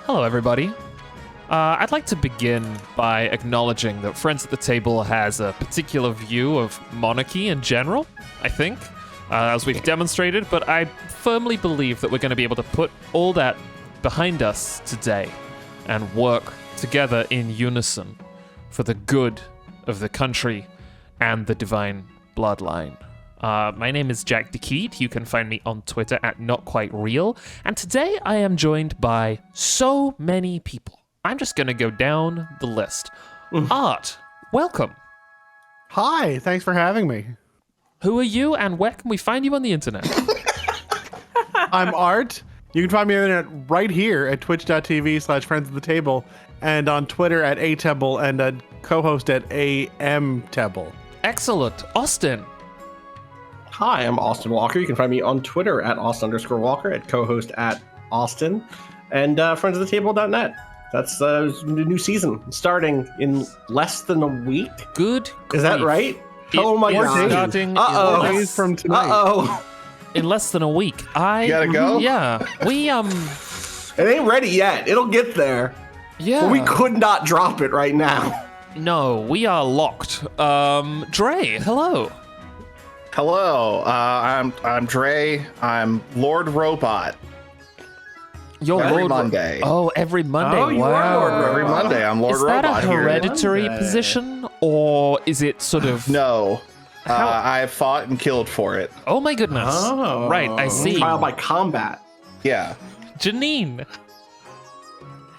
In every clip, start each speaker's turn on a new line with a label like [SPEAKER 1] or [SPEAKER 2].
[SPEAKER 1] Hello, everybody. I'd like to begin by acknowledging that Friends at the Table has a particular view of monarchy in general, I think, as we've demonstrated, but I firmly believe that we're going to be able to put all that behind us today and work together in unison for the good of the country and the divine bloodline. My name is Jack DeKeat. You can find me on Twitter at NotQuiteReal. And today I am joined by so many people. I'm just going to go down the list. Art, welcome.
[SPEAKER 2] Hi, thanks for having me.
[SPEAKER 1] Who are you and where can we find you on the internet?
[SPEAKER 2] I'm Art. You can find me on the internet right here at twitch.tv/friends at the table and on Twitter at atebble and a co-host at amtebble.
[SPEAKER 1] Excellent. Austin.
[SPEAKER 3] Hi, I'm Austin Walker. You can find me on Twitter at Austin_Walker, at co-host at Austin, and friendsoftetable.net. That's the new season starting in less than a week.
[SPEAKER 1] Good
[SPEAKER 3] Is that right? Oh my god.
[SPEAKER 1] Starting
[SPEAKER 2] Days from tonight.
[SPEAKER 1] in less than a week.
[SPEAKER 4] You gotta go?
[SPEAKER 1] Yeah. We,
[SPEAKER 3] It ain't ready yet. It'll get there.
[SPEAKER 1] yeah.
[SPEAKER 3] But we could not drop it right now.
[SPEAKER 1] No, we are locked. Dre, hello.
[SPEAKER 4] Hello, I'm Dre. I'm Lord Robot.
[SPEAKER 1] You're
[SPEAKER 4] Every
[SPEAKER 1] Lord
[SPEAKER 4] Monday.
[SPEAKER 1] Oh, every Monday.
[SPEAKER 3] Oh, you are
[SPEAKER 1] wow.
[SPEAKER 3] Lord Robot.
[SPEAKER 4] Every Monday, I'm Lord
[SPEAKER 1] Is that
[SPEAKER 4] Robot
[SPEAKER 1] a
[SPEAKER 4] here.
[SPEAKER 1] hereditary
[SPEAKER 3] Monday.
[SPEAKER 1] position, or is it sort of...
[SPEAKER 4] No,
[SPEAKER 1] How-
[SPEAKER 4] I have fought and killed for it.
[SPEAKER 1] Oh my goodness.
[SPEAKER 3] Oh.
[SPEAKER 1] Right, I see.
[SPEAKER 3] Trial by combat.
[SPEAKER 4] Yeah.
[SPEAKER 1] Janine.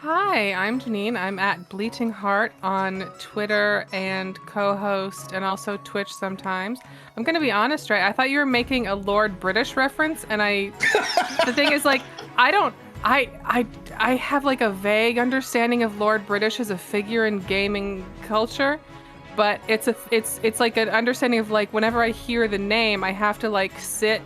[SPEAKER 5] Hi, I'm Janine. I'm at Bleaching Heart on Twitter and co-host and also Twitch sometimes. I'm gonna be honest, Ray. I thought you were making a Lord British reference, and the thing is, like, I have like a vague understanding of Lord British as a figure in gaming culture, but it's like an understanding of, like, whenever I hear the name, I have to like sit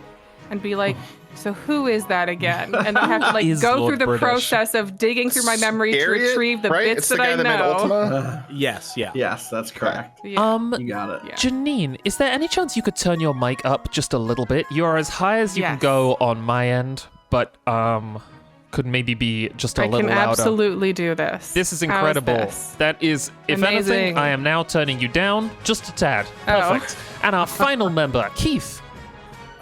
[SPEAKER 5] and be like, so who is that again? And I have to like
[SPEAKER 1] Is
[SPEAKER 5] go
[SPEAKER 1] Lord
[SPEAKER 5] through the
[SPEAKER 1] British?
[SPEAKER 5] process of digging through my memory to
[SPEAKER 4] Scariot,
[SPEAKER 5] retrieve the
[SPEAKER 4] right?
[SPEAKER 5] bits
[SPEAKER 4] It's the
[SPEAKER 5] that
[SPEAKER 4] guy
[SPEAKER 5] I
[SPEAKER 4] that made
[SPEAKER 5] know.
[SPEAKER 4] Ultima.
[SPEAKER 6] Yes, yeah.
[SPEAKER 3] Yes, that's correct.
[SPEAKER 5] Yeah.
[SPEAKER 3] You got it.
[SPEAKER 5] Yeah.
[SPEAKER 1] Janine, is there any chance you could turn your mic up just a little bit? You are as high as you can
[SPEAKER 5] Yes.
[SPEAKER 1] go on my end, but could maybe be just a
[SPEAKER 5] I
[SPEAKER 1] little
[SPEAKER 5] can
[SPEAKER 1] louder.
[SPEAKER 5] absolutely do this.
[SPEAKER 1] This is
[SPEAKER 5] How
[SPEAKER 1] incredible.
[SPEAKER 5] this?
[SPEAKER 1] That is, if anything,
[SPEAKER 5] Amazing.
[SPEAKER 1] I am now turning you down just a tad.
[SPEAKER 5] Oh.
[SPEAKER 1] Perfect. And our final member, Keith.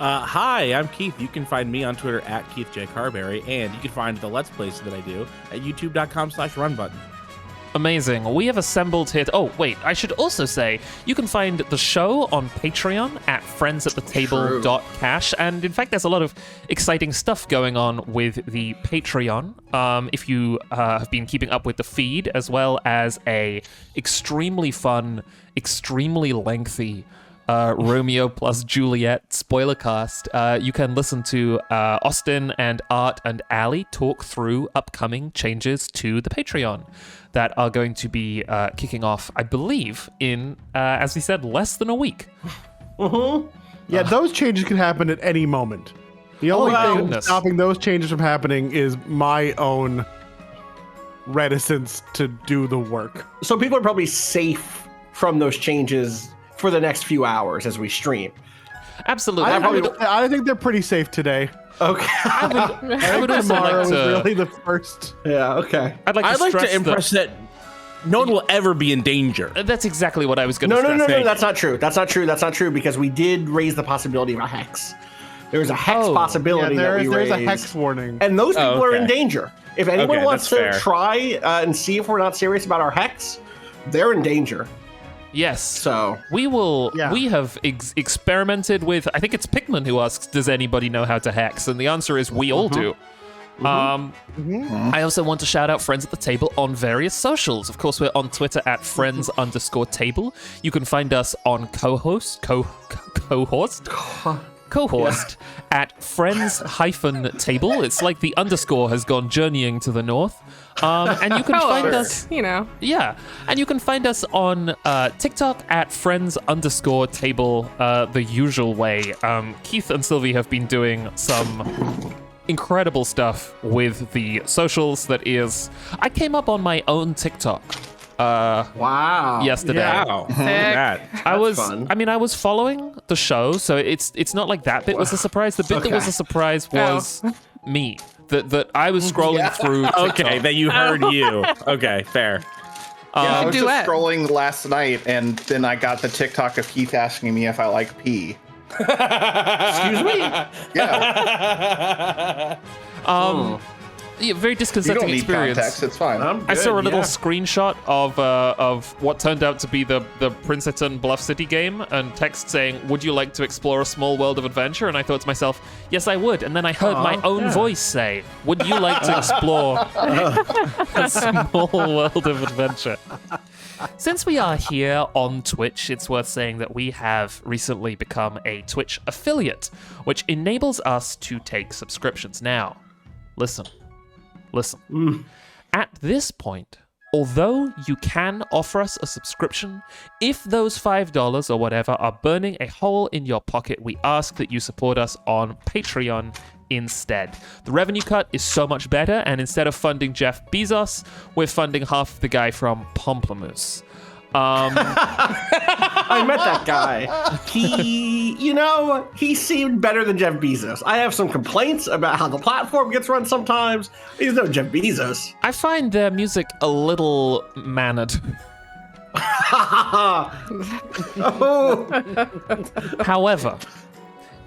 [SPEAKER 6] Hi, I'm Keith. You can find me on Twitter at Keith J. Carberry, and you can find the Let's Plays that I do at youtube.com/runbutton.
[SPEAKER 1] Amazing. We have assembled here. Oh, wait. I should also say you can find the show on Patreon at friendsattetable.cash. And in fact, there's a lot of exciting stuff going on with the Patreon. If you have been keeping up with the feed, as well as a extremely fun, extremely lengthy Romeo plus Juliet spoiler cast, you can listen to Austin and Art and Ali talk through upcoming changes to the Patreon that are going to be kicking off, I believe, in, as we said, less than a week.
[SPEAKER 2] Yeah, those changes can happen at any moment. The only
[SPEAKER 1] my
[SPEAKER 2] thing
[SPEAKER 1] goodness.
[SPEAKER 2] stopping those changes from happening is my own reticence to do the work.
[SPEAKER 3] So people are probably safe from those changes for the next few hours as we stream.
[SPEAKER 1] Absolutely.
[SPEAKER 2] I think they're pretty safe today.
[SPEAKER 3] Okay.
[SPEAKER 1] I would also
[SPEAKER 2] Tomorrow
[SPEAKER 1] like
[SPEAKER 2] is
[SPEAKER 1] to...
[SPEAKER 2] really the first.
[SPEAKER 3] Yeah, okay.
[SPEAKER 1] I'd like
[SPEAKER 6] I'd like
[SPEAKER 1] stress
[SPEAKER 6] to impress that no one will ever be in danger.
[SPEAKER 1] That's exactly what I was going to
[SPEAKER 3] No,
[SPEAKER 1] stress.
[SPEAKER 3] no, that's not true. That's not true. That's not true, because we did raise the possibility of a hex. There's a hex
[SPEAKER 1] Oh.
[SPEAKER 3] possibility that we
[SPEAKER 2] there's
[SPEAKER 3] raised.
[SPEAKER 2] a hex warning.
[SPEAKER 3] And those people are in
[SPEAKER 6] okay.
[SPEAKER 3] danger. If anyone
[SPEAKER 6] Okay,
[SPEAKER 3] wants to
[SPEAKER 6] that's fair.
[SPEAKER 3] try and see if we're not serious about our hex, they're in danger.
[SPEAKER 1] Yes.
[SPEAKER 3] So
[SPEAKER 1] We will.
[SPEAKER 2] Yeah.
[SPEAKER 1] We have experimented with. I think it's Pikmin who asks, "Does anybody know how to hex?" And the answer is, we all do. I also want to shout out Friends at the Table on various socials. Of course, we're on Twitter at friends_table. You can find us on cohost at friends-table. It's like the underscore has gone journeying to the north. And you can find us.
[SPEAKER 5] You know.
[SPEAKER 1] Yeah, and you can find us on TikTok at friends_table, the usual way. Keith and Sylvie have been doing some incredible stuff with the socials. That is, I came up on my own TikTok
[SPEAKER 3] wow.
[SPEAKER 1] yesterday.
[SPEAKER 2] Yeah.
[SPEAKER 6] Wow.
[SPEAKER 5] Sick.
[SPEAKER 6] That.
[SPEAKER 1] I was,
[SPEAKER 3] fun.
[SPEAKER 1] I mean, I was following the show, so it's not like that bit was a surprise. The bit that was
[SPEAKER 3] Okay.
[SPEAKER 1] a surprise was me. that I was scrolling through.
[SPEAKER 6] Okay, that you heard you. Okay, fair.
[SPEAKER 4] I was
[SPEAKER 5] duet.
[SPEAKER 4] just scrolling last night, and then I got the TikTok of Keith asking me if I like pee.
[SPEAKER 3] Excuse me?
[SPEAKER 4] Yeah,
[SPEAKER 1] Yeah, very
[SPEAKER 4] you
[SPEAKER 1] disconcerting
[SPEAKER 4] don't need
[SPEAKER 1] experience.
[SPEAKER 4] context. It's fine.
[SPEAKER 1] I saw a little
[SPEAKER 3] yeah.
[SPEAKER 1] screenshot of what turned out to be the Princeton Bluff City game, and text saying, "Would you like to explore a small world of adventure?" And I thought to myself, "Yes, I would." And then I heard my own voice say, "Would you like to explore a small world of adventure?" Since we are here on Twitch, it's worth saying that we have recently become a Twitch affiliate, which enables us to take subscriptions. Now, listen. At this point, although you can offer us a subscription, if those $5 or whatever are burning a hole in your pocket, we ask that you support us on Patreon instead. The revenue cut is so much better, and instead of funding Jeff Bezos, we're funding half of the guy from Pomplamoose.
[SPEAKER 3] I met that guy. He seemed better than Jeff Bezos. I have some complaints about how the platform gets run sometimes. He's no Jeff Bezos.
[SPEAKER 1] I find their music a little mannered. However,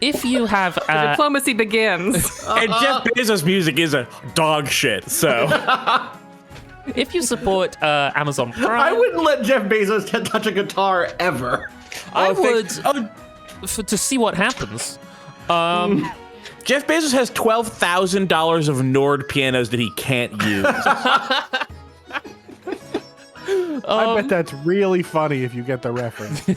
[SPEAKER 1] if you have
[SPEAKER 5] Diplomacy begins.
[SPEAKER 6] And Jeff Bezos' music is a dog shit, so.
[SPEAKER 1] if you support Amazon Prime,
[SPEAKER 3] I wouldn't let Jeff Bezos touch a guitar ever.
[SPEAKER 1] I would to see what happens.
[SPEAKER 6] Jeff Bezos has $12,000 of Nord pianos that he can't use.
[SPEAKER 2] I bet that's really funny if you get the reference.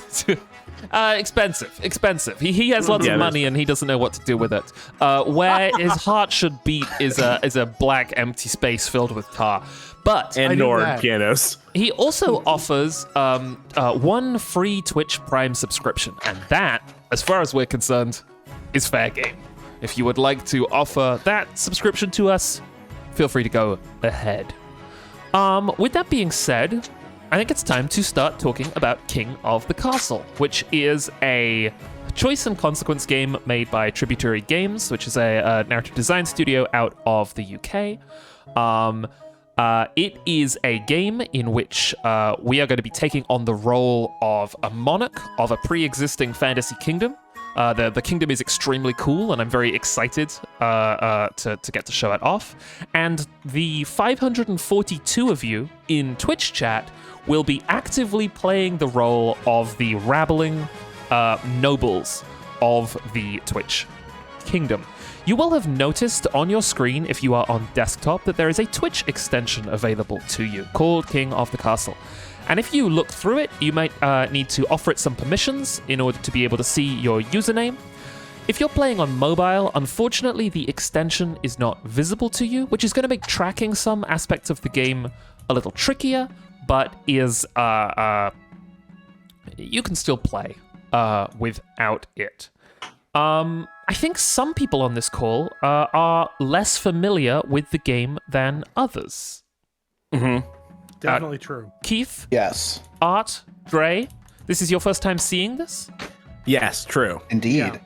[SPEAKER 1] Expensive. He has lots of money and he doesn't know what to do with it. Where his heart should beat is a black empty space filled with tar. But
[SPEAKER 6] And Nord pianos.
[SPEAKER 1] he also offers one free Twitch Prime subscription, and that, as far as we're concerned, is fair game. If you would like to offer that subscription to us, feel free to go ahead. With that being said, I think it's time to start talking about King of the Castle, which is a choice and consequence game made by Tributary Games, which is a narrative design studio out of the UK. It is a game in which we are going to be taking on the role of a monarch of a pre-existing fantasy kingdom. The kingdom is extremely cool, and I'm very excited to get to show it off. And the 542 of you in Twitch chat will be actively playing the role of the rabbling nobles of the Twitch kingdom. You will have noticed on your screen, if you are on desktop, that there is a Twitch extension available to you called King of the Castle. And if you look through it, you might need to offer it some permissions in order to be able to see your username. If you're playing on mobile, unfortunately, the extension is not visible to you, which is going to make tracking some aspects of the game a little trickier, but is you can still play without it. I think some people on this call are less familiar with the game than others.
[SPEAKER 2] Definitely true.
[SPEAKER 1] Keith,
[SPEAKER 4] Yes,
[SPEAKER 1] Art, Dre, this is your first time seeing this?
[SPEAKER 6] Yes, true.
[SPEAKER 4] indeed.
[SPEAKER 2] Yeah.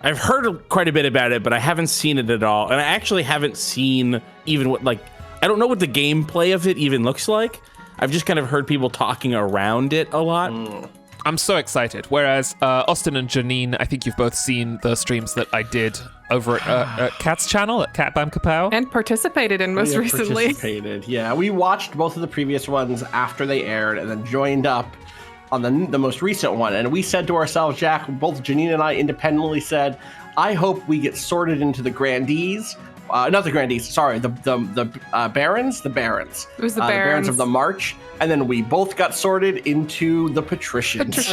[SPEAKER 6] I've heard quite a bit about it, but I haven't seen it at all. And I actually haven't seen even what, I don't know what the gameplay of it even looks like. I've just kind of heard people talking around it a lot.
[SPEAKER 1] I'm so excited. Whereas Austin and Janine, I think you've both seen the streams that I did over at Kat's channel, at Kat Bam Kapow.
[SPEAKER 5] And participated in most recently.
[SPEAKER 3] Participated. Yeah, we watched both of the previous ones after they aired and then joined up on the most recent one. And we said to ourselves, Jack, both Janine and I independently said, I hope we get sorted into the grandees. Not the grandees, sorry, the barons? The barons.
[SPEAKER 5] It was the
[SPEAKER 3] The barons
[SPEAKER 5] barons
[SPEAKER 3] of the march. And then we both got sorted into the patricians.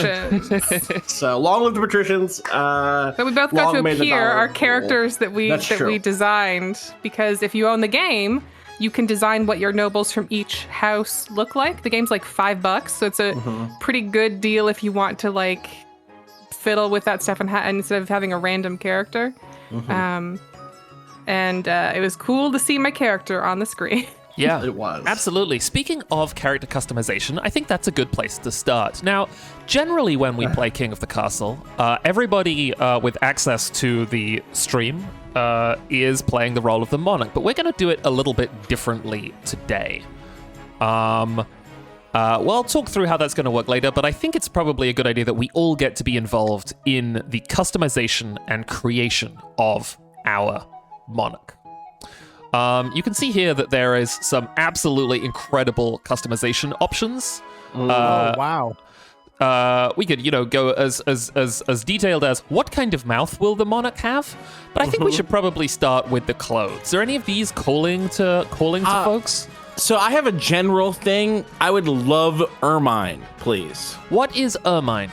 [SPEAKER 3] So long live the patricians.
[SPEAKER 5] But we both got
[SPEAKER 3] long
[SPEAKER 5] to
[SPEAKER 3] may the
[SPEAKER 5] appear
[SPEAKER 3] dollar
[SPEAKER 5] our
[SPEAKER 3] rule.
[SPEAKER 5] characters that we
[SPEAKER 3] That's true.
[SPEAKER 5] designed, because if you own the game, you can design what your nobles from each house look like. The game's like $5, so it's a pretty good deal if you want to fiddle with that stuff and instead of having a random character. And it was cool to see my character on the screen.
[SPEAKER 1] Yeah,
[SPEAKER 3] It was.
[SPEAKER 1] Absolutely. Speaking of character customization, I think that's a good place to start. Now, generally when we play King of the Castle, everybody with access to the stream is playing the role of the monarch, but we're going to do it a little bit differently today. Well, I'll talk through how that's going to work later, but I think it's probably a good idea that we all get to be involved in the customization and creation of our monarch. You can see here that there is some absolutely incredible customization options.
[SPEAKER 2] Wow.
[SPEAKER 1] We could, go as detailed as what kind of mouth will the monarch have? But I think we should probably start with the clothes. Are any of these calling to folks?
[SPEAKER 6] So I have a general thing. I would love ermine, please.
[SPEAKER 1] What is ermine?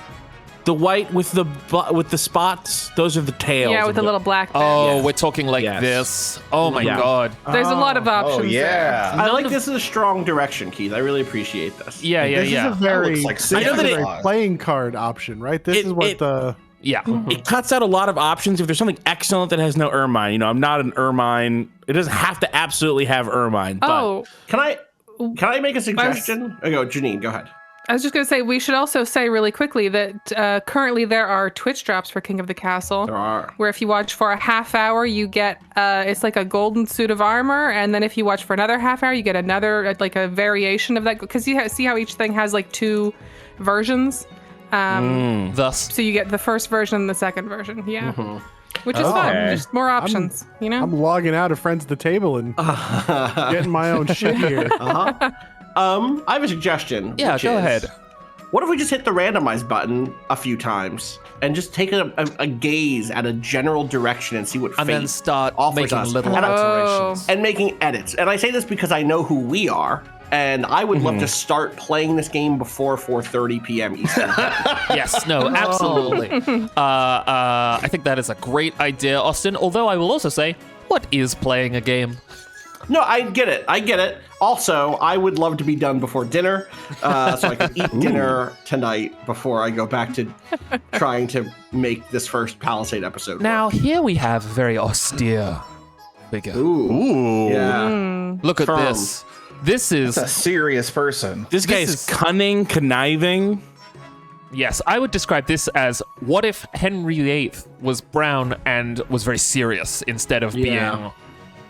[SPEAKER 6] The white with the spots. Those are the tails.
[SPEAKER 5] Yeah, with the little black bit.
[SPEAKER 1] Oh,
[SPEAKER 6] Yes.
[SPEAKER 1] we're talking like
[SPEAKER 6] Yes.
[SPEAKER 1] this. Oh my
[SPEAKER 6] Yeah.
[SPEAKER 1] god.
[SPEAKER 5] There's a lot of options.
[SPEAKER 4] Oh yeah.
[SPEAKER 3] I like this is a strong direction, Keith. I really appreciate this.
[SPEAKER 1] Yeah.
[SPEAKER 2] This is a very,
[SPEAKER 4] looks like
[SPEAKER 2] this is
[SPEAKER 6] I know that
[SPEAKER 2] a very playing card option, right? This is what the...
[SPEAKER 1] Yeah.
[SPEAKER 6] It cuts out a lot of options. If there's something excellent that has no ermine, I'm not an ermine. It doesn't have to absolutely have ermine. But
[SPEAKER 5] Oh,
[SPEAKER 3] Can I make a suggestion? Janine, go ahead.
[SPEAKER 5] I was just going to say, we should also say really quickly that currently there are Twitch drops for King of the Castle.
[SPEAKER 3] There are.
[SPEAKER 5] Where if you watch for a half hour, you get, it's like a golden suit of armor. And then if you watch for another half hour, you get another, like a variation of that. Because you see how each thing has like 2 versions?
[SPEAKER 1] Thus.
[SPEAKER 5] So you get the first version and the second version. Yeah. Which is fun. Just more options,
[SPEAKER 2] I'm logging out of Friends at the Table and getting my own shit here.
[SPEAKER 3] I have a suggestion.
[SPEAKER 1] Yeah,
[SPEAKER 3] which
[SPEAKER 1] go
[SPEAKER 3] is,
[SPEAKER 1] ahead.
[SPEAKER 3] What if we just hit the randomize button a few times and just take a gaze at a general direction and see what
[SPEAKER 1] And
[SPEAKER 3] fate
[SPEAKER 1] then start
[SPEAKER 3] offers
[SPEAKER 1] making
[SPEAKER 3] us.
[SPEAKER 1] little
[SPEAKER 3] And
[SPEAKER 1] alterations.
[SPEAKER 3] and making edits. And I say this because I know who we are, and I would love to start playing this game before 4:30 p.m. Eastern time.
[SPEAKER 1] Yes, no, absolutely. I think that is a great idea, Austin. Although I will also say, what is playing a game?
[SPEAKER 3] No, I get it. Also, I would love to be done before dinner, so I can eat dinner tonight before I go back to trying to make this first Palisade episode.
[SPEAKER 1] Now, here we have a very austere figure.
[SPEAKER 3] Ooh. Yeah.
[SPEAKER 1] Look at
[SPEAKER 3] Firm.
[SPEAKER 1] this. This is,
[SPEAKER 4] That's a serious person.
[SPEAKER 6] this guy
[SPEAKER 1] This
[SPEAKER 6] is
[SPEAKER 1] is-
[SPEAKER 6] cunning, conniving.
[SPEAKER 1] yes, I would describe this as what if Henry VIII was brown and was very serious instead of being...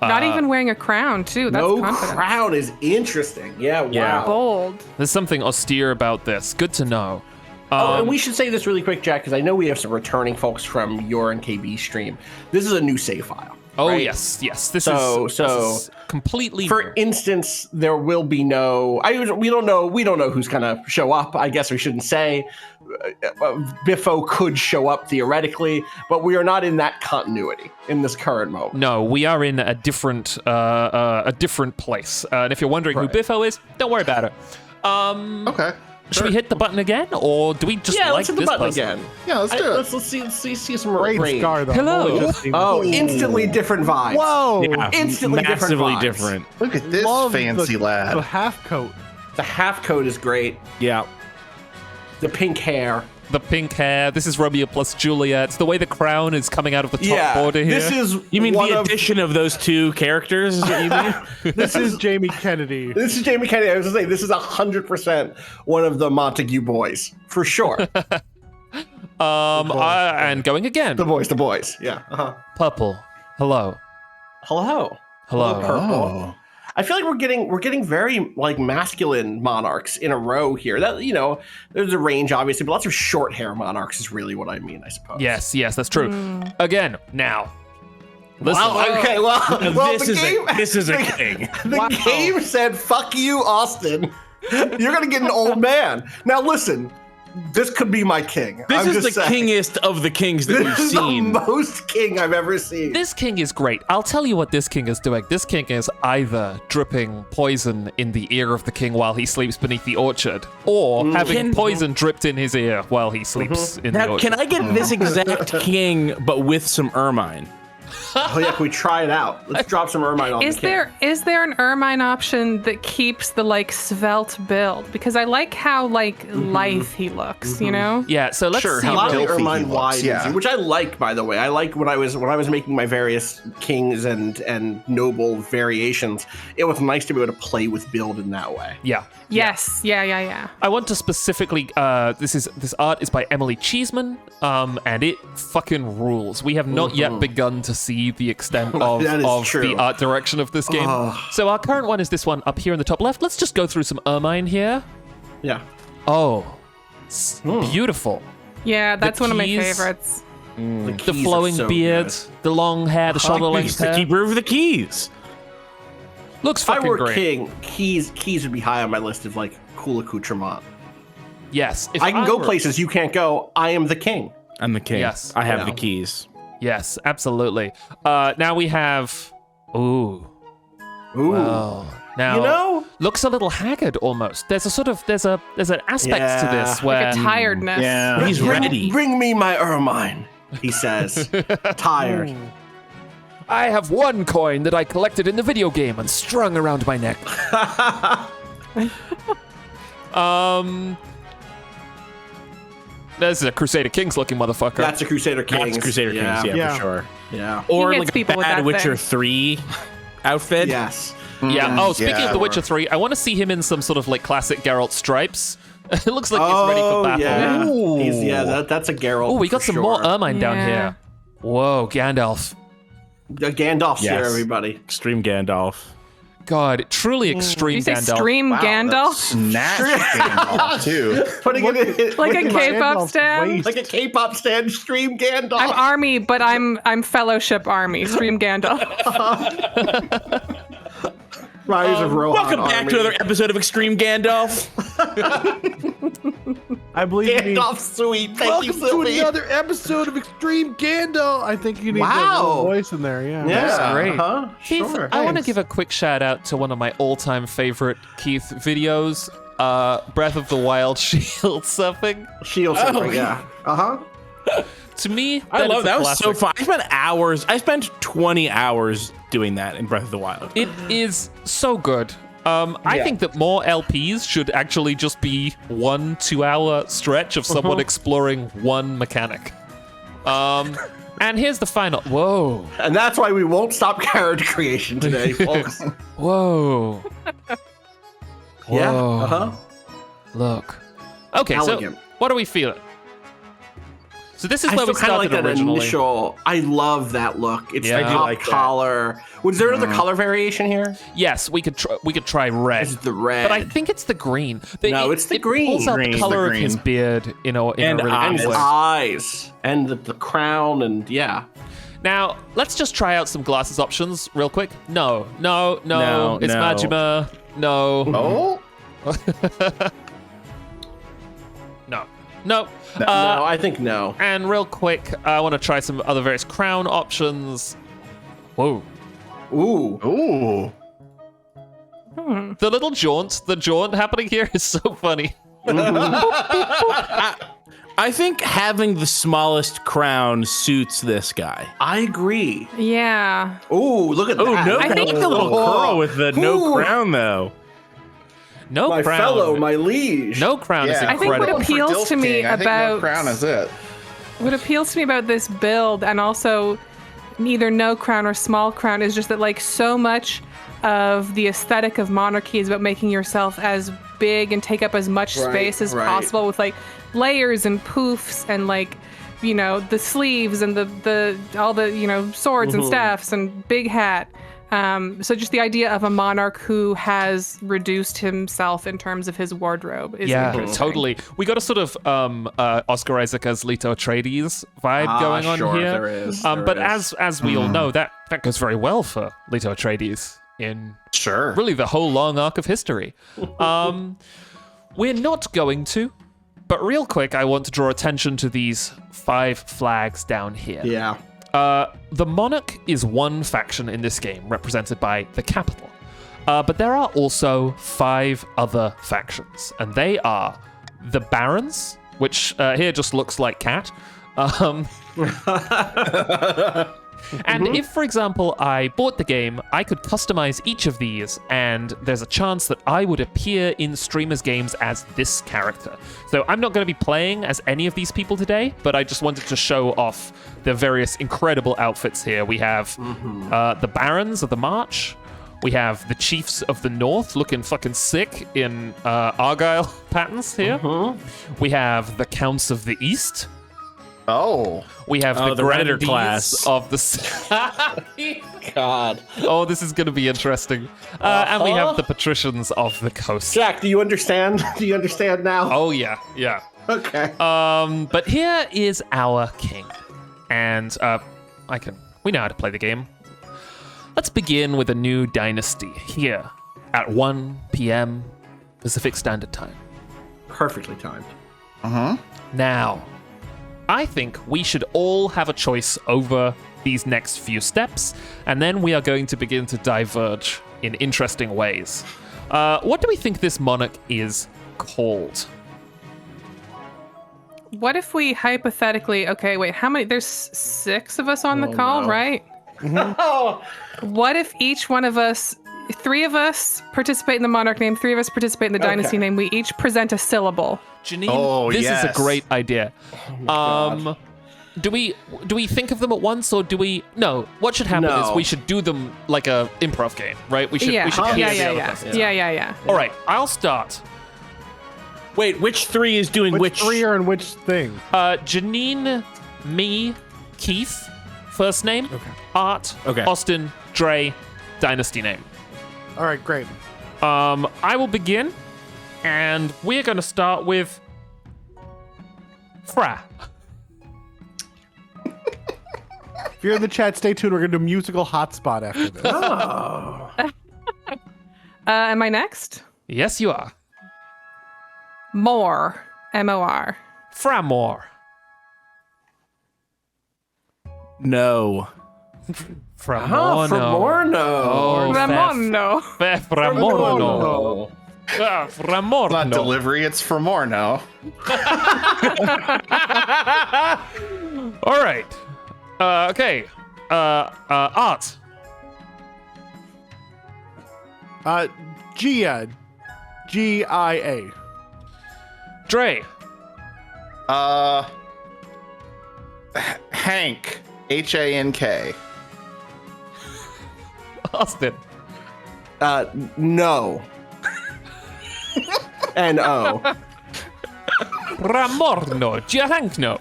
[SPEAKER 5] Not even wearing a crown, too. That's
[SPEAKER 3] No
[SPEAKER 5] confident.
[SPEAKER 3] crown is interesting. Yeah, wow.
[SPEAKER 6] Yeah.
[SPEAKER 5] Bold.
[SPEAKER 1] There's something austere about this. Good to know.
[SPEAKER 3] Oh, and we should say this really quick, Jack, because I know we have some returning folks from your and KB stream. This is a new save file.
[SPEAKER 1] Oh,
[SPEAKER 3] right?
[SPEAKER 1] yes. This
[SPEAKER 3] So-
[SPEAKER 1] is completely
[SPEAKER 3] For
[SPEAKER 1] new.
[SPEAKER 3] instance, there will be no. We don't know who's gonna show up. I guess we shouldn't say. Biffo could show up theoretically, but we are not in that continuity in this current moment.
[SPEAKER 1] No, we are in a different place. And if you're wondering who
[SPEAKER 3] Right.
[SPEAKER 1] Biffo is, don't worry about it.
[SPEAKER 4] Okay.
[SPEAKER 1] Should we hit the button again, or do we just
[SPEAKER 3] Yeah,
[SPEAKER 1] like
[SPEAKER 3] let's hit the
[SPEAKER 1] this
[SPEAKER 3] button
[SPEAKER 1] person?
[SPEAKER 3] again.
[SPEAKER 4] Yeah, let's do it.
[SPEAKER 3] Let's see some
[SPEAKER 2] Great
[SPEAKER 3] range.
[SPEAKER 2] scar, though.
[SPEAKER 1] Hello.
[SPEAKER 2] Holy just seemed-
[SPEAKER 3] Oh, instantly different vibes.
[SPEAKER 2] Whoa!
[SPEAKER 6] Yeah,
[SPEAKER 3] Instantly different
[SPEAKER 6] massively
[SPEAKER 3] vibes.
[SPEAKER 6] different.
[SPEAKER 4] Look at this
[SPEAKER 2] Love
[SPEAKER 4] fancy
[SPEAKER 2] the
[SPEAKER 4] lad.
[SPEAKER 2] half coat.
[SPEAKER 3] The half coat is great.
[SPEAKER 6] Yeah.
[SPEAKER 3] The pink hair.
[SPEAKER 1] The pink hair. This is Romeo plus Juliet. It's the way the crown is coming out of the top border here.
[SPEAKER 3] This is
[SPEAKER 6] You mean
[SPEAKER 3] one
[SPEAKER 6] the
[SPEAKER 3] of-
[SPEAKER 6] addition of those 2 characters? Is what you mean?
[SPEAKER 2] This is Jamie Kennedy.
[SPEAKER 3] This is Jamie Kennedy. I was gonna say this is 100% one of the Montague boys for sure.
[SPEAKER 1] And going again.
[SPEAKER 3] the boys. Yeah.
[SPEAKER 1] Purple. Hello.
[SPEAKER 3] Hello.
[SPEAKER 1] Hello.
[SPEAKER 3] Purple.
[SPEAKER 4] Oh.
[SPEAKER 3] I feel like we're getting very like masculine monarchs in a row here. That there's a range obviously, but lots of short hair monarchs is really what I mean, I suppose.
[SPEAKER 1] Yes, that's true. Again, now. Listen.
[SPEAKER 3] Wow, okay, well,
[SPEAKER 6] this is a king.
[SPEAKER 3] The game said, "Fuck you, Austin. You're gonna get an old man." Now listen, this could be my king.
[SPEAKER 6] This
[SPEAKER 3] I'm
[SPEAKER 6] is the
[SPEAKER 3] just saying.
[SPEAKER 6] kingest of the kings that we've
[SPEAKER 3] This is
[SPEAKER 6] seen.
[SPEAKER 3] the most king I've ever seen.
[SPEAKER 1] This king is great. I'll tell you what this king is doing. This king is either dripping poison in the ear of the king while he sleeps beneath the orchard, or having
[SPEAKER 6] Can-
[SPEAKER 1] poison dripped in his ear while he sleeps in the
[SPEAKER 6] Now,
[SPEAKER 1] orchard.
[SPEAKER 6] can I get this exact king, but with some ermine?
[SPEAKER 3] Oh yeah, can we try it out? Let's drop some ermine on
[SPEAKER 5] Is
[SPEAKER 3] the king.
[SPEAKER 5] there an ermine option that keeps the like svelte build? Because I like how like lithe he looks, you know?
[SPEAKER 1] Yeah, so let's
[SPEAKER 4] Sure,
[SPEAKER 1] see.
[SPEAKER 3] A lot of the
[SPEAKER 4] Filthy he
[SPEAKER 3] ermine
[SPEAKER 4] looks,
[SPEAKER 3] wide,
[SPEAKER 4] yeah.
[SPEAKER 3] which I like, by the way. I like when I was making my various kings and noble variations. It was nice to be able to play with build in that way.
[SPEAKER 1] Yeah.
[SPEAKER 5] Yes. Yeah.
[SPEAKER 1] I want to specifically. This art is by Emily Cheeseman, and it fucking rules. We have not yet begun to see the extent of
[SPEAKER 3] That is true.
[SPEAKER 1] the art direction of this game. So our current one is this one up here in the top left. Let's just go through some ermine here.
[SPEAKER 3] Yeah.
[SPEAKER 1] Oh, beautiful.
[SPEAKER 5] Yeah, that's one of my
[SPEAKER 1] keys.
[SPEAKER 5] favorites.
[SPEAKER 3] The
[SPEAKER 1] The
[SPEAKER 3] keys
[SPEAKER 1] flowing
[SPEAKER 3] are so
[SPEAKER 1] beard,
[SPEAKER 3] good.
[SPEAKER 1] the long hair, the shoulder
[SPEAKER 6] He's
[SPEAKER 1] length
[SPEAKER 6] the
[SPEAKER 1] hair.
[SPEAKER 6] keeper of the keys.
[SPEAKER 1] Looks
[SPEAKER 3] If I
[SPEAKER 1] fucking
[SPEAKER 3] were
[SPEAKER 1] great.
[SPEAKER 3] king, keys would be high on my list of like cool accoutrement.
[SPEAKER 1] Yes. If
[SPEAKER 3] I can go
[SPEAKER 1] were-
[SPEAKER 3] places you can't go. I am the king.
[SPEAKER 6] I'm the king.
[SPEAKER 1] Yes.
[SPEAKER 6] I have
[SPEAKER 3] Yeah.
[SPEAKER 6] the keys.
[SPEAKER 1] Yes, absolutely. Now we have. Ooh.
[SPEAKER 3] Ooh.
[SPEAKER 1] Oh. Now
[SPEAKER 3] You know?
[SPEAKER 1] looks a little haggard almost. There's a sort of there's an aspect to this
[SPEAKER 3] Yeah.
[SPEAKER 1] where
[SPEAKER 5] Like a tiredness.
[SPEAKER 4] Yeah.
[SPEAKER 6] He's ready.
[SPEAKER 3] Bring me my ermine, he says. Tired.
[SPEAKER 1] I have one coin that I collected in the video game and strung around my neck. There's a Crusader Kings looking motherfucker.
[SPEAKER 3] That's a Crusader Kings.
[SPEAKER 6] That's Crusader Kings, yeah,
[SPEAKER 2] Yeah.
[SPEAKER 6] for sure.
[SPEAKER 3] Yeah.
[SPEAKER 6] Or
[SPEAKER 5] gets
[SPEAKER 6] like a
[SPEAKER 5] people with
[SPEAKER 6] bad
[SPEAKER 5] that
[SPEAKER 6] Witcher
[SPEAKER 5] thing.
[SPEAKER 6] 3 outfit.
[SPEAKER 3] Yes.
[SPEAKER 1] Yeah. Oh, speaking
[SPEAKER 4] Yeah.
[SPEAKER 1] of The Witcher 3, I want to see him in some sort of like classic Geralt stripes. It looks like he's ready for battle.
[SPEAKER 3] yeah.
[SPEAKER 4] Ooh.
[SPEAKER 3] That's a Geralt.
[SPEAKER 1] Oh, we got
[SPEAKER 3] for
[SPEAKER 1] some more
[SPEAKER 3] sure.
[SPEAKER 1] ermine down
[SPEAKER 5] Yeah.
[SPEAKER 1] here. Whoa, Gandalf.
[SPEAKER 3] Gandalf's here,
[SPEAKER 6] Yes.
[SPEAKER 3] everybody.
[SPEAKER 6] Extreme Gandalf.
[SPEAKER 1] God, truly extreme
[SPEAKER 5] You say
[SPEAKER 1] Gandalf.
[SPEAKER 5] stream Gandalf?
[SPEAKER 4] Snatch Gandalf, too.
[SPEAKER 3] Putting it in
[SPEAKER 5] Like a
[SPEAKER 2] Look at my
[SPEAKER 5] K-pop
[SPEAKER 2] Gandalf's
[SPEAKER 5] stand?
[SPEAKER 2] waist.
[SPEAKER 3] like a K-pop stand. Stream Gandalf.
[SPEAKER 5] I'm army, but I'm fellowship army. Stream Gandalf.
[SPEAKER 3] Rise of Rohan.
[SPEAKER 6] Welcome back
[SPEAKER 3] Army.
[SPEAKER 6] to another episode of Extreme Gandalf.
[SPEAKER 2] I believe you need.
[SPEAKER 3] Gandalf sweet. Thank
[SPEAKER 2] Welcome
[SPEAKER 3] you,
[SPEAKER 2] to
[SPEAKER 3] Sylvie.
[SPEAKER 2] another episode of Extreme Gandalf. I think you need that
[SPEAKER 3] Wow.
[SPEAKER 2] little voice in there. Yeah.
[SPEAKER 3] Yeah.
[SPEAKER 1] great.
[SPEAKER 3] Huh?
[SPEAKER 1] Keith,
[SPEAKER 3] Sure.
[SPEAKER 1] I want to
[SPEAKER 3] Thanks.
[SPEAKER 1] give a quick shout out to one of my all-time favorite Keith videos, Breath of the Wild shield surfing.
[SPEAKER 3] Shield surfing, yeah. Uh-huh.
[SPEAKER 1] To me,
[SPEAKER 6] I love
[SPEAKER 1] is a
[SPEAKER 6] that. Was so
[SPEAKER 1] classic.
[SPEAKER 6] fun. I spent 20 hours doing that in Breath of the Wild.
[SPEAKER 1] It is so good. I think that more LPs should actually just be 1 2-hour stretch of someone exploring one mechanic. And here's the final. Whoa.
[SPEAKER 3] And that's why we won't stop character creation today, folks.
[SPEAKER 1] Whoa.
[SPEAKER 3] Yeah.
[SPEAKER 1] Whoa.
[SPEAKER 3] Uh-huh.
[SPEAKER 1] Look. Okay,
[SPEAKER 3] Elegant.
[SPEAKER 1] so what are we feeling? So this is
[SPEAKER 3] I
[SPEAKER 1] where
[SPEAKER 3] still
[SPEAKER 1] we
[SPEAKER 3] kind of
[SPEAKER 1] started
[SPEAKER 3] like that
[SPEAKER 1] originally.
[SPEAKER 3] initial. I love that look. It's
[SPEAKER 1] Yeah.
[SPEAKER 3] the
[SPEAKER 1] I do
[SPEAKER 3] top
[SPEAKER 6] like that.
[SPEAKER 3] collar. Was there another color variation here?
[SPEAKER 1] Yes, we could try red.
[SPEAKER 3] Is it the red?
[SPEAKER 1] But I think it's the green.
[SPEAKER 3] No, it's the green.
[SPEAKER 1] It pulls out
[SPEAKER 4] Green,
[SPEAKER 1] the
[SPEAKER 4] the
[SPEAKER 1] color of his
[SPEAKER 4] green.
[SPEAKER 1] beard, in a
[SPEAKER 6] And
[SPEAKER 1] really
[SPEAKER 3] and
[SPEAKER 1] good
[SPEAKER 3] his
[SPEAKER 1] way.
[SPEAKER 3] eyes and the crown and yeah.
[SPEAKER 1] Now, let's just try out some glasses options real quick. No, it's
[SPEAKER 6] No.
[SPEAKER 1] Majima. No,
[SPEAKER 4] Oh,
[SPEAKER 1] no.
[SPEAKER 3] No, I think no.
[SPEAKER 1] And real quick, I want to try some other various crown options. Whoa.
[SPEAKER 3] Ooh.
[SPEAKER 4] ooh.
[SPEAKER 1] The little the jaunt happening here is so funny.
[SPEAKER 6] I think having the smallest crown suits this guy.
[SPEAKER 3] I agree.
[SPEAKER 5] Yeah.
[SPEAKER 3] Ooh, look at
[SPEAKER 6] Oh,
[SPEAKER 3] that.
[SPEAKER 6] no,
[SPEAKER 5] I think-
[SPEAKER 6] the little curl with the no
[SPEAKER 3] Ooh.
[SPEAKER 6] crown, though.
[SPEAKER 1] No
[SPEAKER 3] my
[SPEAKER 1] crown.
[SPEAKER 3] fellow, my liege.
[SPEAKER 1] No crown is
[SPEAKER 4] Yeah.
[SPEAKER 5] I think what
[SPEAKER 1] incredible.
[SPEAKER 5] appeals
[SPEAKER 4] For Dilf
[SPEAKER 5] to me
[SPEAKER 4] King, I think
[SPEAKER 5] about
[SPEAKER 4] no crown is it.
[SPEAKER 5] what appeals to me about this build and also neither no crown or small crown is just that like so much of the aesthetic of monarchy is about making yourself as big and take up as much
[SPEAKER 3] Right,
[SPEAKER 5] space as
[SPEAKER 3] right.
[SPEAKER 5] possible with like layers and poofs and like the sleeves and the all the swords and staffs and big hat. So just the idea of a monarch who has reduced himself in terms of his wardrobe is
[SPEAKER 1] Yeah,
[SPEAKER 5] interesting.
[SPEAKER 1] totally. We got a sort of Oscar Isaac as Leto Atreides vibe going on
[SPEAKER 3] sure,
[SPEAKER 1] here.
[SPEAKER 3] there is,
[SPEAKER 1] But
[SPEAKER 3] there is.
[SPEAKER 1] as we all know, that goes very well for Leto Atreides in
[SPEAKER 4] Sure.
[SPEAKER 1] really the whole long arc of history. We're not going to, but real quick, I want to draw attention to these 5 flags down here.
[SPEAKER 3] Yeah.
[SPEAKER 1] The monarch is one faction in this game, represented by the capital. But there are also 5 other factions, and they are the barons, which here just looks like cat. And if, for example, I bought the game, I could customize each of these, and there's a chance that I would appear in streamers' games as this character. So I'm not going to be playing as any of these people today, but I just wanted to show off the various incredible outfits here. We have the Barons of the March. We have the Chiefs of the North looking fucking sick in Argyle patterns here. We have the Counts of the East.
[SPEAKER 4] Oh.
[SPEAKER 1] We have the
[SPEAKER 6] the Redditor
[SPEAKER 1] grandees
[SPEAKER 6] class.
[SPEAKER 1] of the...
[SPEAKER 3] God.
[SPEAKER 1] Oh, this is going to be interesting. And we have the patricians of the coast.
[SPEAKER 3] Jack, do you understand? Do you understand now?
[SPEAKER 1] Oh, yeah, yeah.
[SPEAKER 3] Okay.
[SPEAKER 1] But here is our king. And we know how to play the game. Let's begin with a new dynasty here at 1 p.m. Pacific Standard Time.
[SPEAKER 3] Perfectly timed.
[SPEAKER 1] Now, I think we should all have a choice over these next few steps, and then we are going to begin to diverge in interesting ways. What do we think this monarch is called?
[SPEAKER 5] What if we hypothetically, okay, wait, how many? There's 6 of us on the call,
[SPEAKER 3] no.
[SPEAKER 5] right? What if each one of us, 3 of us participate in the monarch name, 3 of us participate in the dynasty name, we each present a syllable.
[SPEAKER 1] Janine, this is a
[SPEAKER 4] yes.
[SPEAKER 1] great idea. Do we think of them at once, or do we? No. What should happen is
[SPEAKER 3] No.
[SPEAKER 1] we should do them like a improv game, right? We should.
[SPEAKER 5] Yeah,
[SPEAKER 1] We should hear the other
[SPEAKER 5] yeah.
[SPEAKER 1] person.
[SPEAKER 5] Yeah.
[SPEAKER 1] All right, I'll start.
[SPEAKER 6] Wait, which 3 is doing
[SPEAKER 2] Which 3 are in which thing?
[SPEAKER 1] Janine, me, Keith, first name. Okay. Art.
[SPEAKER 6] Okay.
[SPEAKER 1] Austin, Dre, dynasty name.
[SPEAKER 2] All right, great.
[SPEAKER 1] I will begin, and we're going to start with Fra.
[SPEAKER 2] If you're in the chat, stay tuned. We're going to do musical hotspot after this.
[SPEAKER 5] Am I next?
[SPEAKER 1] Yes, you are.
[SPEAKER 5] More. M-O-R.
[SPEAKER 1] Framor.
[SPEAKER 6] No.
[SPEAKER 1] Framono.
[SPEAKER 3] Formorno.
[SPEAKER 1] Oh,
[SPEAKER 5] Ramondo.
[SPEAKER 1] Framono. Framorno.
[SPEAKER 4] Not delivery, it's for more now.
[SPEAKER 1] All right. Okay. Art.
[SPEAKER 2] Gia. G-I-A.
[SPEAKER 1] Dre.
[SPEAKER 4] Hank. H-A-N-K.
[SPEAKER 1] Austin.
[SPEAKER 3] No. N-O.
[SPEAKER 1] Ramorno. Giahankno.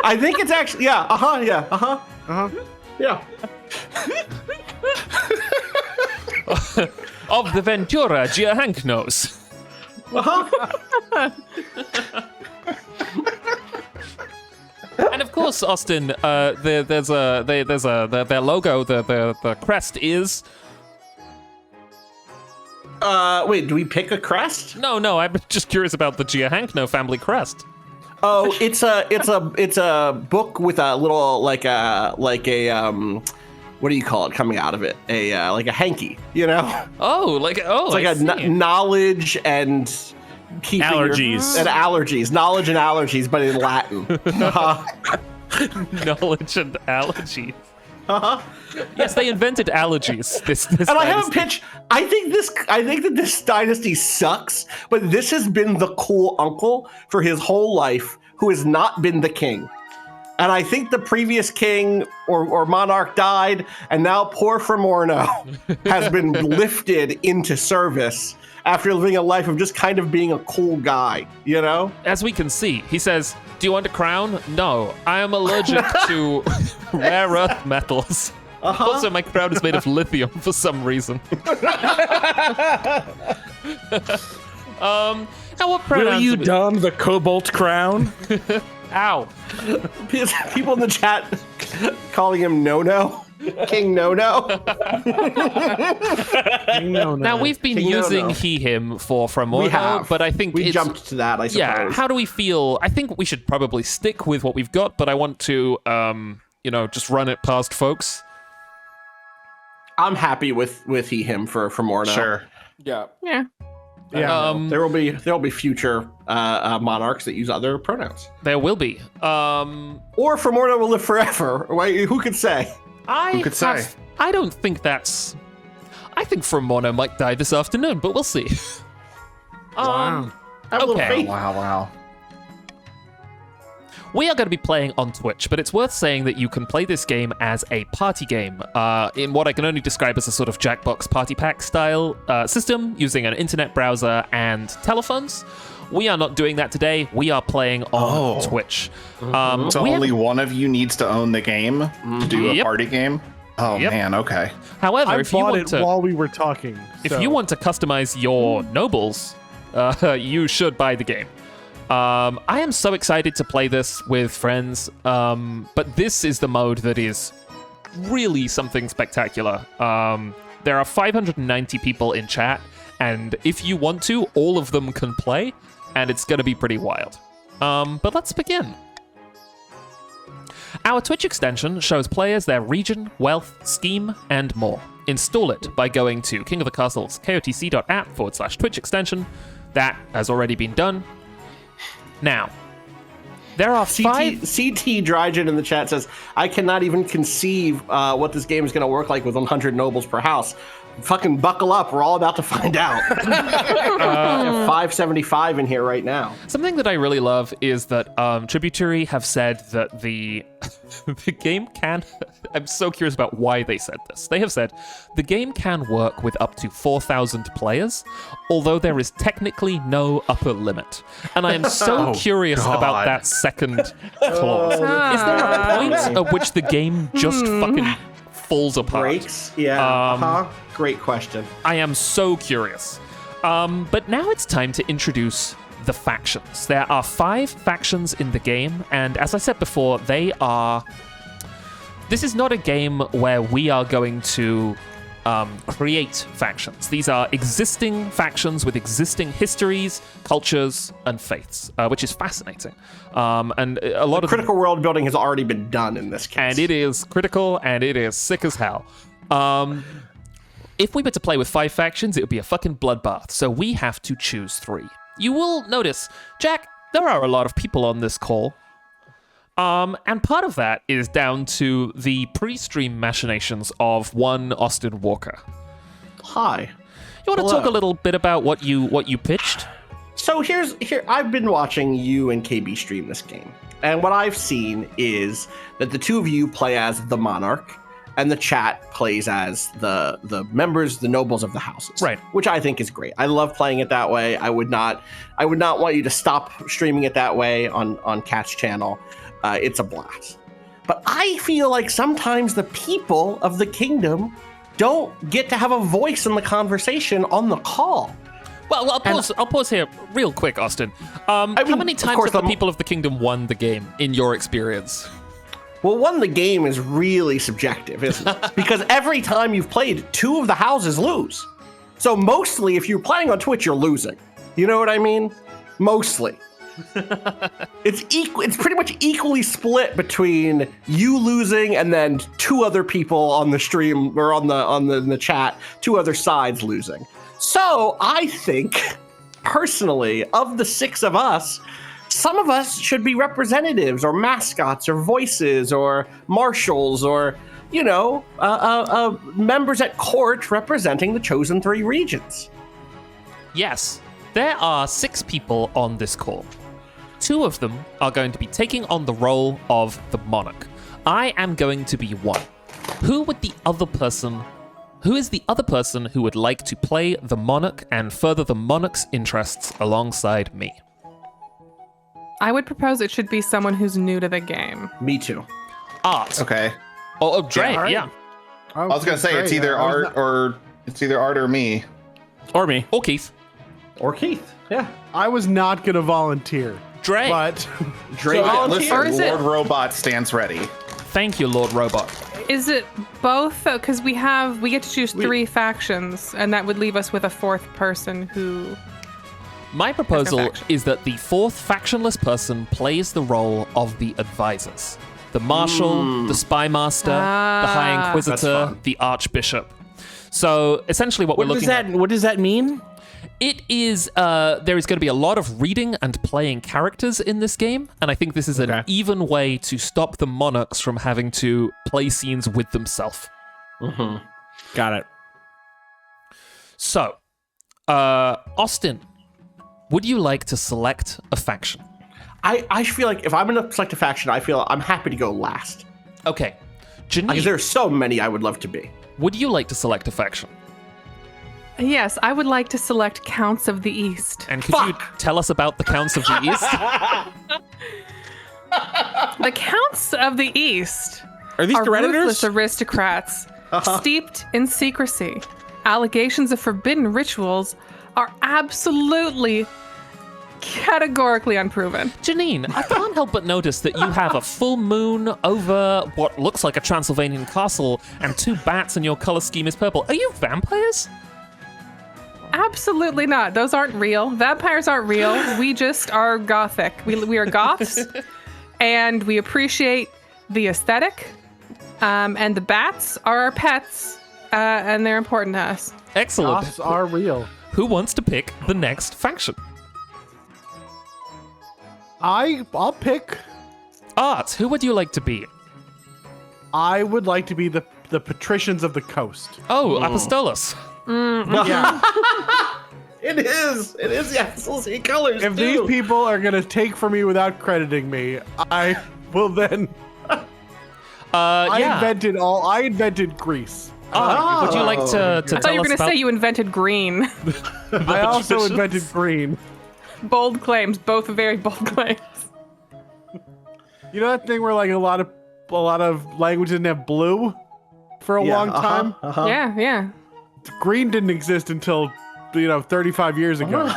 [SPEAKER 3] I think it's actually, yeah. Yeah.
[SPEAKER 1] Of the Ventura Giahanknos. And of course, Austin, there's their logo, the crest is.
[SPEAKER 3] Wait, do we pick a crest?
[SPEAKER 1] No, I'm just curious about the Giahankno family crest.
[SPEAKER 3] Oh, it's a book with a little like a what do you call it coming out of it? A like a hanky, you know?
[SPEAKER 1] It's
[SPEAKER 3] Like knowledge and keeping
[SPEAKER 6] Allergies.
[SPEAKER 3] and allergies, knowledge and allergies, but in Latin.
[SPEAKER 1] knowledge and allergies. Yes, they invented allergies. This
[SPEAKER 3] And I have a
[SPEAKER 1] dynasty.
[SPEAKER 3] pitch. I think that this dynasty sucks, but this has been the cool uncle for his whole life who has not been the king. And I think the previous king or monarch died, and now poor Framorno has been lifted into service after living a life of just kind of being a cool guy, you know?
[SPEAKER 1] As we can see, he says, "Do you want a crown? No, I am allergic to rare earth metals. Also, my crown is made of lithium for some reason." Now what pronouns?
[SPEAKER 6] Will you
[SPEAKER 1] do we-
[SPEAKER 6] don the cobalt crown?
[SPEAKER 1] Ow!
[SPEAKER 3] People in the chat calling him No-No. King No-No.
[SPEAKER 1] Now we've been
[SPEAKER 3] King
[SPEAKER 1] using
[SPEAKER 3] No-No.
[SPEAKER 1] he/him for Framorno,
[SPEAKER 3] We have.
[SPEAKER 1] but I think
[SPEAKER 3] We
[SPEAKER 1] it's,
[SPEAKER 3] jumped to that, I suppose.
[SPEAKER 1] Yeah. How do we feel? I think we should probably stick with what we've got, but I want to, just run it past folks.
[SPEAKER 3] I'm happy with he/him for Framorno.
[SPEAKER 4] Sure.
[SPEAKER 5] Yeah.
[SPEAKER 2] Yeah.
[SPEAKER 3] There will be future monarchs that use other pronouns.
[SPEAKER 1] There will be.
[SPEAKER 3] Or Framorno will live forever. Right? Who could say?
[SPEAKER 4] Who could say?
[SPEAKER 1] I don't think that's. I think Framorno might die this afternoon, but we'll see.
[SPEAKER 2] Wow.
[SPEAKER 3] Have a little
[SPEAKER 1] Okay.
[SPEAKER 3] faith.
[SPEAKER 4] Wow.
[SPEAKER 1] We are going to be playing on Twitch, but it's worth saying that you can play this game as a party game in what I can only describe as a sort of Jackbox party pack style system using an internet browser and telephones. We are not doing that today. We are playing on Twitch.
[SPEAKER 4] So only one of you needs to own the game to do a party game? Oh, man, okay.
[SPEAKER 1] However,
[SPEAKER 2] I
[SPEAKER 1] if you
[SPEAKER 2] bought
[SPEAKER 1] want
[SPEAKER 2] it
[SPEAKER 1] to,
[SPEAKER 2] while we were talking.
[SPEAKER 1] if
[SPEAKER 2] so-
[SPEAKER 1] you want to customize your nobles, you should buy the game. I am so excited to play this with friends, but this is the mode that is really something spectacular. There are 590 people in chat, and if you want to, all of them can play, and it's going to be pretty wild. But let's begin. Our Twitch extension shows players their region, wealth, scheme, and more. Install it by going to kingofthecastles.kotc.app/Twitch extension. That has already been done. Now, there are five...
[SPEAKER 3] CT Drygen in the chat says, I cannot even conceive what this game is going to work like with 100 nobles per house. Fucking buckle up. We're all about to find out. 575 in here right now.
[SPEAKER 1] Something that I really love is that Tributary have said that the game can... I'm so curious about why they said this. They have said the game can work with up to 4,000 players, although there is technically no upper limit. And I am so curious about that second clause. Is there a point at which the game just fucking falls apart?
[SPEAKER 3] Breaks? Yeah. Great question.
[SPEAKER 1] I am so curious. But now it's time to introduce the factions. There are 5 factions in the game, and as I said before, they are... This is not a game where we are going to create factions. These are existing factions with existing histories, cultures, and faiths, which is fascinating. And a lot of
[SPEAKER 3] critical world building has already been done in this case.
[SPEAKER 1] And it is critical, and it is sick as hell. If we were to play with 5 factions, it would be a fucking bloodbath, so we have to choose 3. You will notice, Jack, there are a lot of people on this call. And part of that is down to the pre-stream machinations of one Austin Walker.
[SPEAKER 3] Hi.
[SPEAKER 1] You want to talk a little bit about what you pitched?
[SPEAKER 3] So here I've been watching you and KB stream this game, and what I've seen is that the two of you play as the monarch, and the chat plays as the members, the nobles of the houses.
[SPEAKER 1] Right.
[SPEAKER 3] Which I think is great. I love playing it that way. I would not want you to stop streaming it that way on Cat's channel. It's a blast. But I feel like sometimes the people of the kingdom don't get to have a voice in the conversation on the call.
[SPEAKER 1] Well, I'll pause here real quick, Austin. How many times have the people of the kingdom won the game, in your experience?
[SPEAKER 3] Well, one, the game is really subjective, isn't it? Because every time you've played, 2 of the houses lose. So mostly, if you're playing on Twitch, you're losing. You know what I mean? Mostly. It's pretty much equally split between you losing and then 2 other people on the stream or on the chat, 2 other sides losing. So I think, personally, of the 6 of us, some of us should be representatives or mascots or voices or marshals or, members at court representing the chosen 3 regions.
[SPEAKER 1] Yes, there are 6 people on this call. 2 of them are going to be taking on the role of the monarch. I am going to be one. Who is the other person who would like to play the monarch and further the monarch's interests alongside me?
[SPEAKER 5] I would propose it should be someone who's new to the game.
[SPEAKER 3] Me too.
[SPEAKER 1] Art.
[SPEAKER 4] Okay.
[SPEAKER 1] Oh, Dre, yeah.
[SPEAKER 4] I was gonna say it's either Art or me.
[SPEAKER 6] Or me.
[SPEAKER 1] Or Keith.
[SPEAKER 3] Or Keith. Yeah.
[SPEAKER 2] I was not going to volunteer.
[SPEAKER 1] Dre.
[SPEAKER 2] But
[SPEAKER 3] Dre volunteered.
[SPEAKER 5] Or is it-
[SPEAKER 4] Lord Robot stands ready.
[SPEAKER 1] Thank you, Lord Robot.
[SPEAKER 5] Is it both? Because we get to choose 3 factions, and that would leave us with a 4th person who...
[SPEAKER 1] My proposal
[SPEAKER 5] faction.
[SPEAKER 1] is that the 4th factionless person plays the role of the advisors. The Marshal, the Spy Master, the High Inquisitor, the Archbishop. So essentially what we're looking at...
[SPEAKER 6] What does that mean?
[SPEAKER 1] It is, there is going to be a lot of reading and playing characters in this game, and I think this is an even way to stop the monarchs from having to play scenes with themselves.
[SPEAKER 6] Mm-hmm. Got it.
[SPEAKER 1] So, Austin, would you like to select a faction?
[SPEAKER 3] I feel like if I'm going to select a faction, I feel I'm happy to go last.
[SPEAKER 1] Okay. Janine,
[SPEAKER 3] Because there's so many I would love to be.
[SPEAKER 1] would you like to select a faction?
[SPEAKER 5] Yes, I would like to select Counts of the East.
[SPEAKER 1] And could you tell us about the Counts of the East?
[SPEAKER 5] The Counts of the East
[SPEAKER 6] Are these Predators?
[SPEAKER 5] ruthless aristocrats steeped in secrecy. Allegations of forbidden rituals are absolutely, categorically unproven.
[SPEAKER 1] Janine, I can't help but notice that you have a full moon over what looks like a Transylvanian castle and 2 bats and your color scheme is purple. Are you vampires?
[SPEAKER 5] Absolutely not. Those aren't real. Vampires aren't real. We just are gothic. We are goths, and we appreciate the aesthetic. And the bats are our pets, and they're important to us.
[SPEAKER 1] Excellent.
[SPEAKER 2] Goths are real.
[SPEAKER 1] Who wants to pick the next faction?
[SPEAKER 2] I'll pick.
[SPEAKER 1] Art, who would you like to be?
[SPEAKER 2] I would like to be the patricians of the coast.
[SPEAKER 1] Oh, Apostolos.
[SPEAKER 2] Yeah.
[SPEAKER 3] It is the Axel colors.
[SPEAKER 2] If these people are gonna take from me without crediting me, I will then. I invented Greece.
[SPEAKER 1] Would you like to
[SPEAKER 5] I
[SPEAKER 1] tell
[SPEAKER 5] thought you were
[SPEAKER 1] us
[SPEAKER 5] going to
[SPEAKER 1] about...
[SPEAKER 5] say you invented green.
[SPEAKER 2] I also invented green.
[SPEAKER 5] Bold claims, both very bold claims.
[SPEAKER 2] You know that thing where like a lot of languages didn't have blue for a long time?
[SPEAKER 5] Yeah.
[SPEAKER 2] Green didn't exist until 35 years ago.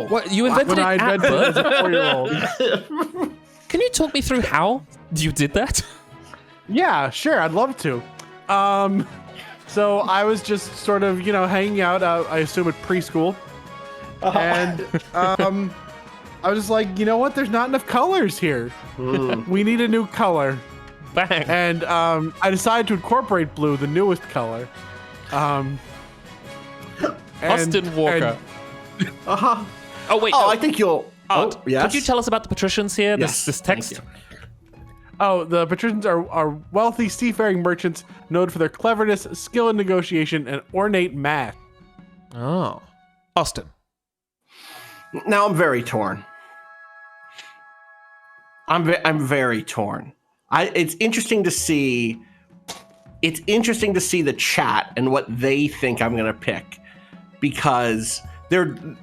[SPEAKER 1] What, you invented
[SPEAKER 2] When I
[SPEAKER 1] it at
[SPEAKER 2] invented it as
[SPEAKER 1] birth?
[SPEAKER 2] a 4-year-old.
[SPEAKER 1] Can you talk me through how you did that?
[SPEAKER 2] Yeah, sure, I'd love to. So I was just sort of, hanging out, I assume at preschool. And I was just like, you know what? There's not enough colors here. We need a new color.
[SPEAKER 1] Bang.
[SPEAKER 2] And I decided to incorporate blue, the newest color.
[SPEAKER 1] Austin Walker. Oh, wait.
[SPEAKER 3] Oh,
[SPEAKER 1] no.
[SPEAKER 3] I think you'll.
[SPEAKER 1] Art,
[SPEAKER 3] yes.
[SPEAKER 1] could you tell us about the patricians here?
[SPEAKER 3] Yes,
[SPEAKER 1] This
[SPEAKER 3] thank
[SPEAKER 1] text?
[SPEAKER 3] you.
[SPEAKER 2] The patricians are wealthy seafaring merchants known for their cleverness, skill in negotiation, and ornate math.
[SPEAKER 1] Oh. Austin.
[SPEAKER 3] Now I'm very torn. I'm very torn. It's interesting to see. It's interesting to see the chat and what they think I'm going to pick, because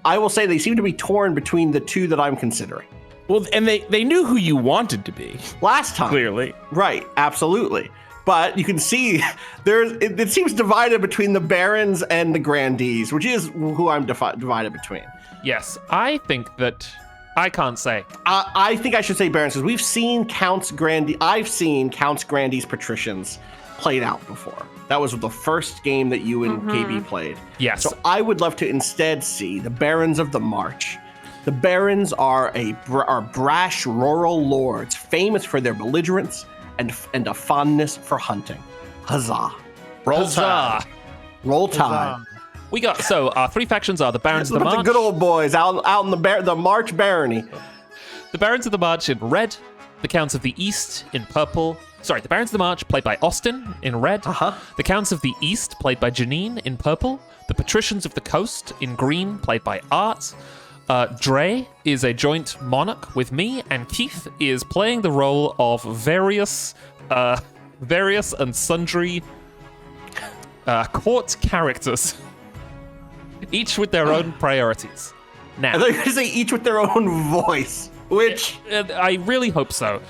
[SPEAKER 3] I will say they seem to be torn between the two that I'm considering.
[SPEAKER 6] Well, and they knew who you wanted to be.
[SPEAKER 3] Last time.
[SPEAKER 6] Clearly.
[SPEAKER 3] Right, absolutely. But you can see it seems divided between the barons and the grandees, which is who I'm divided between.
[SPEAKER 1] Yes, I think that... I can't say.
[SPEAKER 3] I think I should say barons, because I've seen Counts Grandees patricians played out before. That was the first game that you and KB played.
[SPEAKER 1] Yes.
[SPEAKER 3] So I would love to instead see the barons of the March. The barons are brash rural lords, famous for their belligerence and a fondness for hunting. Huzzah!
[SPEAKER 4] Roll
[SPEAKER 1] Huzzah.
[SPEAKER 4] Tide.
[SPEAKER 3] Roll Tide.
[SPEAKER 1] We got, so our 3 factions are the Barons of the
[SPEAKER 3] Look at
[SPEAKER 1] March.
[SPEAKER 3] the good old boys out in the March barony.
[SPEAKER 1] The Barons of the March in red. The Counts of the East in purple. Sorry, the Barons of the March played by Austin in red. The Counts of the East played by Janine in purple. The Patricians of the Coast in green played by Art. Dre is a joint monarch with me, and Keith is playing the role of various and sundry court characters, each with their own priorities. Now,
[SPEAKER 3] I thought you were going to say each with their own voice, which...
[SPEAKER 1] I really hope so.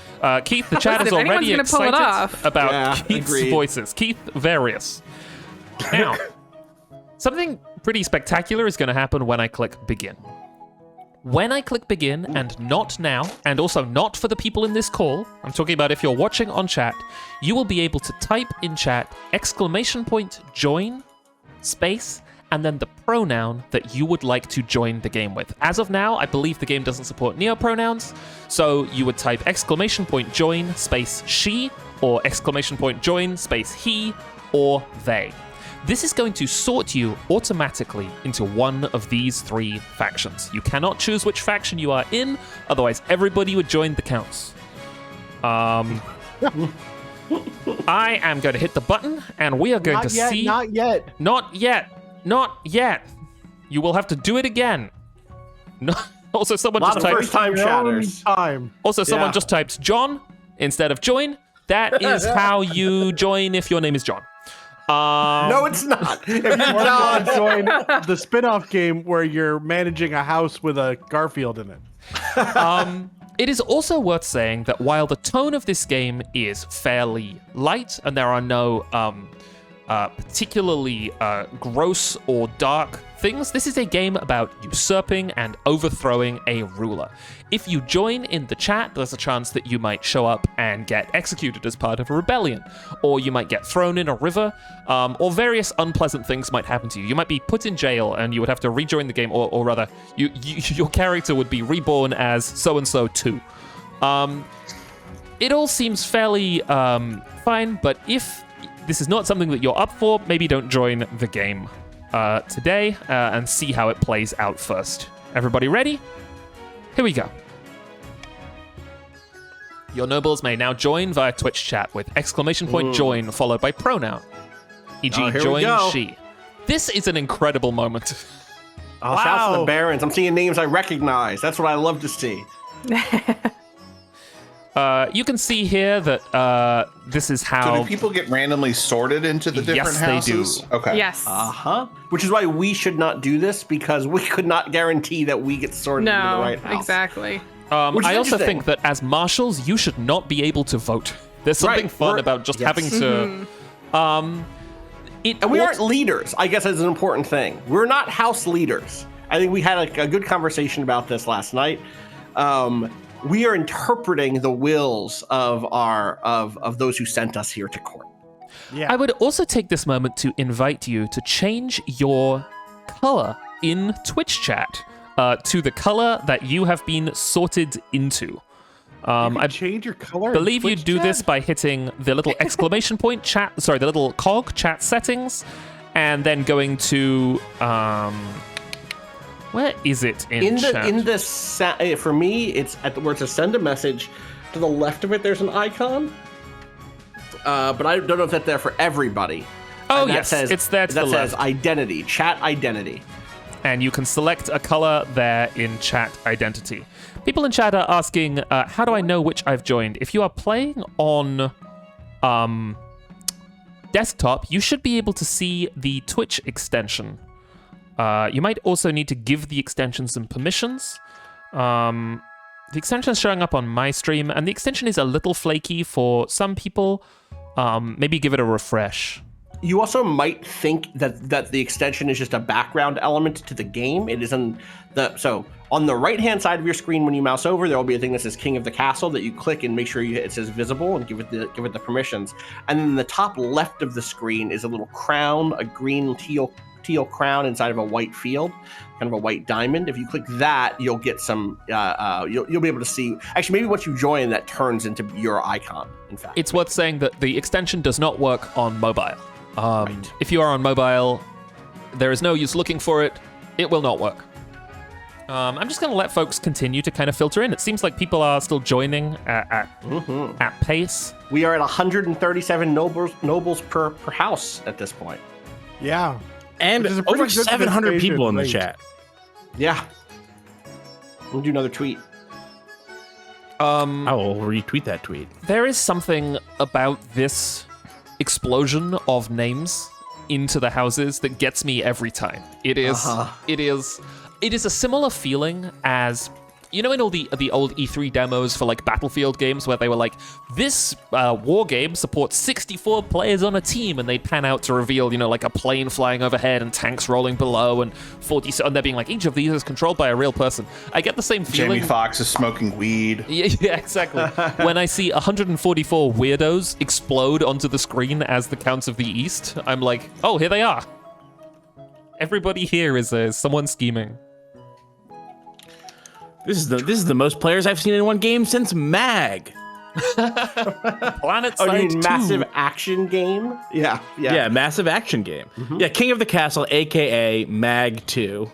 [SPEAKER 1] Keith, the chat is
[SPEAKER 5] Listen, if
[SPEAKER 1] already
[SPEAKER 5] anyone's gonna pull it
[SPEAKER 1] excited
[SPEAKER 5] off.
[SPEAKER 1] about Keith's
[SPEAKER 3] agreed.
[SPEAKER 1] voices. Keith, various. Now, something pretty spectacular is going to happen when I click begin. When I click begin, and not now, and also not for the people in this call, I'm talking about if you're watching on chat, you will be able to type in chat !join, space, and then the pronoun that you would like to join the game with. As of now, I believe the game doesn't support neopronouns, so you would type !join, space she, or !join, space he, or they. This is going to sort you automatically into one of these 3 factions. You cannot choose which faction you are in, otherwise everybody would join the Counts. I am going to hit the button, and we are going see...
[SPEAKER 2] Not yet.
[SPEAKER 1] Not yet. You will have to do it again. No. Also, someone
[SPEAKER 3] A lot
[SPEAKER 1] just
[SPEAKER 3] of
[SPEAKER 1] typed...
[SPEAKER 3] first-time chatters.
[SPEAKER 1] Also, someone
[SPEAKER 3] Yeah.
[SPEAKER 1] just typed John instead of join. That is how you join if your name is John.
[SPEAKER 3] No, it's not. If you're
[SPEAKER 2] Or
[SPEAKER 3] John,
[SPEAKER 2] join the spin-off game where you're managing a house with a Garfield in it.
[SPEAKER 1] It is also worth saying that while the tone of this game is fairly light and there are no particularly gross or dark things, this is a game about usurping and overthrowing a ruler. If you join in the chat, there's a chance that you might show up and get executed as part of a rebellion, or you might get thrown in a river, or various unpleasant things might happen to you. You might be put in jail and you would have to rejoin the game, or rather, your character would be reborn as so-and-so too. It all seems fairly fine, but if this is not something that you're up for, maybe don't join the game today and see how it plays out first. Everybody ready? Here we go. Your nobles may now join via Twitch chat with ! Join followed by pronoun, e.g.
[SPEAKER 3] Oh, here we
[SPEAKER 1] join
[SPEAKER 3] go.
[SPEAKER 1] she. This is an incredible moment.
[SPEAKER 3] Oh, shouts to
[SPEAKER 2] Wow.
[SPEAKER 3] the Barons. I'm seeing names I recognize. That's what I love to see.
[SPEAKER 1] You can see here that this is
[SPEAKER 4] So
[SPEAKER 1] how...
[SPEAKER 4] do people get randomly sorted into the different
[SPEAKER 1] Yes, they do.
[SPEAKER 4] houses? Okay.
[SPEAKER 5] Yes.
[SPEAKER 3] Uh-huh. Which is why we should not do this, because we could not guarantee that we get sorted into the
[SPEAKER 5] No,
[SPEAKER 3] right house.
[SPEAKER 5] exactly.
[SPEAKER 3] Which is
[SPEAKER 1] I also
[SPEAKER 3] interesting.
[SPEAKER 1] think that as marshals, you should not be able to vote. There's something
[SPEAKER 3] Right,
[SPEAKER 1] fun
[SPEAKER 3] we're-
[SPEAKER 1] about just
[SPEAKER 3] yes.
[SPEAKER 1] having to...
[SPEAKER 3] And we aren't leaders, I guess, is an important thing. We're not house leaders. I think we had a good conversation about this last night. We are interpreting the wills of of those who sent us here to court.
[SPEAKER 2] Yeah.
[SPEAKER 1] I would also take this moment to invite you to change your color in Twitch chat to the color that you have been sorted into. I
[SPEAKER 2] change your color. in
[SPEAKER 1] believe you
[SPEAKER 2] Twitch
[SPEAKER 1] do
[SPEAKER 2] chat?
[SPEAKER 1] this by hitting the little exclamation point chat, sorry, the little cog chat settings, and then going to where is it in chat?
[SPEAKER 3] For me, it's at where it says send a message. To the left of it, there's an icon. But I don't know if that's there for everybody.
[SPEAKER 1] Oh
[SPEAKER 3] And that
[SPEAKER 1] yes,
[SPEAKER 3] says,
[SPEAKER 1] it's there to
[SPEAKER 3] that
[SPEAKER 1] the
[SPEAKER 3] says
[SPEAKER 1] left.
[SPEAKER 3] identity, chat identity.
[SPEAKER 1] And you can select a color there in chat identity. People in chat are asking, how do I know which I've joined? If you are playing on desktop, you should be able to see the Twitch extension. You might also need to give the extension some permissions. The extension is showing up on my stream, and the extension is a little flaky for some people. Maybe give it a refresh.
[SPEAKER 3] You also might think that the extension is just a background element to the game. It isn't so on the right-hand side of your screen when you mouse over, there will be a thing that says King of the Castle that you click and make sure it says visible and give it the permissions. And then in the top left of the screen is a little crown, a green teal crown inside of a white field, kind of a white diamond. If you click that, you'll get some. You'll be able to see. Actually, maybe once you join, that turns into your icon. In fact,
[SPEAKER 1] It's worth saying that the extension does not work on mobile. If you are on mobile, there is no use looking for it. It will not work. I'm just going to let folks continue to kind of filter in. It seems like people are still joining at pace.
[SPEAKER 3] we are at 137 nobles per house at this point.
[SPEAKER 2] Yeah.
[SPEAKER 6] And
[SPEAKER 2] Which is a pretty
[SPEAKER 6] over
[SPEAKER 2] good
[SPEAKER 6] 700 people in the
[SPEAKER 2] rate.
[SPEAKER 6] chat.
[SPEAKER 3] Yeah. We'll do another tweet.
[SPEAKER 6] I will retweet that tweet.
[SPEAKER 1] There is something about this explosion of names into the houses that gets me every time. It is a similar feeling as, you know, in all the old E3 demos for like Battlefield games where they were like, this war game supports 64 players on a team, and they'd pan out to reveal, you know, like a plane flying overhead and tanks rolling below, and 40, and they're being like, each of these is controlled by a real person. I get the same feeling.
[SPEAKER 4] Jamie Foxx is smoking weed.
[SPEAKER 1] Yeah, exactly. When I see 144 weirdos explode onto the screen as the Counts of the East, I'm like, oh, here they are. Everybody here is someone scheming.
[SPEAKER 6] This is the most players I've seen in one game since Mag.
[SPEAKER 1] Planet
[SPEAKER 3] Oh, you
[SPEAKER 1] Side
[SPEAKER 3] mean
[SPEAKER 1] 2.
[SPEAKER 3] massive action game? Yeah.
[SPEAKER 6] Yeah, massive action game. Yeah, King of the Castle, aka Mag 2.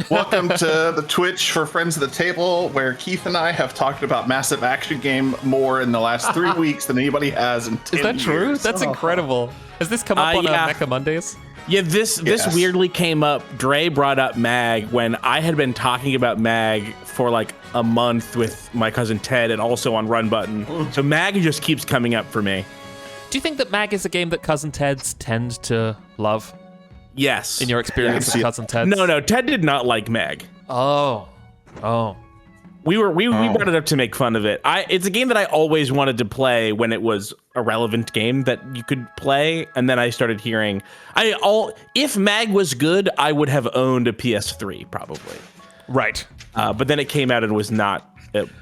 [SPEAKER 4] Welcome to the Twitch for Friends of the Table, where Keith and I have talked about Massive Action Game more in the last 3 weeks than anybody has in 10
[SPEAKER 1] Is that true?
[SPEAKER 4] years.
[SPEAKER 1] That's incredible. Has this come up on
[SPEAKER 6] yeah.
[SPEAKER 1] Mecha Mondays?
[SPEAKER 6] Yeah, this
[SPEAKER 4] Yes.
[SPEAKER 6] weirdly came up. Dre brought up Mag when I had been talking about Mag for like a month with my cousin Ted and also on Run Button. So Mag just keeps coming up for me.
[SPEAKER 1] Do you think that Mag is a game that Cousin Teds tend to love
[SPEAKER 6] Yes.
[SPEAKER 1] in your experience
[SPEAKER 4] Yeah.
[SPEAKER 1] with Cousin Teds?
[SPEAKER 6] No, Ted did not like Meg.
[SPEAKER 1] Oh.
[SPEAKER 6] We brought it up to make fun of it. It's a game that I always wanted to play when it was a relevant game that you could play, and then I started hearing if Mag was good, I would have owned a PS3 probably.
[SPEAKER 1] Right.
[SPEAKER 6] But then it came out and was not.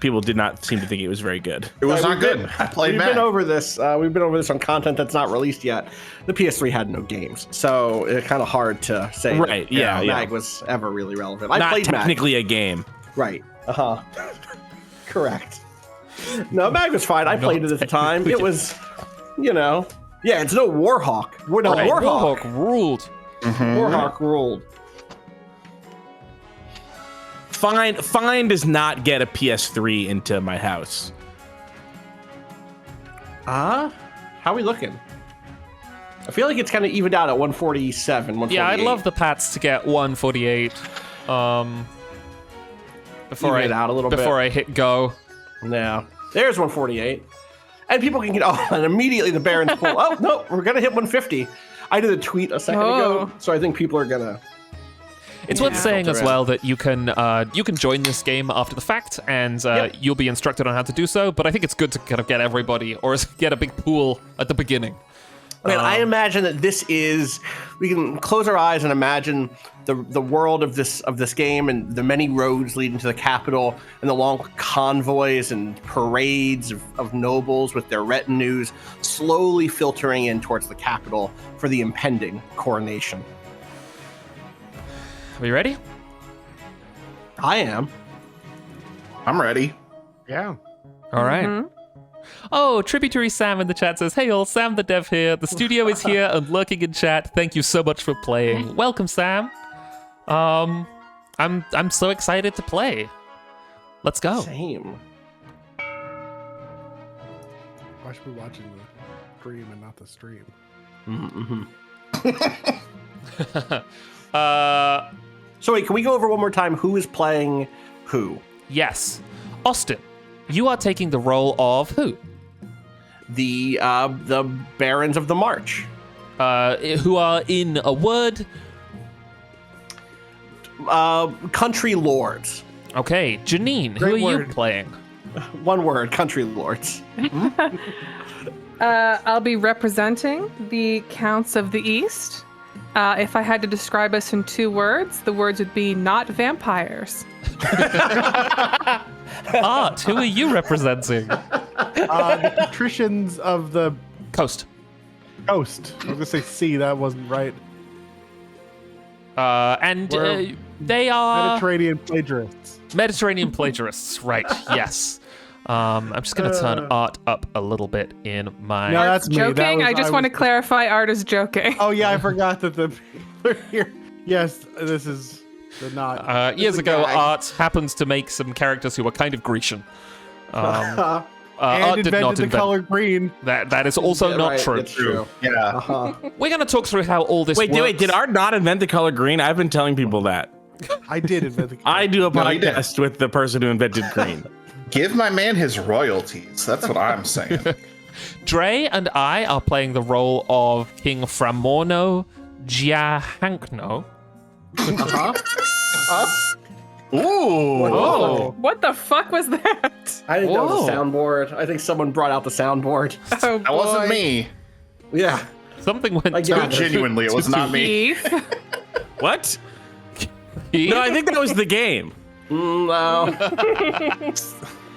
[SPEAKER 6] People did not seem to think it was very good.
[SPEAKER 4] It was not
[SPEAKER 3] We've
[SPEAKER 4] good.
[SPEAKER 3] been-
[SPEAKER 4] I played
[SPEAKER 3] We've
[SPEAKER 4] Mag.
[SPEAKER 3] been over this. We've been over this on content that's not released yet. The PS3 had no games, so it's kind of hard to say.
[SPEAKER 6] Right,
[SPEAKER 3] That,
[SPEAKER 6] yeah.
[SPEAKER 3] Mag was ever really relevant. I
[SPEAKER 6] Not
[SPEAKER 3] played
[SPEAKER 6] technically a game.
[SPEAKER 3] Mag. Right. Correct. No, Mag was fine. I played it at the time. It was, yeah. It's no Warhawk.
[SPEAKER 1] Right.
[SPEAKER 3] Warhawk.
[SPEAKER 1] Warhawk ruled.
[SPEAKER 3] Warhawk ruled.
[SPEAKER 6] Fine does not get a PS3 into my house.
[SPEAKER 3] How are we looking? I feel like it's kind of evened out at 147, 148.
[SPEAKER 1] Yeah, I'd love the Pats to get 148. Before
[SPEAKER 3] Even it out a little
[SPEAKER 1] before
[SPEAKER 3] bit.
[SPEAKER 1] I hit go.
[SPEAKER 3] Yeah. There's 148. And people can get, and immediately the Barons pull. Oh, no, we're going to hit 150. I did a tweet a second ago, so I think people are going to.
[SPEAKER 1] It's worth saying as
[SPEAKER 3] filter in.
[SPEAKER 1] well that you can join this game after the fact, and you'll be instructed on how to do so. But I think it's good to kind of get everybody, or get a big pool at the beginning.
[SPEAKER 3] Okay, I imagine that this is. We can close our eyes and imagine the world of this game and the many roads leading to the capital and the long convoys and parades of nobles with their retinues slowly filtering in towards the capital for the impending coronation.
[SPEAKER 1] Are you ready?
[SPEAKER 3] I am.
[SPEAKER 4] I'm ready.
[SPEAKER 2] Yeah.
[SPEAKER 1] All right. Oh, Tributary Sam in the chat says, "Hey all, Sam the dev here. The studio is here and lurking in chat. Thank you so much for playing. Welcome, Sam. I'm so excited to play. Let's go."
[SPEAKER 3] Same.
[SPEAKER 2] Why should we be watching the stream and not the stream?
[SPEAKER 3] So wait, can we go over one more time who is playing who?
[SPEAKER 1] Yes. Austin, you are taking the role of who?
[SPEAKER 3] The Barons of the March.
[SPEAKER 1] Who are in a word.
[SPEAKER 3] Country lords.
[SPEAKER 1] Okay, Janine,
[SPEAKER 2] Great
[SPEAKER 1] who are you
[SPEAKER 2] word.
[SPEAKER 1] playing?
[SPEAKER 3] One word, country lords.
[SPEAKER 5] I'll be representing the Counts of the East. If I had to describe us in 2 words, the words would be not vampires.
[SPEAKER 1] Art, who are you representing?
[SPEAKER 2] The patricians of the
[SPEAKER 1] Coast.
[SPEAKER 2] coast. I was gonna say sea. That wasn't right.
[SPEAKER 1] And
[SPEAKER 2] We're
[SPEAKER 1] they are
[SPEAKER 2] Mediterranean plagiarists.
[SPEAKER 1] Mediterranean plagiarists, right? Yes. I'm just gonna turn art up a little bit in my.
[SPEAKER 2] No, that's me. That
[SPEAKER 5] Joking?
[SPEAKER 2] was-
[SPEAKER 5] I just want to
[SPEAKER 2] was-
[SPEAKER 5] clarify Art is joking.
[SPEAKER 2] Oh yeah, I forgot that the people are here. Yes, this is the not.
[SPEAKER 1] Years
[SPEAKER 2] this is a
[SPEAKER 1] ago,
[SPEAKER 2] gag.
[SPEAKER 1] Art happened to make some characters who were kind of Grecian.
[SPEAKER 2] and
[SPEAKER 1] Art did
[SPEAKER 2] invented
[SPEAKER 1] not
[SPEAKER 2] the
[SPEAKER 1] invent.
[SPEAKER 2] color green.
[SPEAKER 1] That is also
[SPEAKER 3] Yeah,
[SPEAKER 1] not
[SPEAKER 3] right,
[SPEAKER 1] true.
[SPEAKER 3] It's true.
[SPEAKER 4] Yeah.
[SPEAKER 1] We're gonna talk through how all this
[SPEAKER 6] Wait,
[SPEAKER 1] works.
[SPEAKER 6] did Art not invent the color green? I've been telling people that.
[SPEAKER 2] I did invent the.
[SPEAKER 6] I do a
[SPEAKER 4] No, he did.
[SPEAKER 6] podcast with the person who invented green.
[SPEAKER 4] Give my man his royalties. That's what I'm saying.
[SPEAKER 1] Dre and I are playing the role of King Framorno Giahankno.
[SPEAKER 4] Ooh.
[SPEAKER 1] Oh.
[SPEAKER 5] What the fuck was that?
[SPEAKER 3] I think that was a
[SPEAKER 1] Whoa.
[SPEAKER 3] soundboard. I think someone brought out the soundboard.
[SPEAKER 5] Oh,
[SPEAKER 4] That wasn't
[SPEAKER 5] boy.
[SPEAKER 4] me.
[SPEAKER 3] Yeah.
[SPEAKER 1] Something went
[SPEAKER 3] I get it.
[SPEAKER 4] Genuinely, it was not me.
[SPEAKER 5] Keith.
[SPEAKER 6] What?
[SPEAKER 1] Keith?
[SPEAKER 6] No, I think that was the game.
[SPEAKER 3] No.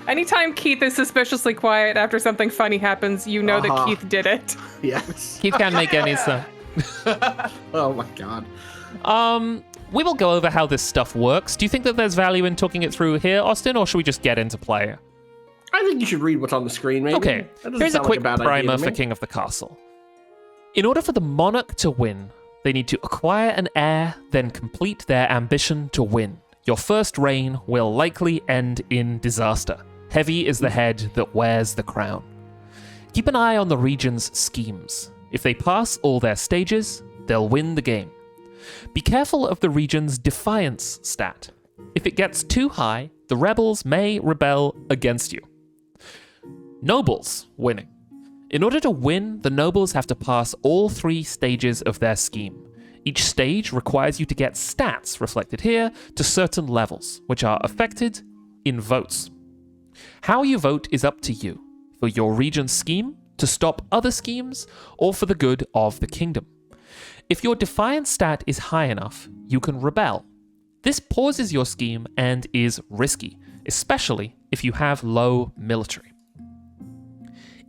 [SPEAKER 5] Anytime Keith is suspiciously quiet after something funny happens, you know that
[SPEAKER 3] Uh-huh.
[SPEAKER 5] Keith did it.
[SPEAKER 3] Yes.
[SPEAKER 1] Keith can't make any sense.
[SPEAKER 3] Oh my god.
[SPEAKER 1] We will go over how this stuff works. Do you think that there's value in talking it through here, Austin, or should we just get into play?
[SPEAKER 3] I think you should read what's on the screen, maybe.
[SPEAKER 1] Okay,
[SPEAKER 3] That doesn't
[SPEAKER 1] here's a
[SPEAKER 3] sound
[SPEAKER 1] quick
[SPEAKER 3] like a bad idea
[SPEAKER 1] primer
[SPEAKER 3] to
[SPEAKER 1] for
[SPEAKER 3] me.
[SPEAKER 1] King of the Castle. In order for the monarch to win, they need to acquire an heir, then complete their ambition to win. Your first reign will likely end in disaster. Heavy is the head that wears the crown. Keep an eye on the region's schemes. If they pass all their stages, they'll win the game. Be careful of the region's defiance stat. If it gets too high, the rebels may rebel against you. Nobles winning. In order to win, the nobles have to pass all 3 stages of their scheme. Each stage requires you to get stats, reflected here, to certain levels, which are affected in votes. How you vote is up to you, for your region's scheme, to stop other schemes, or for the good of the kingdom. If your defiance stat is high enough, you can rebel. This pauses your scheme and is risky, especially if you have low military.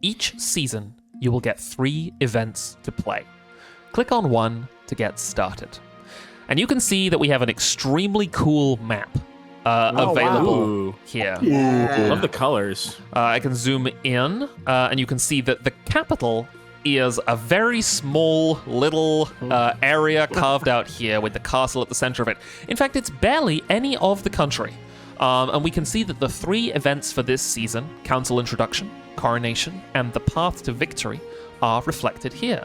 [SPEAKER 1] Each season, you will get 3 events to play. Click on one to get started. And you can see that we have an extremely cool map available here.
[SPEAKER 6] I love the colors.
[SPEAKER 1] I can zoom in, and you can see that the capital is a very small little area carved out here with the castle at the center of it. In fact, it's barely any of the country. And we can see that the 3 events for this season, Council Introduction, Coronation, and the Path to Victory, are reflected here.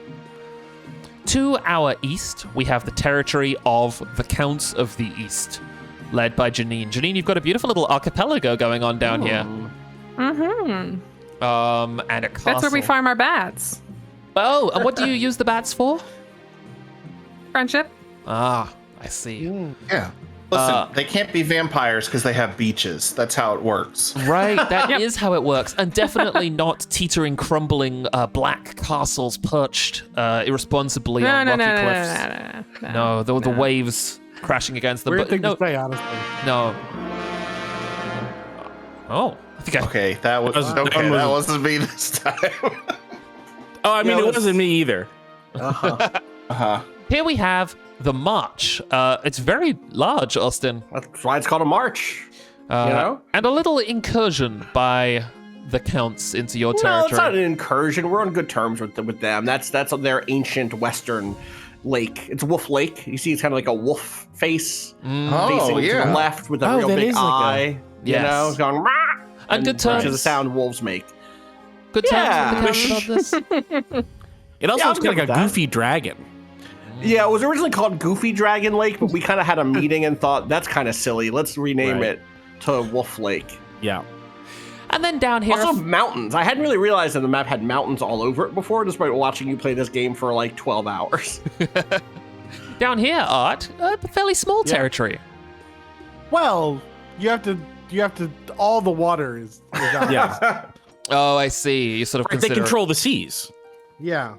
[SPEAKER 1] To our east, we have the territory of the Counts of the East, led by Janine. Janine, you've got a beautiful little archipelago going on down here.
[SPEAKER 5] Mm-hmm.
[SPEAKER 1] And a castle.
[SPEAKER 5] That's where we farm our bats.
[SPEAKER 1] Oh, and what do you use the bats for?
[SPEAKER 5] Friendship.
[SPEAKER 1] Ah, I see.
[SPEAKER 4] Yeah. Listen, they can't be vampires because they have beaches. That's how it works.
[SPEAKER 1] Right, that is how it works. And definitely not teetering, crumbling black castles perched irresponsibly on rocky cliffs. No, the waves crashing against them.
[SPEAKER 2] Weird thing
[SPEAKER 1] no,
[SPEAKER 2] to say, honestly.
[SPEAKER 1] No. Oh, I think
[SPEAKER 4] Okay, that wasn't me this time.
[SPEAKER 6] Oh, I mean, it wasn't me either.
[SPEAKER 1] Here we have the march. It's very large, Austin.
[SPEAKER 3] That's why it's called a march. You know?
[SPEAKER 1] And a little incursion by the Counts into your
[SPEAKER 3] No,
[SPEAKER 1] territory.
[SPEAKER 3] it's not an incursion. We're on good terms with them. That's their ancient western lake. It's Wolf Lake. You see, it's kind of like a wolf face facing to the left with a real
[SPEAKER 6] that
[SPEAKER 3] big
[SPEAKER 6] is like
[SPEAKER 3] eye. You know, it's going rah,
[SPEAKER 1] And good terms.
[SPEAKER 3] which is the sound wolves make.
[SPEAKER 1] Good times with the Counts about this.
[SPEAKER 6] It also
[SPEAKER 3] Yeah,
[SPEAKER 6] looks
[SPEAKER 3] I'm
[SPEAKER 6] like
[SPEAKER 3] good
[SPEAKER 6] a
[SPEAKER 3] with that.
[SPEAKER 6] goofy dragon.
[SPEAKER 3] Yeah, it was originally called Goofy Dragon Lake, but we kind of had a meeting and thought that's kind of silly. Let's rename it to Wolf Lake.
[SPEAKER 6] Yeah.
[SPEAKER 1] And then down here,
[SPEAKER 3] Also, mountains. I hadn't really realized that the map had mountains all over it before, despite watching you play this game for like 12 hours.
[SPEAKER 1] down here, Art, a fairly small territory.
[SPEAKER 2] Well, you have to. All the water is out.
[SPEAKER 6] Yeah.
[SPEAKER 1] Oh, I see. You sort of
[SPEAKER 6] They
[SPEAKER 1] consider.
[SPEAKER 6] control the seas.
[SPEAKER 2] Yeah.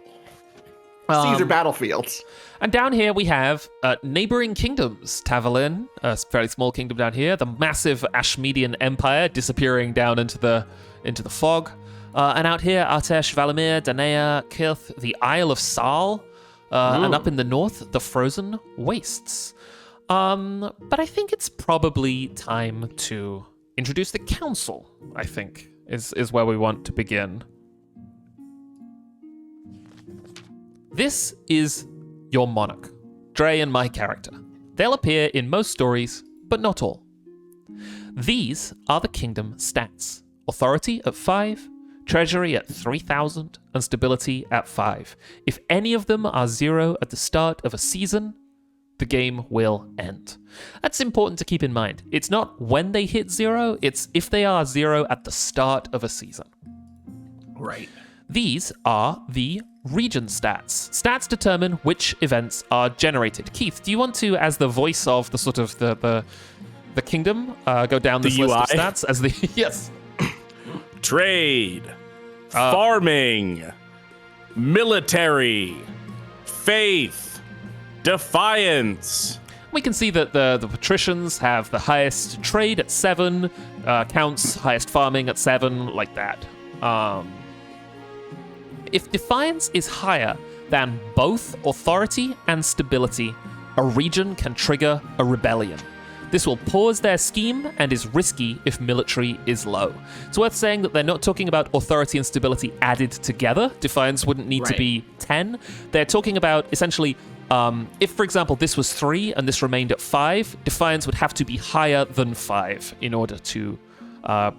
[SPEAKER 3] These are battlefields.
[SPEAKER 1] And down here we have neighboring kingdoms. Tavalin, a fairly small kingdom down here. The massive Ashmedian Empire disappearing down into the fog. And out here, Artesh, Valimir, Danea, Kith, the Isle of Sal, and up in the north, the Frozen Wastes. But I think it's probably time to introduce the council, I think, is where we want to begin. This is your monarch, Dre and my character. They'll appear in most stories, but not all. These are the kingdom stats. Authority at 5, treasury at 3,000, and stability at 5. If any of them are 0 at the start of a season, the game will end. That's important to keep in mind. It's not when they hit 0, it's if they are 0 at the start of a season.
[SPEAKER 3] Right.
[SPEAKER 1] These are the region stats. Stats determine which events are generated. Keith, do you want to, as the voice of the sort of the kingdom, go down this list of stats as the yes?
[SPEAKER 6] Trade, farming, military, faith, defiance.
[SPEAKER 1] We can see that the patricians have the highest trade at 7, counts highest farming at 7, like that. If defiance is higher than both authority and stability, a region can trigger a rebellion. This will pause their scheme and is risky if military is low. It's worth saying that they're not talking about authority and stability added together. Defiance wouldn't need to be 10. They're talking about essentially, if, for example, this was 3 and this remained at 5, defiance would have to be higher than 5 in order to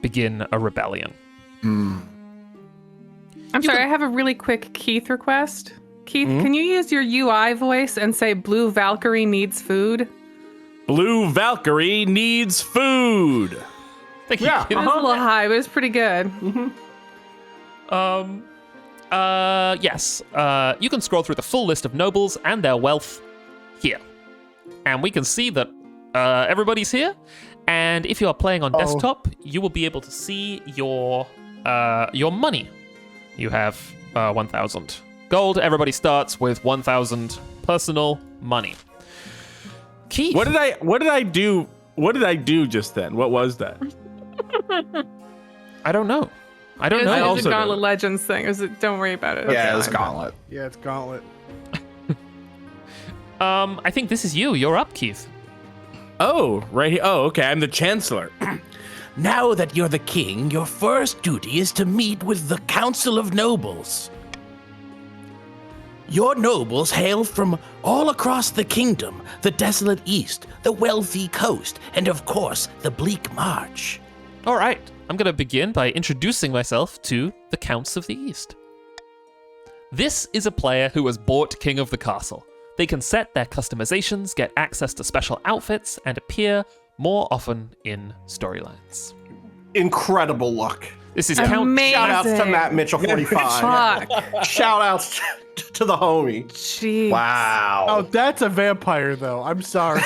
[SPEAKER 1] begin a rebellion.
[SPEAKER 5] I'm sorry, I have a really quick Keith request. Keith, can you use your UI voice and say Blue Valkyrie needs food?
[SPEAKER 6] Blue Valkyrie needs food.
[SPEAKER 1] Thank you.
[SPEAKER 3] Yeah,
[SPEAKER 5] It was a little high, but it's pretty good.
[SPEAKER 1] I Yes. You can scroll through the full list of nobles and their wealth here. And we can see that everybody's here. And if you are playing on desktop, you will be able to see your money. You have 1,000 gold. Everybody starts with 1,000 personal money. Keith.
[SPEAKER 6] What did I do? What did I do just then? What was that?
[SPEAKER 1] I don't know. I don't know.
[SPEAKER 5] It was
[SPEAKER 6] also
[SPEAKER 5] a Gauntlet
[SPEAKER 6] don't.
[SPEAKER 5] Legends thing. Don't worry about it.
[SPEAKER 4] Yeah, it was Gauntlet.
[SPEAKER 2] Yeah, it's Gauntlet.
[SPEAKER 1] I think this is you. You're up, Keith.
[SPEAKER 6] Oh, right here. Oh, okay. I'm the Chancellor. Now that you're the king, your first duty is to meet with the Council of Nobles. Your nobles hail from all across the kingdom, the desolate east, the wealthy coast, and of course, the bleak march.
[SPEAKER 1] All right. I'm going to begin by introducing myself to the Counts of the East. This is a player who has bought King of the Castle. They can set their customizations, get access to special outfits, and appear more often in storylines.
[SPEAKER 3] Incredible luck.
[SPEAKER 1] This is Count.
[SPEAKER 5] Amazing.
[SPEAKER 3] Shout outs to Matt Mitchell 45.
[SPEAKER 5] Fuck.
[SPEAKER 3] Shout outs to the homie.
[SPEAKER 5] Jeez.
[SPEAKER 4] Wow.
[SPEAKER 2] Oh, that's a vampire, though. I'm sorry.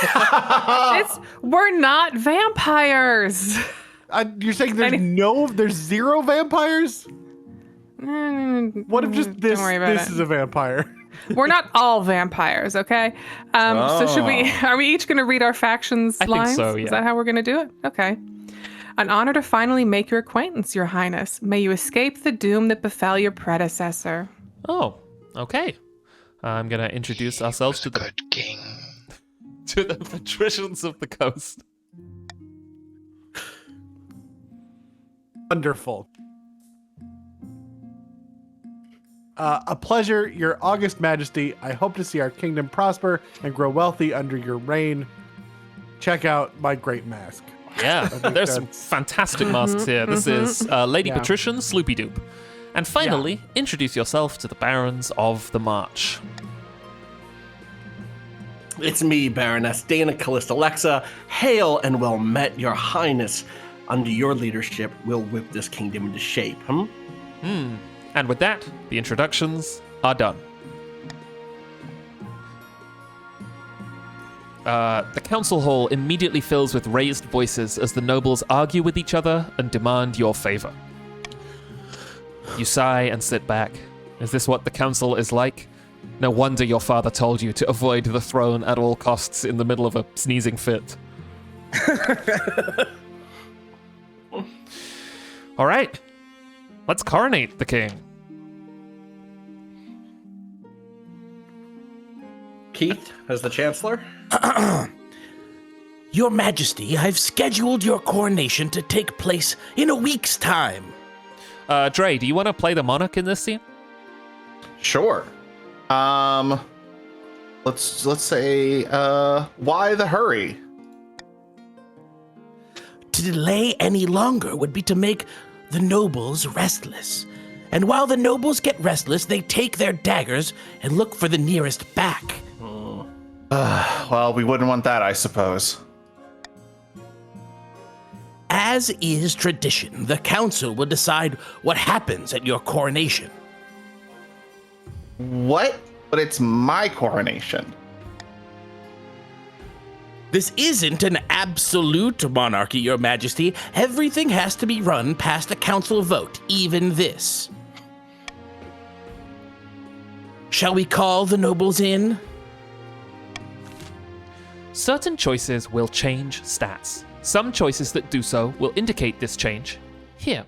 [SPEAKER 5] We're not vampires.
[SPEAKER 2] You're saying there's zero vampires? What if just this
[SPEAKER 5] Don't worry about it.
[SPEAKER 2] is a vampire?
[SPEAKER 5] We're not all vampires, okay? So are we each going to read our factions'
[SPEAKER 1] I think
[SPEAKER 5] lines?
[SPEAKER 1] so, yeah.
[SPEAKER 5] Is that how we're going to do it? Okay. An honor to finally make your acquaintance, Your Highness. May you escape the doom that befell your predecessor.
[SPEAKER 1] Oh, okay. I'm going to introduce ourselves to the
[SPEAKER 7] good king.
[SPEAKER 1] to the patricians of the coast.
[SPEAKER 2] Wonderful. A pleasure, Your August Majesty. I hope to see our kingdom prosper and grow wealthy under your reign. Check out my great mask.
[SPEAKER 1] Yeah, there's some fantastic masks here. This is Lady
[SPEAKER 2] Yeah.
[SPEAKER 1] Patrician, Sloopy Doop. And finally, introduce yourself to the Barons of the March.
[SPEAKER 3] It's me, Baroness Dana Callista Alexa. Hail and well met, Your Highness. Under your leadership, we'll whip this kingdom into shape,
[SPEAKER 1] And with that, the introductions are done. The council hall immediately fills with raised voices as the nobles argue with each other and demand your favor. You sigh and sit back. Is this what the council is like? No wonder your father told you to avoid the throne at all costs in the middle of a sneezing fit. All right, let's coronate the king.
[SPEAKER 3] Keith, as the Chancellor.
[SPEAKER 6] Your Majesty, I've scheduled your coronation to take place in a week's time.
[SPEAKER 1] Dre, do you want to play the monarch in this scene?
[SPEAKER 4] Sure. Let's say why the hurry?
[SPEAKER 6] To delay any longer would be to make the nobles restless. And while the nobles get restless, they take their daggers and look for the nearest back.
[SPEAKER 4] Well, we wouldn't want that, I suppose.
[SPEAKER 6] As is tradition, the council will decide what happens at your coronation.
[SPEAKER 4] What? But it's my coronation.
[SPEAKER 6] This isn't an absolute monarchy, Your Majesty. Everything has to be run past a council vote, even this. Shall we call the nobles in?
[SPEAKER 1] Certain choices will change stats. Some choices that do so will indicate this change here.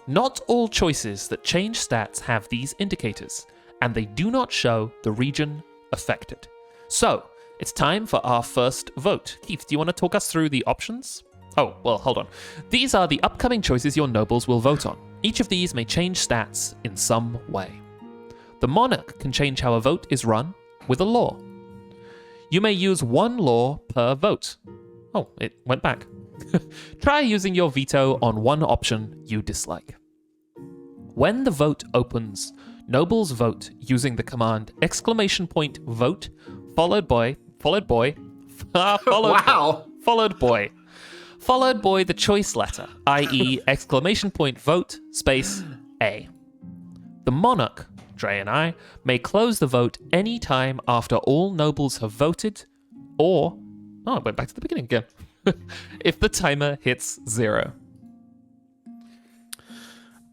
[SPEAKER 1] Not all choices that change stats have these indicators, and they do not show the region affected. So, it's time for our first vote. Keith, do you want to talk us through the options? Oh, well, hold on. These are the upcoming choices your nobles will vote on. Each of these may change stats in some way. The monarch can change how a vote is run with a law. You may use one law per vote. Oh, it went back. Try using your veto on one option you dislike. When the vote opens, nobles vote using the command !vote followed by the choice letter, i.e. !vote space A. The monarch, Dre and I, may close the vote any time after all nobles have voted, or... Oh, it went back to the beginning again. If the timer hits 0.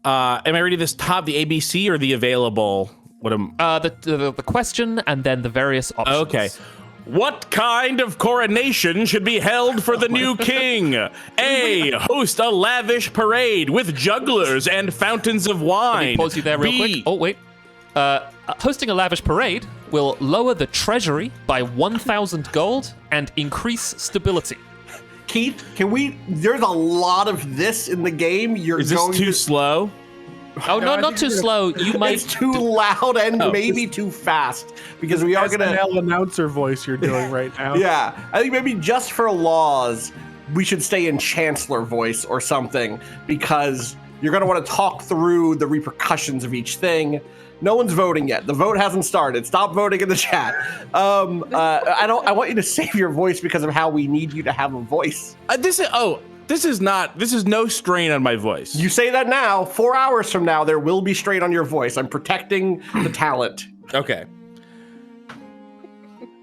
[SPEAKER 6] Am I reading this top, the ABC, or the available? What am...
[SPEAKER 1] The question and then the various options.
[SPEAKER 6] Okay. What kind of coronation should be held for the new king? A, host a lavish parade with jugglers and fountains of wine.
[SPEAKER 1] Let me pause you there real quick. Oh, wait. Hosting a lavish parade will lower the treasury by 1,000 gold and increase stability.
[SPEAKER 3] Keith, can we? There's a lot of this in the game.
[SPEAKER 6] Is this too slow?
[SPEAKER 1] Oh, no, not too slow. You might...
[SPEAKER 3] It's too loud and maybe too fast because we are gonna
[SPEAKER 2] SNL announcer voice you're doing right now.
[SPEAKER 3] Yeah, I think maybe just for laws, we should stay in chancellor voice or something because you're gonna want to talk through the repercussions of each thing. No one's voting yet. The vote hasn't started. Stop voting in the chat. I want you to save your voice because of how we need you to have a voice.
[SPEAKER 6] This is no strain on my voice.
[SPEAKER 3] You say that now. 4 hours from now, there will be strain on your voice. I'm protecting the talent.
[SPEAKER 6] Okay.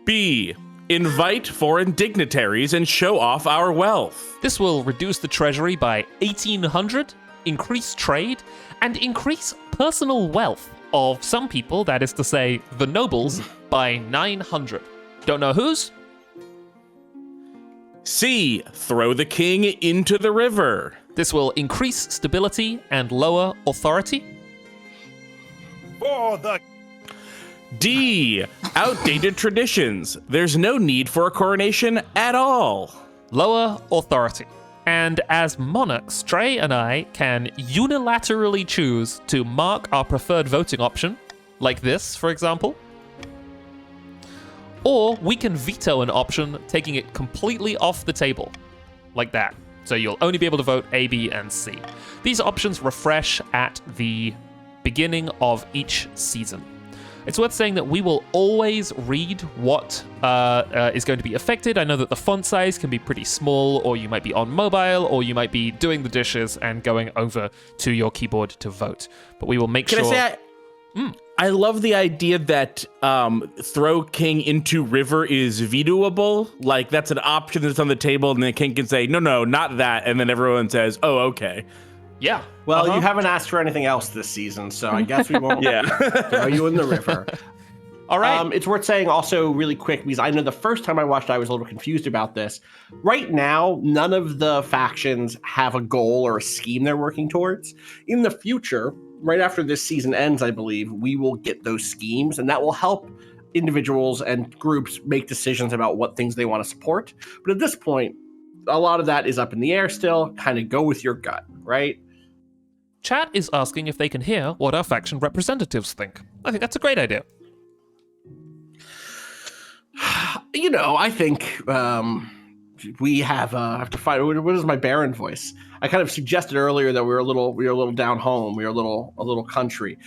[SPEAKER 6] B, invite foreign dignitaries and show off our wealth.
[SPEAKER 1] This will reduce the treasury by 1,800, increase trade, and increase personal wealth of some people, that is to say, the nobles, by 900. Don't know whose?
[SPEAKER 6] C, throw the king into the river.
[SPEAKER 1] This will increase stability and lower authority.
[SPEAKER 7] For the
[SPEAKER 6] D, outdated traditions. There's no need for a coronation at all.
[SPEAKER 1] Lower authority. And as monarchs, Trey and I can unilaterally choose to mark our preferred voting option, like this, for example. Or we can veto an option, taking it completely off the table, like that. So you'll only be able to vote A, B, and C. These options refresh at the beginning of each season. It's worth saying that we will always read what is going to be affected. I know that the font size can be pretty small, or you might be on mobile, or you might be doing the dishes and going over to your keyboard to vote. But we will make sure...
[SPEAKER 6] Can I say I love the idea that throw king into river is vetoable. Like, that's an option that's on the table, and the king can say, no, not that. And then everyone says, oh, okay.
[SPEAKER 1] Yeah.
[SPEAKER 3] Well, you haven't asked for anything else this season, so I guess we won't throw you in the river.
[SPEAKER 1] All right.
[SPEAKER 3] It's worth saying also really quick, because I know the first time I watched I was a little confused about this. Right now, none of the factions have a goal or a scheme they're working towards. In the future, right after this season ends, I believe, we will get those schemes, and that will help individuals and groups make decisions about what things they want to support. But at this point, a lot of that is up in the air still. Kind of go with your gut, right?
[SPEAKER 1] Chat is asking if they can hear what our faction representatives think. I think that's a great idea.
[SPEAKER 3] You know, I think we have to find. What is my Baron voice? I kind of suggested earlier that we were a little down home. We were a little country.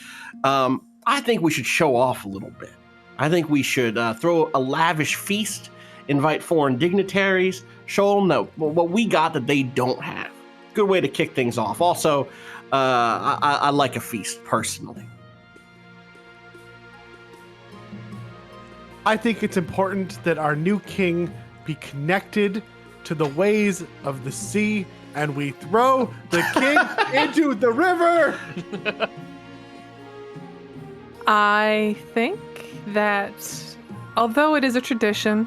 [SPEAKER 3] I think we should show off a little bit. I think we should throw a lavish feast, invite foreign dignitaries, show them what we got that they don't have. Good way to kick things off. Also, I like a feast personally.
[SPEAKER 2] I think it's important that our new king be connected to the ways of the sea, and we throw the king into the river.
[SPEAKER 5] I think that although it is a tradition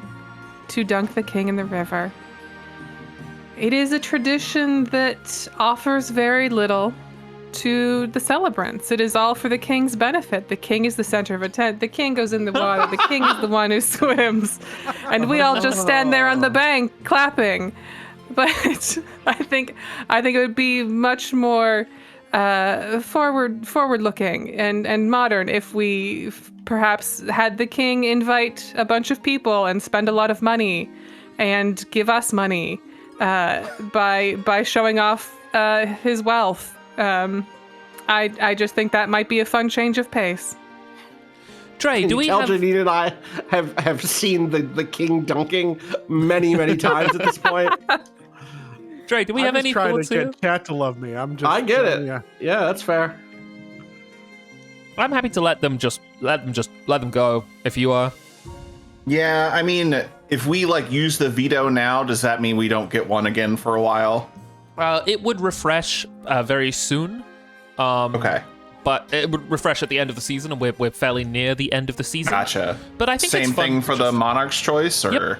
[SPEAKER 5] to dunk the king in the river, it is a tradition that offers very little to the celebrants. It is all for the king's benefit. The king is the center of a tent. The king goes in the water. The king is the one who swims. And we all just stand there on the bank clapping. But I think it would be much more forward looking and modern if we perhaps had the king invite a bunch of people and spend a lot of money and give us money by showing off his wealth. I just think that might be a fun change of pace.
[SPEAKER 1] Trey, do we have...
[SPEAKER 3] Janine and I have seen the king dunking many times at this point.
[SPEAKER 1] Trey, do we have any thoughts
[SPEAKER 2] trying
[SPEAKER 1] here?
[SPEAKER 2] to get chat to love me. I
[SPEAKER 3] get it. Yeah, that's fair.
[SPEAKER 1] I'm happy to let them go if you are.
[SPEAKER 4] Yeah, I mean, if we like use the veto now, does that mean we don't get one again for a while?
[SPEAKER 1] It would refresh very soon.
[SPEAKER 4] Okay.
[SPEAKER 1] But it would refresh at the end of the season, and we're fairly near the end of the season.
[SPEAKER 4] Gotcha.
[SPEAKER 1] But I think
[SPEAKER 4] same
[SPEAKER 1] it's fun
[SPEAKER 4] thing for the Monarch's choice, or
[SPEAKER 1] Yep.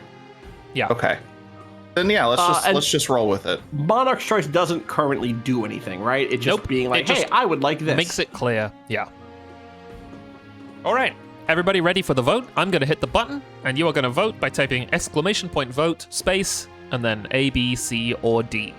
[SPEAKER 1] Yeah.
[SPEAKER 4] Okay. Then yeah, let's just roll with it.
[SPEAKER 3] Monarch's Choice doesn't currently do anything, right? It's just
[SPEAKER 1] Nope.
[SPEAKER 3] being like,
[SPEAKER 1] It just
[SPEAKER 3] hey, I would like this.
[SPEAKER 1] Makes it clear. Yeah. All right. Everybody ready for the vote? I'm going to hit the button, and you are going to vote by typing !vote space and then A, B, C, or D.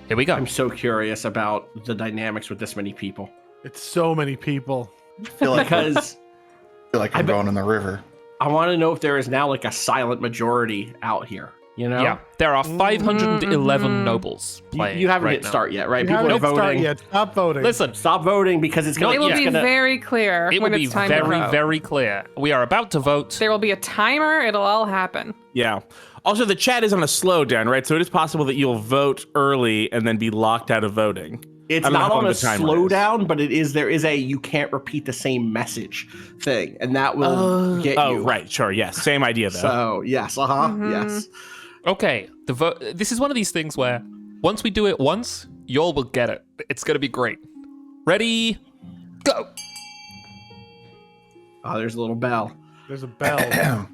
[SPEAKER 1] Here we go.
[SPEAKER 3] I'm so curious about the dynamics with this many people.
[SPEAKER 2] It's so many people.
[SPEAKER 4] I feel like I'm
[SPEAKER 3] bet-
[SPEAKER 4] going in the river.
[SPEAKER 3] I want to know if there is now like a silent majority out here. You know?
[SPEAKER 1] Yeah, there are 511 nobles playing.
[SPEAKER 3] You haven't
[SPEAKER 1] right
[SPEAKER 3] hit
[SPEAKER 1] now.
[SPEAKER 3] start yet, right?
[SPEAKER 2] You
[SPEAKER 3] People are
[SPEAKER 2] haven't started
[SPEAKER 3] voting.
[SPEAKER 2] yet. Stop voting.
[SPEAKER 1] Listen,
[SPEAKER 3] Stop voting because it's going
[SPEAKER 5] It will be
[SPEAKER 3] to.
[SPEAKER 5] very clear
[SPEAKER 1] it will
[SPEAKER 5] when
[SPEAKER 1] be
[SPEAKER 5] it's time to
[SPEAKER 1] very,
[SPEAKER 5] vote.
[SPEAKER 1] very clear. We are about to vote.
[SPEAKER 5] There will be a timer. It'll all happen.
[SPEAKER 6] Yeah. Also, the chat is on a slowdown, right? So it is possible that you'll vote early and then be locked out of voting.
[SPEAKER 3] It's
[SPEAKER 6] I don't know
[SPEAKER 3] not
[SPEAKER 6] how
[SPEAKER 3] on
[SPEAKER 6] long
[SPEAKER 3] a
[SPEAKER 6] the timer is.
[SPEAKER 3] slowdown, but there is a you can't repeat the same message thing, and that will get
[SPEAKER 6] Oh,
[SPEAKER 3] you.
[SPEAKER 6] right. Sure. Yes. Same idea, though.
[SPEAKER 3] So yes, yes.
[SPEAKER 1] Okay, the vote. This is one of these things where once we do it once, y'all will get it. It's gonna be great. Ready, go.
[SPEAKER 3] Oh, there's a little bell.
[SPEAKER 2] There's a bell.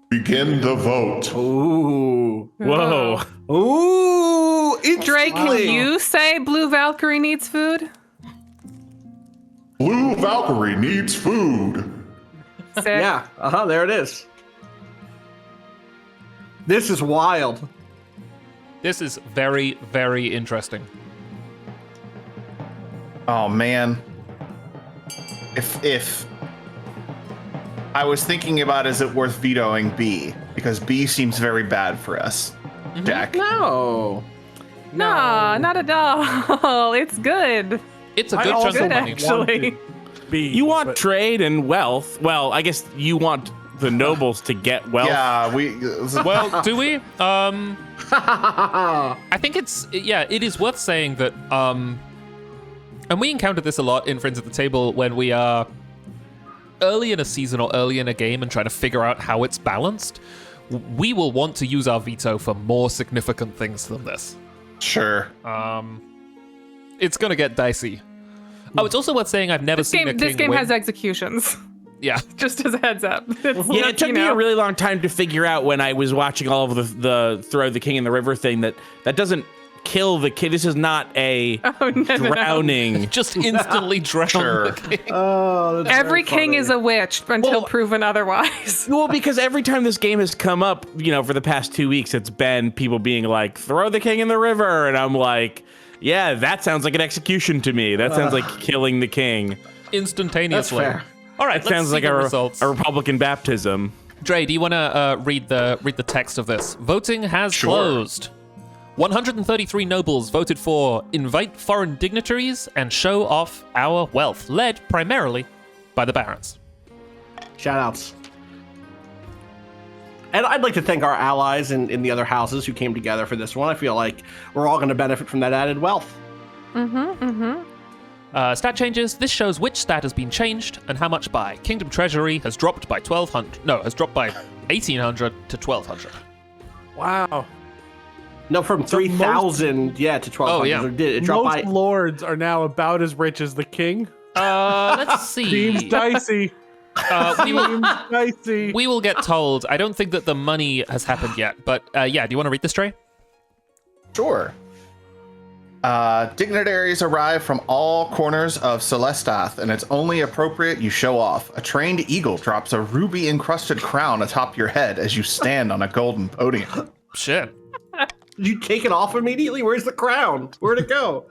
[SPEAKER 4] Begin the vote.
[SPEAKER 3] Ooh,
[SPEAKER 6] Whoa.
[SPEAKER 3] ooh,
[SPEAKER 5] Drake, can
[SPEAKER 3] interesting.
[SPEAKER 5] you say Blue Valkyrie needs food?
[SPEAKER 4] Blue Valkyrie needs food.
[SPEAKER 5] Sick.
[SPEAKER 3] Yeah, there it is. This is wild.
[SPEAKER 1] This is very, very interesting.
[SPEAKER 4] Oh man. If I was thinking about, is it worth vetoing B? Because B seems very bad for us. Jack.
[SPEAKER 3] No.
[SPEAKER 5] No, not at all. It's good.
[SPEAKER 1] It's a
[SPEAKER 2] I
[SPEAKER 1] good chunk
[SPEAKER 2] also
[SPEAKER 1] of
[SPEAKER 5] Good,
[SPEAKER 1] money.
[SPEAKER 5] actually.
[SPEAKER 6] You want trade and wealth. Well, I guess you want the nobles to get wealth.
[SPEAKER 4] Yeah,
[SPEAKER 1] Well, do we? I think it is worth saying that, and we encountered this a lot in Friends at the Table when we are early in a season or early in a game and trying to figure out how it's balanced. We will want to use our veto for more significant things than this.
[SPEAKER 4] sure.
[SPEAKER 1] It's gonna get dicey. Oh, it's also worth saying I've never seen a king
[SPEAKER 5] This game
[SPEAKER 1] win.
[SPEAKER 5] has executions.
[SPEAKER 1] Yeah.
[SPEAKER 5] Just as a heads up.
[SPEAKER 6] Yeah, it took me a really long time to figure out when I was watching all of the throw the king in the river thing that doesn't kill the king. This is not a
[SPEAKER 5] no.
[SPEAKER 6] drowning.
[SPEAKER 1] Just instantly drown
[SPEAKER 4] Sure.
[SPEAKER 1] the king.
[SPEAKER 3] Oh, that's
[SPEAKER 5] Every
[SPEAKER 3] very
[SPEAKER 5] king
[SPEAKER 3] funny.
[SPEAKER 5] is a witch until
[SPEAKER 6] Well-
[SPEAKER 5] proven otherwise.
[SPEAKER 6] Well, because every time this game has come up, for the past 2 weeks, it's been people being like, throw the king in the river. And I'm like, yeah, that sounds like an execution to me. That sounds like killing the king.
[SPEAKER 1] Instantaneously.
[SPEAKER 3] That's fair.
[SPEAKER 1] All right,
[SPEAKER 6] It
[SPEAKER 1] let's
[SPEAKER 6] sounds
[SPEAKER 1] see
[SPEAKER 6] like
[SPEAKER 1] the
[SPEAKER 6] a
[SPEAKER 1] results.
[SPEAKER 6] Republican baptism.
[SPEAKER 1] Dre, do you want to read the text of this? Voting has
[SPEAKER 4] Sure.
[SPEAKER 1] closed. 133 nobles voted for invite foreign dignitaries and show off our wealth, led primarily by the barons.
[SPEAKER 3] Shout outs. And I'd like to thank our allies in the other houses who came together for this one. I feel like we're all going to benefit from that added wealth.
[SPEAKER 1] Stat changes. This shows which stat has been changed and how much by. Kingdom Treasury has dropped by 1,200. No, has dropped by 1,800 to 1,200.
[SPEAKER 2] Wow.
[SPEAKER 3] No, from 3,000, to 1,200.
[SPEAKER 1] Oh, yeah.
[SPEAKER 3] It dropped
[SPEAKER 2] Most
[SPEAKER 3] by.
[SPEAKER 2] lords are now about as rich as the king.
[SPEAKER 1] Let's see.
[SPEAKER 2] Seems dicey.
[SPEAKER 1] We will,
[SPEAKER 2] Seems dicey.
[SPEAKER 1] we will get told. I don't think that the money has happened yet, but yeah. Do you want to read this, Trey?
[SPEAKER 4] Sure. Dignitaries arrive from all corners of Celestath, and it's only appropriate you show off. A trained eagle drops a ruby-encrusted crown atop your head as you stand on a golden podium.
[SPEAKER 1] Shit.
[SPEAKER 3] Did you take it off immediately? Where's the crown? Where'd it go?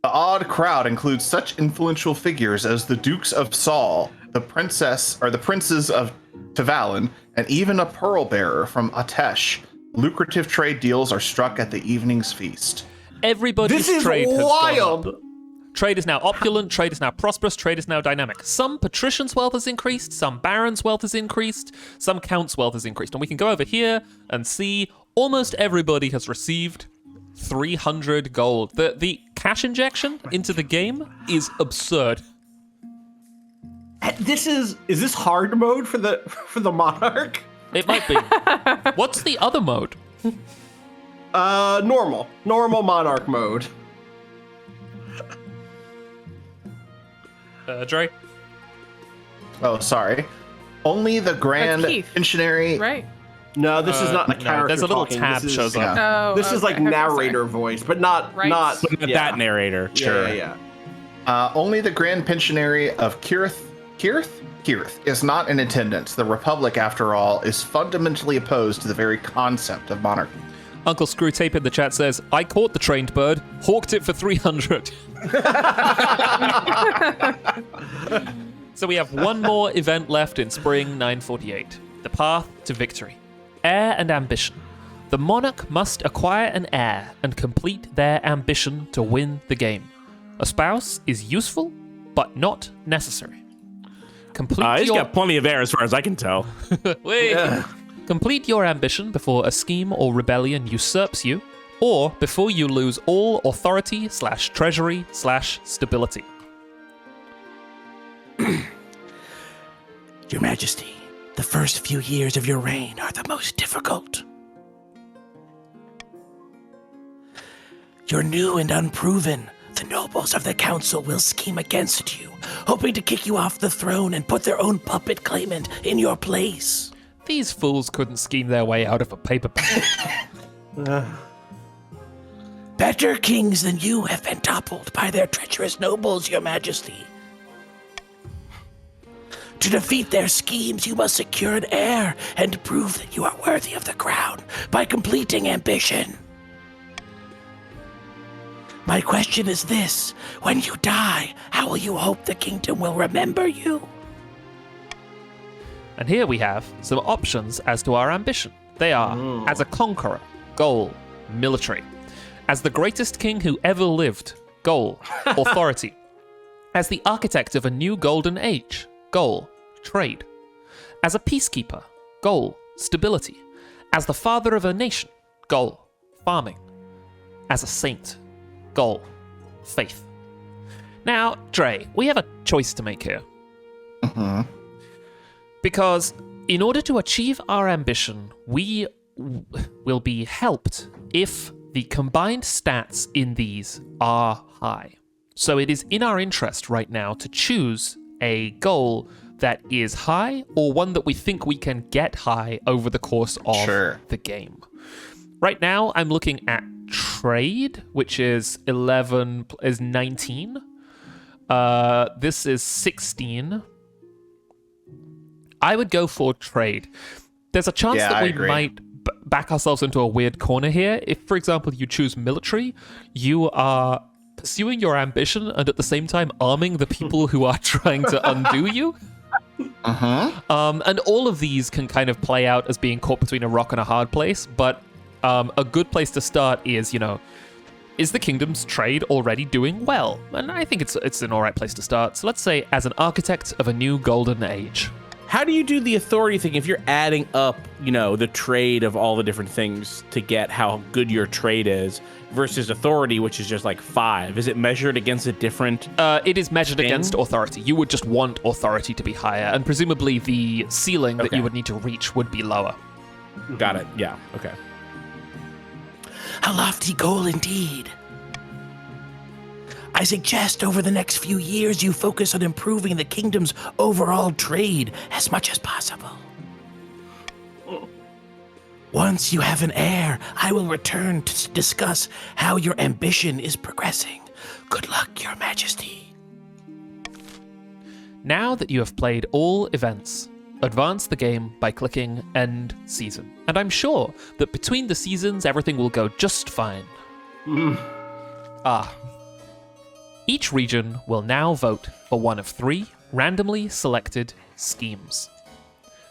[SPEAKER 4] The odd crowd includes such influential figures as the Dukes of Saul, the princes of Tavalin, and even a pearl bearer from Atesh. Lucrative trade deals are struck at the evening's feast.
[SPEAKER 1] Everybody's
[SPEAKER 3] This is
[SPEAKER 1] trade has
[SPEAKER 3] wild.
[SPEAKER 1] gone up. Trade is now opulent, trade is now prosperous, trade is now dynamic. Some patricians' wealth has increased, some barons' wealth has increased, some counts' wealth has increased. And we can go over here and see almost everybody has received 300 gold. The cash injection into the game is absurd.
[SPEAKER 3] Is this hard mode for the Monarch?
[SPEAKER 1] It might be. What's the other mode?
[SPEAKER 3] Normal Monarch mode.
[SPEAKER 1] Dre?
[SPEAKER 4] Oh, sorry. Only the Grand
[SPEAKER 5] Keith.
[SPEAKER 4] Pensionary.
[SPEAKER 5] Right.
[SPEAKER 3] No, this is not the
[SPEAKER 1] no,
[SPEAKER 3] character.
[SPEAKER 1] there's a little
[SPEAKER 3] talking.
[SPEAKER 1] tab
[SPEAKER 3] This is-
[SPEAKER 1] shows up.
[SPEAKER 5] Oh,
[SPEAKER 3] This is like
[SPEAKER 5] okay.
[SPEAKER 3] narrator
[SPEAKER 5] Sorry.
[SPEAKER 3] voice, but not
[SPEAKER 5] Right.
[SPEAKER 3] not
[SPEAKER 6] But not
[SPEAKER 3] yeah.
[SPEAKER 6] that narrator.
[SPEAKER 3] Sure. Yeah.
[SPEAKER 4] Only the Grand Pensionary of Kirith is not in attendance. The Republic, after all, is fundamentally opposed to the very concept of monarchy.
[SPEAKER 1] Uncle Screwtape in the chat says, I caught the trained bird, hawked it for 300. So we have one more event left in spring 948. The path to victory. Heir and ambition. The monarch must acquire an heir and complete their ambition to win the game. A spouse is useful, but not necessary. Complete
[SPEAKER 6] He's
[SPEAKER 1] your...
[SPEAKER 6] got plenty of air as far as I can tell.
[SPEAKER 1] Wait. Complete your ambition before a scheme or rebellion usurps you, or before you lose all authority / treasury / stability.
[SPEAKER 8] Your Majesty, the first few years of your reign are the most difficult. You're new and unproven. The nobles of the council will scheme against you, hoping to kick you off the throne and put their own puppet claimant in your place.
[SPEAKER 1] These fools couldn't scheme their way out of a paper bag.
[SPEAKER 8] Better kings than you have been toppled by their treacherous nobles, Your Majesty. To defeat their schemes, you must secure an heir and prove that you are worthy of the crown by completing ambition. My question is this: when you die, how will you hope the kingdom will remember you?
[SPEAKER 1] And here we have some options as to our ambition. They are, as a conqueror, goal, military. As the greatest king who ever lived, goal, authority. As the architect of a new golden age, goal, trade. As a peacekeeper, goal, stability. As the father of a nation, goal, farming. As a saint, goal, faith. Now, Dre, we have a choice to make here. Because in order to achieve our ambition, we will be helped if the combined stats in these are high. So it is in our interest right now to choose a goal that is high or one that we think we can get high over the course of the game. Right now, I'm looking at trade, which is 19. This is 16. I would go for trade. There's a chance that we might back ourselves into a weird corner here. If, for example, you choose military, you are pursuing your ambition and at the same time arming the people who are trying to undo you. And all of these can kind of play out as being caught between a rock and a hard place, but a good place to start is, is the kingdom's trade already doing well? And I think it's an all right place to start. So let's say as an architect of a new golden age.
[SPEAKER 6] How do you do the authority thing if you're adding up, the trade of all the different things to get how good your trade is versus authority, which is just like 5? Is it measured against a different
[SPEAKER 1] It is measured against authority. You would just want authority to be higher, and presumably the ceiling that you would need to reach would be lower.
[SPEAKER 6] Got it. Yeah. Okay.
[SPEAKER 8] A lofty goal indeed. I suggest over the next few years you focus on improving the kingdom's overall trade as much as possible. Once you have an heir, I will return to discuss how your ambition is progressing. Good luck, Your Majesty.
[SPEAKER 1] Now that you have played all events, advance the game by clicking End Season. And I'm sure that between the seasons, everything will go just fine. Each region will now vote for one of 3 randomly selected schemes.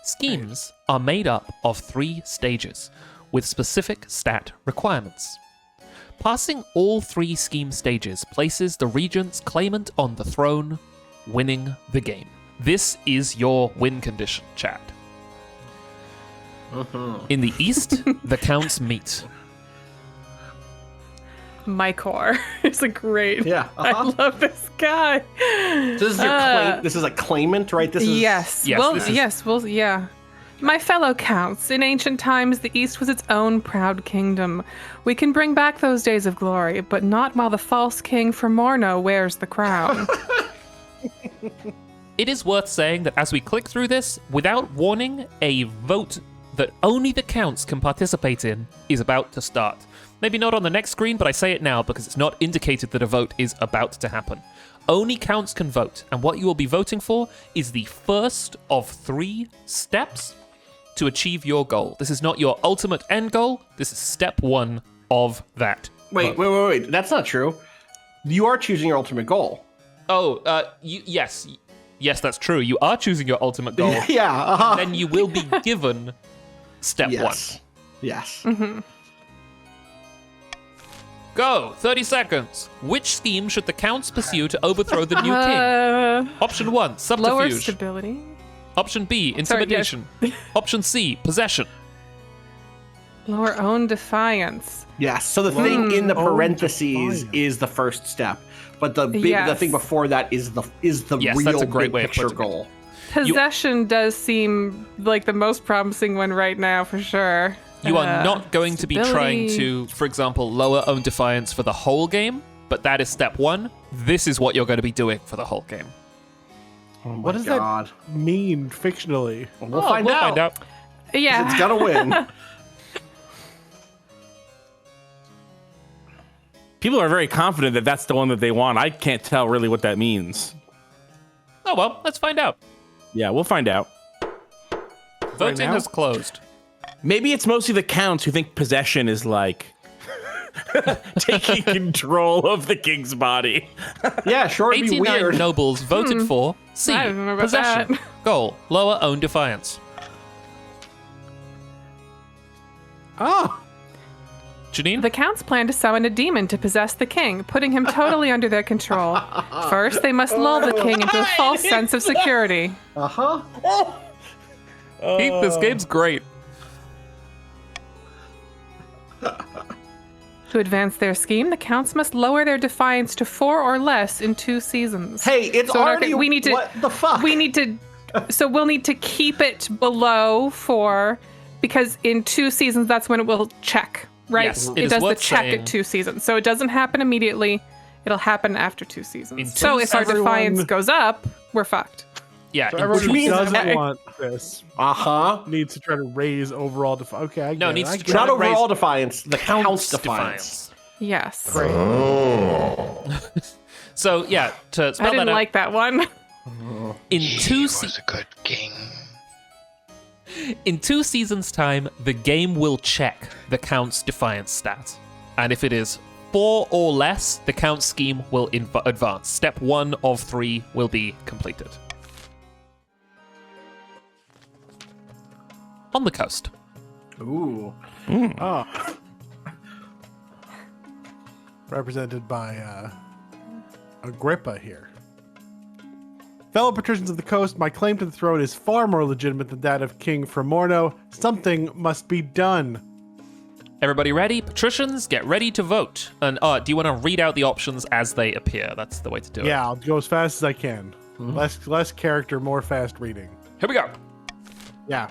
[SPEAKER 1] Schemes are made up of 3 stages, with specific stat requirements. Passing all 3 scheme stages places the regent's claimant on the throne, winning the game. This is your win condition, chat. In the east, the counts meet.
[SPEAKER 5] Mycor is a great.
[SPEAKER 3] Yeah,
[SPEAKER 5] I love this guy.
[SPEAKER 3] So this is your this is a claimant, right? This is
[SPEAKER 5] Yes.
[SPEAKER 1] Yes,
[SPEAKER 5] Well,
[SPEAKER 1] this is-
[SPEAKER 5] yes. Well, yeah. My fellow counts, in ancient times, the East was its own proud kingdom. We can bring back those days of glory, but not while the false king from Morno wears the crown.
[SPEAKER 1] It is worth saying that as we click through this, without warning, a vote that only the counts can participate in is about to start. Maybe not on the next screen, but I say it now because it's not indicated that a vote is about to happen. Only counts can vote, and what you will be voting for is the first of 3 steps to achieve your goal. This is not your ultimate end goal. This is step 1 of that.
[SPEAKER 3] Wait. That's not true. You are choosing your ultimate goal.
[SPEAKER 1] Oh, yes, that's true. You are choosing your ultimate goal.
[SPEAKER 3] Yeah.
[SPEAKER 1] Then you will be given step 1.
[SPEAKER 3] Yes.
[SPEAKER 5] Mm-hmm.
[SPEAKER 1] Go. 30 seconds. Which scheme should the counts pursue to overthrow the new king? Option 1,
[SPEAKER 5] Lower
[SPEAKER 1] subterfuge.
[SPEAKER 5] stability.
[SPEAKER 1] Option B, intimidation. Option C, possession.
[SPEAKER 5] Lower own defiance.
[SPEAKER 3] Yes. So the thing in the parentheses
[SPEAKER 2] defiance.
[SPEAKER 3] is the first step, but the
[SPEAKER 5] Yes.
[SPEAKER 3] thing before that is the
[SPEAKER 1] Yes,
[SPEAKER 3] real
[SPEAKER 1] that's a great
[SPEAKER 3] big
[SPEAKER 1] way of
[SPEAKER 3] picture
[SPEAKER 1] putting it.
[SPEAKER 3] goal.
[SPEAKER 5] Possession does seem like the most promising one right now, for sure.
[SPEAKER 1] You are not going to be trying
[SPEAKER 5] stability.
[SPEAKER 1] to, for example, lower own defiance for the whole game, but that is step 1. This is what you're going to be doing for the whole game.
[SPEAKER 3] Oh my
[SPEAKER 2] What does
[SPEAKER 3] God.
[SPEAKER 2] that mean fictionally?
[SPEAKER 3] We'll find out.
[SPEAKER 5] Yeah.
[SPEAKER 3] It's gonna win.
[SPEAKER 6] People are very confident that that's the one that they want. I can't tell really what that means.
[SPEAKER 1] Oh, well, let's find out.
[SPEAKER 6] Yeah, we'll find out.
[SPEAKER 1] Voting
[SPEAKER 2] now?
[SPEAKER 1] has closed.
[SPEAKER 6] Maybe it's mostly the counts who think possession is like taking control of the king's body.
[SPEAKER 3] Yeah, sure. It'd be
[SPEAKER 1] 89
[SPEAKER 3] weird.
[SPEAKER 1] nobles voted for C,
[SPEAKER 5] I don't know about
[SPEAKER 1] possession.
[SPEAKER 5] that.
[SPEAKER 1] Goal, lower own defiance.
[SPEAKER 2] Oh,
[SPEAKER 1] Janine?
[SPEAKER 5] The counts plan to summon a demon to possess the king, putting him totally under their control. First, they must lull the king into a false sense of security.
[SPEAKER 1] Keith, this game's great.
[SPEAKER 5] To advance their scheme, the counts must lower their defiance to 4 or less in 2 seasons.
[SPEAKER 3] Hey, it's
[SPEAKER 5] So in our
[SPEAKER 3] already.
[SPEAKER 5] ca- we need to-
[SPEAKER 3] What the fuck?
[SPEAKER 5] We need to, so we'll need to keep it below 4, because in 2 seasons, that's when it will check, right?
[SPEAKER 1] Yes, it
[SPEAKER 5] it
[SPEAKER 1] is
[SPEAKER 5] does the
[SPEAKER 1] worth
[SPEAKER 5] check
[SPEAKER 1] saying-
[SPEAKER 5] at 2 seasons. So it doesn't happen immediately. It'll happen after 2 seasons.
[SPEAKER 1] In
[SPEAKER 5] So
[SPEAKER 1] two
[SPEAKER 5] if our
[SPEAKER 2] everyone-
[SPEAKER 5] defiance goes up, we're fucked.
[SPEAKER 1] Yeah,
[SPEAKER 2] so
[SPEAKER 1] in
[SPEAKER 2] everyone
[SPEAKER 1] two-
[SPEAKER 2] who
[SPEAKER 3] means
[SPEAKER 2] doesn't
[SPEAKER 3] that-
[SPEAKER 2] want this
[SPEAKER 3] Uh-huh.
[SPEAKER 2] needs to try to raise overall defiance. Okay, I get it.
[SPEAKER 1] needs
[SPEAKER 2] I
[SPEAKER 1] to
[SPEAKER 2] get
[SPEAKER 1] try
[SPEAKER 2] it.
[SPEAKER 3] Not
[SPEAKER 1] raise
[SPEAKER 3] overall defiance. The counts defiance.
[SPEAKER 5] Yes.
[SPEAKER 1] So, yeah, to spell
[SPEAKER 5] I didn't
[SPEAKER 1] that out,
[SPEAKER 5] like that one.
[SPEAKER 1] in two
[SPEAKER 9] was a good king.
[SPEAKER 1] in 2 seasons' time, the game will check the count's defiance stat. And if it is 4 or less, the count scheme will advance. Step 1 of 3 will be completed. On the coast.
[SPEAKER 3] Ooh.
[SPEAKER 2] Oh. Represented by Agrippa here. Fellow patricians of the coast, my claim to the throne is far more legitimate than that of King Fremorno. Something must be done.
[SPEAKER 1] Everybody ready? Patricians, get ready to vote. And do you want to read out the options as they appear? That's the way to do it.
[SPEAKER 2] Yeah, I'll go as fast as I can. Less character, more fast reading.
[SPEAKER 1] Here we go.
[SPEAKER 2] Yeah.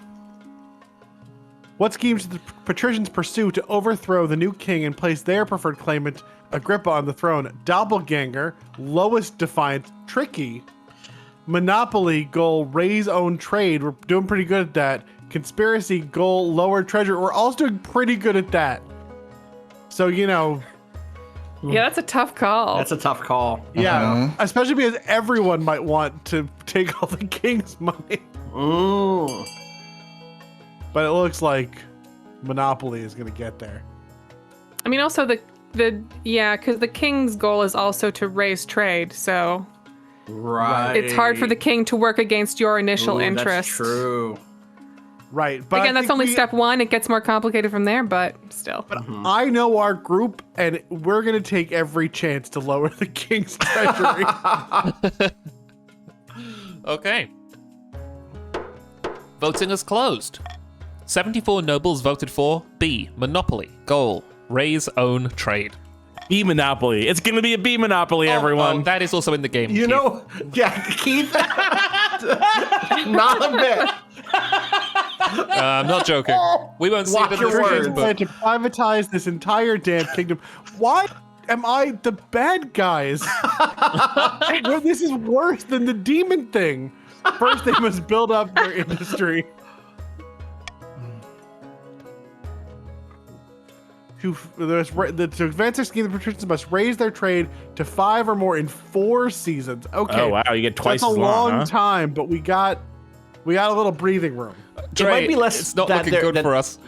[SPEAKER 2] What schemes should the patricians pursue to overthrow the new king and place their preferred claimant, Agrippa, on the throne? Doppelganger, lowest defiance, tricky. Monopoly, goal, raise own trade. We're doing pretty good at that. Conspiracy, goal, lower treasure. We're also doing pretty good at that. So, you know,
[SPEAKER 5] Yeah, that's a tough call.
[SPEAKER 3] That's a tough call.
[SPEAKER 2] yeah, especially because everyone might want to take all the king's money.
[SPEAKER 3] Mm.
[SPEAKER 2] But it looks like Monopoly is going to get there.
[SPEAKER 5] I mean, also because the king's goal is also to raise trade, so
[SPEAKER 3] Right.
[SPEAKER 5] it's hard for the king to work against your initial
[SPEAKER 3] Ooh,
[SPEAKER 5] interest.
[SPEAKER 3] That's true.
[SPEAKER 2] Right. But
[SPEAKER 5] Again,
[SPEAKER 2] I
[SPEAKER 5] that's
[SPEAKER 2] think
[SPEAKER 5] only
[SPEAKER 2] we-
[SPEAKER 5] step 1. It gets more complicated from there, but still.
[SPEAKER 2] I know our group, and we're going to take every chance to lower the king's treasury.
[SPEAKER 1] Okay. Voting is closed. 74 nobles voted for B, Monopoly, goal, raise own trade.
[SPEAKER 6] Bee Monopoly. It's going to be a bee monopoly, everyone.
[SPEAKER 1] Oh, that is also in the game.
[SPEAKER 3] You
[SPEAKER 1] Keith.
[SPEAKER 3] know, yeah, Keith. Not a bit.
[SPEAKER 1] I'm not joking. We won't see
[SPEAKER 3] Watch
[SPEAKER 1] it in
[SPEAKER 3] your
[SPEAKER 1] this
[SPEAKER 3] words.
[SPEAKER 1] game,
[SPEAKER 2] Plan
[SPEAKER 1] but
[SPEAKER 2] to privatize this entire damn kingdom. Why am I the bad guys? Well, this is worse than the demon thing. First, they must build up their industry. To advance their scheme, the patricians must raise their trade to 5 or more in 4 seasons. Okay.
[SPEAKER 6] Oh, wow. You get twice
[SPEAKER 2] That's a
[SPEAKER 6] as long,
[SPEAKER 2] long
[SPEAKER 6] huh?
[SPEAKER 2] time, but we got a little breathing room.
[SPEAKER 3] It might be less.
[SPEAKER 1] It's not
[SPEAKER 3] that
[SPEAKER 1] looking good
[SPEAKER 3] that-
[SPEAKER 1] for us.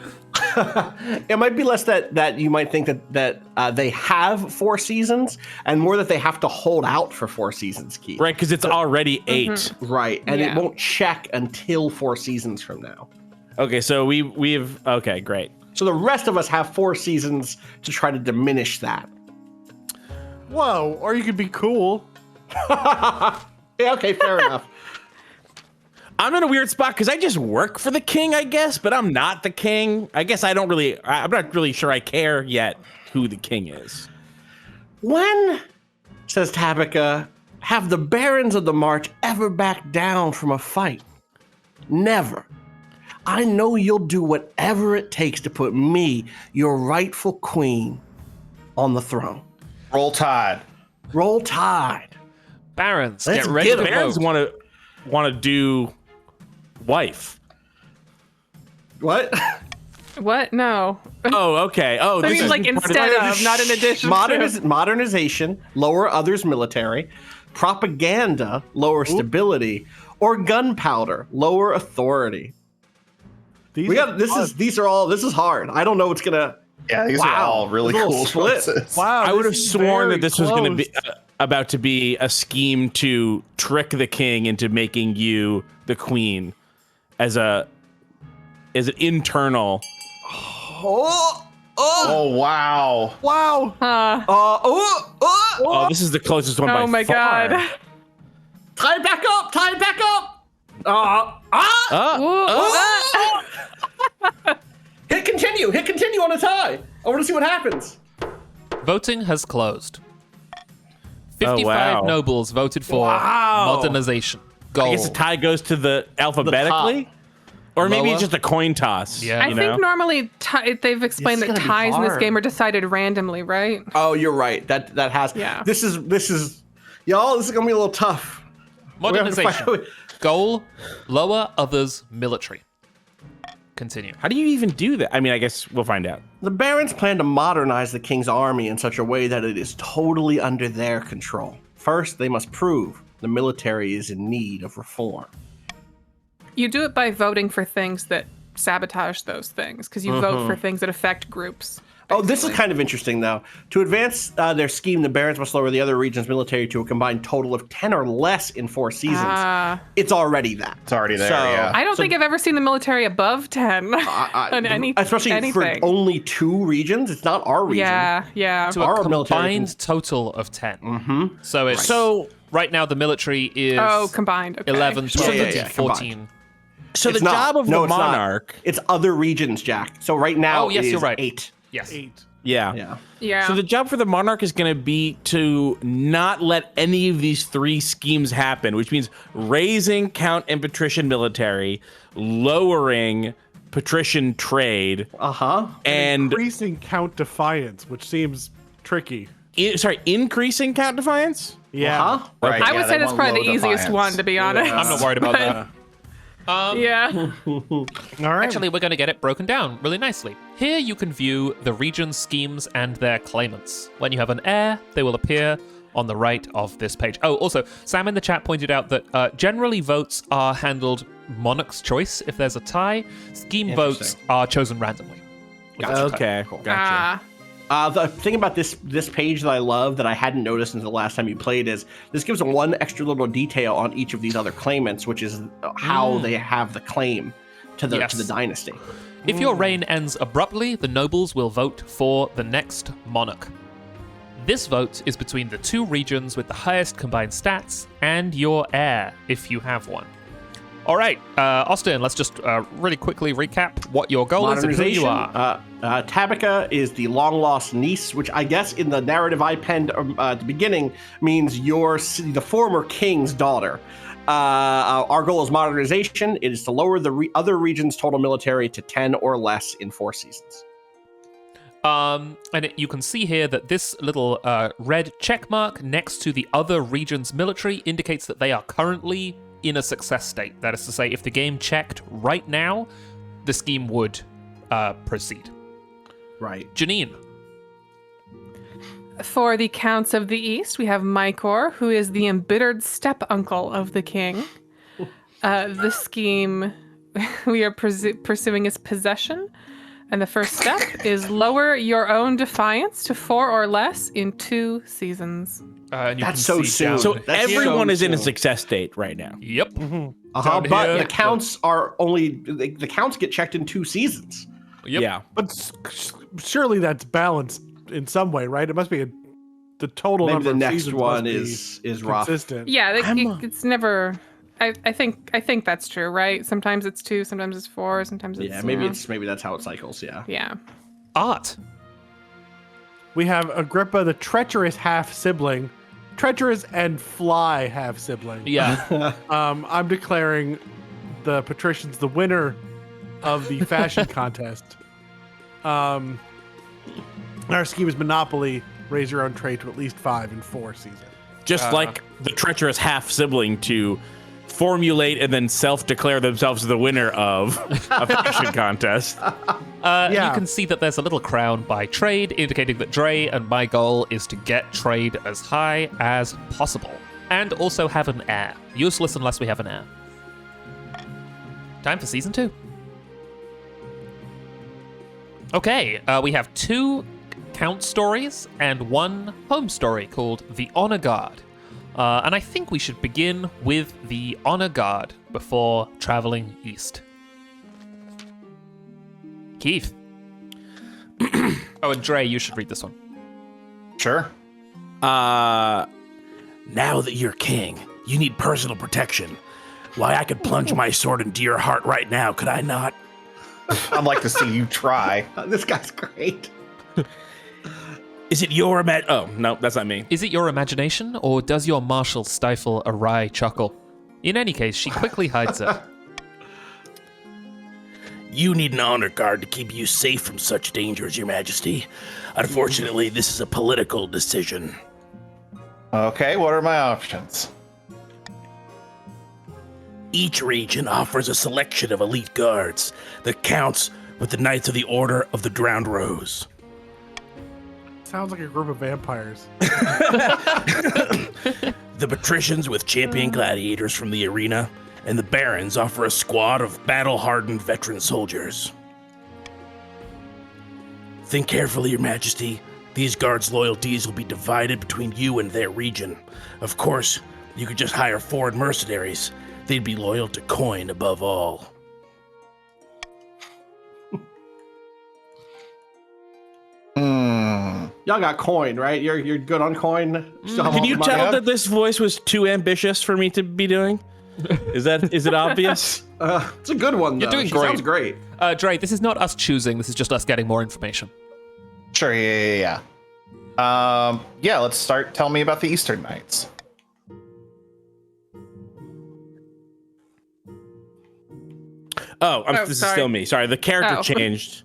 [SPEAKER 3] It might be less that you might think that they have 4 seasons, and more that they have to hold out for 4 seasons, Keith.
[SPEAKER 6] Right, because it's already 8.
[SPEAKER 3] Right, and it
[SPEAKER 5] Yeah.
[SPEAKER 3] won't check until 4 seasons from now.
[SPEAKER 6] Okay, so we've okay, great.
[SPEAKER 3] So the rest of us have 4 seasons to try to diminish that.
[SPEAKER 2] Whoa, or you could be cool.
[SPEAKER 3] Yeah, okay, fair enough.
[SPEAKER 6] I'm in a weird spot because I just work for the king, I guess, but I'm not the king. I guess I'm not really sure I care yet who the king is.
[SPEAKER 3] When, says Tabitha, have the barons of the march ever backed down from a fight? Never. I know you'll do whatever it takes to put me, your rightful queen, on the throne.
[SPEAKER 4] Roll Tide.
[SPEAKER 3] Roll Tide.
[SPEAKER 1] Barons,
[SPEAKER 3] Let's
[SPEAKER 1] get ready
[SPEAKER 3] get
[SPEAKER 1] to
[SPEAKER 3] it.
[SPEAKER 6] Barons
[SPEAKER 1] vote.
[SPEAKER 6] want to do wife.
[SPEAKER 3] What?
[SPEAKER 5] What? No.
[SPEAKER 6] Oh, okay. Oh,
[SPEAKER 5] I
[SPEAKER 6] this
[SPEAKER 5] mean,
[SPEAKER 6] is
[SPEAKER 5] like
[SPEAKER 6] part
[SPEAKER 5] instead of, not in addition to.
[SPEAKER 3] Modernization, lower others' military. Propaganda, lower stability. Or gunpowder, lower authority.
[SPEAKER 2] These
[SPEAKER 3] This is hard. I don't know what's gonna.
[SPEAKER 4] Yeah, these are
[SPEAKER 3] Wow.
[SPEAKER 4] all really
[SPEAKER 3] It's a little
[SPEAKER 4] cool
[SPEAKER 3] split.
[SPEAKER 4] choices.
[SPEAKER 2] Wow,
[SPEAKER 6] I would have
[SPEAKER 2] this is
[SPEAKER 6] sworn
[SPEAKER 2] very
[SPEAKER 6] that this was going to be
[SPEAKER 2] close.
[SPEAKER 6] about to be a scheme to trick the king into making you the queen as an internal.
[SPEAKER 4] Oh wow.
[SPEAKER 2] Wow.
[SPEAKER 6] Oh, this is the closest one by
[SPEAKER 5] Oh my
[SPEAKER 6] far.
[SPEAKER 5] god.
[SPEAKER 3] Tie it back up. Tie it back up. Hit continue. Hit continue on a tie. I want to see what happens.
[SPEAKER 1] Voting has closed. 55
[SPEAKER 6] wow.
[SPEAKER 1] nobles voted for
[SPEAKER 3] Wow.
[SPEAKER 1] modernization. Goal.
[SPEAKER 6] I guess the tie goes to the alphabetically, or maybe
[SPEAKER 1] Lower.
[SPEAKER 6] it's just a coin toss.
[SPEAKER 1] Yeah.
[SPEAKER 5] I
[SPEAKER 6] you
[SPEAKER 5] think
[SPEAKER 6] know?
[SPEAKER 5] normally they've explained
[SPEAKER 3] This is
[SPEAKER 5] that
[SPEAKER 3] gonna be
[SPEAKER 5] ties in this
[SPEAKER 3] hard.
[SPEAKER 5] game are decided randomly, right?
[SPEAKER 3] Oh, you're right. That has.
[SPEAKER 5] Yeah.
[SPEAKER 3] This is y'all. This is gonna be a little tough.
[SPEAKER 1] Modernization. Goal, lower others' military. Continue.
[SPEAKER 6] How do you even do that? I mean, I guess we'll find out.
[SPEAKER 3] The barons plan to modernize the king's army in such a way that it is totally under their control. First, they must prove the military is in need of reform.
[SPEAKER 5] You do it by voting for things that sabotage those things, because you vote for things that affect groups.
[SPEAKER 3] Oh, this is kind of interesting, though. To advance their scheme, the barons must lower the other region's military to a combined total of 10 or less in 4 seasons. It's already that.
[SPEAKER 4] It's already there,
[SPEAKER 3] So-
[SPEAKER 4] yeah.
[SPEAKER 5] I don't think I've ever seen the military above 10 on
[SPEAKER 3] Especially
[SPEAKER 5] anything.
[SPEAKER 3] for only 2 regions. It's not our region.
[SPEAKER 5] Yeah.
[SPEAKER 1] To
[SPEAKER 3] Our
[SPEAKER 1] a
[SPEAKER 3] military
[SPEAKER 1] combined total of 10. Mm-hmm. So it's
[SPEAKER 6] So,
[SPEAKER 1] right now the military is
[SPEAKER 5] Oh, combined. Okay.
[SPEAKER 1] 11, 12,
[SPEAKER 3] Yeah,
[SPEAKER 1] 13,
[SPEAKER 3] yeah,
[SPEAKER 1] 14.
[SPEAKER 6] so the
[SPEAKER 3] It's not.
[SPEAKER 6] job of
[SPEAKER 3] No,
[SPEAKER 6] the
[SPEAKER 3] it's not.
[SPEAKER 6] monarch.
[SPEAKER 3] It's other regions, Jack. So right now
[SPEAKER 1] Oh, yes,
[SPEAKER 3] it is
[SPEAKER 1] you're right.
[SPEAKER 3] 8.
[SPEAKER 1] Yes.
[SPEAKER 2] 8.
[SPEAKER 6] Yeah.
[SPEAKER 3] Yeah.
[SPEAKER 5] Yeah.
[SPEAKER 6] So the job for the monarch is going to be to not let any of these 3 schemes happen, which means raising count and patrician military, lowering patrician trade, and
[SPEAKER 2] Increasing count defiance, which seems tricky.
[SPEAKER 6] increasing count defiance.
[SPEAKER 2] Yeah.
[SPEAKER 4] Right,
[SPEAKER 5] I
[SPEAKER 4] yeah,
[SPEAKER 5] would
[SPEAKER 4] they
[SPEAKER 5] say that's
[SPEAKER 4] want
[SPEAKER 5] probably
[SPEAKER 4] low
[SPEAKER 5] the easiest
[SPEAKER 4] defiance.
[SPEAKER 5] one, to be honest.
[SPEAKER 1] I'm not worried about that.
[SPEAKER 5] Yeah.
[SPEAKER 2] All right.
[SPEAKER 1] Actually, we're going to get it broken down really nicely. Here you can view the region's schemes and their claimants. When you have an heir, they will appear on the right of this page. Oh, also, Sam in the chat pointed out that generally votes are handled monarch's choice if there's a tie. Scheme votes are chosen randomly.
[SPEAKER 6] Okay.
[SPEAKER 3] Gotcha. The thing about this page that I love that I hadn't noticed until the last time you played is this gives them one extra little detail on each of these other claimants, which is how they have the claim to the dynasty.
[SPEAKER 1] If your reign ends abruptly, the nobles will vote for the next monarch. This vote is between the 2 regions with the highest combined stats and your heir, if you have one. All right, Austin, let's just really quickly recap what your goal is and who you are.
[SPEAKER 3] Tabitha is the long-lost niece, which I guess in the narrative I penned at the beginning means you're the former king's daughter. Our goal is modernization. It is to lower the other region's total military to 10 or less in 4 seasons.
[SPEAKER 1] And you can see here that this little red check mark next to the other region's military indicates that they are currently in a success state. That is to say, if the game checked right now, the scheme would proceed.
[SPEAKER 3] Right.
[SPEAKER 1] Janine.
[SPEAKER 5] For the Counts of the East, we have Mykor, who is the embittered step-uncle of the king. The scheme we are pursuing is possession. And the first step is lower your own defiance to 4 or less in 2 seasons.
[SPEAKER 1] And you
[SPEAKER 3] That's
[SPEAKER 1] can
[SPEAKER 3] so
[SPEAKER 1] see
[SPEAKER 3] soon.
[SPEAKER 1] down-
[SPEAKER 6] So
[SPEAKER 3] That's
[SPEAKER 6] everyone
[SPEAKER 3] so
[SPEAKER 6] is in a
[SPEAKER 3] soon.
[SPEAKER 6] success state right now.
[SPEAKER 1] Yep.
[SPEAKER 3] But
[SPEAKER 1] here,
[SPEAKER 3] the counts are only the counts get checked in 2 seasons.
[SPEAKER 1] Yep.
[SPEAKER 6] Yeah.
[SPEAKER 2] But surely that's balanced in some way, right? It must be the total
[SPEAKER 3] Maybe
[SPEAKER 2] number
[SPEAKER 3] the
[SPEAKER 2] of
[SPEAKER 3] next
[SPEAKER 2] seasons
[SPEAKER 3] one
[SPEAKER 2] must be
[SPEAKER 3] is rough.
[SPEAKER 2] consistent.
[SPEAKER 5] Yeah,
[SPEAKER 6] I'm-
[SPEAKER 5] it's never. I think that's true, right? Sometimes it's 2, sometimes it's 4, sometimes it's
[SPEAKER 3] Yeah, maybe
[SPEAKER 5] you know.
[SPEAKER 3] maybe that's how it cycles. Yeah.
[SPEAKER 5] Yeah.
[SPEAKER 1] Art.
[SPEAKER 2] We have Agrippa, the treacherous half-sibling. Treacherous and fly half-sibling.
[SPEAKER 1] Yeah.
[SPEAKER 2] I'm declaring the patricians the winner of the fashion contest. Our scheme is Monopoly, raise your own trade to at least 5 in 4 seasons.
[SPEAKER 6] Just like the treacherous half sibling to formulate and then self-declare themselves the winner of a fashion contest.
[SPEAKER 2] Yeah.
[SPEAKER 1] You can see that there's a little crown by trade, indicating that Dre and my goal is to get trade as high as possible. And also have an heir. Useless unless we have an heir. Time for season 2. Okay, we have 2 count stories and 1 home story called The Honor Guard. And I think we should begin with The Honor Guard before traveling east. Keith. Oh, and Dre, you should read this one.
[SPEAKER 4] Sure.
[SPEAKER 8] Now that you're king, you need personal protection. Why, I could plunge my sword into your heart right now, could I not?
[SPEAKER 4] I'd like to see you try.
[SPEAKER 3] This guy's great.
[SPEAKER 8] Is it your
[SPEAKER 6] Oh, no, that's not me.
[SPEAKER 1] Is it your imagination, or does your marshal stifle a wry chuckle? In any case, she quickly hides it.
[SPEAKER 8] You need an honor guard to keep you safe from such dangers, Your Majesty. Unfortunately, this is a political decision.
[SPEAKER 4] Okay, what are my options?
[SPEAKER 8] Each region offers a selection of elite guards that counts with the Knights of the Order of the Drowned Rose.
[SPEAKER 2] Sounds like a group of vampires.
[SPEAKER 8] The patricians with champion gladiators from the arena, and the barons offer a squad of battle-hardened veteran soldiers. Think carefully, Your Majesty. These guards' loyalties will be divided between you and their region. Of course, you could just hire foreign mercenaries. They'd be loyal to coin above all.
[SPEAKER 3] Y'all got coin, right? You're good on coin. Still have
[SPEAKER 6] Can
[SPEAKER 3] all
[SPEAKER 6] you
[SPEAKER 3] the money?
[SPEAKER 6] tell that this voice was too ambitious for me to be doing? Is it obvious?
[SPEAKER 3] It's a good one, though.
[SPEAKER 1] You're doing
[SPEAKER 3] She
[SPEAKER 1] great.
[SPEAKER 3] sounds great.
[SPEAKER 1] Dre, this is not us choosing, this is just us getting more information.
[SPEAKER 4] Sure, yeah. Yeah, let's start. Tell me about the Eastern Knights.
[SPEAKER 6] This is
[SPEAKER 5] sorry.
[SPEAKER 6] still me. Sorry, the character
[SPEAKER 5] Oh.
[SPEAKER 6] changed.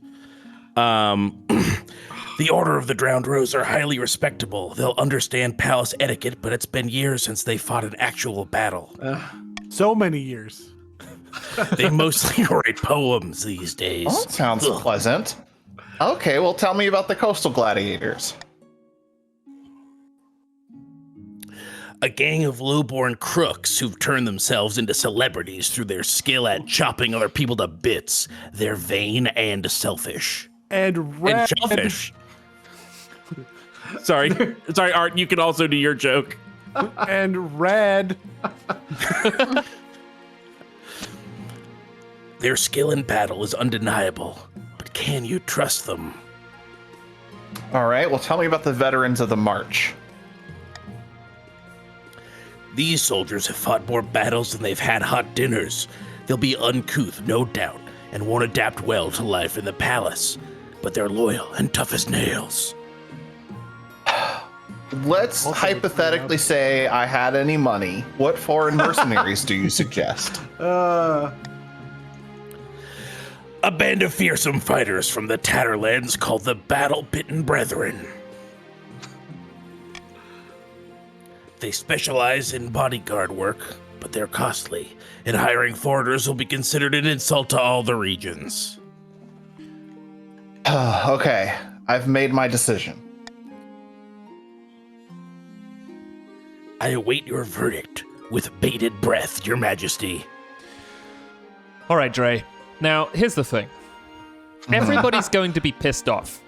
[SPEAKER 8] The Order of the Drowned Rose are highly respectable. They'll understand palace etiquette, but it's been years since they fought an actual battle.
[SPEAKER 2] So many years.
[SPEAKER 8] They mostly write poems these days.
[SPEAKER 4] Oh, that sounds
[SPEAKER 8] Ugh.
[SPEAKER 4] pleasant. Okay, well, tell me about the Coastal Gladiators.
[SPEAKER 8] A gang of low-born crooks who've turned themselves into celebrities through their skill at chopping other people to bits. They're vain and selfish.
[SPEAKER 2] And
[SPEAKER 6] And
[SPEAKER 2] red.
[SPEAKER 6] shellfish. Sorry, Art. You can also do your joke.
[SPEAKER 2] And red.
[SPEAKER 8] Their skill in battle is undeniable, but can you trust them?
[SPEAKER 4] All right, well, tell me about the veterans of the March.
[SPEAKER 8] These soldiers have fought more battles than they've had hot dinners. They'll be uncouth, no doubt, and won't adapt well to life in the palace, but they're loyal and tough as nails.
[SPEAKER 4] Let's hypothetically say I had any money. What foreign mercenaries do you suggest?
[SPEAKER 8] A band of fearsome fighters from the Tatterlands called the Battle-Bitten Brethren. They specialize in bodyguard work, but they're costly, and hiring foreigners will be considered an insult to all the regions.
[SPEAKER 4] Okay, I've made my decision.
[SPEAKER 8] I await your verdict with bated breath, Your Majesty.
[SPEAKER 1] All right, Dre. Now, here's the thing. Everybody's going to be pissed off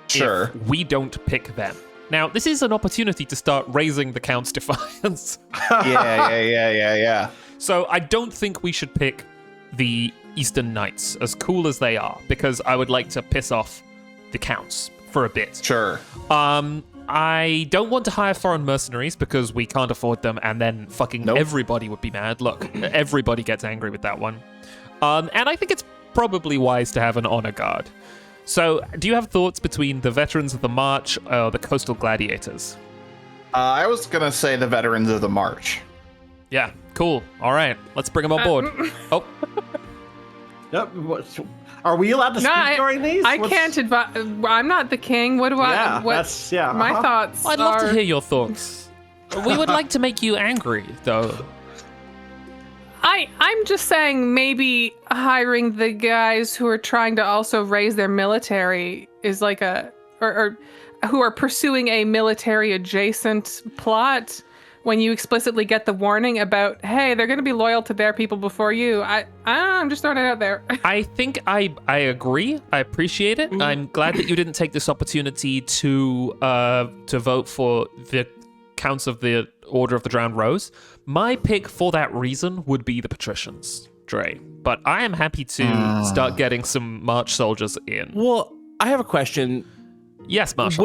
[SPEAKER 4] Sure.
[SPEAKER 1] if we don't pick them. Now, this is an opportunity to start raising the Count's defiance.
[SPEAKER 4] Yeah.
[SPEAKER 1] So I don't think we should pick the Eastern Knights, as cool as they are, because I would like to piss off the Counts for a bit.
[SPEAKER 4] Sure.
[SPEAKER 1] I don't want to hire foreign mercenaries because we can't afford them, and then fucking everybody would be mad. Look, everybody gets angry with that one. And I think it's probably wise to have an honor guard. So, do you have thoughts between the veterans of the March or the coastal gladiators?
[SPEAKER 4] I was gonna say the veterans of the March.
[SPEAKER 1] Yeah, cool. All right, let's bring them on board. Oh,
[SPEAKER 3] Yep. Are we allowed to speak during these?
[SPEAKER 5] I can't advise. I'm not the king. What do I?
[SPEAKER 3] Yeah,
[SPEAKER 5] what,
[SPEAKER 3] that's
[SPEAKER 5] My thoughts.
[SPEAKER 1] I'd love
[SPEAKER 5] are,
[SPEAKER 1] to hear your thoughts. We would like to make you angry, though.
[SPEAKER 5] I'm just saying maybe hiring the guys who are trying to also raise their military is like or who are pursuing a military adjacent plot when you explicitly get the warning about, hey, they're going to be loyal to their people before you. I'm just throwing it out there.
[SPEAKER 1] I think I agree. I appreciate it. I'm glad that you didn't take this opportunity to vote for the Counts of the Order of the Drowned Rose. My pick for that reason would be the patricians, Dre. But I am happy to start getting some March soldiers in.
[SPEAKER 6] Well, I have a question.
[SPEAKER 1] Yes, Marshall.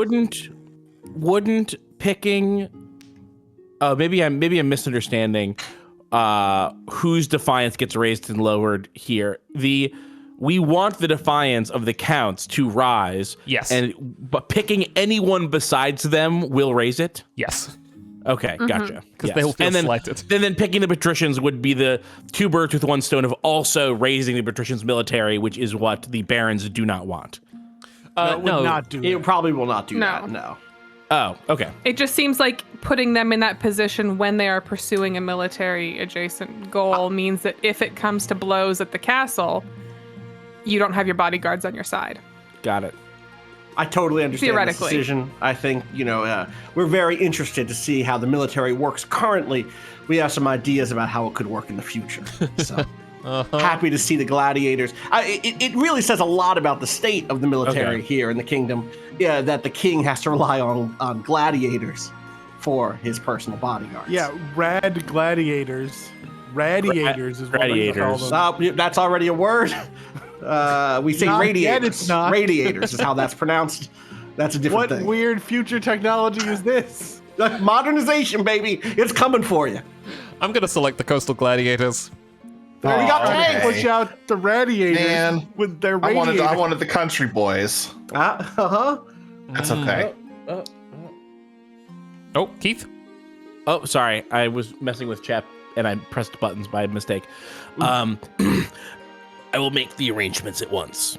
[SPEAKER 6] Wouldn't picking? Maybe I'm misunderstanding. Whose defiance gets raised and lowered here? We want the defiance of the Counts to rise.
[SPEAKER 1] Yes.
[SPEAKER 6] But picking anyone besides them will raise it.
[SPEAKER 1] Yes.
[SPEAKER 6] Okay, gotcha.
[SPEAKER 1] Because they'll feel slighted.
[SPEAKER 6] And then picking the patricians would be the two birds with one stone of also raising the patricians' military, which is what the barons do not want.
[SPEAKER 2] Would not do
[SPEAKER 3] It
[SPEAKER 2] that.
[SPEAKER 3] probably will not do
[SPEAKER 5] No.
[SPEAKER 3] that. No.
[SPEAKER 6] Oh, okay.
[SPEAKER 5] It just seems like putting them in that position when they are pursuing a military adjacent goal means that if it comes to blows at the castle, you don't have your bodyguards on your side.
[SPEAKER 6] Got it.
[SPEAKER 3] I totally understand this
[SPEAKER 5] Theoretically.
[SPEAKER 3] decision. I think, we're very interested to see how the military works currently. We have some ideas about how it could work in the future. So happy to see the gladiators. It really says a lot about the state of the military here in the kingdom. Yeah, that the king has to rely on gladiators for his personal bodyguards.
[SPEAKER 2] Yeah, rad gladiators. Radiators is what I call them.
[SPEAKER 3] That's already a word. We say
[SPEAKER 2] Not
[SPEAKER 3] radiators.
[SPEAKER 2] yet, it's not.
[SPEAKER 3] Radiators is how that's pronounced. That's a different
[SPEAKER 2] What
[SPEAKER 3] thing.
[SPEAKER 2] weird future technology is this?
[SPEAKER 3] Modernization, baby. It's coming for you.
[SPEAKER 1] I'm going to select the coastal gladiators.
[SPEAKER 3] We got
[SPEAKER 4] okay.
[SPEAKER 3] tanks.
[SPEAKER 2] Push out the radiators
[SPEAKER 4] Man,
[SPEAKER 2] with their
[SPEAKER 4] I
[SPEAKER 2] radiators.
[SPEAKER 4] wanted the country boys.
[SPEAKER 3] Uh-huh.
[SPEAKER 4] That's okay.
[SPEAKER 1] Oh, Keith?
[SPEAKER 6] Oh, sorry. I was messing with chat and I pressed buttons by mistake.
[SPEAKER 8] I will make the arrangements at once.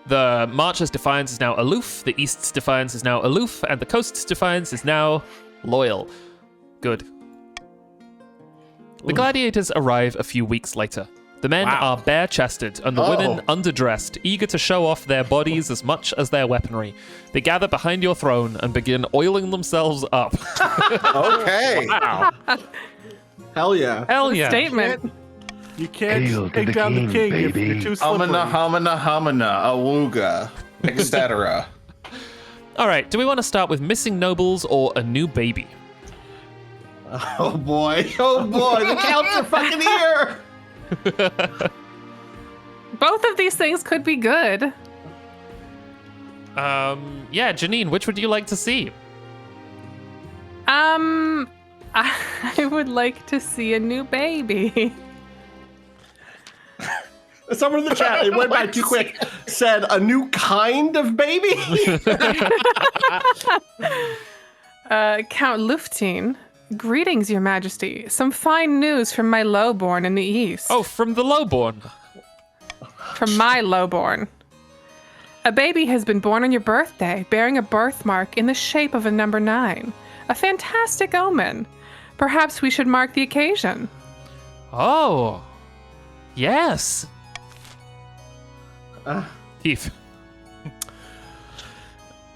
[SPEAKER 1] The March's defiance is now aloof, the East's defiance is now aloof, and the Coast's defiance is now loyal. Good. The gladiators arrive a few weeks later. The men are bare-chested, and the women underdressed, eager to show off their bodies as much as their weaponry. They gather behind your throne and begin oiling themselves up.
[SPEAKER 4] Okay.
[SPEAKER 1] Wow.
[SPEAKER 3] Hell yeah.
[SPEAKER 1] Hell yeah.
[SPEAKER 5] Statement.
[SPEAKER 2] You can't take down the king if you're too slippery.
[SPEAKER 4] Humana, awooga, etc.
[SPEAKER 1] All right, do we want to start with missing nobles or a new baby?
[SPEAKER 3] Oh boy. Oh boy. The counts are fucking here.
[SPEAKER 5] Both of these things could be good.
[SPEAKER 1] Yeah, Janine, which would you like to see?
[SPEAKER 5] I would like to see a new baby.
[SPEAKER 3] Someone in the chat, it went by too quick, said a new kind of baby.
[SPEAKER 5] Count Luftine. Greetings, Your Majesty. Some fine news from my lowborn in the east.
[SPEAKER 1] Oh, from the lowborn.
[SPEAKER 5] From my lowborn. A baby has been born on your birthday, bearing a birthmark in the shape of a number 9. A fantastic omen. Perhaps we should mark the occasion.
[SPEAKER 1] Oh. Yes. Keith.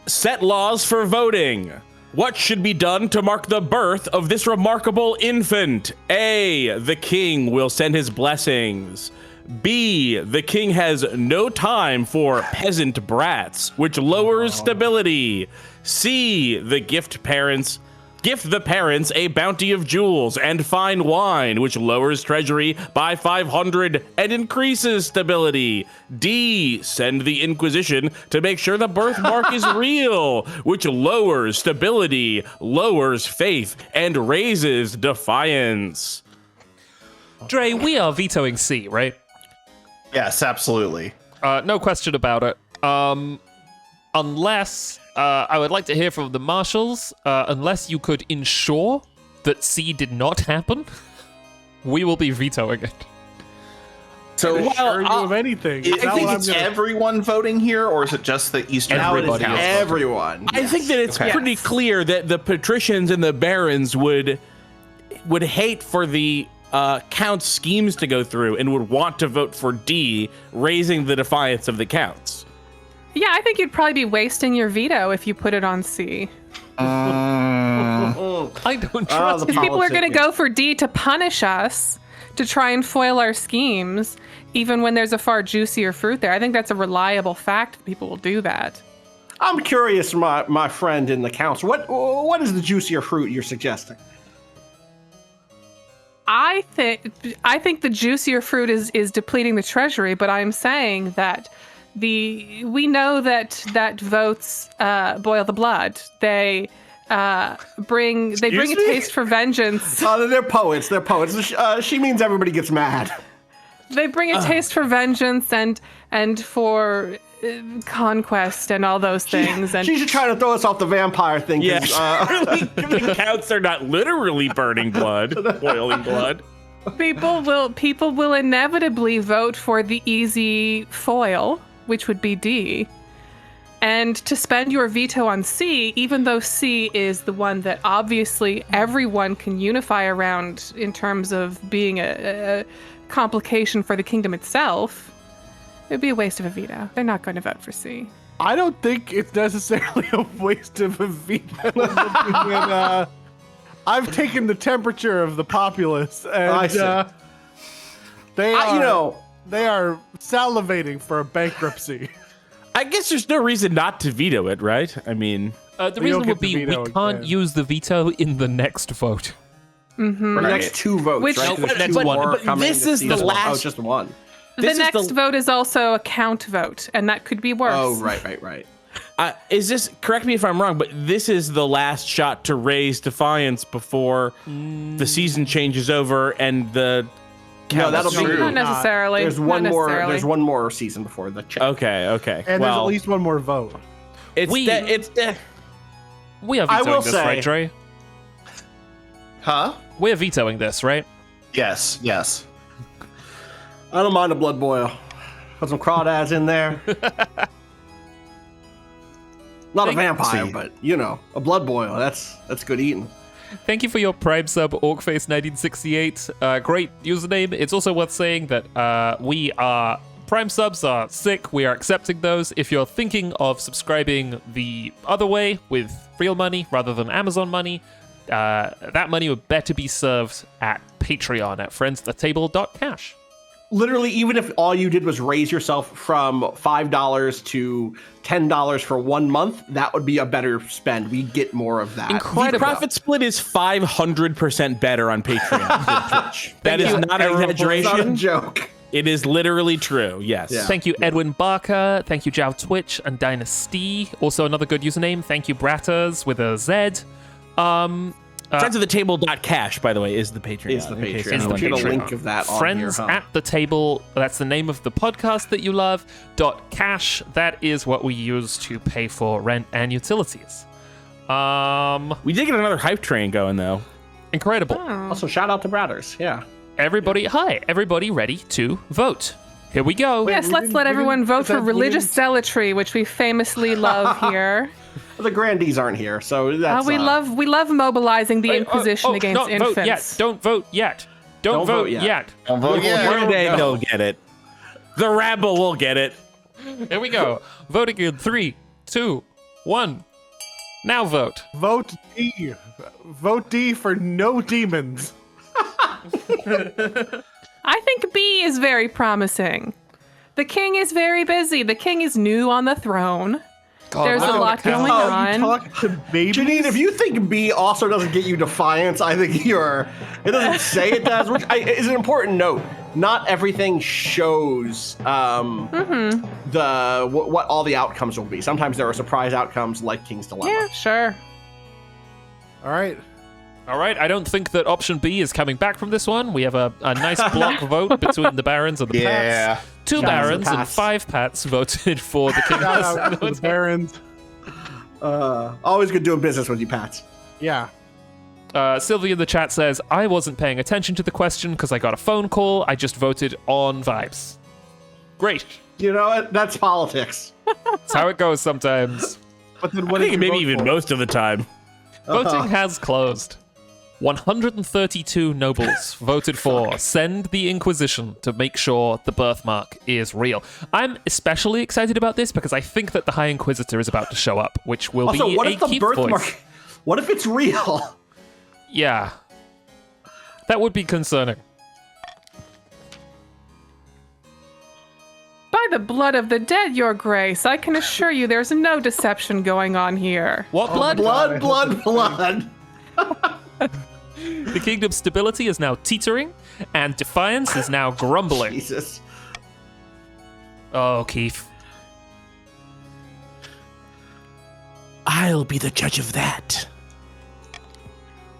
[SPEAKER 6] Set laws for voting. What should be done to mark the birth of this remarkable infant? A, the king will send his blessings. B, the king has no time for peasant brats, which lowers stability. C, the gift the parents a bounty of jewels and fine wine, which lowers treasury by 500 and increases stability. D, send the Inquisition to make sure the birthmark is real, which lowers stability, lowers faith, and raises defiance.
[SPEAKER 1] Dre, we are vetoing C, right?
[SPEAKER 4] Yes, absolutely.
[SPEAKER 1] No question about it. Unless I would like to hear from the marshals, unless you could ensure that C did not happen, we will be vetoing it.
[SPEAKER 4] So,
[SPEAKER 2] Assure you of anything. Is
[SPEAKER 4] I
[SPEAKER 2] that
[SPEAKER 4] think
[SPEAKER 2] what I'm
[SPEAKER 4] it's
[SPEAKER 2] gonna-
[SPEAKER 4] everyone voting here, or is it just the Eastern?
[SPEAKER 3] Now it is
[SPEAKER 1] Everybody is voting.
[SPEAKER 3] everyone.
[SPEAKER 6] I think that it's
[SPEAKER 4] Okay.
[SPEAKER 6] pretty clear that the patricians and the barons would hate for the count's schemes to go through and would want to vote for D, raising the defiance of the counts.
[SPEAKER 5] Yeah, I think you'd probably be wasting your veto if you put it on C.
[SPEAKER 1] I don't trust
[SPEAKER 5] Because people are going to go for D to punish us, to try and foil our schemes, even when there's a far juicier fruit there. I think that's a reliable fact that people will do that.
[SPEAKER 3] I'm curious, my friend in the council. What is the juicier fruit you're suggesting?
[SPEAKER 5] I think the juicier fruit is depleting the treasury, but I'm saying that we know that votes boil the blood. They bring a
[SPEAKER 3] me?
[SPEAKER 5] taste for vengeance.
[SPEAKER 3] They're poets. They're poets. She means everybody gets mad.
[SPEAKER 5] They bring a taste for vengeance and for conquest and all those things. And
[SPEAKER 3] She's trying to throw us off the vampire thing.
[SPEAKER 6] Yeah,
[SPEAKER 3] 'Cause,
[SPEAKER 6] the counts are not literally burning blood, boiling blood.
[SPEAKER 5] people will inevitably vote for the easy foil, which would be D. And to spend your veto on C, even though C is the one that obviously everyone can unify around in terms of being a complication for the kingdom itself, it'd be a waste of a veto. They're not going to vote for C.
[SPEAKER 2] I don't think it's necessarily a waste of a veto. I've taken the temperature of the populace, and
[SPEAKER 3] I see.
[SPEAKER 2] they are,
[SPEAKER 3] you know,
[SPEAKER 2] they are salivating for a bankruptcy.
[SPEAKER 6] I guess there's no reason not to veto it, right? I mean,
[SPEAKER 1] the
[SPEAKER 2] We
[SPEAKER 1] reason
[SPEAKER 2] don't
[SPEAKER 1] would
[SPEAKER 2] get the
[SPEAKER 1] be we
[SPEAKER 2] veto
[SPEAKER 1] can't
[SPEAKER 2] again.
[SPEAKER 1] use the veto in the next vote.
[SPEAKER 3] for the next two votes,
[SPEAKER 5] Which-
[SPEAKER 3] right?
[SPEAKER 5] No,
[SPEAKER 3] There's
[SPEAKER 1] next
[SPEAKER 3] two
[SPEAKER 1] one.
[SPEAKER 3] more
[SPEAKER 6] But
[SPEAKER 3] coming
[SPEAKER 6] this
[SPEAKER 3] this
[SPEAKER 6] is the
[SPEAKER 3] season.
[SPEAKER 6] last-
[SPEAKER 3] Oh, it's just one.
[SPEAKER 5] The
[SPEAKER 6] This is
[SPEAKER 5] next
[SPEAKER 6] the-
[SPEAKER 5] vote is also a count vote, and that could be worse.
[SPEAKER 3] Oh, right.
[SPEAKER 6] is this, correct me if I'm wrong, but this is the last shot to raise defiance before the season changes over and the
[SPEAKER 3] No, that'll
[SPEAKER 4] That's
[SPEAKER 3] be.
[SPEAKER 4] true.
[SPEAKER 5] Not necessarily.
[SPEAKER 3] There's
[SPEAKER 5] Not
[SPEAKER 3] one more.
[SPEAKER 5] necessarily.
[SPEAKER 3] There's one more season before the check.
[SPEAKER 6] Okay.
[SPEAKER 2] And there's
[SPEAKER 6] well,
[SPEAKER 2] at least one more vote.
[SPEAKER 6] it's
[SPEAKER 1] We- We are
[SPEAKER 3] I
[SPEAKER 1] vetoing
[SPEAKER 3] will
[SPEAKER 1] this,
[SPEAKER 3] say-
[SPEAKER 1] right, Dre?
[SPEAKER 4] Huh?
[SPEAKER 1] We're vetoing this, right?
[SPEAKER 4] Yes.
[SPEAKER 3] I don't mind a blood boil. Put some crawdads in there. Not a vampire,
[SPEAKER 4] See.
[SPEAKER 3] but a blood boil. That's good eating.
[SPEAKER 1] Thank you for your Prime sub, Orcface1968. Great username. It's also worth saying that Prime subs are sick. We are accepting those. If you're thinking of subscribing the other way with real money rather than Amazon money, that money would better be served at Patreon at friendsathetable.cash.
[SPEAKER 3] Literally, even if all you did was raise yourself from $5 to $10 for 1 month, that would be a better spend. We get more of that.
[SPEAKER 6] the profit split is 500% better on Patreon than Twitch. That is not an
[SPEAKER 3] It's not a
[SPEAKER 6] exaggeration.
[SPEAKER 3] joke.
[SPEAKER 6] It is literally true. Yes.
[SPEAKER 3] Yeah.
[SPEAKER 1] Thank you, Edwin Barker. Thank you, Jow Twitch and Dynasty. Also, another good username. Thank you, Bratters with a Z.
[SPEAKER 6] Friends of the Table.cash, by the way, is the Patreon.
[SPEAKER 3] Is the
[SPEAKER 6] in case
[SPEAKER 3] Patreon.
[SPEAKER 6] anyone
[SPEAKER 3] I'll put a
[SPEAKER 6] didn't
[SPEAKER 3] link
[SPEAKER 6] know.
[SPEAKER 3] of that on
[SPEAKER 1] Friends
[SPEAKER 3] here, huh?
[SPEAKER 1] at the Table, that's the name of the podcast that you love. .cash, that is what we use to pay for rent and utilities.
[SPEAKER 6] We did get another hype train going, though.
[SPEAKER 1] Incredible.
[SPEAKER 3] Also, shout out to Brothers. Yeah.
[SPEAKER 1] Everybody, hi. Everybody ready to vote. Here we go.
[SPEAKER 5] Yes, let's let everyone vote for religious zealotry, which we famously love here.
[SPEAKER 3] The grandees aren't here, so that's.
[SPEAKER 5] We love mobilizing the Inquisition against
[SPEAKER 1] don't
[SPEAKER 5] infants.
[SPEAKER 1] vote yet. Don't vote yet. Don't vote yet.
[SPEAKER 4] Don't vote yet.
[SPEAKER 6] One day they'll get it. The rabble will get it.
[SPEAKER 1] Here we go. Voting in 3, 2, 1. Now vote.
[SPEAKER 2] Vote D. Vote D for no demons.
[SPEAKER 5] I think B is very promising. The king is very busy. The king is new on the throne. There's a lot going on.
[SPEAKER 2] You talk to babies?
[SPEAKER 3] Janine, if you think B also doesn't get you defiance, I think you're. It doesn't say it does, which is an important note. Not everything shows what all the outcomes will be. Sometimes there are surprise outcomes like King's Dilemma.
[SPEAKER 5] Yeah, sure.
[SPEAKER 2] All right.
[SPEAKER 1] All right, I don't think that option B is coming back from this one. We have a nice block vote between the barons and the
[SPEAKER 4] Yeah.
[SPEAKER 1] pats. 2
[SPEAKER 3] Shout out to the
[SPEAKER 1] barons and
[SPEAKER 3] pats.
[SPEAKER 1] 5 pats voted for the king.
[SPEAKER 2] Shout out to the barons.
[SPEAKER 3] Always good doing business with you, Pats.
[SPEAKER 2] Yeah.
[SPEAKER 1] Sylvia in the chat says, I wasn't paying attention to the question because I got a phone call. I just voted on vibes. Great.
[SPEAKER 3] You know what? That's politics.
[SPEAKER 1] That's how it goes sometimes.
[SPEAKER 2] But then
[SPEAKER 6] I
[SPEAKER 2] what did
[SPEAKER 6] think
[SPEAKER 2] you
[SPEAKER 6] maybe
[SPEAKER 2] vote
[SPEAKER 6] even
[SPEAKER 2] for?
[SPEAKER 6] most of the time.
[SPEAKER 1] Voting has closed. 132 nobles voted for send the Inquisition to make sure the birthmark is real. I'm especially excited about this because I think that the High Inquisitor is about to show up, which will
[SPEAKER 3] Also,
[SPEAKER 1] be
[SPEAKER 3] what
[SPEAKER 1] a
[SPEAKER 3] if the
[SPEAKER 1] Keith
[SPEAKER 3] birthmark?
[SPEAKER 1] voice.
[SPEAKER 3] What if it's real?
[SPEAKER 1] Yeah. That would be concerning.
[SPEAKER 5] By the blood of the dead, Your Grace, I can assure you there's no deception going on here.
[SPEAKER 1] What blood?
[SPEAKER 3] Blood.
[SPEAKER 1] The kingdom's stability is now teetering, and defiance is now grumbling.
[SPEAKER 3] Jesus.
[SPEAKER 1] Oh, Keith.
[SPEAKER 8] I'll be the judge of that.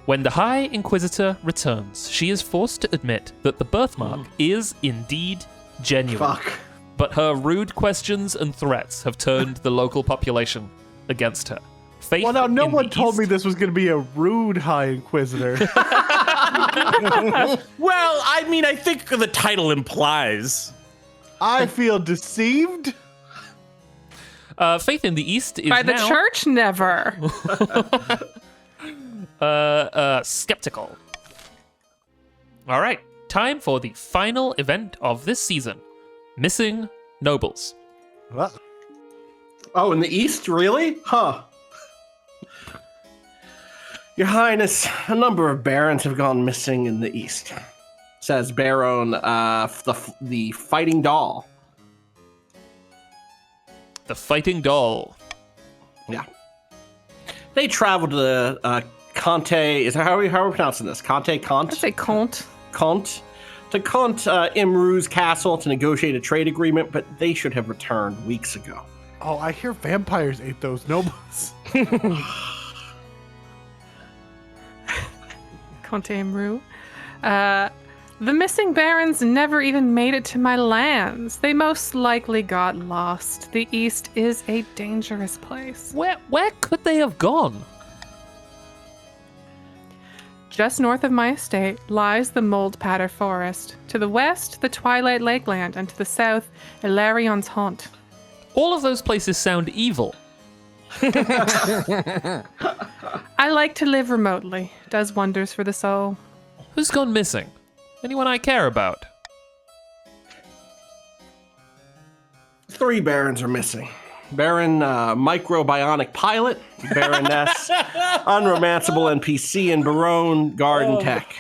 [SPEAKER 1] When the High Inquisitor returns, she is forced to admit that the birthmark is indeed genuine.
[SPEAKER 3] Fuck.
[SPEAKER 1] But her rude questions and threats have turned the local population against her. Faith
[SPEAKER 2] Well, now, no
[SPEAKER 1] in
[SPEAKER 2] one
[SPEAKER 1] the
[SPEAKER 2] told me
[SPEAKER 1] East-
[SPEAKER 2] this was going to be a rude High Inquisitor.
[SPEAKER 6] Well, I mean, I think the title implies.
[SPEAKER 2] I feel deceived.
[SPEAKER 1] Faith in the East is
[SPEAKER 5] By the
[SPEAKER 1] now
[SPEAKER 5] church, never.
[SPEAKER 1] skeptical. All right, time for the final event of this season. Missing nobles.
[SPEAKER 2] What?
[SPEAKER 3] Oh, in the East, really? Huh. Your Highness, a number of barons have gone missing in the East, says Baron the Fighting Doll.
[SPEAKER 1] The Fighting Doll.
[SPEAKER 3] Yeah. They traveled to Conte. Is that how are we pronouncing this? Conte.
[SPEAKER 5] I'd say Comte.
[SPEAKER 3] Comte. To Comte Imru's castle to negotiate a trade agreement, but they should have returned weeks ago.
[SPEAKER 2] Oh, I hear vampires ate those nobles.
[SPEAKER 5] Comte Imru. The missing barons never even made it to my lands. They most likely got lost. The East is a dangerous place.
[SPEAKER 1] Where could they have gone?
[SPEAKER 5] Just north of my estate lies the Mold Patter Forest. To the west, the Twilight Lakeland, and to the south, Ilarion's Haunt.
[SPEAKER 1] All of those places sound evil.
[SPEAKER 5] I like to live remotely. Does wonders for the soul.
[SPEAKER 1] Who's gone missing? Anyone I care about?
[SPEAKER 3] 3 barons are missing. Baron Microbionic Pilot, Baroness Unromanceable NPC, and Baron Garden Tech.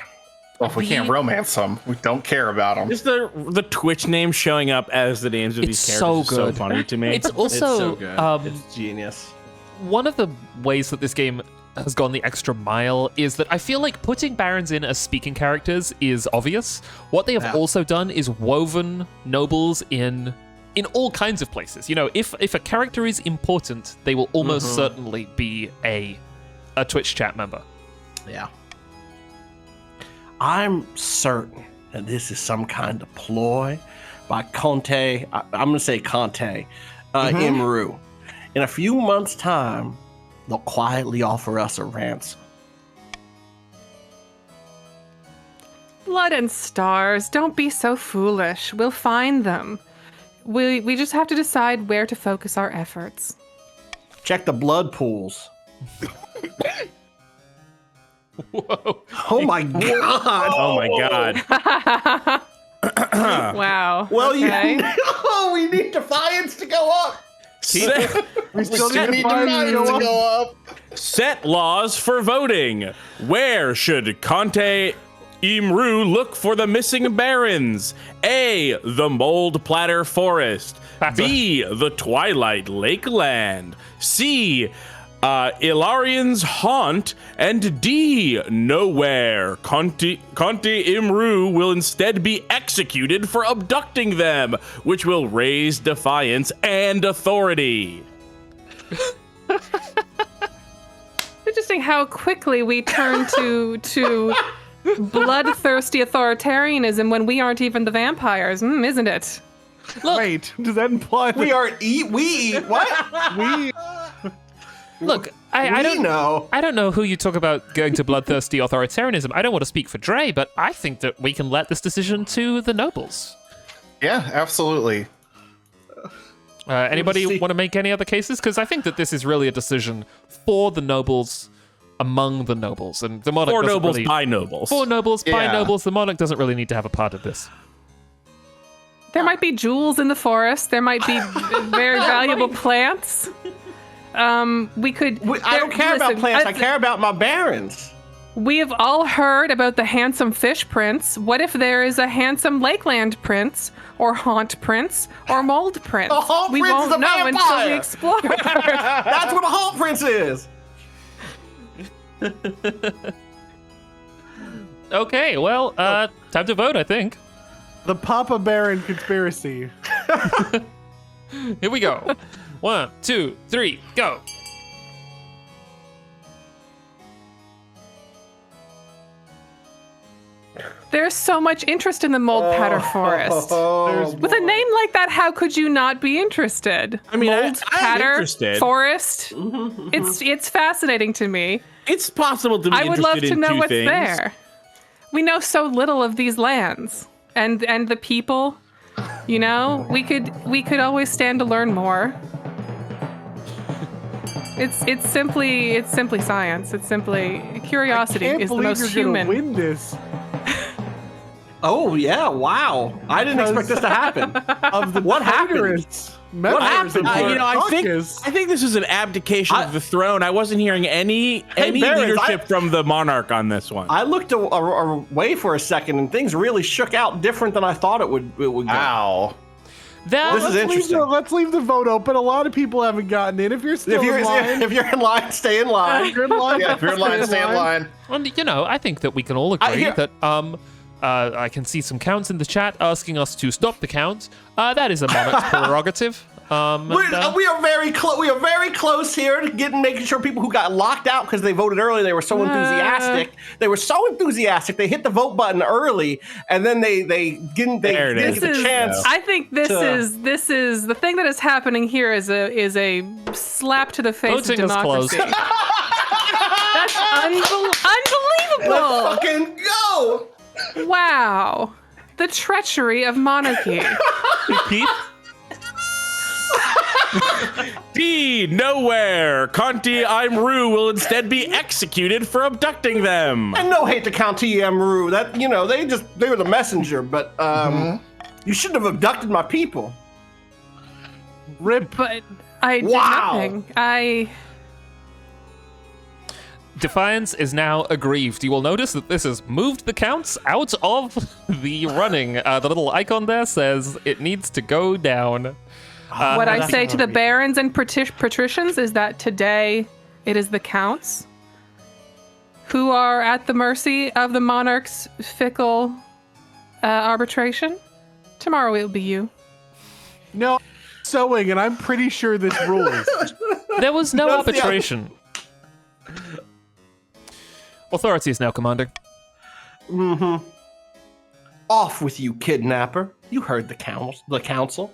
[SPEAKER 4] Well, if we can't romance them, we don't care about them.
[SPEAKER 6] Just the Twitch name showing up as the names of
[SPEAKER 1] It's
[SPEAKER 6] these
[SPEAKER 1] so
[SPEAKER 6] characters is so
[SPEAKER 1] good.
[SPEAKER 6] funny to me.
[SPEAKER 1] It's also
[SPEAKER 3] It's so good. It's genius.
[SPEAKER 1] one of the ways that this game has gone the extra mile is that I feel like putting barons in as speaking characters is obvious. What they have also done is woven nobles in all kinds of places. You know, if a character is important, they will almost certainly be a Twitch chat member.
[SPEAKER 3] Yeah. I'm certain that this is some kind of ploy by Conte. I'm going to say Conte Imru. In a few months' time, they'll quietly offer us a ransom.
[SPEAKER 5] Blood and stars, don't be so foolish. We'll find them. We just have to decide where to focus our efforts.
[SPEAKER 3] Check the blood pools.
[SPEAKER 1] Whoa.
[SPEAKER 3] Oh my god!
[SPEAKER 6] Oh my god.
[SPEAKER 5] Wow.
[SPEAKER 3] Well,
[SPEAKER 5] okay.
[SPEAKER 3] we need defiance to go up.
[SPEAKER 2] We still
[SPEAKER 4] We need
[SPEAKER 2] find
[SPEAKER 4] defiance to go up.
[SPEAKER 6] Set laws for voting. Where should Conte Imru look for the missing barons? A. The Mold Platter Forest. B. The Twilight Lakeland. C. Ilarian's Haunt. And D. Nowhere. Conte Imru will instead be executed for abducting them, which will raise defiance and authority.
[SPEAKER 5] Interesting how quickly we turn to bloodthirsty authoritarianism when we aren't even the vampires, isn't it?
[SPEAKER 2] Wait, does that imply that
[SPEAKER 3] We aren't eat. We eat what?
[SPEAKER 2] we?
[SPEAKER 1] Look, I don't
[SPEAKER 3] know.
[SPEAKER 1] I don't know who you talk about going to bloodthirsty authoritarianism. I don't want to speak for Dre, but I think that we can let this decision to the nobles.
[SPEAKER 4] Yeah, absolutely.
[SPEAKER 1] Anybody
[SPEAKER 3] see.
[SPEAKER 1] want to make any other cases? Because I think that this is really a decision for the nobles, among the nobles, and the monarch
[SPEAKER 6] For
[SPEAKER 1] doesn't
[SPEAKER 6] nobles
[SPEAKER 1] really,
[SPEAKER 6] by nobles.
[SPEAKER 1] for nobles by
[SPEAKER 4] Yeah.
[SPEAKER 1] nobles. The monarch doesn't really need to have a part of this.
[SPEAKER 5] There might be jewels in the forest. There might be very valuable plants. We could.
[SPEAKER 3] I don't care about
[SPEAKER 5] listen,
[SPEAKER 3] plants. I care about my barons.
[SPEAKER 5] We have all heard about the handsome fish prince. What if there is a handsome lakeland prince, or haunt prince, or mold prince?
[SPEAKER 3] A haunt
[SPEAKER 5] we
[SPEAKER 3] prince
[SPEAKER 5] won't
[SPEAKER 3] is a
[SPEAKER 5] know until we
[SPEAKER 3] vampire.
[SPEAKER 5] explore.
[SPEAKER 3] That's what a Hall Prince is.
[SPEAKER 1] Okay, well, time to vote, I think.
[SPEAKER 2] The Papa Baron conspiracy.
[SPEAKER 1] Here we go. 1, 2, 3, go.
[SPEAKER 5] There's so much interest in the mold patter forest. With a name like that, how could you not be interested?
[SPEAKER 6] I mean,
[SPEAKER 5] mold
[SPEAKER 6] I'm
[SPEAKER 5] patter
[SPEAKER 6] interested.
[SPEAKER 5] forest. It's fascinating to me.
[SPEAKER 6] It's possible to be
[SPEAKER 5] I would love
[SPEAKER 6] interested
[SPEAKER 5] to
[SPEAKER 6] in
[SPEAKER 5] know
[SPEAKER 6] two
[SPEAKER 5] what's
[SPEAKER 6] things.
[SPEAKER 5] there. We know so little of these lands and the people. You know, we could always stand to learn more. It's simply science. It's simply curiosity
[SPEAKER 2] Can't
[SPEAKER 5] is the
[SPEAKER 2] believe
[SPEAKER 5] most
[SPEAKER 2] you're
[SPEAKER 5] human.
[SPEAKER 2] gonna win this.
[SPEAKER 3] Oh yeah! Wow! I didn't expect this to happen.
[SPEAKER 2] Of the
[SPEAKER 3] What happened?
[SPEAKER 2] traitorous
[SPEAKER 3] What
[SPEAKER 2] members
[SPEAKER 3] happened?
[SPEAKER 2] of the
[SPEAKER 6] I think this is an abdication of the throne. I wasn't hearing any
[SPEAKER 3] Barons,
[SPEAKER 6] leadership from the monarch on this one.
[SPEAKER 3] I looked away for a second, and things really shook out different than I thought it would go.
[SPEAKER 4] Ow.
[SPEAKER 1] That,
[SPEAKER 3] This is interesting.
[SPEAKER 2] Let's leave the vote open. A lot of people haven't gotten in. If you're still in line,
[SPEAKER 3] If you're in line, stay in line.
[SPEAKER 2] if you're in line,
[SPEAKER 4] Yeah, if you're in line, stay in line.
[SPEAKER 1] and, you know, I think that we can all agree
[SPEAKER 3] hear-
[SPEAKER 1] that I can see some counts in the chat asking us to stop the count. That is a monarch's prerogative.
[SPEAKER 3] We are very close. We are very close here to making sure people who got locked out because they voted early. They were so enthusiastic. They were so enthusiastic. They hit the vote button early, and then they didn't
[SPEAKER 6] There it
[SPEAKER 3] get
[SPEAKER 6] is.
[SPEAKER 3] the chance.
[SPEAKER 5] I think this
[SPEAKER 3] to-
[SPEAKER 5] is the thing that is happening here is a slap to the face
[SPEAKER 1] Voting
[SPEAKER 5] of
[SPEAKER 1] is closed.
[SPEAKER 5] democracy. That's unbelievable!
[SPEAKER 3] Fucking go!
[SPEAKER 5] Wow, the treachery of monarchy.
[SPEAKER 1] Keith?
[SPEAKER 6] D. Nowhere. Conti Imru will instead be executed for abducting them.
[SPEAKER 3] And no hate to Count T.M. That they were the messenger, but you shouldn't have abducted my people.
[SPEAKER 2] rip.
[SPEAKER 5] But I did
[SPEAKER 3] Wow.
[SPEAKER 5] nothing.
[SPEAKER 1] Defiance is now aggrieved. You will notice that this has moved the counts out of the running. The little icon there says it needs to go down.
[SPEAKER 5] What I say to the barons and patricians is that today it is the counts who are at the mercy of the monarch's fickle arbitration. Tomorrow it will be you.
[SPEAKER 2] No, sewing, and I'm pretty sure this rules.
[SPEAKER 1] There was no
[SPEAKER 3] That's the
[SPEAKER 1] arbitration. Authority is now commanding.
[SPEAKER 3] Off with you, kidnapper. You heard the council.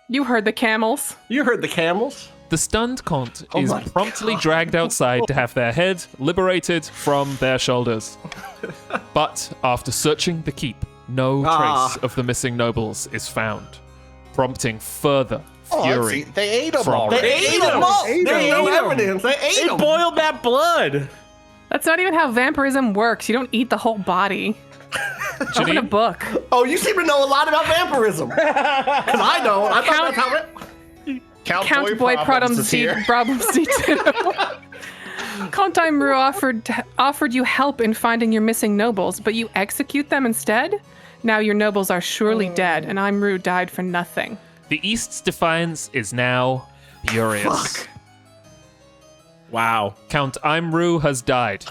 [SPEAKER 5] You heard the camels.
[SPEAKER 3] You heard the camels.
[SPEAKER 1] The stunned Count
[SPEAKER 3] Oh
[SPEAKER 1] is
[SPEAKER 3] my
[SPEAKER 1] promptly dragged outside to have their head liberated from their shoulders. But after searching the keep, no trace of the missing nobles is found, prompting further fury.
[SPEAKER 4] They ate them
[SPEAKER 1] from
[SPEAKER 4] already.
[SPEAKER 3] They ate them all.
[SPEAKER 2] Ate
[SPEAKER 3] There's
[SPEAKER 2] them.
[SPEAKER 3] no evidence. They ate
[SPEAKER 6] They
[SPEAKER 3] them.
[SPEAKER 6] boiled that blood.
[SPEAKER 5] That's not even how vampirism works. You don't eat the whole body. Open a
[SPEAKER 1] Janine?
[SPEAKER 5] book.
[SPEAKER 3] Oh, you seem to know a lot about vampirism. Because I don't. I thought
[SPEAKER 5] Count-
[SPEAKER 3] that's how it...
[SPEAKER 5] Count Boy
[SPEAKER 4] Problems is here.
[SPEAKER 5] Problems D2. Count Imru offered you help in finding your missing nobles, but you execute them instead? Now your nobles are surely dead, and Imru died for nothing.
[SPEAKER 1] The East's defiance is now furious.
[SPEAKER 6] Wow.
[SPEAKER 1] Count Imru has died.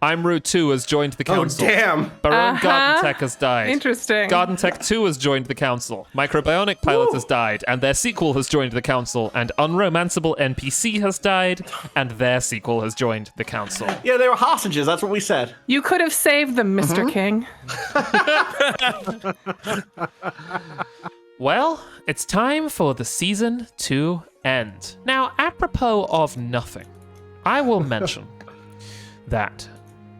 [SPEAKER 1] Imru 2 has joined the
[SPEAKER 3] Oh,
[SPEAKER 1] council.
[SPEAKER 3] damn.
[SPEAKER 1] Baron
[SPEAKER 5] Uh-huh.
[SPEAKER 1] Gardentek has died.
[SPEAKER 5] Interesting.
[SPEAKER 1] Gardentek 2 has joined the council. Microbionic Pilot has died, and their sequel has joined the council. And Unromanceable NPC has died, and their sequel has joined the council.
[SPEAKER 3] Yeah, they were hostages. That's what we said.
[SPEAKER 5] You could have saved them, Mr. King.
[SPEAKER 1] Well, it's time for the season to end. Now, apropos of nothing, I will mention that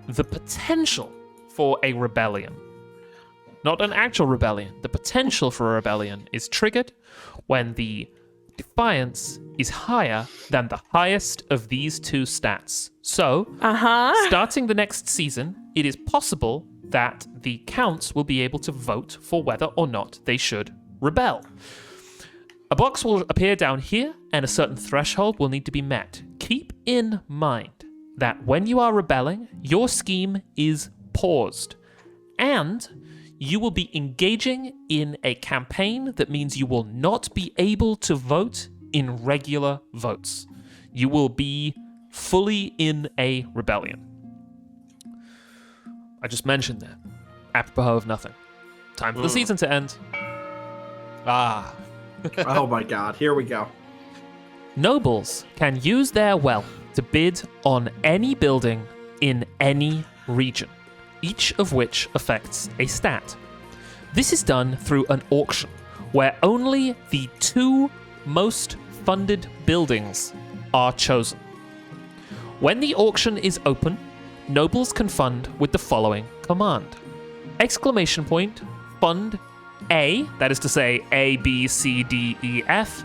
[SPEAKER 1] the potential for a rebellion, not an actual rebellion, the potential for a rebellion is triggered when the defiance is higher than the highest of these two stats. So, starting the next season, it is possible that the counts will be able to vote for whether or not they should rebel. A box will appear down here, and a certain threshold will need to be met. Keep in mind that when you are rebelling, your scheme is paused, and you will be engaging in a campaign that means you will not be able to vote in regular votes. You will be fully in a rebellion. I just mentioned that. Apropos of nothing. Time for the season to end.
[SPEAKER 3] Oh my god, here we go.
[SPEAKER 1] Nobles can use their wealth to bid on any building in any region, each of which affects a stat. This is done through an auction, where only the two most funded buildings are chosen. When the auction is open, nobles can fund with the following command. Exclamation point, fund A, that is to say A, B, C, D, E, F,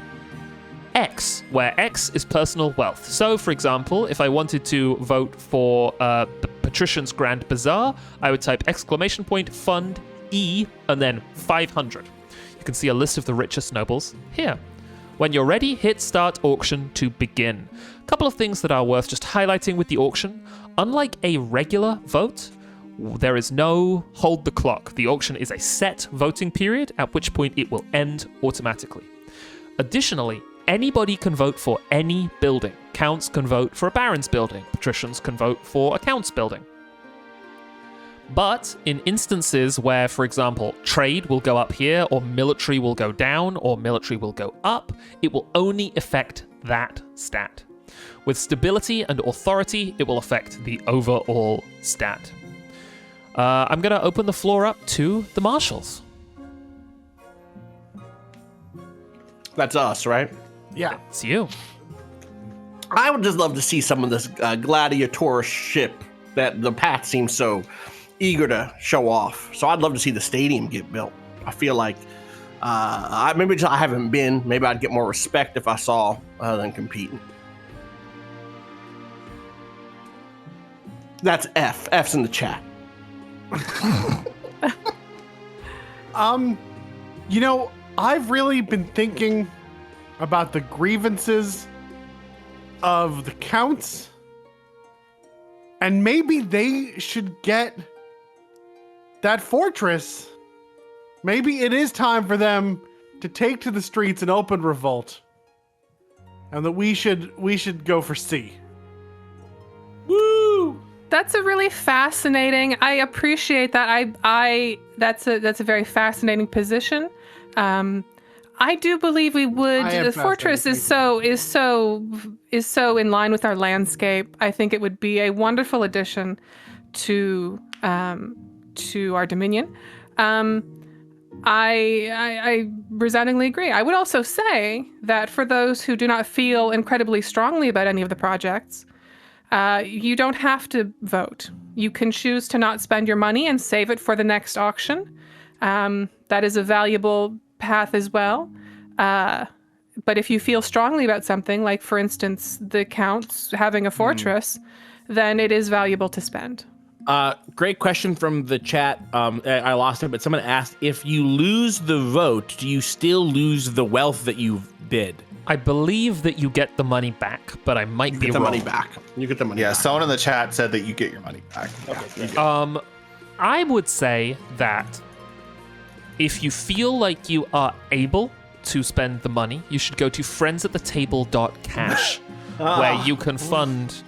[SPEAKER 1] X, where X is personal wealth. So, for example, if I wanted to vote for the Patrician's Grand Bazaar, I would type exclamation point, fund E, and then 500. You can see a list of the richest nobles here. When you're ready, hit start auction to begin. A couple of things that are worth just highlighting with the auction. Unlike a regular vote, there is no hold the clock. The auction is a set voting period, at which point it will end automatically. Additionally, anybody can vote for any building. Counts can vote for a baron's building. Patricians can vote for a count's building. But in instances where, for example, trade will go up here, or military will go down, or military will go up, it will only affect that stat. With stability and authority, it will affect the overall stat. I'm going to open the floor up to the marshals.
[SPEAKER 3] That's us, right?
[SPEAKER 2] Yeah.
[SPEAKER 1] It's you.
[SPEAKER 3] I would just love to see some of this gladiatorship that the Pat seems so eager to show off. So I'd love to see the stadium get built. I feel like I haven't been. Maybe I'd get more respect if I saw them competing. That's F. F's in the chat.
[SPEAKER 2] You know, I've really been thinking about the grievances of the counts, and maybe they should get that fortress. Maybe it is time for them to take to the streets and open revolt, and that we should go for C.
[SPEAKER 3] Woo!
[SPEAKER 5] That's a really fascinating. I appreciate that. That's a very fascinating position. I do believe we would.
[SPEAKER 2] I am
[SPEAKER 5] The fortress is so in line with our landscape. I think it would be a wonderful addition to our dominion. I resoundingly agree. I would also say that for those who do not feel incredibly strongly about any of the projects, you don't have to vote. You can choose to not spend your money and save it for the next auction. That is a valuable path as well. But if you feel strongly about something, like for instance, the Count's having a fortress, then it is valuable to spend.
[SPEAKER 6] Great question from the chat. I lost it, but someone asked, if you lose the vote, do you still lose the wealth that you bid?
[SPEAKER 1] I believe that you get the money back, but I might
[SPEAKER 3] You
[SPEAKER 1] be
[SPEAKER 3] get the
[SPEAKER 1] wrong.
[SPEAKER 3] money back. You get the money
[SPEAKER 4] Yeah,
[SPEAKER 3] back.
[SPEAKER 4] someone in the chat said that you get your money back.
[SPEAKER 1] I would say that if you feel like you are able to spend the money, you should go to friendsatthetable.cash, where you can fund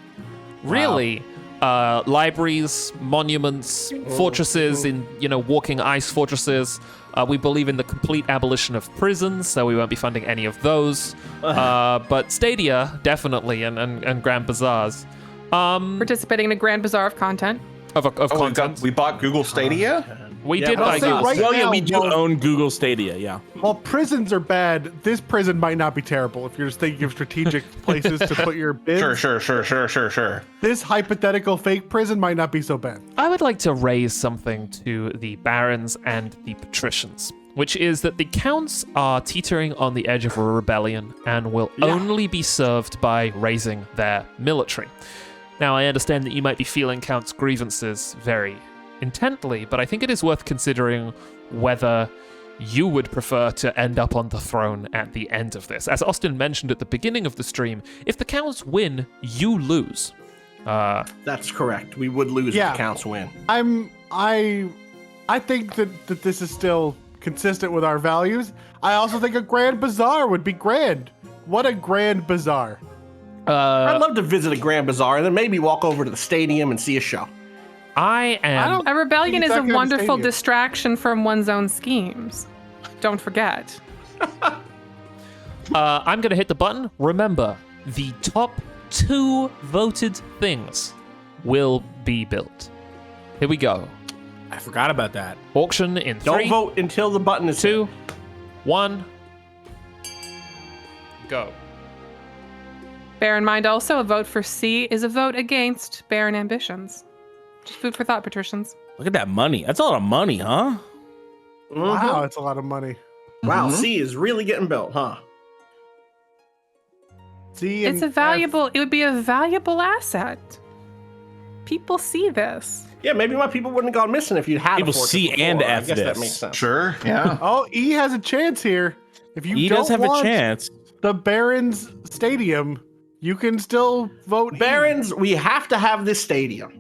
[SPEAKER 1] really libraries, monuments, fortresses in, walking ice fortresses. We believe in the complete abolition of prisons, so we won't be funding any of those. But Stadia, definitely, and Grand Bazaars.
[SPEAKER 5] Participating in a grand bazaar of content.
[SPEAKER 1] Of content.
[SPEAKER 4] We bought Google Stadia?
[SPEAKER 1] We
[SPEAKER 3] Yeah,
[SPEAKER 1] did
[SPEAKER 3] but
[SPEAKER 1] buy
[SPEAKER 2] I'll say
[SPEAKER 1] Google.
[SPEAKER 2] right
[SPEAKER 6] Well, yeah,
[SPEAKER 2] now,
[SPEAKER 6] we do
[SPEAKER 2] while-
[SPEAKER 6] own Google Stadia, yeah.
[SPEAKER 2] While prisons are bad, this prison might not be terrible if you're just thinking of strategic places to put your bids.
[SPEAKER 4] Sure.
[SPEAKER 2] This hypothetical fake prison might not be so bad.
[SPEAKER 1] I would like to raise something to the barons and the patricians, which is that the counts are teetering on the edge of a rebellion and will only be served by raising their military. Now, I understand that you might be feeling counts' grievances very intently, but I think it is worth considering whether you would prefer to end up on the throne at the end of this. As Austin mentioned at the beginning of the stream, if the counts win, you lose.
[SPEAKER 3] That's correct. We would lose if the Counts win.
[SPEAKER 2] I think that this is still consistent with our values. I also think a grand bazaar would be grand. What a grand bazaar.
[SPEAKER 3] I'd love to visit a Grand Bazaar and then maybe walk over to the stadium and see a show.
[SPEAKER 1] I am.
[SPEAKER 5] A rebellion is
[SPEAKER 2] That
[SPEAKER 5] a
[SPEAKER 2] kind of
[SPEAKER 5] wonderful
[SPEAKER 2] stadium.
[SPEAKER 5] distraction from one's own schemes. Don't forget.
[SPEAKER 1] I'm going to hit the button. Remember, the top 2 voted things will be built. Here we go.
[SPEAKER 6] I forgot about that.
[SPEAKER 1] Auction in
[SPEAKER 3] Don't
[SPEAKER 1] 3,
[SPEAKER 3] vote until the button is
[SPEAKER 1] 2, 1, go.
[SPEAKER 5] Bear in mind also, a vote for C is a vote against barren ambitions. Just food for thought, patricians.
[SPEAKER 6] Look at that money. That's a lot of money, huh?
[SPEAKER 2] Wow, it's a lot of money.
[SPEAKER 3] Wow, C is really getting built, huh?
[SPEAKER 2] See,
[SPEAKER 5] It's a valuable, it would be a valuable asset. People see this.
[SPEAKER 3] Yeah, maybe my people wouldn't have gone missing if you'd had
[SPEAKER 6] People
[SPEAKER 3] a fortress
[SPEAKER 6] C
[SPEAKER 3] before.
[SPEAKER 6] and
[SPEAKER 3] I
[SPEAKER 6] F
[SPEAKER 3] guess that
[SPEAKER 6] this.
[SPEAKER 3] makes sense.
[SPEAKER 4] Sure, yeah.
[SPEAKER 2] Oh, E has a chance here. If you
[SPEAKER 6] He
[SPEAKER 2] don't
[SPEAKER 6] does have a
[SPEAKER 2] want
[SPEAKER 6] chance.
[SPEAKER 2] the Barons Stadium, you can still vote
[SPEAKER 3] Barons, we have to have this stadium.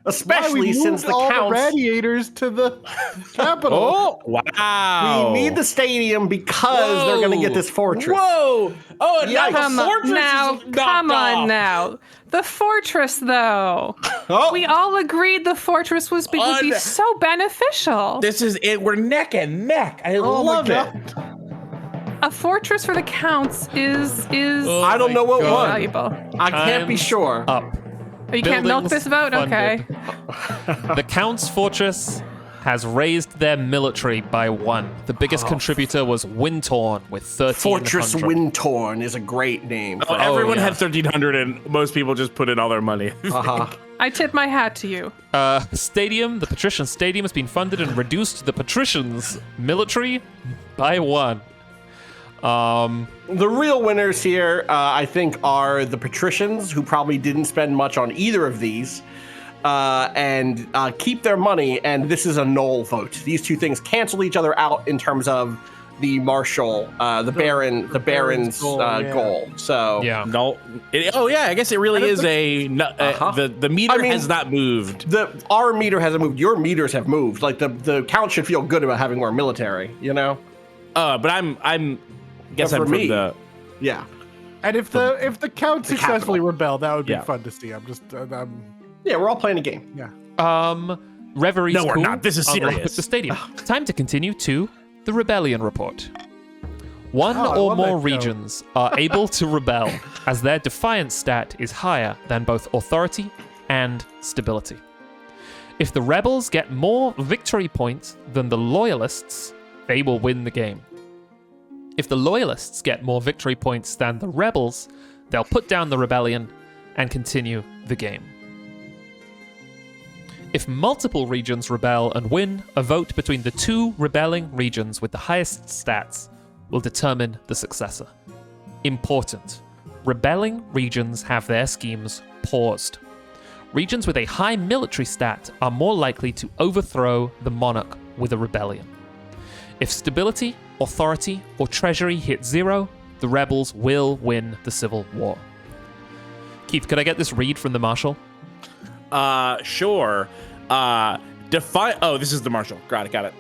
[SPEAKER 3] Especially since the
[SPEAKER 2] all
[SPEAKER 3] Counts...
[SPEAKER 2] the radiators to the capital.
[SPEAKER 6] Oh, wow.
[SPEAKER 3] We need the stadium because they're going to get this fortress.
[SPEAKER 6] Whoa! Oh, and now
[SPEAKER 3] Yikes.
[SPEAKER 6] the fortress
[SPEAKER 5] Now,
[SPEAKER 6] is knocked
[SPEAKER 5] come on
[SPEAKER 6] off.
[SPEAKER 5] now. The fortress, though.
[SPEAKER 3] Oh,
[SPEAKER 5] We all agreed the fortress would be so beneficial.
[SPEAKER 6] This is it. We're neck and neck. I love it.
[SPEAKER 5] A fortress for the Counts is
[SPEAKER 3] I don't know what won.
[SPEAKER 5] valuable.
[SPEAKER 3] I can't be
[SPEAKER 1] Time's
[SPEAKER 3] sure.
[SPEAKER 1] Up.
[SPEAKER 5] You can't milk
[SPEAKER 1] Buildings
[SPEAKER 5] this vote? Okay.
[SPEAKER 1] funded. The Count's fortress has raised their military by 1. The biggest contributor was Windtorn with 1300.
[SPEAKER 3] Fortress Windtorn is a great name.
[SPEAKER 6] Oh, everyone had 1,300, and most people just put in all their money.
[SPEAKER 3] Uh-huh.
[SPEAKER 5] I tip my hat to you.
[SPEAKER 1] Stadium, the Patrician Stadium has been funded and reduced the Patricians' military by 1.
[SPEAKER 3] The real winners here, I think, are the patricians, who probably didn't spend much on either of these, and keep their money. And this is a null vote. These two things cancel each other out in terms of the marshal, the baron's goal. So
[SPEAKER 1] Yeah.
[SPEAKER 6] No. Oh yeah, I guess it really is a. The meter
[SPEAKER 3] I mean,
[SPEAKER 6] has not moved.
[SPEAKER 3] our meter hasn't moved. Your meters have moved. Like the count should feel good about having more military. You know.
[SPEAKER 6] But I'm. Guess
[SPEAKER 3] But
[SPEAKER 6] I'm
[SPEAKER 3] for
[SPEAKER 6] from
[SPEAKER 3] me-
[SPEAKER 6] the.
[SPEAKER 3] Yeah.
[SPEAKER 2] And if the Count successfully
[SPEAKER 3] capital.
[SPEAKER 2] rebel, that would be
[SPEAKER 6] Yeah.
[SPEAKER 2] fun to see. I'm just,
[SPEAKER 3] Yeah, we're all playing a game.
[SPEAKER 2] yeah.
[SPEAKER 1] Reverie's
[SPEAKER 6] No, we're
[SPEAKER 1] cool.
[SPEAKER 6] not. This is
[SPEAKER 1] Unlock
[SPEAKER 6] serious.
[SPEAKER 1] the stadium. Time to continue to the Rebellion Report. One
[SPEAKER 2] I
[SPEAKER 1] or
[SPEAKER 2] love
[SPEAKER 1] more
[SPEAKER 2] that show.
[SPEAKER 1] regions are able to rebel as their defiance stat is higher than both authority and stability. If the rebels get more victory points than the loyalists, they will win the game. If the loyalists get more victory points than the rebels, they'll put down the rebellion and continue the game. If multiple regions rebel and win, a vote between the two rebelling regions with the highest stats will determine the successor. Important. Rebelling regions have their schemes paused. Regions with a high military stat are more likely to overthrow the monarch with a rebellion. If stability, authority, or treasury hit 0, the rebels will win the civil war. Keith, could I get this read from the marshal?
[SPEAKER 6] Sure. Oh, this is the marshal. Got it.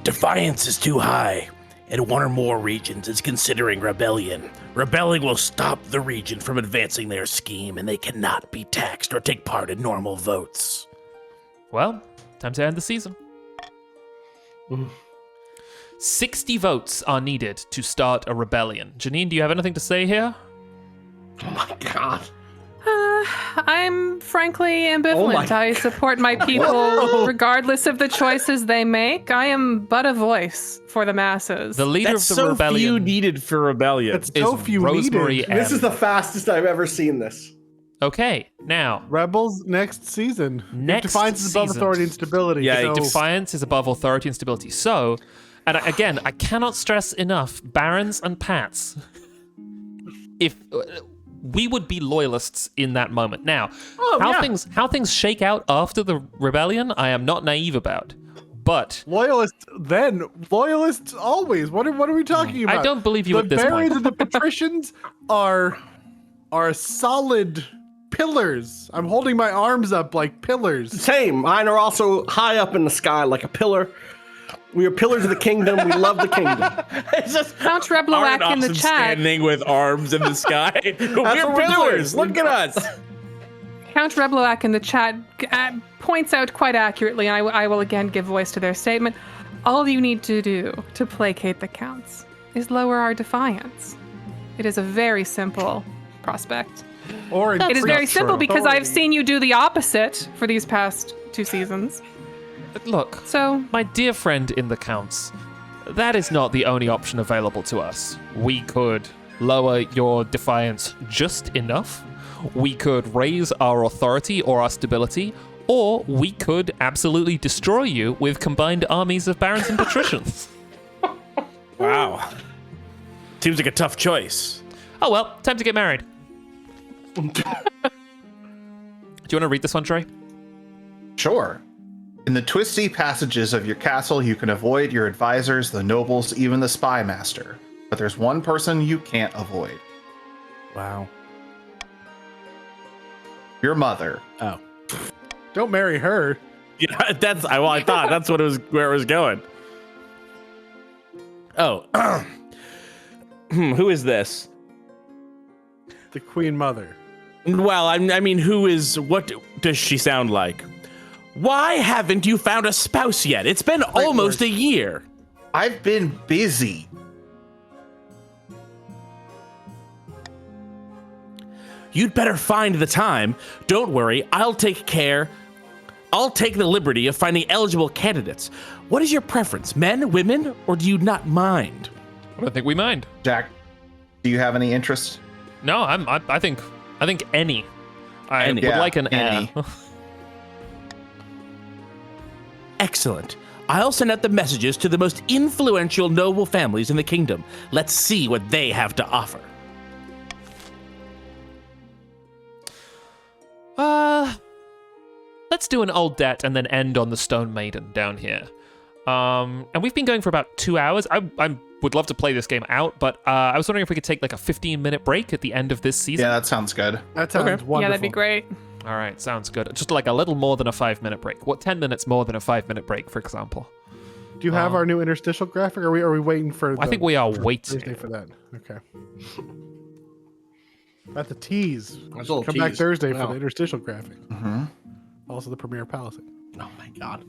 [SPEAKER 8] Defiance is too high, and one or more regions is considering rebellion. Rebelling will stop the region from advancing their scheme, and they cannot be taxed or take part in normal votes.
[SPEAKER 1] Well, time to end the season. 60 votes are needed to start a rebellion. Janine, do you have anything to say here?
[SPEAKER 3] Oh my god.
[SPEAKER 5] I'm frankly ambivalent.
[SPEAKER 3] Oh my
[SPEAKER 5] I support my people regardless of the choices they make. I am but a voice for the masses.
[SPEAKER 1] The leader
[SPEAKER 6] That's
[SPEAKER 1] of the
[SPEAKER 6] so
[SPEAKER 1] rebellion
[SPEAKER 6] few needed for rebellion.
[SPEAKER 2] It's
[SPEAKER 1] is
[SPEAKER 2] so few
[SPEAKER 1] Rosemary
[SPEAKER 2] needed.
[SPEAKER 1] M.
[SPEAKER 3] This is the fastest I've ever seen this.
[SPEAKER 1] Okay, now,
[SPEAKER 2] Rebels next season.
[SPEAKER 1] Next
[SPEAKER 2] Defiance is above
[SPEAKER 1] season.
[SPEAKER 2] authority and stability.
[SPEAKER 6] Yeah,
[SPEAKER 2] so
[SPEAKER 1] defiance is above authority and stability. So, and again, I cannot stress enough, barons and pats, if we would be loyalists in that moment. Now, how things shake out after the rebellion, I am not naive about. But
[SPEAKER 2] loyalists always. What are we talking about?
[SPEAKER 1] I don't believe you
[SPEAKER 2] the
[SPEAKER 1] at this
[SPEAKER 2] barons
[SPEAKER 1] point.
[SPEAKER 2] and the patricians are solid pillars. I'm holding my arms up like pillars.
[SPEAKER 3] Same. Mine are also high up in the sky like a pillar. We are pillars of the kingdom. We love the kingdom.
[SPEAKER 6] It's just
[SPEAKER 5] Count Rebloak in the chat.
[SPEAKER 6] standing with arms in the sky. We're
[SPEAKER 3] what we're
[SPEAKER 6] pillars.
[SPEAKER 3] doing.
[SPEAKER 6] Look at us.
[SPEAKER 5] Count Rebloak in the chat points out quite accurately, and I will again give voice to their statement. All you need to do to placate the counts is lower our defiance. It is a very simple prospect.
[SPEAKER 2] Or
[SPEAKER 5] It is very simple because
[SPEAKER 2] authority.
[SPEAKER 5] I've seen you do the opposite for these past 2 seasons.
[SPEAKER 1] Look,
[SPEAKER 5] So,
[SPEAKER 1] my dear friend in the counts, that is not the only option available to us. We could lower your defiance just enough. We could raise our authority or our stability, or we could absolutely destroy you with combined armies of barons and patricians.
[SPEAKER 6] Wow. Seems like a tough choice.
[SPEAKER 1] Oh well, time to get married. Do you want to read this one, Trey?
[SPEAKER 4] Sure. In the twisty passages of your castle, you can avoid your advisors, the nobles, even the spy master. But there's one person you can't avoid.
[SPEAKER 6] Wow.
[SPEAKER 4] Your mother.
[SPEAKER 6] Oh.
[SPEAKER 2] Don't marry her.
[SPEAKER 6] Yeah, I thought that's what it was, where it was going. Oh. Who is this?
[SPEAKER 2] The Queen Mother.
[SPEAKER 6] Well, I mean, what does she sound like? Why haven't you found a spouse yet? It's been almost a year.
[SPEAKER 4] I've been busy.
[SPEAKER 6] You'd better find the time. Don't worry, I'll take the liberty of finding eligible candidates. What is your preference, men, women, or do you not mind?
[SPEAKER 1] I don't think we mind.
[SPEAKER 4] Jack, do you have any interest?
[SPEAKER 1] No, I think any. I would
[SPEAKER 4] Yeah,
[SPEAKER 1] like an
[SPEAKER 4] any.
[SPEAKER 6] Excellent. I'll send out the messages to the most influential noble families in the kingdom. Let's see what they have to offer.
[SPEAKER 1] Let's do an old debt and then end on the Stone Maiden down here. And we've been going for about 2 hours. I would love to play this game out, but I was wondering if we could take like a 15-minute break at the end of this season.
[SPEAKER 4] Yeah, that sounds good.
[SPEAKER 2] That sounds wonderful.
[SPEAKER 5] yeah, that'd be great.
[SPEAKER 1] All right, sounds good. Just like a little more than a 5-minute break. What, 10 minutes more than a 5-minute break, for example?
[SPEAKER 2] Do you have our new interstitial graphic? Or are we waiting for?
[SPEAKER 1] I think we are waiting.
[SPEAKER 2] Thursday for that. Okay. That's a tease.
[SPEAKER 3] That's a little
[SPEAKER 2] Come back
[SPEAKER 3] tease.
[SPEAKER 2] Thursday
[SPEAKER 3] Wow.
[SPEAKER 2] for the interstitial graphic.
[SPEAKER 4] Mm-hmm.
[SPEAKER 2] Also the premiere palisade.
[SPEAKER 3] Oh my god.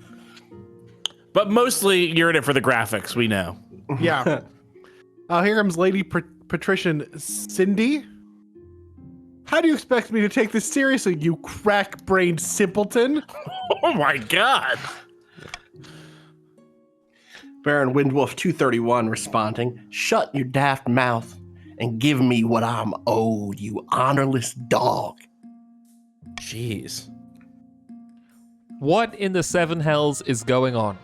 [SPEAKER 6] But mostly you're in it for the graphics, we know.
[SPEAKER 2] Yeah. Here comes Lady Patrician Cindy. How do you expect me to take this seriously, you crack-brained simpleton?
[SPEAKER 6] Oh my god.
[SPEAKER 3] Baron Windwolf 231 responding, shut your daft mouth and give me what I'm owed, you honorless dog.
[SPEAKER 6] Jeez.
[SPEAKER 1] What in the seven hells is going on?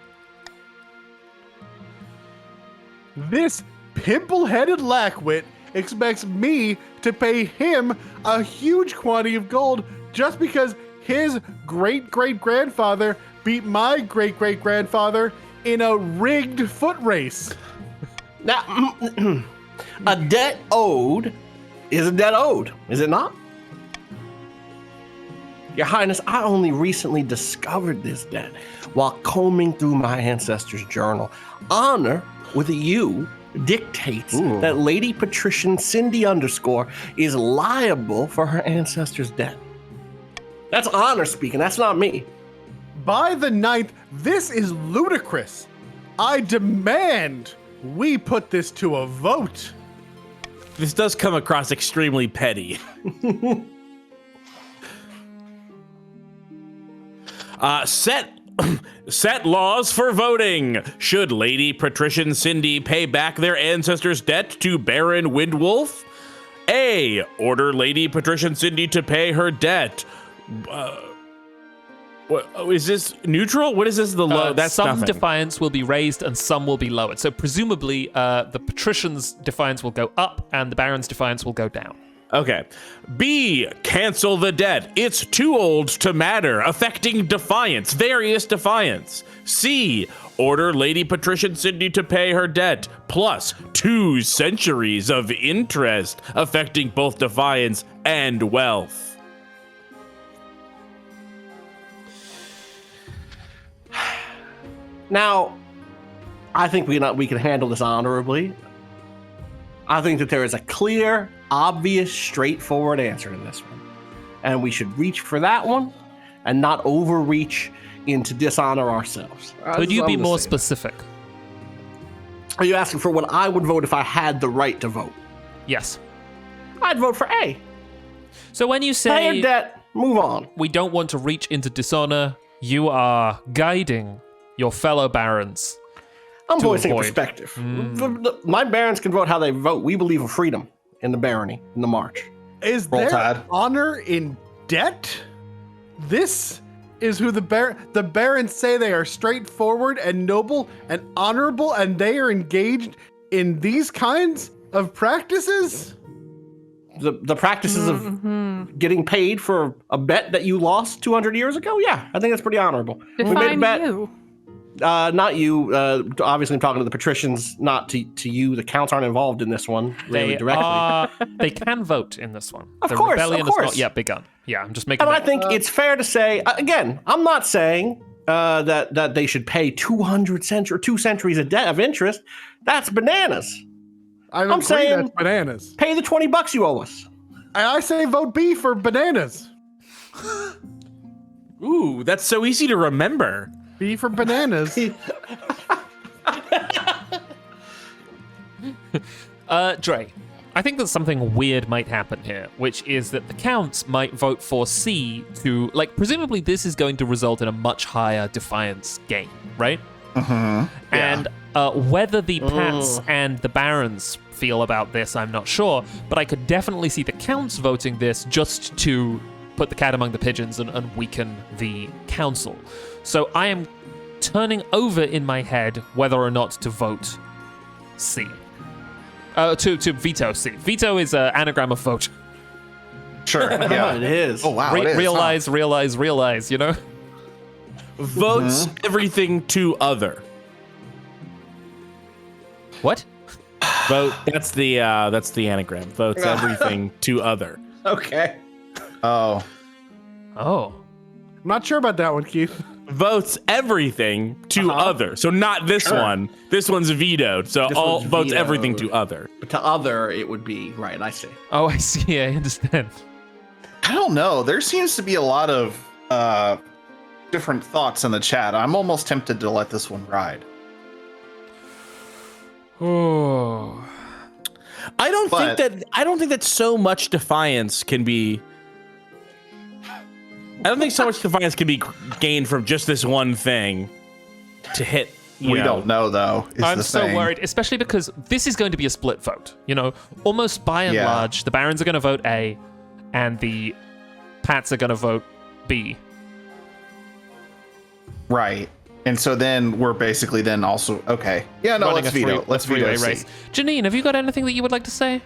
[SPEAKER 2] This pimple-headed lackwit expects me to pay him a huge quantity of gold just because his great-great-grandfather beat my great-great-grandfather in a rigged foot race.
[SPEAKER 3] Now, a debt owed is a debt owed, is it not? Your Highness, I only recently discovered this debt while combing through my ancestors' journal. Honor with a U dictates that Lady Patrician Cindy _ is liable for her ancestors' debt. That's honor speaking, that's not me.
[SPEAKER 2] By the 9th, this is ludicrous. I demand we put this to a vote.
[SPEAKER 6] This does come across extremely petty. Set laws for voting. Should Lady Patrician Cindy pay back their ancestors' debt to Baron Windwolf? A. Order Lady Patrician Cindy to pay her debt. Is this neutral? What is this? The low? That's
[SPEAKER 1] some
[SPEAKER 6] nothing.
[SPEAKER 1] defiance will be raised and some will be lowered. So presumably, the patrician's defiance will go up and the baron's defiance will go down.
[SPEAKER 6] Okay. B. Cancel the debt. It's too old to matter. Affecting defiance. Various defiance. C. Order Lady Patrician Cindy to pay her debt. Plus 2 centuries of interest. Affecting both defiance and wealth.
[SPEAKER 3] Now, I think we can handle this honorably. I think that there is a clear, obvious, straightforward answer to this one. And we should reach for that one and not overreach into dishonor ourselves.
[SPEAKER 1] Could you be more specific?
[SPEAKER 3] Are you asking for what I would vote if I had the right to vote?
[SPEAKER 1] Yes.
[SPEAKER 3] I'd vote for A.
[SPEAKER 1] So when you
[SPEAKER 3] Pay
[SPEAKER 1] say
[SPEAKER 3] your debt, move on.
[SPEAKER 1] we don't want to reach into dishonor, you are guiding your fellow barons.
[SPEAKER 3] I'm
[SPEAKER 1] to
[SPEAKER 3] voicing a
[SPEAKER 1] avoid.
[SPEAKER 3] perspective. My barons can vote how they vote. We believe in freedom in the barony, in the march.
[SPEAKER 2] Is
[SPEAKER 4] Roll
[SPEAKER 2] there
[SPEAKER 4] Tide.
[SPEAKER 2] honor in debt? This is who the barons say they are straightforward and noble and honorable, and they are engaged in these kinds of practices?
[SPEAKER 3] The practices of getting paid for a bet that you lost 200 years ago? Yeah, I think that's pretty honorable. We made a
[SPEAKER 5] Define
[SPEAKER 3] bet.
[SPEAKER 5] you.
[SPEAKER 3] Not you. Obviously, I'm talking to the patricians, not to you. The counts aren't involved in this one really
[SPEAKER 1] They
[SPEAKER 3] directly.
[SPEAKER 1] they can vote in this one.
[SPEAKER 3] Of
[SPEAKER 1] the
[SPEAKER 3] course,
[SPEAKER 1] rebellion
[SPEAKER 3] of
[SPEAKER 1] has
[SPEAKER 3] course.
[SPEAKER 1] not yet begun. Yeah, I'm just making
[SPEAKER 3] And I
[SPEAKER 1] that.
[SPEAKER 3] think it's fair to say, again, I'm not saying that they should pay 2 centuries of debt of interest. That's bananas.
[SPEAKER 2] I'm
[SPEAKER 3] I'm saying-
[SPEAKER 2] that's bananas.
[SPEAKER 3] Pay the $20 you owe us.
[SPEAKER 2] I say vote B for bananas.
[SPEAKER 6] Ooh, that's so easy to remember.
[SPEAKER 2] B for bananas.
[SPEAKER 1] Dre, I think that something weird might happen here, which is that the counts might vote for C to, like, presumably this is going to result in a much higher defiance gain, right? And whether the Pats and the Barons feel about this, I'm not sure, but I could definitely see the counts voting this just to put the cat among the pigeons and weaken the council. So I am turning over in my head whether or not to vote C. To veto C. Veto is an anagram of vote.
[SPEAKER 4] Sure. Yeah.
[SPEAKER 3] It is.
[SPEAKER 4] Oh wow. it is, huh?
[SPEAKER 1] Realize, you know?
[SPEAKER 6] Votes everything to other.
[SPEAKER 1] What?
[SPEAKER 6] Vote. That's the anagram. Votes everything to other.
[SPEAKER 3] Okay.
[SPEAKER 4] Oh.
[SPEAKER 1] Oh.
[SPEAKER 2] I'm not sure about that one, Keith.
[SPEAKER 6] Votes everything to other. So not this one. This one's vetoed. So
[SPEAKER 3] This
[SPEAKER 6] all
[SPEAKER 3] one's
[SPEAKER 6] votes
[SPEAKER 3] vetoed.
[SPEAKER 6] everything to other.
[SPEAKER 3] But to other, it would be right. I see.
[SPEAKER 1] Oh, I see. I understand.
[SPEAKER 4] I don't know. There seems to be a lot of different thoughts in the chat. I'm almost tempted to let this one ride.
[SPEAKER 1] Oh.
[SPEAKER 6] I don't
[SPEAKER 4] But-
[SPEAKER 6] think that so much defiance can be. I don't think so much defiance can be gained from just this one thing to hit.
[SPEAKER 4] We don't know, though. Is
[SPEAKER 1] I'm
[SPEAKER 4] the
[SPEAKER 1] so
[SPEAKER 4] thing.
[SPEAKER 1] worried, especially because this is going to be a split vote. You know, almost by and
[SPEAKER 4] Yeah.
[SPEAKER 1] large, the Barons are going to vote A, and the Pats are going to vote B.
[SPEAKER 4] Right. And so then we're basically then also okay. Yeah, no,
[SPEAKER 1] Running
[SPEAKER 4] let's
[SPEAKER 1] a
[SPEAKER 4] veto. Let's veto
[SPEAKER 1] three-way
[SPEAKER 4] C.
[SPEAKER 1] race. Janine, have you got anything that you would like to say?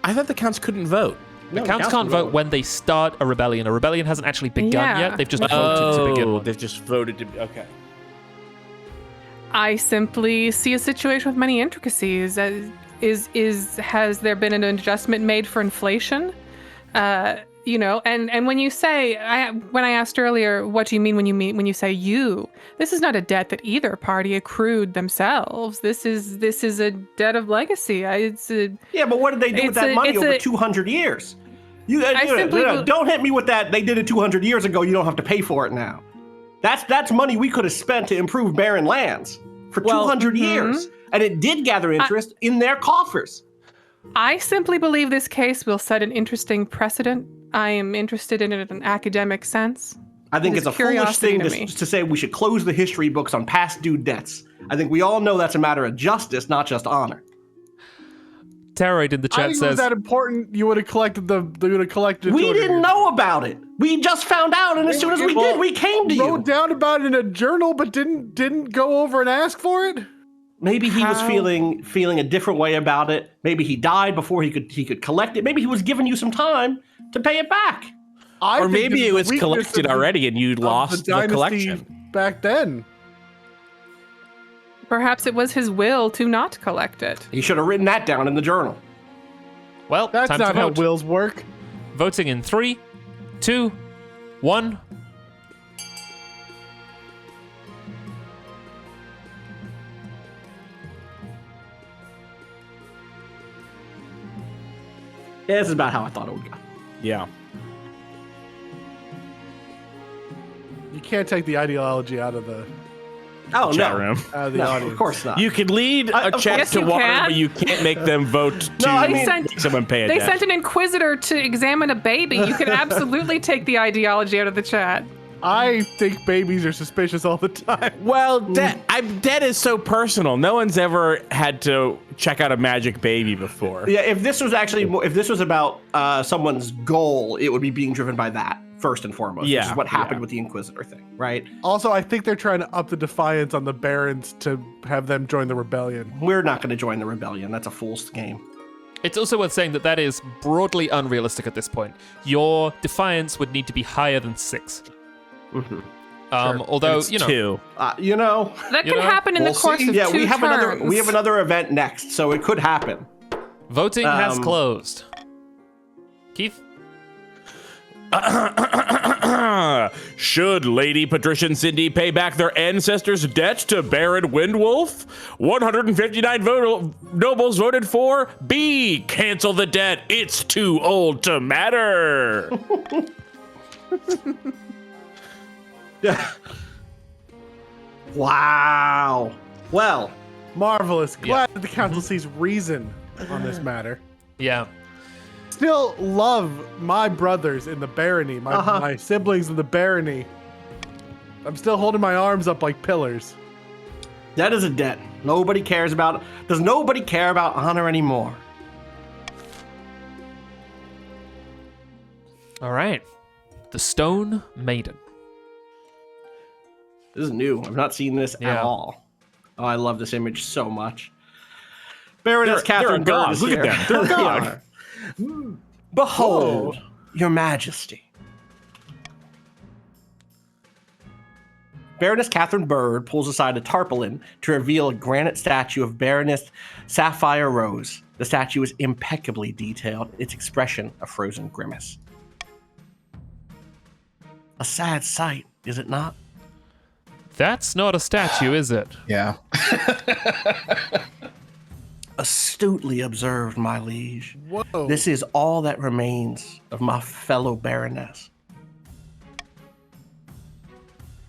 [SPEAKER 6] I thought the counts couldn't vote.
[SPEAKER 1] The counts can't vote when they start a rebellion. A rebellion hasn't actually begun
[SPEAKER 5] Yeah.
[SPEAKER 1] yet. They've just voted to begin one.
[SPEAKER 6] They've just voted to. Okay.
[SPEAKER 5] I simply see a situation with many intricacies. Has there been an adjustment made for inflation? You know, and when you say, when I asked earlier, what do you mean when you say you? This is not a debt that either party accrued themselves. This is a debt of legacy.
[SPEAKER 3] Yeah, but what did they do with that money over 200 years? Don't hit me with that. They did it 200 years ago. You don't have to pay for it now. That's money we could have spent to improve barren lands for 200 years, and it did gather interest in their coffers.
[SPEAKER 5] I simply believe this case will set an interesting precedent. I am interested in it in an academic sense.
[SPEAKER 3] I think
[SPEAKER 5] It
[SPEAKER 3] it's
[SPEAKER 5] is
[SPEAKER 3] a foolish
[SPEAKER 5] curiosity
[SPEAKER 3] thing
[SPEAKER 5] to me.
[SPEAKER 3] to say we should close the history books on past due debts. I think we all know that's a matter of justice, not just honor.
[SPEAKER 1] Terroid in the
[SPEAKER 2] I
[SPEAKER 1] chat
[SPEAKER 2] think it was
[SPEAKER 1] says,
[SPEAKER 2] that important. You would have collected
[SPEAKER 3] We didn't know about it. We just found out, and as soon as we did, we came to you.
[SPEAKER 2] wrote down about it in a journal, but didn't go over and ask for it.
[SPEAKER 3] Maybe he was
[SPEAKER 5] How?
[SPEAKER 3] feeling a different way about it. Maybe he died before he could collect it. Maybe he was giving you some time to pay it back.
[SPEAKER 2] I
[SPEAKER 6] Or
[SPEAKER 2] think
[SPEAKER 6] maybe
[SPEAKER 2] it's
[SPEAKER 6] it
[SPEAKER 2] the
[SPEAKER 6] was
[SPEAKER 2] weakness
[SPEAKER 6] collected
[SPEAKER 2] of the-
[SPEAKER 6] already and you
[SPEAKER 2] of
[SPEAKER 6] lost the
[SPEAKER 2] dynasty
[SPEAKER 6] collection.
[SPEAKER 2] back then.
[SPEAKER 5] Perhaps it was his will to not collect it.
[SPEAKER 3] He should have written that down in the journal.
[SPEAKER 1] well,
[SPEAKER 2] That's
[SPEAKER 1] time
[SPEAKER 2] not
[SPEAKER 1] to
[SPEAKER 2] how
[SPEAKER 1] vote.
[SPEAKER 2] wills work.
[SPEAKER 1] Voting in 3, 2, 1.
[SPEAKER 3] Yeah, this is about how I thought it would go.
[SPEAKER 6] Yeah.
[SPEAKER 2] You can't take the ideology out of the
[SPEAKER 3] Oh
[SPEAKER 6] Chat
[SPEAKER 3] no,
[SPEAKER 6] room.
[SPEAKER 2] the
[SPEAKER 3] no,
[SPEAKER 2] audience.
[SPEAKER 3] of course not.
[SPEAKER 6] You can lead
[SPEAKER 3] I-
[SPEAKER 6] a
[SPEAKER 3] of
[SPEAKER 6] chat
[SPEAKER 5] course
[SPEAKER 6] to
[SPEAKER 5] you
[SPEAKER 6] water,
[SPEAKER 5] can.
[SPEAKER 6] but you can't make them vote to
[SPEAKER 3] I mean-
[SPEAKER 6] make someone pay
[SPEAKER 5] They
[SPEAKER 6] attention.
[SPEAKER 5] sent an inquisitor to examine a baby. You can absolutely take the ideology out of the chat.
[SPEAKER 2] I think babies are suspicious all the time.
[SPEAKER 6] Well, debt is so personal. No one's ever had to check out a magic baby before.
[SPEAKER 3] Yeah, if this was about someone's goal, it would be being driven by that first and foremost. Which
[SPEAKER 6] Yeah,
[SPEAKER 3] is what happened
[SPEAKER 6] yeah.
[SPEAKER 3] with the Inquisitor thing, right?
[SPEAKER 2] Also, I think they're trying to up the defiance on the barons to have them join the rebellion.
[SPEAKER 3] We're not going to join the rebellion. That's a fool's game.
[SPEAKER 1] It's also worth saying that is broadly unrealistic at this point. Your defiance would need to be higher than 6. Although,
[SPEAKER 6] It's
[SPEAKER 1] you know,
[SPEAKER 6] 2.
[SPEAKER 5] That can happen in the
[SPEAKER 4] we'll
[SPEAKER 5] course
[SPEAKER 4] see.
[SPEAKER 5] of
[SPEAKER 3] Yeah,
[SPEAKER 5] two
[SPEAKER 3] we have
[SPEAKER 5] turns.
[SPEAKER 3] another event next, so it could happen.
[SPEAKER 1] voting has closed. Keith?
[SPEAKER 6] Should Lady Patricia and Cindy pay back their ancestors' debt to Baron Windwolf? 159 nobles voted for B. Cancel the debt. It's too old to matter.
[SPEAKER 3] Wow. Well,
[SPEAKER 2] Marvelous. Glad that the council sees reason on this matter.
[SPEAKER 1] Yeah.
[SPEAKER 2] Still love my brothers in the barony, my siblings in the barony. I'm still holding my arms up like pillars.
[SPEAKER 3] that is a debt. Nobody cares about. Does nobody care about honor anymore?
[SPEAKER 1] All right. The Stone Maiden.
[SPEAKER 3] This is new. I've not seen this
[SPEAKER 1] Yeah.
[SPEAKER 3] at all. Oh, I love this image so much. Baroness
[SPEAKER 6] They're
[SPEAKER 3] Catherine
[SPEAKER 6] a
[SPEAKER 3] Bird
[SPEAKER 6] god.
[SPEAKER 3] is
[SPEAKER 6] Look at
[SPEAKER 3] here.
[SPEAKER 6] them. They're a
[SPEAKER 3] They
[SPEAKER 6] god.
[SPEAKER 3] are. Behold, your majesty. Baroness Catherine Bird pulls aside a tarpaulin to reveal a granite statue of Baroness Sapphire Rose. The statue is impeccably detailed, its expression a frozen grimace. A sad sight, is it not?
[SPEAKER 1] That's not a statue, is it?
[SPEAKER 4] Yeah.
[SPEAKER 3] Astutely observed, my liege.
[SPEAKER 2] Whoa.
[SPEAKER 3] This is all that remains of my fellow baroness.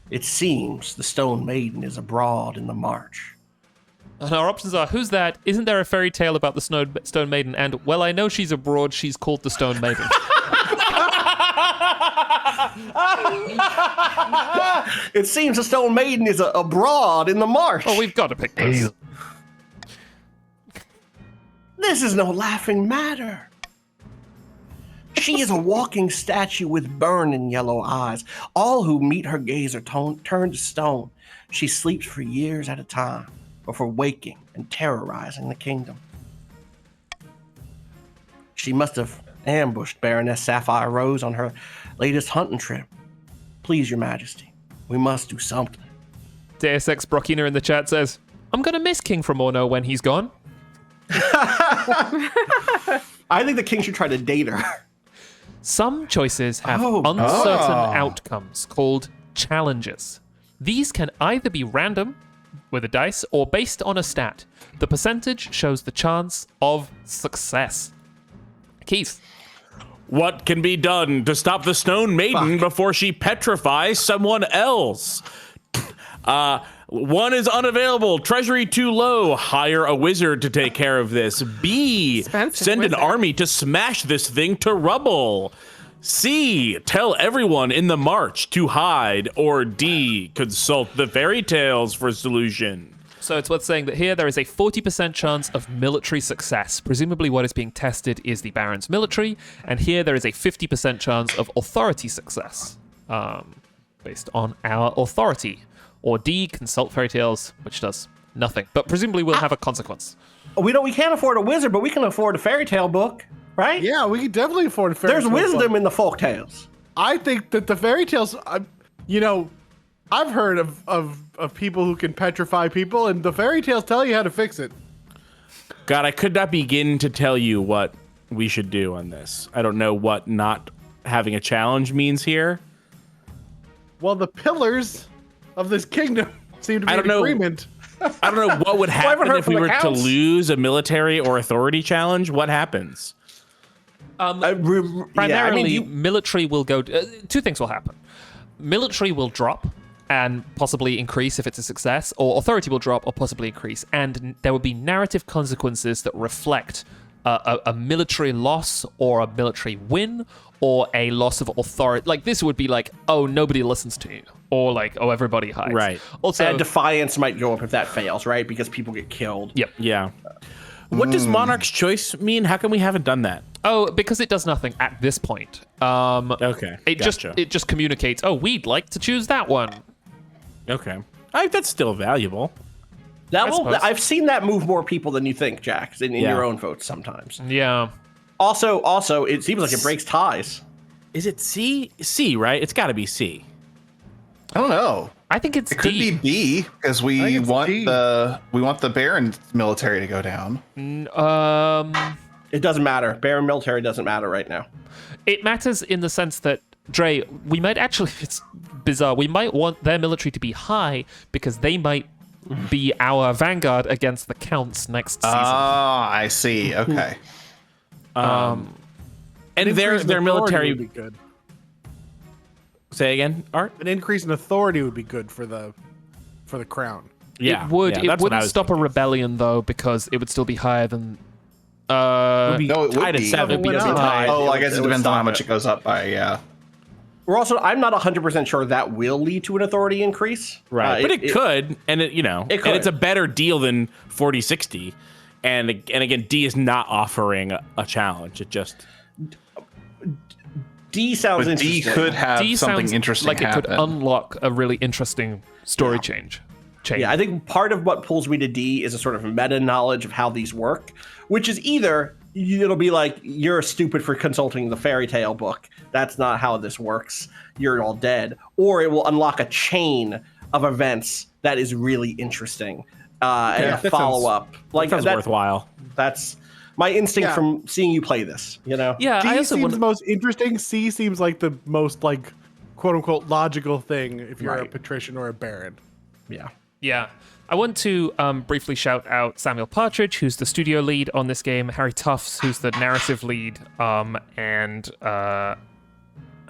[SPEAKER 3] It seems the Stone Maiden is abroad in the march.
[SPEAKER 1] And our options are, who's that? Isn't there a fairy tale about the Stone Maiden? And, well, I know she's abroad. She's called the Stone Maiden.
[SPEAKER 3] It seems the Stone Maiden is abroad in the marsh.
[SPEAKER 1] Oh, we've got to pick this.
[SPEAKER 3] This is no laughing matter. She is a walking statue with burning yellow eyes. All who meet her gaze are turned to stone. She sleeps for years at a time before waking and terrorizing the kingdom. She must have ambushed Baroness Sapphire Rose on her latest hunting trip. Please, Your Majesty, we must do something.
[SPEAKER 1] Deus Ex Brockina in the chat says, I'm going to miss King from Orno when he's gone.
[SPEAKER 3] I think the king should try to date her.
[SPEAKER 1] Some choices have uncertain outcomes called challenges. These can either be random with a dice or based on a stat. The percentage shows the chance of success. Keith.
[SPEAKER 6] What can be done to stop the Stone Maiden before she petrifies someone else? One is unavailable. Treasury too low. Hire a wizard to take care of this. B,
[SPEAKER 5] Expensive
[SPEAKER 6] send
[SPEAKER 5] wizard.
[SPEAKER 6] an army to smash this thing to rubble. C, tell everyone in the march to hide. Or D, consult the fairy tales for solution.
[SPEAKER 1] So it's worth saying that here there is a 40% chance of military success. Presumably what is being tested is the Baron's military, and here there is a 50% chance of authority success, based on our authority. Or D, consult fairy tales, which does nothing, but presumably will have a consequence.
[SPEAKER 3] We can't afford a wizard, but we can afford a fairy tale book, right?
[SPEAKER 2] Yeah, we can definitely afford a fairy
[SPEAKER 3] There's
[SPEAKER 2] tale
[SPEAKER 3] wisdom
[SPEAKER 2] book.
[SPEAKER 3] in the folk tales.
[SPEAKER 2] I think that the fairy tales, I've heard of people who can petrify people, and the fairy tales tell you how to fix it.
[SPEAKER 6] God, I could not begin to tell you what we should do on this. I don't know what not having a challenge means here.
[SPEAKER 2] Well, the pillars of this kingdom seem to be
[SPEAKER 6] I don't
[SPEAKER 2] in
[SPEAKER 6] know.
[SPEAKER 2] agreement.
[SPEAKER 6] I don't know what would
[SPEAKER 3] haven't
[SPEAKER 6] happen
[SPEAKER 3] heard
[SPEAKER 6] if we
[SPEAKER 3] from
[SPEAKER 6] were
[SPEAKER 3] the
[SPEAKER 6] to
[SPEAKER 3] counts.
[SPEAKER 6] lose a military or authority challenge. What happens?
[SPEAKER 1] Primarily, military will go... two things will happen. Military will drop and possibly increase if it's a success, or authority will drop or possibly increase, and there will be narrative consequences that reflect a military loss or a military win or a loss of authority. Like, this would be like, oh, nobody listens to you, or like, oh, everybody hides.
[SPEAKER 6] Right.
[SPEAKER 1] Also,
[SPEAKER 3] And defiance might go up if that fails, right? Because people get killed.
[SPEAKER 1] yep.
[SPEAKER 6] Yeah. What does Monarch's Choice mean? How come we haven't done that?
[SPEAKER 1] Oh, because it does nothing at this point.
[SPEAKER 6] Okay.
[SPEAKER 1] It
[SPEAKER 6] gotcha.
[SPEAKER 1] just communicates, oh, we'd like to choose that one.
[SPEAKER 6] Okay. That's still valuable.
[SPEAKER 1] suppose.
[SPEAKER 3] I've seen that move more people than you think, Jack, in
[SPEAKER 6] Yeah.
[SPEAKER 3] your own votes sometimes.
[SPEAKER 1] Yeah.
[SPEAKER 3] Also, it seems like it breaks ties.
[SPEAKER 6] Is it C? C, right? It's got to be C.
[SPEAKER 4] I don't know.
[SPEAKER 1] I think it's
[SPEAKER 4] It could
[SPEAKER 1] D.
[SPEAKER 4] be B because we
[SPEAKER 2] think it's
[SPEAKER 4] want
[SPEAKER 2] D.
[SPEAKER 4] the Baron's military to go down.
[SPEAKER 3] It doesn't matter. Baron military doesn't matter right now.
[SPEAKER 1] It matters in the sense that, Dre, we might actually, it's bizarre, we might want their military to be high because they might be our vanguard against the Counts next season.
[SPEAKER 4] Ah, I see. Okay.
[SPEAKER 6] And
[SPEAKER 2] Increase in
[SPEAKER 6] their
[SPEAKER 2] authority
[SPEAKER 6] military.
[SPEAKER 2] would be good.
[SPEAKER 6] Say again, Art?
[SPEAKER 2] An increase in authority would be good for the crown.
[SPEAKER 6] Yeah.
[SPEAKER 1] It would.
[SPEAKER 6] Yeah,
[SPEAKER 1] It
[SPEAKER 6] that's what I
[SPEAKER 1] wouldn't
[SPEAKER 6] was
[SPEAKER 1] stop a
[SPEAKER 6] thinking.
[SPEAKER 1] rebellion, though, because it would still be higher than...
[SPEAKER 6] It would be
[SPEAKER 4] No, it would
[SPEAKER 6] tied at
[SPEAKER 4] be.
[SPEAKER 6] 7
[SPEAKER 2] Yeah,
[SPEAKER 6] because
[SPEAKER 2] but
[SPEAKER 6] it's
[SPEAKER 2] when
[SPEAKER 6] high.
[SPEAKER 4] Oh, I guess it depends on how
[SPEAKER 3] stop
[SPEAKER 4] much
[SPEAKER 3] it.
[SPEAKER 4] it goes up by. Yeah.
[SPEAKER 3] I'm not 100% sure that will lead to an authority increase.
[SPEAKER 6] Right, but it could, and
[SPEAKER 3] It
[SPEAKER 6] and
[SPEAKER 3] could.
[SPEAKER 6] it's a better deal than 40-60. And again, D is not offering a challenge. It just
[SPEAKER 3] D sounds
[SPEAKER 4] But D
[SPEAKER 3] interesting.
[SPEAKER 4] could have
[SPEAKER 1] D
[SPEAKER 4] something
[SPEAKER 1] sounds
[SPEAKER 4] interesting
[SPEAKER 1] like it
[SPEAKER 4] happen.
[SPEAKER 1] could unlock a really interesting story change.
[SPEAKER 3] Yeah, I think part of what pulls me to D is a sort of meta knowledge of how these work, which is either it'll be like, you're stupid for consulting the fairy tale book. That's not how this works. You're all dead. Or it will unlock a chain of events that is really interesting. And a
[SPEAKER 6] that
[SPEAKER 3] follow up. Like
[SPEAKER 6] sounds worthwhile.
[SPEAKER 3] That's my instinct
[SPEAKER 2] Yeah.
[SPEAKER 3] from seeing you play this, you know?
[SPEAKER 1] Yeah,
[SPEAKER 2] D
[SPEAKER 1] I also
[SPEAKER 2] seems
[SPEAKER 1] wonder...
[SPEAKER 2] most interesting. C seems like the most like quote unquote logical thing if you're a
[SPEAKER 3] Right.
[SPEAKER 2] patrician or a baron.
[SPEAKER 3] Yeah.
[SPEAKER 1] Yeah. I want to briefly shout out Samuel Partridge, who's the studio lead on this game, Harry Tufts, who's the narrative lead, and I'm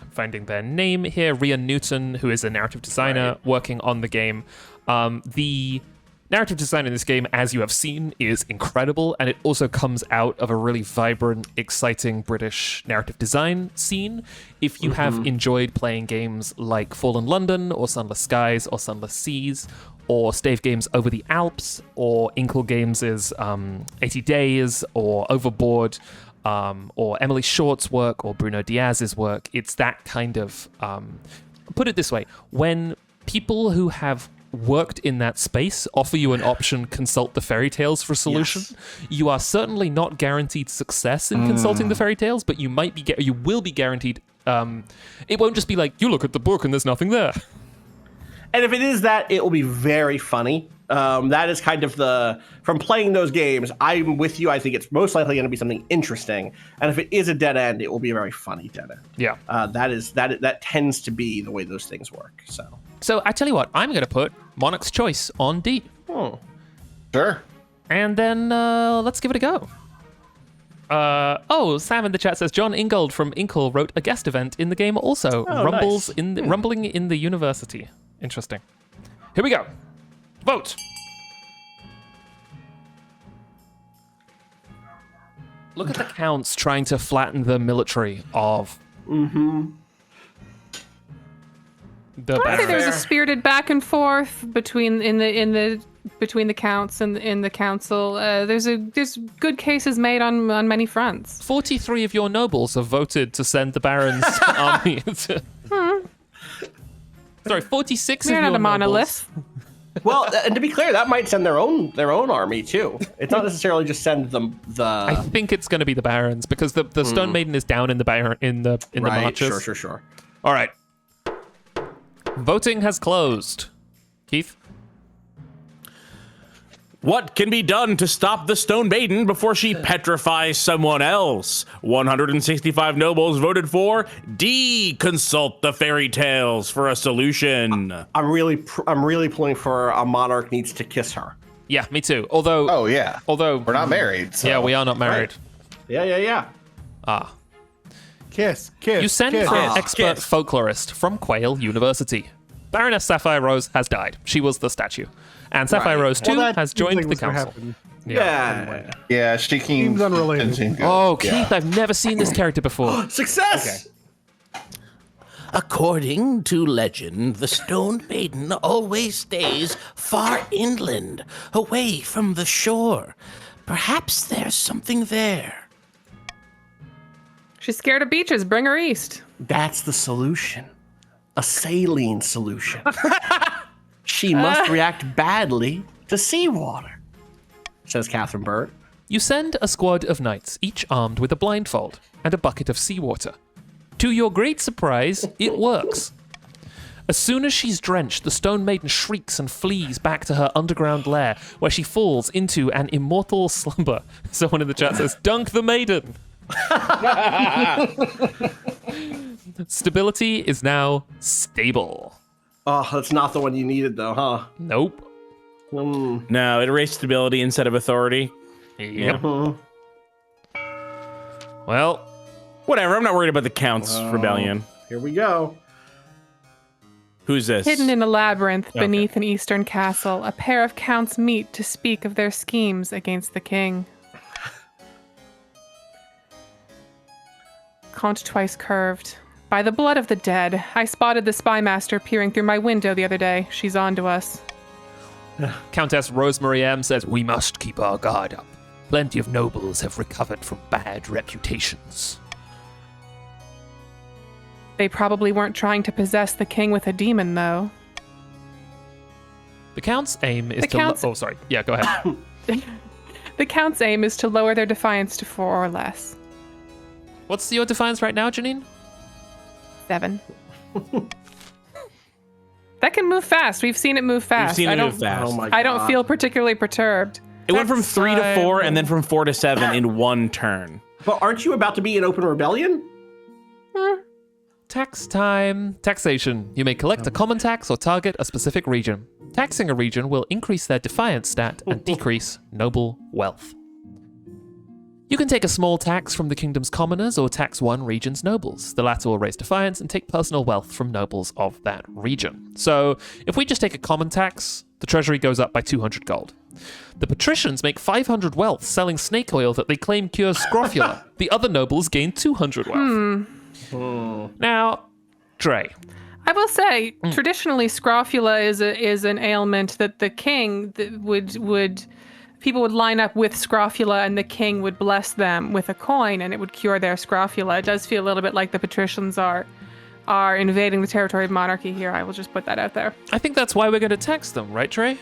[SPEAKER 1] finding their name here, Rhea Newton, who is a narrative designer working on the game. The Narrative design in this game, as you have seen, is incredible, and it also comes out of a really vibrant, exciting British narrative design scene. If you have enjoyed playing games like Fallen London, or Sunless Skies, or Sunless Seas, or Stave Games Over the Alps, or Inkle Games' 80 Days, or Overboard, or Emily Short's work, or Bruno Diaz's work, it's that kind of... put it this way, when people who have worked in that space offer you an option, consult the fairy tales for a solution. Yes. You are certainly not guaranteed success in consulting the fairy tales, but you will be guaranteed. It won't just be like, you look at the book and there's nothing there.
[SPEAKER 3] And if it is that, it will be very funny. That is kind of from playing those games, I'm with you. I think it's most likely going to be something interesting. And if it is a dead end, it will be a very funny dead end.
[SPEAKER 1] Yeah.
[SPEAKER 3] That tends to be the way those things work.
[SPEAKER 1] So I tell you what, I'm going to put Monarch's Choice on D.
[SPEAKER 4] Sure.
[SPEAKER 1] And then let's give it a go. Sam in the chat says John Ingold from Inkle wrote a guest event in the game also.
[SPEAKER 3] Nice.
[SPEAKER 1] Rumbling in the University. Interesting. Here we go. Vote. Look at the counts trying to flatten the military of the
[SPEAKER 5] I think there's a spirited back and forth between the counts and in the council. There's good cases made on many fronts.
[SPEAKER 1] 43 of your nobles have voted to send the Baron's army. Sorry, 46
[SPEAKER 5] We're
[SPEAKER 1] of
[SPEAKER 5] not
[SPEAKER 1] your
[SPEAKER 5] a monolith.
[SPEAKER 3] Well, and to be clear, that might send their own army too. It's not necessarily just send them the.
[SPEAKER 1] I think it's going to be the Barons because the Stone Maiden is down in the the marches.
[SPEAKER 3] Sure.
[SPEAKER 1] All right. Voting has closed. Keith?
[SPEAKER 6] What can be done to stop the Stone Maiden before she petrifies someone else? 165 nobles voted for D. Consult the fairy tales for a solution.
[SPEAKER 3] I'm really pulling for a monarch needs to kiss her.
[SPEAKER 1] Yeah, me too. Although
[SPEAKER 4] we're not married. So.
[SPEAKER 1] Yeah, we are not married.
[SPEAKER 3] Right. Yeah.
[SPEAKER 1] Ah.
[SPEAKER 2] Kiss.
[SPEAKER 1] You send for an expert folklorist from Quail University. Baroness Sapphire Rose has died. She was the statue. And Sapphire Rose, too, has joined the council.
[SPEAKER 3] Yeah.
[SPEAKER 4] She
[SPEAKER 2] seems unrelated.
[SPEAKER 1] Oh, Keith, I've never seen this character before.
[SPEAKER 3] Success!
[SPEAKER 8] Okay. According to legend, the Stone Maiden always stays far inland, away from the shore. Perhaps there's something there.
[SPEAKER 5] She's scared of beaches. Bring her east.
[SPEAKER 3] That's the solution. A saline solution. She must react badly to seawater, says Catherine Bird.
[SPEAKER 1] You send a squad of knights, each armed with a blindfold and a bucket of seawater. To your great surprise, it works. As soon as she's drenched, the Stone Maiden shrieks and flees back to her underground lair, where she falls into an immortal slumber. Someone in the chat says, "Dunk the maiden!" Stability is now stable.
[SPEAKER 3] Oh, that's not the one you needed, though, huh?
[SPEAKER 1] Nope.
[SPEAKER 6] No, it erased stability instead of authority.
[SPEAKER 1] Yep. Well,
[SPEAKER 6] whatever. I'm not worried about the Count's rebellion.
[SPEAKER 3] Here we go.
[SPEAKER 6] Who's this?
[SPEAKER 5] Hidden in a labyrinth beneath an eastern castle, a pair of counts meet to speak of their schemes against the king. Count twice curved. By the blood of the dead, I spotted the spy master peering through my window the other day. She's on to us.
[SPEAKER 1] Countess Rosemary M. says, "We must keep our guard up. Plenty of nobles have recovered from bad reputations."
[SPEAKER 5] They probably weren't trying to possess the king with a demon, though.
[SPEAKER 1] The Count's aim is to... Oh, sorry. Yeah, go ahead.
[SPEAKER 5] The Count's aim is to lower their defiance to 4 or less.
[SPEAKER 1] What's your defiance right now, Janine?
[SPEAKER 5] 7. That can move fast. We've seen it move fast.
[SPEAKER 6] We've seen it move fast.
[SPEAKER 3] Oh my God.
[SPEAKER 5] I don't feel particularly perturbed.
[SPEAKER 6] It went from 3 to 4 and then from 4 to 7 in one turn.
[SPEAKER 3] But aren't you about to be in open rebellion?
[SPEAKER 1] Tax time. Taxation. You may collect a common tax or target a specific region. Taxing a region will increase their defiance stat and decrease noble wealth. You can take a small tax from the kingdom's commoners or tax one region's nobles. The latter will raise defiance and take personal wealth from nobles of that region. So if we just take a common tax, the treasury goes up by 200 gold. The patricians make 500 wealth selling snake oil that they claim cures scrofula. The other nobles gain 200 wealth. Now, Dre.
[SPEAKER 5] I will say, traditionally, scrofula is an ailment that the king would people would line up with scrofula, and the king would bless them with a coin, and it would cure their scrofula. It does feel a little bit like the patricians are invading the territory of monarchy here. I will just put that out there.
[SPEAKER 1] I think that's why we're going to tax them, right, Dre?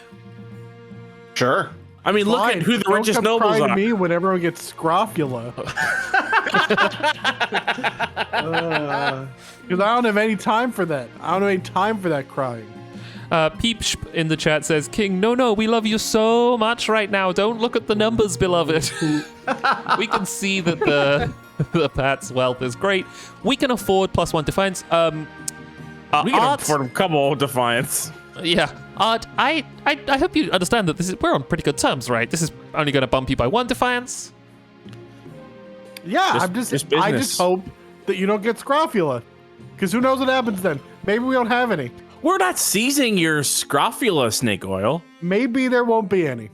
[SPEAKER 4] Sure.
[SPEAKER 6] I mean, look at who the richest nobles
[SPEAKER 2] Don't come crying
[SPEAKER 6] are.
[SPEAKER 2] to me when everyone gets scrofula. Because I don't have any time for that. I don't have any time for that crying.
[SPEAKER 1] Peep in the chat says, King, no, we love you so much right now. Don't look at the numbers, beloved. We can see that the Pat's wealth is great. We can afford +1 defiance.
[SPEAKER 6] We can afford a couple of defiance.
[SPEAKER 1] Yeah. Art, I hope you understand that we're on pretty good terms, right? This is only going to bump you by 1 defiance.
[SPEAKER 2] Yeah,
[SPEAKER 6] Just
[SPEAKER 2] I just
[SPEAKER 6] business.
[SPEAKER 2] hope that you don't get scrofula. Because who knows what happens then? Maybe we don't have any.
[SPEAKER 6] We're not seizing your scrofula snake oil.
[SPEAKER 2] Maybe there won't be any.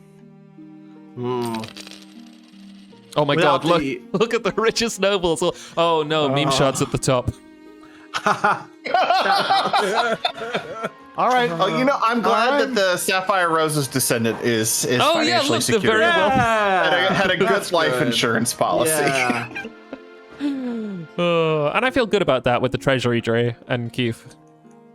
[SPEAKER 1] Oh my
[SPEAKER 3] Without
[SPEAKER 1] god, look,
[SPEAKER 3] the-
[SPEAKER 1] look at the richest nobles. Oh no, meme shots at the top.
[SPEAKER 2] All right.
[SPEAKER 4] Oh, I'm glad
[SPEAKER 2] Alright.
[SPEAKER 4] that the Sapphire Rose's descendant is
[SPEAKER 1] Oh yeah,
[SPEAKER 4] financially
[SPEAKER 1] look, the
[SPEAKER 4] secure.
[SPEAKER 1] very well.
[SPEAKER 4] Had a good
[SPEAKER 3] That's
[SPEAKER 4] life
[SPEAKER 3] good.
[SPEAKER 4] insurance policy.
[SPEAKER 3] Yeah.
[SPEAKER 1] And I feel good about that with the treasury, Dre and Keith.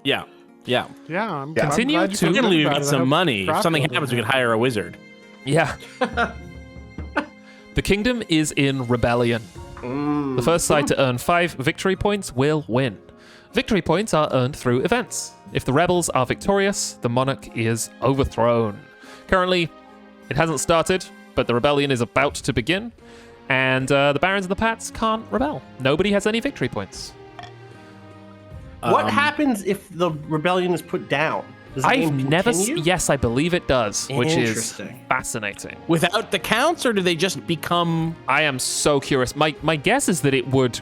[SPEAKER 6] Yeah.
[SPEAKER 2] Yeah, I'm
[SPEAKER 4] Yeah.
[SPEAKER 2] I'm
[SPEAKER 1] Continue
[SPEAKER 2] glad you
[SPEAKER 1] to-
[SPEAKER 2] feel good
[SPEAKER 6] Finally, we
[SPEAKER 2] about
[SPEAKER 6] get
[SPEAKER 2] it. I
[SPEAKER 6] some
[SPEAKER 2] hope
[SPEAKER 6] money. If something
[SPEAKER 2] scrofula
[SPEAKER 6] happens, we
[SPEAKER 2] doesn't
[SPEAKER 6] can hire a wizard.
[SPEAKER 1] Yeah. The kingdom is in rebellion. The first side to earn 5 victory points will win. Victory points are earned through events. If the rebels are victorious, the monarch is overthrown. Currently, it hasn't started, but the rebellion is about to begin, and the barons and the Pats can't rebel. Nobody has any victory points.
[SPEAKER 3] What happens if the rebellion is put down? Does the
[SPEAKER 1] I've
[SPEAKER 3] game
[SPEAKER 1] never.
[SPEAKER 3] continue?
[SPEAKER 1] Yes, I believe it does, which is
[SPEAKER 3] Interesting.
[SPEAKER 1] fascinating.
[SPEAKER 6] Without the counts, or do they just become?
[SPEAKER 1] I am so curious. My guess is that it would.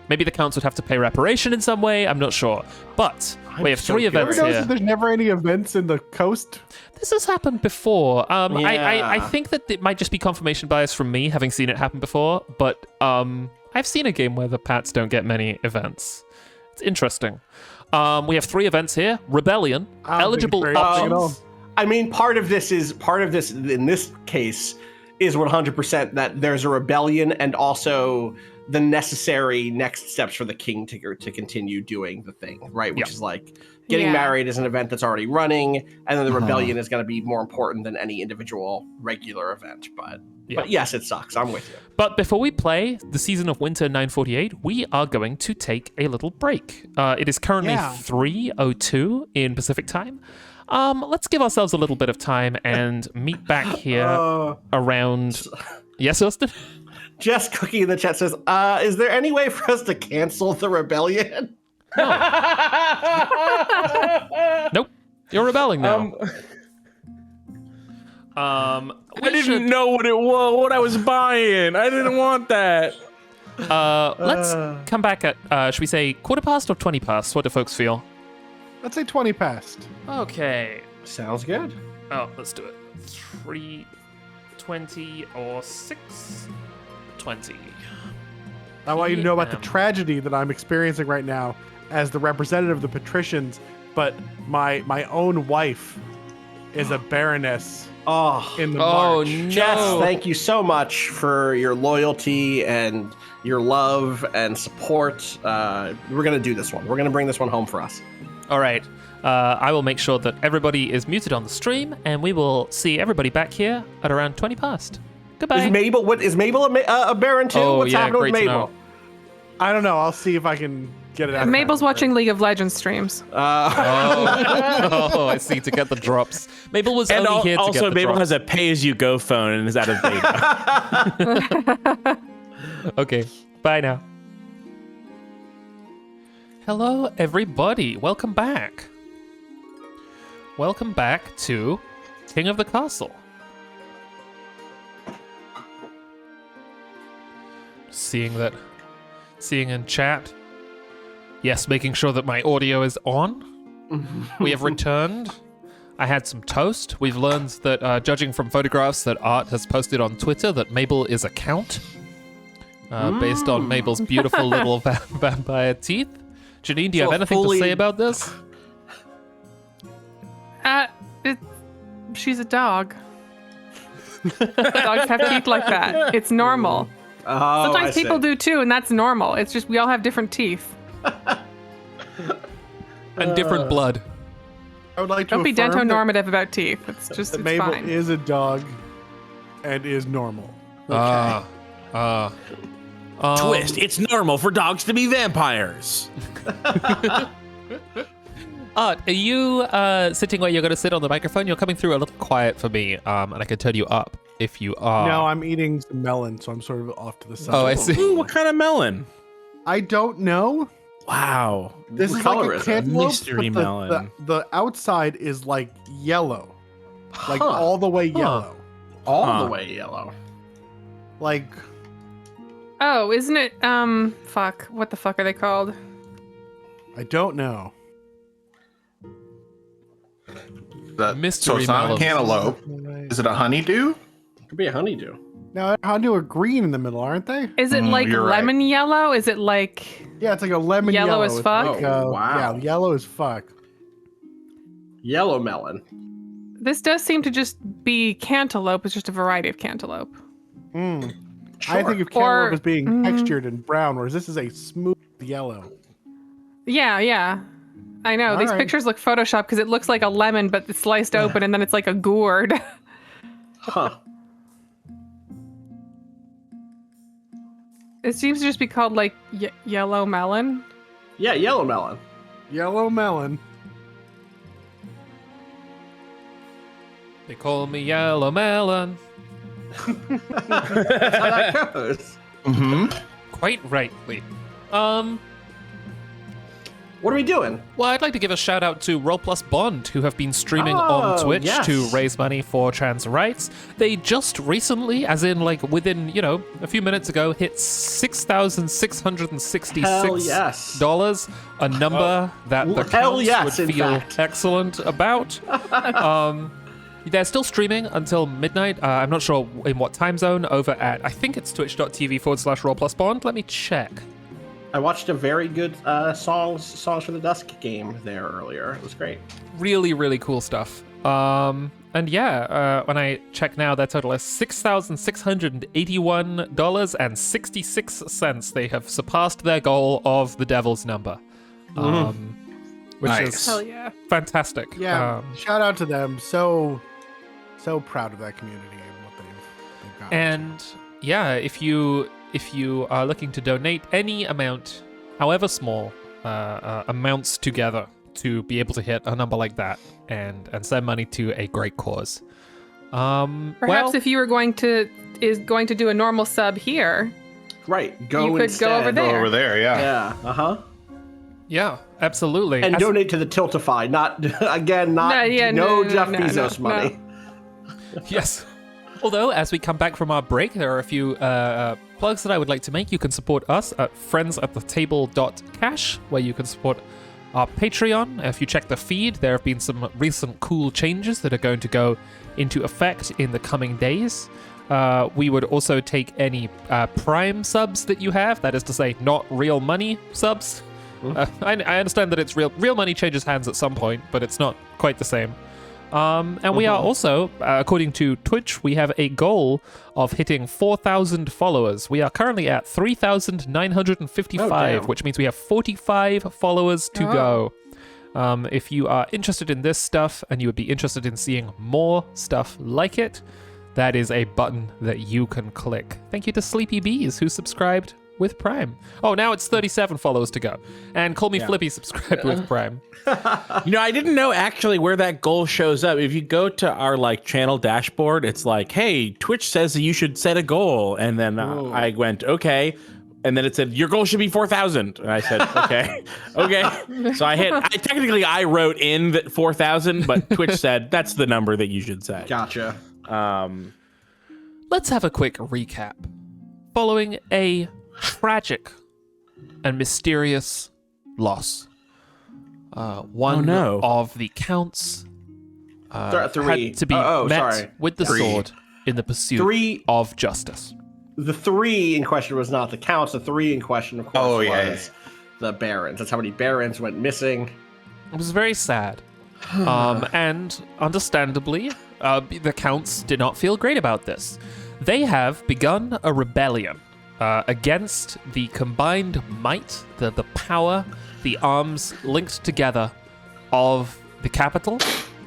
[SPEAKER 1] Maybe the counts would have to pay reparation in some way. I'm not sure. But we have
[SPEAKER 3] so
[SPEAKER 1] 3
[SPEAKER 2] Ever
[SPEAKER 1] events
[SPEAKER 2] notice
[SPEAKER 1] here.
[SPEAKER 2] that there's never any events in the coast?
[SPEAKER 1] This has happened before. I
[SPEAKER 3] Yeah.
[SPEAKER 1] think that it might just be confirmation bias from me having seen it happen before. But I've seen a game where the Pats don't get many events. It's interesting. We have 3 events here. Rebellion,
[SPEAKER 2] I don't think
[SPEAKER 1] eligible
[SPEAKER 2] it's very interesting at all.
[SPEAKER 1] options.
[SPEAKER 3] I mean, part of this in this case is 100% that there's a rebellion and also the necessary next steps for the king to continue doing the thing, right? Which
[SPEAKER 1] Yeah.
[SPEAKER 3] is like getting
[SPEAKER 5] Yeah.
[SPEAKER 3] married is an event that's already running, and then the rebellion is going to be more important than any individual regular event. But yes, it sucks. I'm with you.
[SPEAKER 1] But before we play the season of Winter 948, we are going to take a little break. It is currently
[SPEAKER 2] Yeah.
[SPEAKER 1] 3:02 in Pacific time. Let's give ourselves a little bit of time and meet back here around. Yes, Austin?
[SPEAKER 3] Jess Cookie in the chat says, is there any way for us to cancel the rebellion?
[SPEAKER 1] Nope. You're rebelling now.
[SPEAKER 6] I didn't know what I was buying. I didn't want that.
[SPEAKER 1] Let's come back at, should we say 15:15 or 20:15? What do folks feel?
[SPEAKER 2] Let's say 20 past.
[SPEAKER 1] Okay.
[SPEAKER 3] Sounds good.
[SPEAKER 1] Oh, let's do it. 3:20 or 6:20.
[SPEAKER 2] I want you to know about the
[SPEAKER 1] PM.
[SPEAKER 2] tragedy that I'm experiencing right now as the representative of the patricians, but my own wife is a baroness
[SPEAKER 3] Oh,
[SPEAKER 2] in the
[SPEAKER 1] Oh,
[SPEAKER 2] march.
[SPEAKER 1] no.
[SPEAKER 3] Jess, thank you so much for your loyalty and your love and support. We're going to do this one. We're going to bring this one home for us.
[SPEAKER 1] All right. I will make sure that everybody is muted on the stream, and we will see everybody back here at around 20 past. Goodbye.
[SPEAKER 3] Is Mabel a baron too?
[SPEAKER 1] Oh,
[SPEAKER 3] What's
[SPEAKER 1] yeah,
[SPEAKER 3] happening with
[SPEAKER 1] great to
[SPEAKER 3] Mabel?
[SPEAKER 1] know.
[SPEAKER 2] I don't know. I'll see if I can get it out.
[SPEAKER 5] Mabel's watching League of Legends streams.
[SPEAKER 1] Oh, I see. To get the drops. Mabel was
[SPEAKER 6] And
[SPEAKER 1] only here to
[SPEAKER 6] also,
[SPEAKER 1] get the
[SPEAKER 6] Mabel
[SPEAKER 1] drops.
[SPEAKER 6] has a pay-as-you-go phone and is out of data.
[SPEAKER 1] Okay. Bye now. Hello, everybody. Welcome back. Welcome back to King of the Castle. seeing in chat. Yes, making sure that my audio is on. We have returned. I had some toast. We've learned that, judging from photographs that Art has posted on Twitter, that Mabel is a count, based on Mabel's beautiful little vampire teeth. Janine, do you have anything to say about this?
[SPEAKER 5] She's a dog. Dogs have teeth like that. It's normal.
[SPEAKER 3] Oh,
[SPEAKER 5] Sometimes
[SPEAKER 3] I
[SPEAKER 5] people
[SPEAKER 3] see.
[SPEAKER 5] do too, and that's normal. It's just we all have different teeth.
[SPEAKER 1] And different blood.
[SPEAKER 2] I would like to
[SPEAKER 5] Don't be
[SPEAKER 2] affirm
[SPEAKER 5] dento-normative about teeth. It's just
[SPEAKER 2] that
[SPEAKER 5] it's
[SPEAKER 2] Mabel
[SPEAKER 5] fine.
[SPEAKER 2] is a dog and is normal.
[SPEAKER 6] Twist. It's normal for dogs to be vampires.
[SPEAKER 1] Art, are you sitting where you're going to sit on the microphone? You're coming through a little quiet for me, and I can turn you up if you are.
[SPEAKER 2] No, I'm eating some melon, so I'm sort of off to the side.
[SPEAKER 1] Oh, I see.
[SPEAKER 6] Ooh, what kind of melon?
[SPEAKER 2] I don't know.
[SPEAKER 6] Wow.
[SPEAKER 2] This
[SPEAKER 3] What
[SPEAKER 2] is
[SPEAKER 3] color
[SPEAKER 2] like a
[SPEAKER 3] is it?
[SPEAKER 2] cantaloupe,
[SPEAKER 6] Mystery
[SPEAKER 2] but
[SPEAKER 6] melon.
[SPEAKER 2] The outside is like yellow, like
[SPEAKER 3] Huh.
[SPEAKER 2] all the way yellow.
[SPEAKER 3] All
[SPEAKER 6] Huh.
[SPEAKER 3] the way yellow.
[SPEAKER 2] Like
[SPEAKER 5] Oh, isn't it? Fuck. What the fuck are they called?
[SPEAKER 2] I don't know.
[SPEAKER 1] Mystery
[SPEAKER 4] So it's not a
[SPEAKER 1] melons.
[SPEAKER 4] cantaloupe. Is it a honeydew?
[SPEAKER 3] Could be a honeydew.
[SPEAKER 2] Now, honeydew are green in the middle, aren't they?
[SPEAKER 5] Is it like
[SPEAKER 4] you're right.
[SPEAKER 5] lemon yellow? Is it like?
[SPEAKER 2] Yeah, it's like a lemon
[SPEAKER 5] Yellow
[SPEAKER 2] yellow.
[SPEAKER 5] as
[SPEAKER 2] It's
[SPEAKER 5] fuck?
[SPEAKER 2] like,
[SPEAKER 3] Oh, wow.
[SPEAKER 2] Yeah, yellow as fuck.
[SPEAKER 3] Yellow melon.
[SPEAKER 5] This does seem to just be cantaloupe. It's just a variety of cantaloupe.
[SPEAKER 2] Mm.
[SPEAKER 3] Sure.
[SPEAKER 2] I think of cantaloupe
[SPEAKER 5] Or-
[SPEAKER 2] as being textured and brown, whereas this is a smooth yellow.
[SPEAKER 5] Yeah. I know. These
[SPEAKER 2] Alright.
[SPEAKER 5] pictures look photoshopped because it looks like a lemon, but it's sliced open and then it's like a gourd.
[SPEAKER 3] Huh.
[SPEAKER 5] It seems to just be called like yellow melon.
[SPEAKER 3] Yeah, yellow melon.
[SPEAKER 2] Yellow melon.
[SPEAKER 1] They call me Yellow Melon.
[SPEAKER 3] That's how that goes.
[SPEAKER 4] Mm-hmm.
[SPEAKER 1] Quite rightly.
[SPEAKER 3] What are we doing?
[SPEAKER 1] Well, I'd like to give a shout out to Roll Plus Bond, who have been streaming
[SPEAKER 3] Oh,
[SPEAKER 1] on Twitch
[SPEAKER 3] yes.
[SPEAKER 1] to raise money for trans rights. They just recently, as in like within, a few minutes ago, hit $6,666.
[SPEAKER 3] Hell yes.
[SPEAKER 1] A number that the
[SPEAKER 3] Hell
[SPEAKER 1] counts
[SPEAKER 3] yes,
[SPEAKER 1] would
[SPEAKER 3] in
[SPEAKER 1] feel
[SPEAKER 3] fact.
[SPEAKER 1] excellent about. They're still streaming until midnight. I'm not sure in what time zone over at, I think it's twitch.tv/Roll Plus Bond. Let me check.
[SPEAKER 3] I watched a very good Songs for the Dusk game there earlier. It was great.
[SPEAKER 1] Really, really cool stuff. And yeah, when I check now, their total is $6,681.66. They have surpassed their goal of the devil's number, which
[SPEAKER 4] Nice.
[SPEAKER 1] is
[SPEAKER 5] Hell yeah.
[SPEAKER 1] fantastic.
[SPEAKER 2] Yeah, shout out to them. So proud of that community and what they've got.
[SPEAKER 1] And yeah, if you are looking to donate any amount, however small, amounts together to be able to hit a number like that and send money to a great cause.
[SPEAKER 5] Perhaps if you were going to do a normal sub here,
[SPEAKER 3] Right. Go
[SPEAKER 5] You could go
[SPEAKER 3] instead.
[SPEAKER 5] over there.
[SPEAKER 4] Over there, yeah.
[SPEAKER 3] Yeah. Uh-huh.
[SPEAKER 1] yeah, absolutely.
[SPEAKER 3] And
[SPEAKER 1] As-
[SPEAKER 3] donate to the Tiltify. Not again, not
[SPEAKER 5] No,
[SPEAKER 3] Jeff
[SPEAKER 5] no,
[SPEAKER 3] Bezos
[SPEAKER 5] no.
[SPEAKER 3] money.
[SPEAKER 1] Yes. Although, as we come back from our break, there are a few plugs that I would like to make. You can support us at friendsattetable.cash, where you can support our Patreon. If you check the feed, there have been some recent cool changes that are going to go into effect in the coming days. We would also take any Prime subs that you have, that is to say, not real money subs. I understand that it's real money changes hands at some point, but it's not quite the same. And we are also, according to Twitch, we have a goal of hitting 4,000 followers. We are currently at 3,955,
[SPEAKER 3] Oh, damn.
[SPEAKER 1] which means we have 45 followers to go. If you are interested in this stuff and you would be interested in seeing more stuff like it, that is a button that you can click. Thank you to Sleepy Bees, who subscribed with Prime. Oh, now it's 37 followers to go. And Call Me Flippy subscribed with Prime.
[SPEAKER 6] I didn't know actually where that goal shows up. If you go to our channel dashboard, it's like, hey, Twitch says that you should set a goal. And then I went, okay. And then it said, your goal should be 4,000. And I said, okay, okay. So I wrote in that 4,000, but Twitch said, that's the number that you should say.
[SPEAKER 3] Gotcha.
[SPEAKER 1] Let's have a quick recap. Following a tragic and mysterious loss. One
[SPEAKER 6] no.
[SPEAKER 1] of the counts
[SPEAKER 3] Three.
[SPEAKER 1] had to be met
[SPEAKER 3] sorry.
[SPEAKER 1] with the sword in the pursuit of justice.
[SPEAKER 3] The 3 in question was not the counts. The 3 in question, of course, was the barons. That's how many barons went missing.
[SPEAKER 1] It was very sad. And understandably, the counts did not feel great about this. They have begun a rebellion against the combined might, the power, the arms linked together of the capital,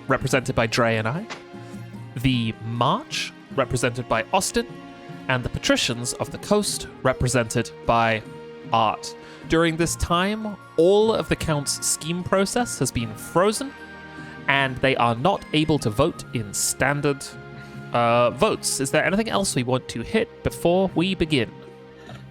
[SPEAKER 1] represented by Dre and I, the March, represented by Austin, and the patricians of the coast, represented by Art. During this time, all of the Count's scheme process has been frozen, and they are not able to vote in standard votes. Is there anything else we want to hit before we begin?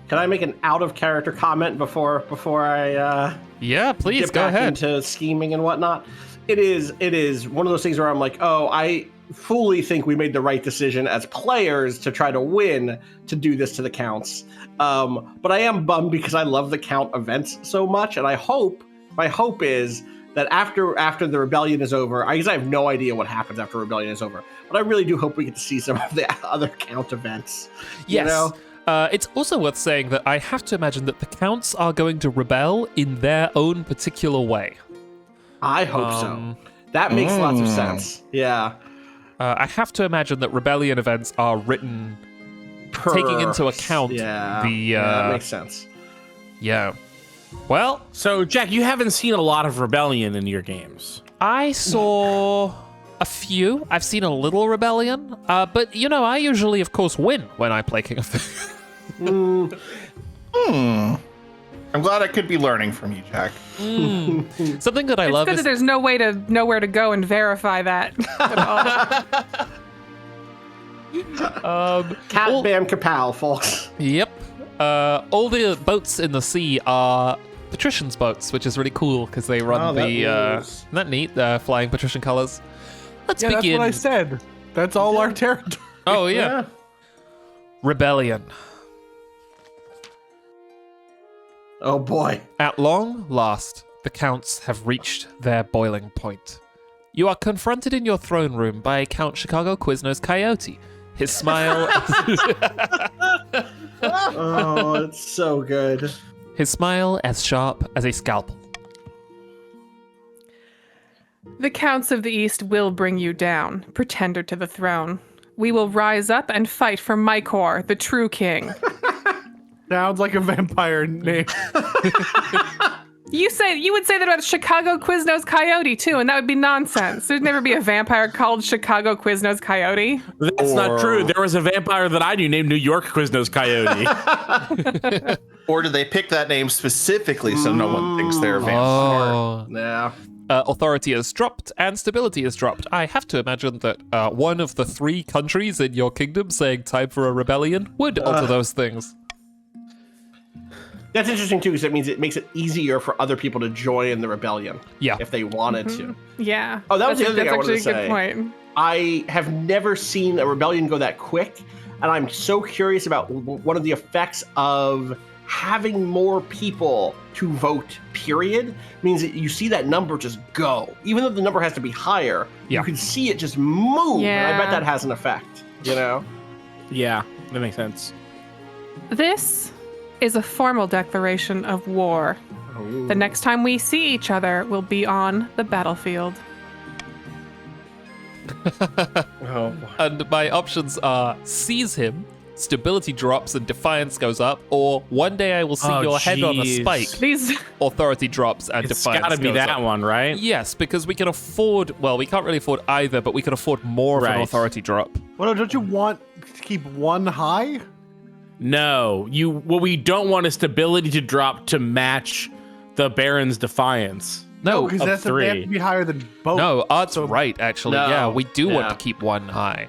[SPEAKER 3] Can I make an out-of-character comment before I
[SPEAKER 1] Yeah, please,
[SPEAKER 3] get
[SPEAKER 1] go
[SPEAKER 3] back
[SPEAKER 1] ahead.
[SPEAKER 3] into scheming and whatnot? It is one of those things where I'm like, oh, I fully think we made the right decision as players to try to win to do this to the counts. But I am bummed because I love the count events so much, and my hope is that after the rebellion is over, I have no idea what happens after rebellion is over, but I really do hope we get to see some of the other count events.
[SPEAKER 1] Yes.
[SPEAKER 3] You know?
[SPEAKER 1] It's also worth saying that I have to imagine that the counts are going to rebel in their own particular way.
[SPEAKER 3] I hope so. That makes lots of sense. Yeah.
[SPEAKER 1] I have to imagine that rebellion events are written taking into account
[SPEAKER 3] that makes sense.
[SPEAKER 1] Yeah. Well,
[SPEAKER 6] So, Jack, you haven't seen a lot of rebellion in your games.
[SPEAKER 1] I saw a few. I've seen a little rebellion, but I usually, of course, win when I play King of Thieves.
[SPEAKER 4] I'm glad I could be learning from you, Jack.
[SPEAKER 1] Something that I
[SPEAKER 5] It's
[SPEAKER 1] love
[SPEAKER 5] good
[SPEAKER 1] is
[SPEAKER 5] that there's nowhere to go and verify that at all.
[SPEAKER 3] Cat Bam Kapow, folks.
[SPEAKER 1] Yep. All the boats in the sea are patricians' boats, which is really cool because they run
[SPEAKER 3] that
[SPEAKER 1] the.
[SPEAKER 3] rules.
[SPEAKER 1] Isn't that neat? Flying patrician colors. Let's
[SPEAKER 2] Yeah, that's
[SPEAKER 1] begin.
[SPEAKER 2] what I said. That's all our territory.
[SPEAKER 1] Oh yeah. Rebellion.
[SPEAKER 3] Oh boy.
[SPEAKER 1] At long last, the counts have reached their boiling point. You are confronted in your throne room by Count Chicago Quiznos Coyote. His smile.
[SPEAKER 3] Oh, it's so good.
[SPEAKER 1] His smile as sharp as a scalpel.
[SPEAKER 5] The counts of the East will bring you down, pretender to the throne. We will rise up and fight for Mycor, the true king.
[SPEAKER 2] Sounds like a vampire name.
[SPEAKER 5] You would say that about Chicago Quiznos Coyote too, and that would be nonsense. There'd never be a vampire called Chicago Quiznos Coyote.
[SPEAKER 6] That's not true. There was a vampire that I knew named New York Quiznos Coyote.
[SPEAKER 4] Or did they pick that name specifically so no one thinks they're a vampire?
[SPEAKER 1] Oh.
[SPEAKER 3] Yeah.
[SPEAKER 1] Authority is dropped and stability is dropped. I have to imagine that one of the 3 countries in your kingdom saying time for a rebellion would alter those things.
[SPEAKER 3] That's interesting too, because it means it makes it easier for other people to join the rebellion.
[SPEAKER 1] Yeah.
[SPEAKER 3] If they wanted to.
[SPEAKER 5] Yeah.
[SPEAKER 3] Oh, that was the
[SPEAKER 5] That's
[SPEAKER 3] other thing I wanted to
[SPEAKER 5] actually a
[SPEAKER 3] say.
[SPEAKER 5] good point.
[SPEAKER 3] I have never seen a rebellion go that quick, and I'm so curious about one of the effects of having more people to vote, period, means that you see that number just go. Even though the number has to be higher,
[SPEAKER 1] Yeah.
[SPEAKER 3] you can see it just move. And I bet
[SPEAKER 5] Yeah.
[SPEAKER 3] that has an effect,
[SPEAKER 6] Yeah, that makes sense.
[SPEAKER 5] This is a formal declaration of war. The next time we see each other will be on the battlefield.
[SPEAKER 3] Oh.
[SPEAKER 1] And my options are seize him, stability drops and defiance goes up, or one day I will see
[SPEAKER 6] Oh,
[SPEAKER 1] your head on a
[SPEAKER 6] jeez.
[SPEAKER 1] spike.
[SPEAKER 5] These
[SPEAKER 1] Authority drops and
[SPEAKER 6] It's
[SPEAKER 1] defiance
[SPEAKER 6] got to be
[SPEAKER 1] goes
[SPEAKER 6] that
[SPEAKER 1] up.
[SPEAKER 6] one, right?
[SPEAKER 1] Yes, because we can afford, well, we can't really afford either, but we can afford more of an
[SPEAKER 6] Right.
[SPEAKER 1] authority drop.
[SPEAKER 2] Well, don't you want to keep one high?
[SPEAKER 6] No, what we don't want is stability to drop to match the Baron's defiance.
[SPEAKER 1] No,
[SPEAKER 2] because
[SPEAKER 6] of
[SPEAKER 2] they have to
[SPEAKER 6] 3.
[SPEAKER 2] be higher than both.
[SPEAKER 1] no, Art's right, actually.
[SPEAKER 3] No.
[SPEAKER 1] Yeah, we do want
[SPEAKER 3] Yeah.
[SPEAKER 1] to keep one high.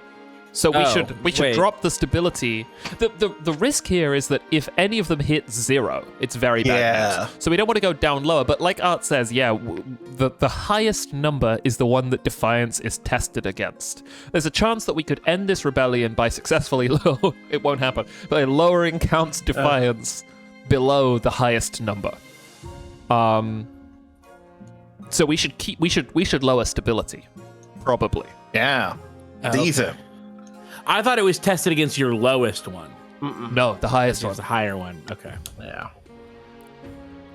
[SPEAKER 1] So we
[SPEAKER 6] Oh,
[SPEAKER 1] should
[SPEAKER 6] wait.
[SPEAKER 1] drop the stability. The risk here is that if any of them hit 0, it's very bad
[SPEAKER 4] Yeah.
[SPEAKER 1] news. So we don't want to go down lower. But like Art says, yeah, the highest number is the one that defiance is tested against. There's a chance that we could end this rebellion by successfully it won't happen, by lowering Count's defiance below the highest number. So we should lower stability, probably.
[SPEAKER 4] Yeah.
[SPEAKER 6] Okay.
[SPEAKER 4] Decent.
[SPEAKER 6] I thought it was tested against your lowest one.
[SPEAKER 1] No, the highest
[SPEAKER 6] It
[SPEAKER 1] one.
[SPEAKER 6] was a higher one. Okay.
[SPEAKER 3] Yeah.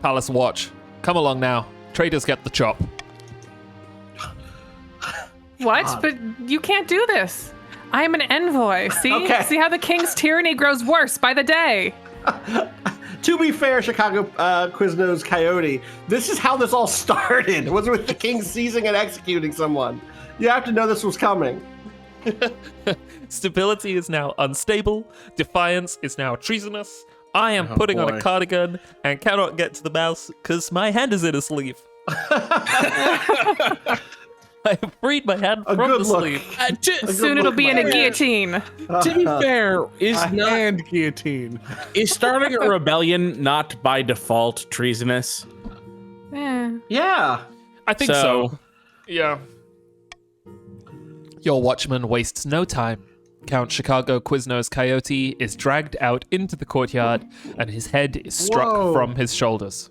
[SPEAKER 1] Palace Watch, come along now. Traders get the chop.
[SPEAKER 5] What? But you can't do this. I am an envoy. See?
[SPEAKER 3] Okay.
[SPEAKER 5] See how the king's tyranny grows worse by the day.
[SPEAKER 3] To be fair, Chicago Quiznos Coyote, this is how this all started. It was with the king seizing and executing someone. You have to know this was coming.
[SPEAKER 1] Stability is now unstable. Defiance is now treasonous. I am putting on a
[SPEAKER 3] boy.
[SPEAKER 1] cardigan and cannot get to the mouse because my hand is in a sleeve. I have freed my hand from
[SPEAKER 3] good
[SPEAKER 1] the
[SPEAKER 3] look.
[SPEAKER 1] sleeve.
[SPEAKER 5] Soon it'll be in a guillotine.
[SPEAKER 6] To be fair, is not
[SPEAKER 2] And guillotine.
[SPEAKER 6] is starting a rebellion not by default treasonous?
[SPEAKER 3] Yeah.
[SPEAKER 1] I think so. Yeah. Your watchman wastes no time. Count Chicago Quiznos Coyote is dragged out into the courtyard and his head is struck
[SPEAKER 2] Whoa.
[SPEAKER 1] from his shoulders.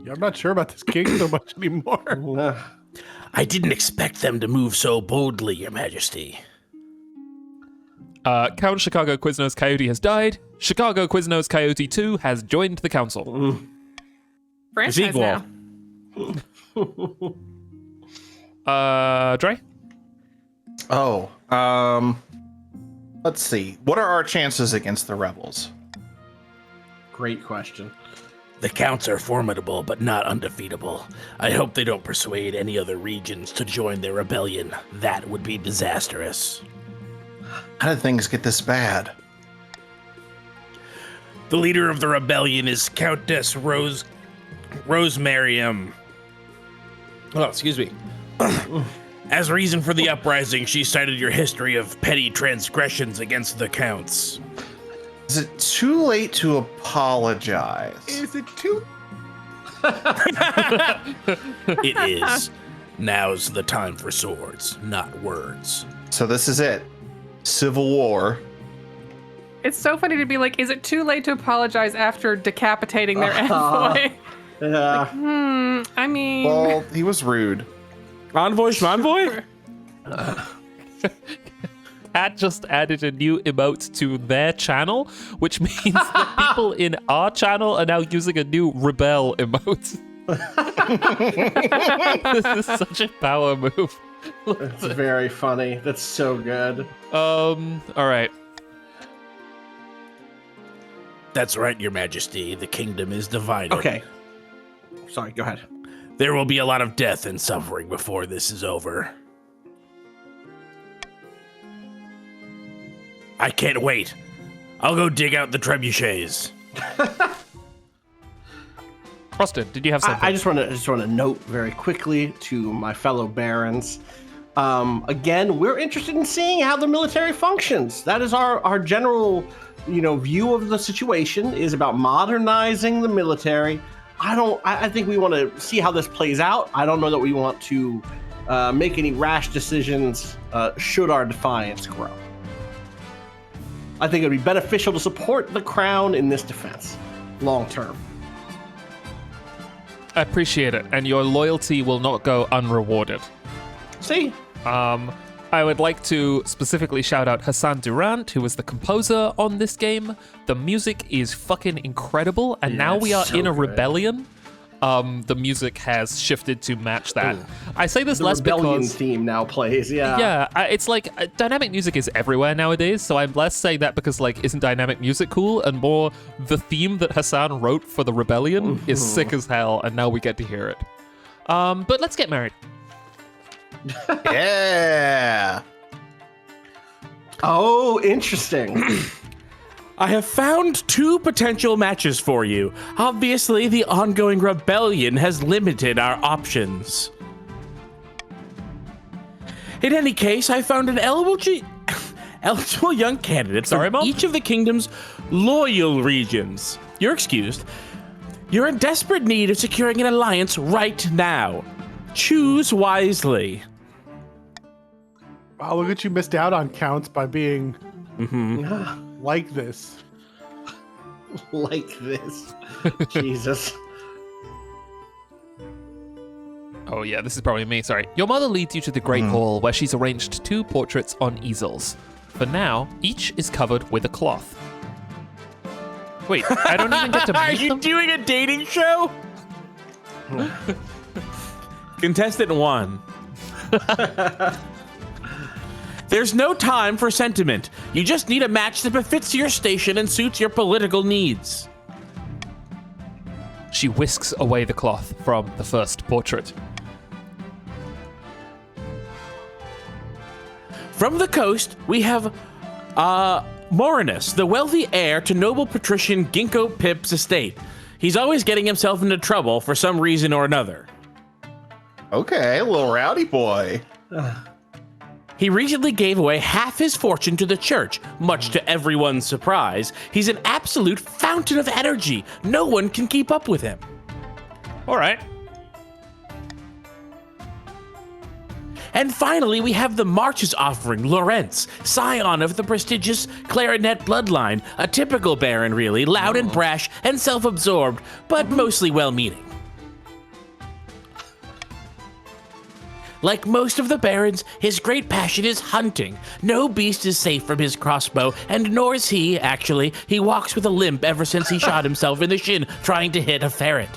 [SPEAKER 2] Yeah, I'm not sure about this king so much anymore.
[SPEAKER 8] I didn't expect them to move so boldly, Your Majesty.
[SPEAKER 1] Count Chicago Quiznos Coyote has died. Chicago Quiznos Coyote 2 has joined the council.
[SPEAKER 5] Franchise
[SPEAKER 6] equal.
[SPEAKER 5] now.
[SPEAKER 1] Dre?
[SPEAKER 4] Oh, let's see. What are our chances against the rebels?
[SPEAKER 3] Great question.
[SPEAKER 8] The counts are formidable, but not undefeatable. I hope they don't persuade any other regions to join their rebellion. That would be disastrous.
[SPEAKER 4] How did things get this bad?
[SPEAKER 8] The leader of the rebellion is Countess Rosemarium.
[SPEAKER 6] Oh, excuse me.
[SPEAKER 8] As reason for the uprising, she cited your history of petty transgressions against the counts.
[SPEAKER 4] Is it too late to apologize?
[SPEAKER 2] Is it too?
[SPEAKER 8] It is. Now's the time for swords, not words.
[SPEAKER 4] So this is it. Civil War.
[SPEAKER 5] It's so funny to be like, is it too late to apologize after decapitating their envoy?
[SPEAKER 3] Yeah.
[SPEAKER 5] I mean,
[SPEAKER 4] Well, he was rude.
[SPEAKER 6] Envoy schmonvoy?
[SPEAKER 1] Pat just added a new emote to their channel, which means that people in our channel are now using a new rebel emote. This is such a power move.
[SPEAKER 3] It's very funny. That's so good.
[SPEAKER 1] All right.
[SPEAKER 8] That's right, Your Majesty. The kingdom is divided.
[SPEAKER 3] Okay. Sorry, go ahead.
[SPEAKER 8] There will be a lot of death and suffering before this is over. I can't wait. I'll go dig out the trebuchets.
[SPEAKER 1] Austin, did you have something?
[SPEAKER 3] I just want to note very quickly to my fellow barons. Again, we're interested in seeing how the military functions. That is our general, view of the situation is about modernizing the military. I think we want to see how this plays out. I don't know that we want to make any rash decisions should our defiance grow. I think it would be beneficial to support the crown in this defense, long term.
[SPEAKER 1] I appreciate it, and your loyalty will not go unrewarded.
[SPEAKER 3] See?
[SPEAKER 1] I would like to specifically shout out Hassan Durant, who was the composer on this game. The music is fucking incredible, and now we are
[SPEAKER 3] so
[SPEAKER 1] in a
[SPEAKER 3] good.
[SPEAKER 1] rebellion. The music has shifted to match that. I say this
[SPEAKER 3] The
[SPEAKER 1] less
[SPEAKER 3] rebellion
[SPEAKER 1] because
[SPEAKER 3] theme now plays, yeah.
[SPEAKER 1] yeah, it's like dynamic music is everywhere nowadays, so I'm less saying that because isn't dynamic music cool, and more the theme that Hassan wrote for the rebellion is sick as hell, and now we get to hear it. But let's get married.
[SPEAKER 4] Yeah.
[SPEAKER 3] Oh, interesting.
[SPEAKER 6] I have found 2 potential matches for you. Obviously, the ongoing rebellion has limited our options. In any case, I found an eligible young candidate
[SPEAKER 1] Sorry,
[SPEAKER 6] from
[SPEAKER 1] Mom?
[SPEAKER 6] each of the kingdom's loyal regions. You're excused. You're in desperate need of securing an alliance right now. Choose wisely.
[SPEAKER 2] Wow, look at you missed out on counts by being like this.
[SPEAKER 3] like this. Jesus.
[SPEAKER 1] Oh yeah, this is probably me, sorry. Your mother leads you to the Great Hall, where she's arranged 2 portraits on easels. For now, each is covered with a cloth. Wait, I don't even get to
[SPEAKER 6] Are
[SPEAKER 1] meet
[SPEAKER 6] you
[SPEAKER 1] them?
[SPEAKER 6] doing a dating show? Contestant 1. There's no time for sentiment. You just need a match that befits your station and suits your political needs.
[SPEAKER 1] She whisks away the cloth from the first portrait.
[SPEAKER 6] From the coast, we have Morinus, the wealthy heir to noble patrician Ginkgo Pip's estate. He's always getting himself into trouble for some reason or another.
[SPEAKER 4] Okay, a little rowdy boy.
[SPEAKER 6] He recently gave away half his fortune to the church, much to everyone's surprise. He's an absolute fountain of energy. No one can keep up with him.
[SPEAKER 1] All right.
[SPEAKER 6] And finally, we have the March's offering, Lorenz, scion of the prestigious clarinet bloodline. A typical baron, really, loud and brash and self-absorbed, but mostly well-meaning. Like most of the barons, his great passion is hunting. No beast is safe from his crossbow, and nor is he, actually. He walks with a limp ever since he shot himself in the shin trying to hit a ferret.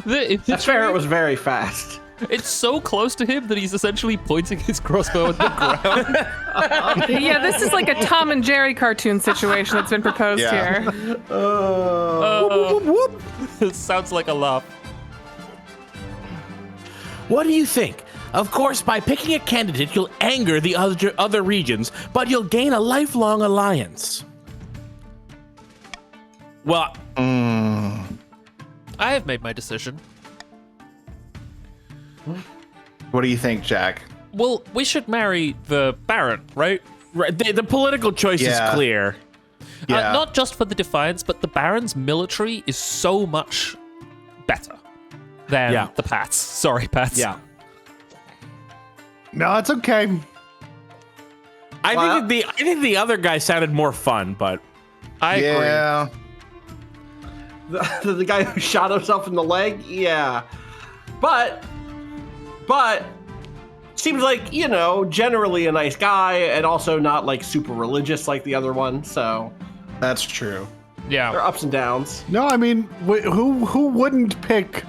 [SPEAKER 3] That ferret was very fast.
[SPEAKER 1] It's so close to him that he's essentially pointing his crossbow at the ground.
[SPEAKER 5] Yeah, this is like a Tom and Jerry cartoon situation that's been proposed
[SPEAKER 4] Yeah.
[SPEAKER 5] here.
[SPEAKER 1] It sounds like a laugh.
[SPEAKER 6] What do you think? Of course, by picking a candidate, you'll anger the other regions, but you'll gain a lifelong alliance. Well,
[SPEAKER 1] I have made my decision.
[SPEAKER 4] What do you think, Jack?
[SPEAKER 1] Well, we should marry the Baron, right?
[SPEAKER 6] right, the political choice
[SPEAKER 4] Yeah.
[SPEAKER 6] is clear.
[SPEAKER 4] Yeah.
[SPEAKER 1] Not just for the Defiance, but the Baron's military is so much better than the Pats. Sorry, Pats.
[SPEAKER 6] Yeah.
[SPEAKER 2] No, it's okay.
[SPEAKER 6] I think the other guy sounded more fun, but
[SPEAKER 1] I agree.
[SPEAKER 4] Yeah.
[SPEAKER 3] The guy who shot himself in the leg, yeah. But seems like, you know, generally a nice guy and also not like super religious like the other one. So
[SPEAKER 4] That's true.
[SPEAKER 3] there are
[SPEAKER 1] Yeah.
[SPEAKER 3] ups and downs.
[SPEAKER 2] No, I mean, who wouldn't pick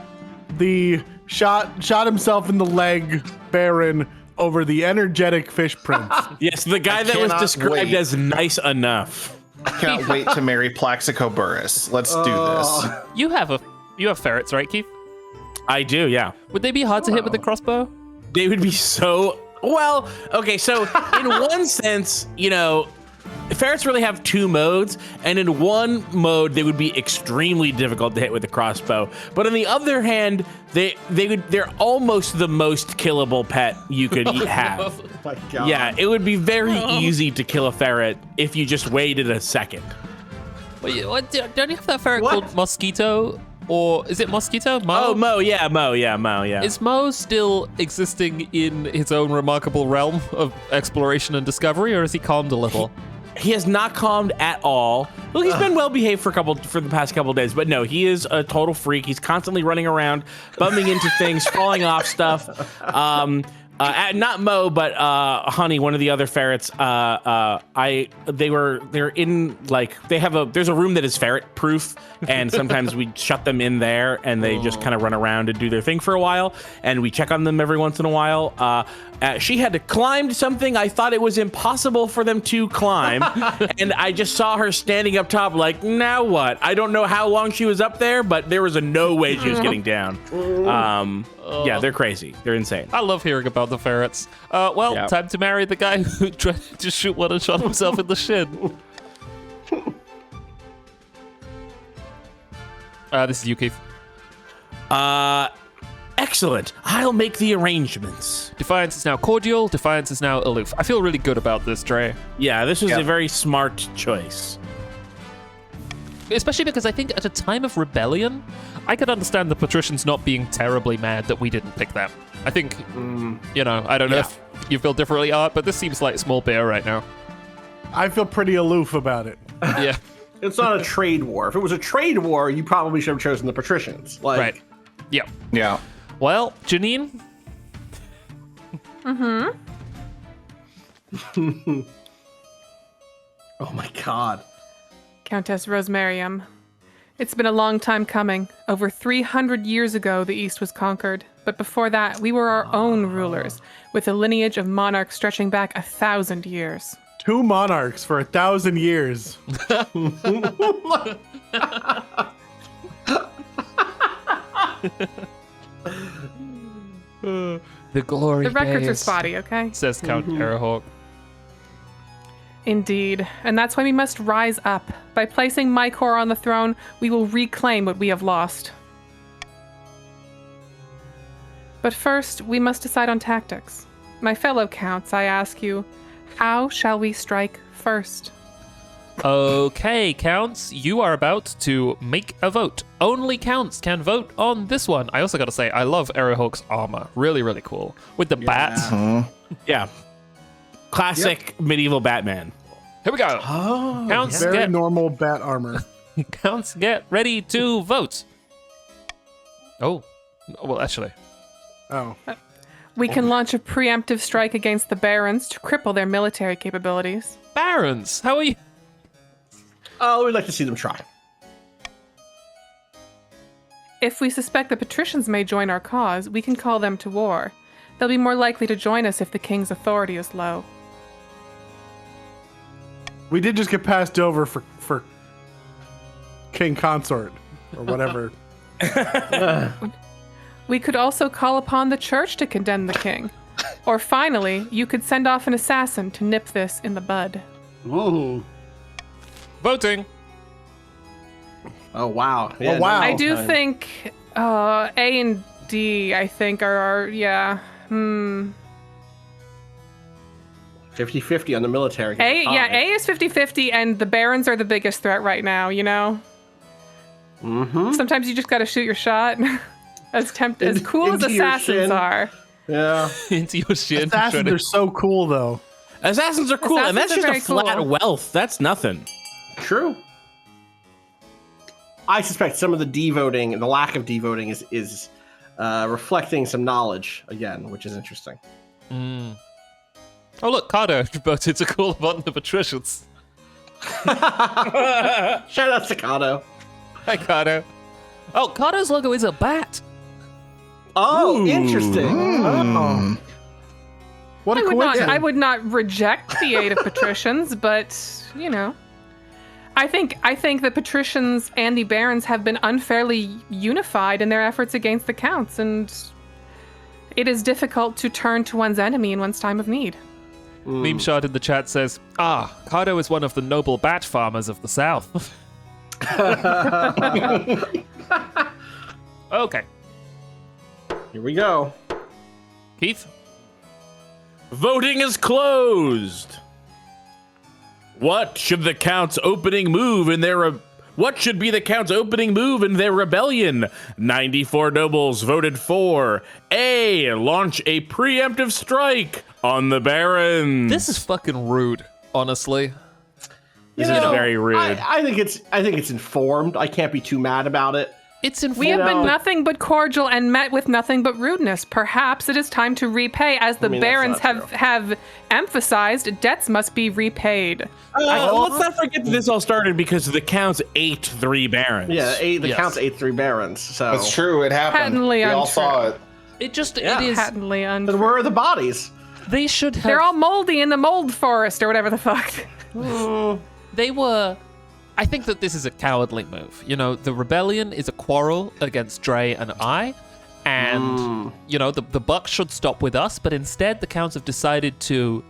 [SPEAKER 2] the shot himself in the leg Baron over the energetic fish prince?
[SPEAKER 6] yes, the guy that was
[SPEAKER 4] cannot
[SPEAKER 6] described
[SPEAKER 4] wait.
[SPEAKER 6] as nice enough.
[SPEAKER 4] I cannot wait to marry Plaxico Burrus. Let's do this.
[SPEAKER 1] You have ferrets, right, Keith?
[SPEAKER 6] I do, yeah.
[SPEAKER 1] Would they be hard to hit with the crossbow?
[SPEAKER 6] They would be so well. Okay, so in one sense, you know, ferrets really have 2 modes, and in one mode they would be extremely difficult to hit with a crossbow. But on the other hand, they're almost the most killable pet you could have.
[SPEAKER 3] Oh my God.
[SPEAKER 6] Yeah, it would be very easy to kill a ferret if you just waited a second.
[SPEAKER 1] Wait, what, don't you have that ferret
[SPEAKER 3] What?
[SPEAKER 1] called Mosquito? Or is it Mosquito? Mo?
[SPEAKER 6] Oh, Mo, yeah.
[SPEAKER 1] Is Mo still existing in his own remarkable realm of exploration and discovery, or has he calmed a little?
[SPEAKER 6] He has not calmed at all. Well, he's been well behaved for the past couple of days, but no, he is a total freak. He's constantly running around, bumping into things, falling off stuff. Not Mo, but Honey, one of the other ferrets. They're in like there's a room that is ferret proof, and sometimes we shut them in there, and they just kind of run around and do their thing for a while, and we check on them every once in a while. She had to climb something I thought it was impossible for them to climb, and I just saw her standing up top like, now what? I don't know how long she was up there, but there was no way she was getting down. Yeah, they're crazy. They're insane.
[SPEAKER 1] I love hearing about the ferrets. Well, time to marry the guy who tried to shoot one and shot himself in the shin. This is you, Keith.
[SPEAKER 6] Excellent. I'll make the arrangements.
[SPEAKER 1] Defiance is now cordial. Defiance is now aloof. I feel really good about this, Dre.
[SPEAKER 6] Yeah, this was
[SPEAKER 4] Yeah.
[SPEAKER 6] a very smart choice.
[SPEAKER 1] Especially because I think at a time of rebellion, I could understand the patricians not being terribly mad that we didn't pick them. I think, you know, I don't know if you feel differently, Art, but this seems like small beer right now.
[SPEAKER 2] I feel pretty aloof about it.
[SPEAKER 1] Yeah.
[SPEAKER 3] It's not a trade war. If it was a trade war, you probably should have chosen the patricians. Like,
[SPEAKER 1] Right. Yeah.
[SPEAKER 4] Yeah.
[SPEAKER 1] Well, Janine.
[SPEAKER 3] Oh my god.
[SPEAKER 5] Countess Rosemarium. It's been a long time coming. Over 300 years ago, the East was conquered. But before that, we were our own rulers, with a lineage of monarchs stretching back 1,000 years.
[SPEAKER 2] 2 monarchs for 1,000 years.
[SPEAKER 1] The glory
[SPEAKER 5] The records are
[SPEAKER 1] days,
[SPEAKER 5] spotty, okay?
[SPEAKER 1] says Count Arrowhawk.
[SPEAKER 5] Indeed. And that's why we must rise up. By placing Mycor on the throne, we will reclaim what we have lost. But first, we must decide on tactics. My fellow counts, I ask you, how shall we strike first?
[SPEAKER 1] Okay, Counts, you are about to make a vote. Only Counts can vote on this one. I also got to say, I love Arrowhawk's armor. Really, really cool. With the bat.
[SPEAKER 6] Yeah. Classic medieval Batman.
[SPEAKER 1] Here we go.
[SPEAKER 2] Oh,
[SPEAKER 1] Counts
[SPEAKER 2] very
[SPEAKER 1] get
[SPEAKER 2] normal bat armor.
[SPEAKER 1] Counts get ready to vote. Oh, well, actually.
[SPEAKER 2] Oh.
[SPEAKER 5] We can launch a preemptive strike against the barons to cripple their military capabilities.
[SPEAKER 1] Barons, how are you?
[SPEAKER 3] Oh, we'd like to see them try.
[SPEAKER 5] If we suspect the patricians may join our cause, we can call them to war. They'll be more likely to join us if the king's authority is low.
[SPEAKER 2] We did just get passed over for King Consort or whatever.
[SPEAKER 5] We could also call upon the church to condemn the king. Or finally, you could send off an assassin to nip this in the bud.
[SPEAKER 2] Ooh.
[SPEAKER 1] Voting.
[SPEAKER 3] Oh, wow.
[SPEAKER 2] Oh, wow.
[SPEAKER 5] I do think A and D, I think, are yeah.
[SPEAKER 3] 50-50 on the military.
[SPEAKER 5] A is 50-50, and the barons are the biggest threat right now, you know?
[SPEAKER 3] Mm-hmm.
[SPEAKER 5] Sometimes you just gotta shoot your shot. As cool as
[SPEAKER 3] Into your
[SPEAKER 5] assassins
[SPEAKER 3] shin.
[SPEAKER 5] are.
[SPEAKER 3] Yeah.
[SPEAKER 1] Into your shin.
[SPEAKER 2] Assassins are so cool, though.
[SPEAKER 6] Assassins are cool, and that's
[SPEAKER 5] Assassins
[SPEAKER 6] just
[SPEAKER 5] are
[SPEAKER 6] a
[SPEAKER 5] very
[SPEAKER 6] flat
[SPEAKER 5] cool.
[SPEAKER 6] wealth. That's nothing.
[SPEAKER 3] True. I suspect some of the devoting and the lack of devoting is reflecting some knowledge again, which is interesting.
[SPEAKER 1] Oh, look, Carter voted to call upon the patricians.
[SPEAKER 3] Shout out to Kato.
[SPEAKER 1] Hi, Carter. Oh, Carter's logo is a bat.
[SPEAKER 3] Oh, interesting.
[SPEAKER 2] Oh. What a coincidence.
[SPEAKER 5] I would not reject the aid of patricians, but you know, I think the patricians and the barons have been unfairly unified in their efforts against the counts, and it is difficult to turn to one's enemy in one's time of need.
[SPEAKER 1] Meme shot in the chat says, Carter is one of the noble bat farmers of the South. Okay.
[SPEAKER 3] Here we go.
[SPEAKER 1] Keith?
[SPEAKER 6] Voting is closed. What should the Count's opening move in their What should be the Count's opening move in their rebellion? 94 nobles voted for A. Launch a preemptive strike on the barons.
[SPEAKER 1] This is fucking rude, honestly.
[SPEAKER 6] This is very rude.
[SPEAKER 3] I think it's informed. I can't be too mad about it.
[SPEAKER 1] It's in
[SPEAKER 5] We have
[SPEAKER 3] know,
[SPEAKER 5] been nothing but cordial and met with nothing but rudeness. Perhaps it is time to repay, as the
[SPEAKER 3] mean, that's
[SPEAKER 5] barons
[SPEAKER 3] not
[SPEAKER 5] have emphasized. Debts must be repaid.
[SPEAKER 6] Let's not forget that this all started because the Counts ate 3 barons.
[SPEAKER 3] Yeah, the
[SPEAKER 1] Yes.
[SPEAKER 3] Count's 8-3 barons. So
[SPEAKER 4] That's true. It happened.
[SPEAKER 5] Patently
[SPEAKER 4] We all
[SPEAKER 5] untrue.
[SPEAKER 4] saw it.
[SPEAKER 1] It is.
[SPEAKER 5] Patently
[SPEAKER 3] Then
[SPEAKER 5] untrue.
[SPEAKER 3] where are the bodies?
[SPEAKER 1] They should have.
[SPEAKER 5] They're all moldy in the mold forest or whatever the fuck.
[SPEAKER 1] They were. I think that this is a cowardly move. You know, the rebellion is a quarrel against Dre and I, and you know the buck should stop with us. But instead, the Counts have decided to,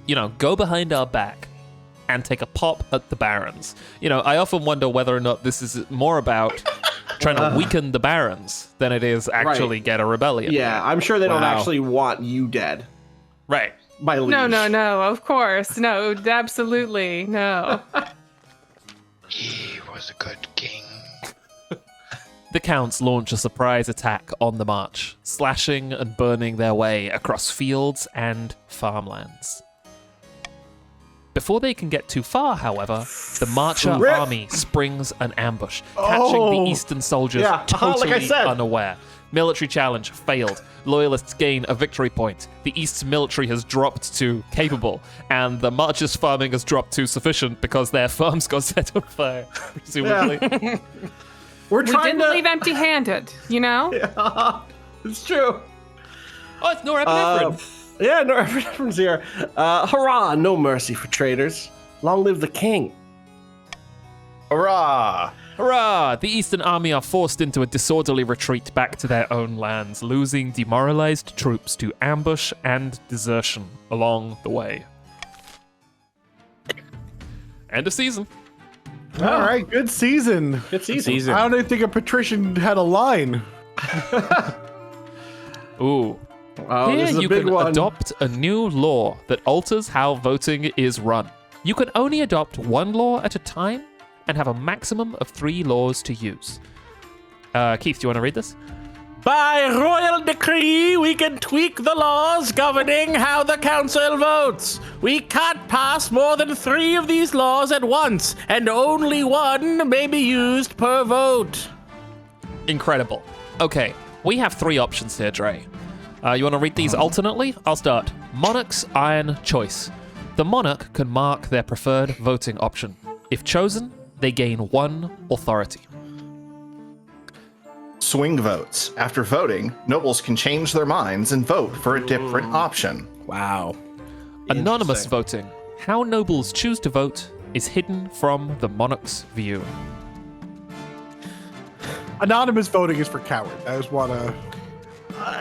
[SPEAKER 1] you know, go behind our back and take a pop at the barons. You know, I often wonder whether or not this is more about trying to weaken the barons than it is actually get a rebellion.
[SPEAKER 3] Yeah, I'm sure they don't
[SPEAKER 6] Wow.
[SPEAKER 3] actually want you dead.
[SPEAKER 1] Right.
[SPEAKER 3] My liege.
[SPEAKER 5] No, of course. No, absolutely. No.
[SPEAKER 9] He was a good king.
[SPEAKER 1] The Counts launch a surprise attack on the march, slashing and burning their way across fields and farmlands. Before they can get too far, however, the Marcher army springs an ambush, catching the Eastern soldiers totally
[SPEAKER 3] like I said.
[SPEAKER 1] unaware. Military challenge failed. Loyalists gain a victory point. The East's military has dropped to capable, and the Marchers' farming has dropped to sufficient because their farms got set on fire, presumably.
[SPEAKER 3] We
[SPEAKER 5] didn't leave empty-handed, you know?
[SPEAKER 3] Yeah, it's true.
[SPEAKER 1] Oh, it's norepinephrine.
[SPEAKER 3] Yeah, norepinephrine here. Hurrah, no mercy for traitors. Long live the king.
[SPEAKER 4] Hurrah!
[SPEAKER 1] Hurrah! The Eastern army are forced into a disorderly retreat back to their own lands, losing demoralized troops to ambush and desertion along the way. End of season.
[SPEAKER 2] All right, good season.
[SPEAKER 3] Good season.
[SPEAKER 2] I don't even think a patrician had a line.
[SPEAKER 1] Ooh.
[SPEAKER 3] Oh,
[SPEAKER 1] Here
[SPEAKER 3] this is a
[SPEAKER 1] you
[SPEAKER 3] big
[SPEAKER 1] can
[SPEAKER 3] one.
[SPEAKER 1] adopt a new law that alters how voting is run. You can only adopt one law at a time and have a maximum of 3 laws to use. Keith, do you want to read this?
[SPEAKER 6] By royal decree, we can tweak the laws governing how the council votes. We can't pass more than 3 of these laws at once, and only 1 may be used per vote.
[SPEAKER 1] Incredible. Okay, we have 3 options here, Dre. You want to read these alternately? I'll start. Monarch's Iron Choice. The monarch can mark their preferred voting option. If chosen, they gain 1 authority.
[SPEAKER 4] Swing votes. After voting, nobles can change their minds and vote for a different option.
[SPEAKER 6] Wow.
[SPEAKER 1] Anonymous voting. How nobles choose to vote is hidden from the monarch's view.
[SPEAKER 2] Anonymous voting is for cowards. I just want to.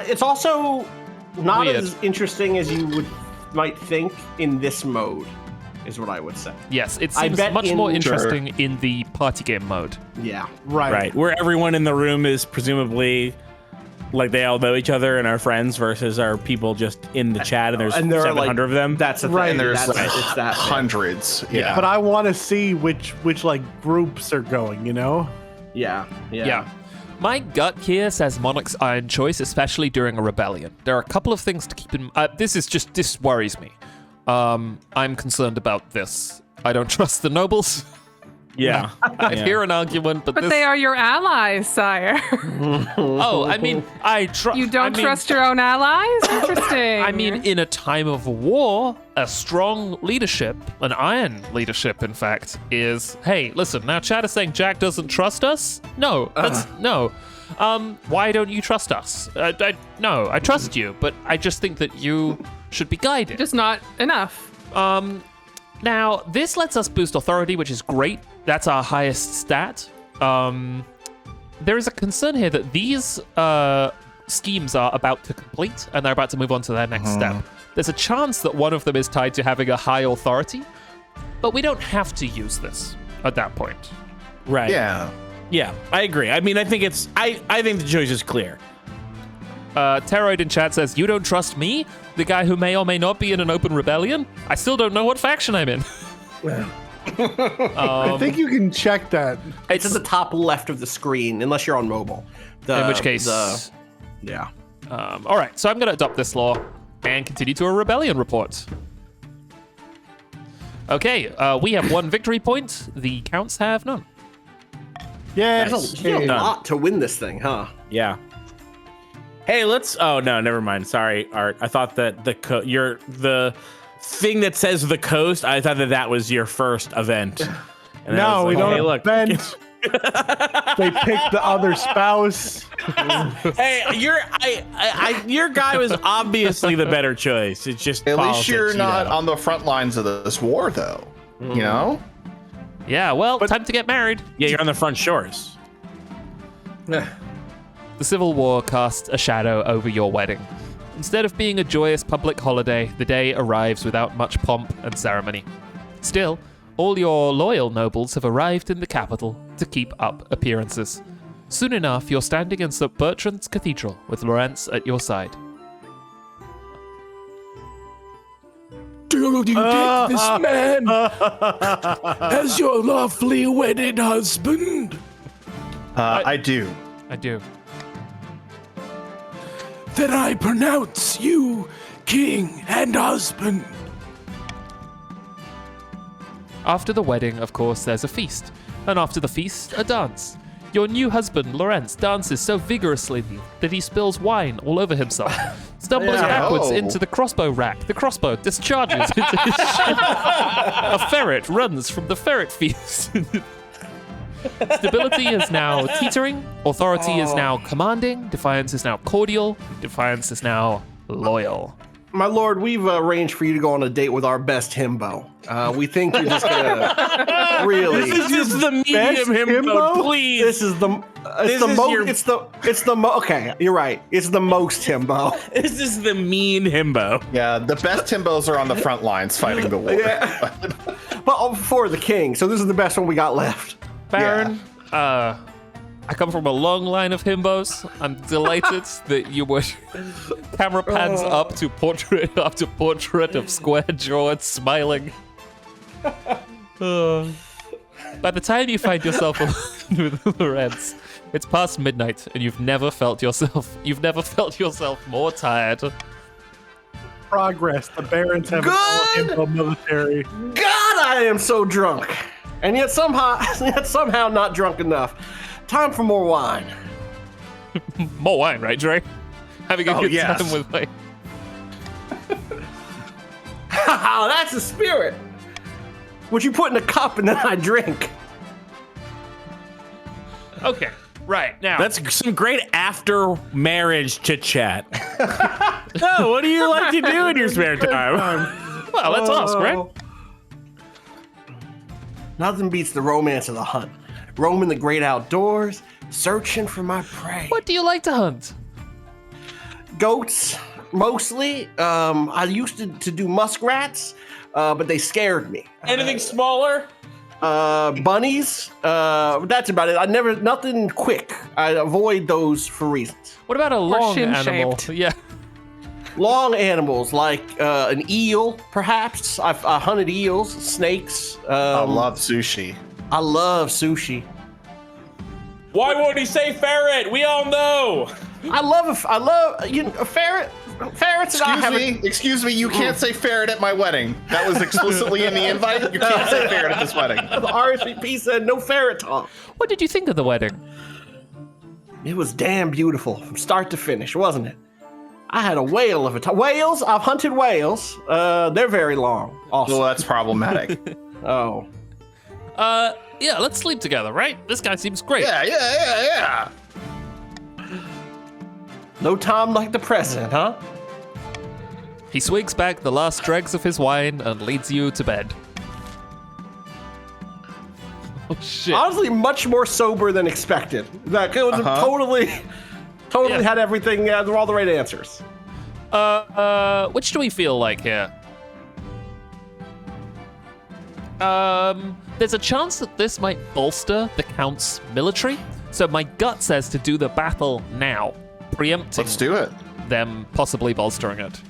[SPEAKER 3] It's also not
[SPEAKER 1] Weird.
[SPEAKER 3] as interesting as you might think in this mode, is what I would say.
[SPEAKER 1] Yes, it
[SPEAKER 3] I
[SPEAKER 1] seems
[SPEAKER 3] bet
[SPEAKER 1] much more
[SPEAKER 3] in-
[SPEAKER 1] interesting in the party game mode.
[SPEAKER 3] Yeah.
[SPEAKER 6] Right. Where everyone in the room is presumably like they all know each other and are friends versus are people just in the chat and there's
[SPEAKER 3] And there are
[SPEAKER 6] 700 of them.
[SPEAKER 3] That's a
[SPEAKER 2] Right.
[SPEAKER 3] thing.
[SPEAKER 4] And there's
[SPEAKER 3] That's,
[SPEAKER 4] like
[SPEAKER 3] it's that thing.
[SPEAKER 4] hundreds. Yeah.
[SPEAKER 2] But I want to see which like groups are going. You know.
[SPEAKER 3] Yeah.
[SPEAKER 1] Yeah. My gut here says Monarch's Iron Choice, especially during a rebellion. There are a couple of things to keep in mind. This worries me. I'm concerned about this. I don't trust the nobles.
[SPEAKER 6] Yeah.
[SPEAKER 1] I hear an argument, but
[SPEAKER 5] But
[SPEAKER 1] this...
[SPEAKER 5] they are your allies, sire.
[SPEAKER 1] Oh, I mean, I trust...
[SPEAKER 5] You don't trust your own allies? Interesting.
[SPEAKER 1] I mean, in a time of war, a strong leadership, an iron leadership, in fact, is, hey, listen, now Chad is saying Jack doesn't trust us? No, no. Why don't you trust us? No, I trust you, but I just think that you should be guided.
[SPEAKER 5] just not enough.
[SPEAKER 1] Now, this lets us boost authority, which is great. That's our highest stat. There is a concern here that these schemes are about to complete, and they're about to move on to their next step. There's a chance that one of them is tied to having a high authority, but we don't have to use this at that point.
[SPEAKER 6] Right.
[SPEAKER 4] Yeah.
[SPEAKER 6] Yeah, I agree. I mean, I think the choice is clear.
[SPEAKER 1] Teroid in chat says, you don't trust me? The guy who may or may not be in an open rebellion? I still don't know what faction I'm in.
[SPEAKER 2] I think you can check that.
[SPEAKER 3] It's at the top left of the screen, unless you're on mobile.
[SPEAKER 1] In which case...
[SPEAKER 3] Yeah.
[SPEAKER 1] all right, so I'm going to adopt this law and continue to a rebellion report. Okay, we have 1 victory point. The counts have none.
[SPEAKER 2] Yeah.
[SPEAKER 3] There's a lot to win this thing, huh?
[SPEAKER 6] Yeah. Hey, let's. Oh no, never mind. Sorry, Art. I thought that the thing that says the coast. I thought that was your first event. And I
[SPEAKER 2] No,
[SPEAKER 6] was
[SPEAKER 2] we
[SPEAKER 6] like,
[SPEAKER 2] don't
[SPEAKER 6] hey, look.
[SPEAKER 2] event. They picked the other spouse.
[SPEAKER 6] Hey, your guy was obviously the better choice. It's just
[SPEAKER 4] At least
[SPEAKER 6] politics,
[SPEAKER 4] you're
[SPEAKER 6] you
[SPEAKER 4] not
[SPEAKER 6] know.
[SPEAKER 4] on the front lines of this war, though. You know?
[SPEAKER 1] Yeah, well, time to get married.
[SPEAKER 6] Yeah, you're on the front shores.
[SPEAKER 1] The Civil War casts a shadow over your wedding. Instead of being a joyous public holiday, the day arrives without much pomp and ceremony. Still, all your loyal nobles have arrived in the capital to keep up appearances. Soon enough, you're standing in St. Bertrand's Cathedral with Lawrence at your side.
[SPEAKER 8] Do you take this man as your lawfully wedded husband?
[SPEAKER 4] I do.
[SPEAKER 1] I do.
[SPEAKER 8] Then I pronounce you king and husband.
[SPEAKER 1] After the wedding, of course, there's a feast. And after the feast, a dance. Your new husband, Lorenz, dances so vigorously that he spills wine all over himself, stumbling backwards
[SPEAKER 4] Oh.
[SPEAKER 1] into the crossbow rack. The crossbow discharges into his shin. A ferret runs from the ferret feast. Stability is now teetering. Authority is now commanding. Defiance is now cordial. Defiance is now loyal.
[SPEAKER 3] My lord, we've arranged for you to go on a date with our best himbo. We think you're just gonna really.
[SPEAKER 6] This is the medium himbo, please.
[SPEAKER 3] This is the. Okay, you're right. It's the most himbo.
[SPEAKER 6] This is the mean himbo.
[SPEAKER 4] Yeah, the best Timbos are on the front lines fighting the war.
[SPEAKER 3] Yeah. But for the king, so this is the best one we got left.
[SPEAKER 1] Baron, I come from a long line of himbos. I'm delighted that you would camera pans up to portrait after portrait of square-jawed, smiling. By the time you find yourself alone with Lorenz, it's past midnight, and you've never felt yourself more tired.
[SPEAKER 2] Progress. The barons have an all-himbo military.
[SPEAKER 3] God, I am so drunk, and yet somehow not drunk enough. Time for more wine.
[SPEAKER 1] More wine, right, Dre? Having a good
[SPEAKER 4] yes.
[SPEAKER 1] time with like.
[SPEAKER 3] Haha, that's the spirit. What you put in a cup and then I drink.
[SPEAKER 1] Okay, right now.
[SPEAKER 6] That's some great after marriage chit chat. Oh, what do you like to do in your spare time?
[SPEAKER 1] Well, let's ask, right?
[SPEAKER 3] Nothing beats the romance of the hunt. Roaming the great outdoors, searching for my prey.
[SPEAKER 1] What do you like to hunt?
[SPEAKER 3] Goats, mostly. I used to do muskrats, but they scared me.
[SPEAKER 6] Anything smaller?
[SPEAKER 3] Bunnies. That's about it. Nothing quick. I avoid those for reasons.
[SPEAKER 1] What about a long animal?
[SPEAKER 5] shin-shaped.
[SPEAKER 1] Yeah.
[SPEAKER 3] Long animals like an eel, perhaps. I hunted eels, snakes.
[SPEAKER 4] I love sushi.
[SPEAKER 3] I love sushi.
[SPEAKER 6] Why won't he say ferret? We all know.
[SPEAKER 3] I love a ferret. Ferrets and I have
[SPEAKER 4] Excuse me, you can't say ferret at my wedding. That was explicitly in the invite. You can't say ferret at this wedding.
[SPEAKER 3] The RSVP said no ferret talk.
[SPEAKER 1] What did you think of the wedding?
[SPEAKER 3] It was damn beautiful from start to finish, wasn't it? I had a whale of a time. Whales? I've hunted whales. They're very long. Also.
[SPEAKER 4] Well, that's problematic.
[SPEAKER 3] Oh.
[SPEAKER 1] Yeah, let's sleep together, right? This guy seems great.
[SPEAKER 4] Yeah.
[SPEAKER 3] No time like the present, huh?
[SPEAKER 1] He swigs back the last dregs of his wine and leads you to bed. Oh, shit.
[SPEAKER 3] Honestly, much more sober than expected. Like, it was totally
[SPEAKER 1] Yeah.
[SPEAKER 3] had everything, all the right answers.
[SPEAKER 1] Which do we feel like here? There's a chance that this might bolster the Count's military, so my gut says to do the battle now, preempting
[SPEAKER 4] Let's do it.
[SPEAKER 1] them possibly bolstering it.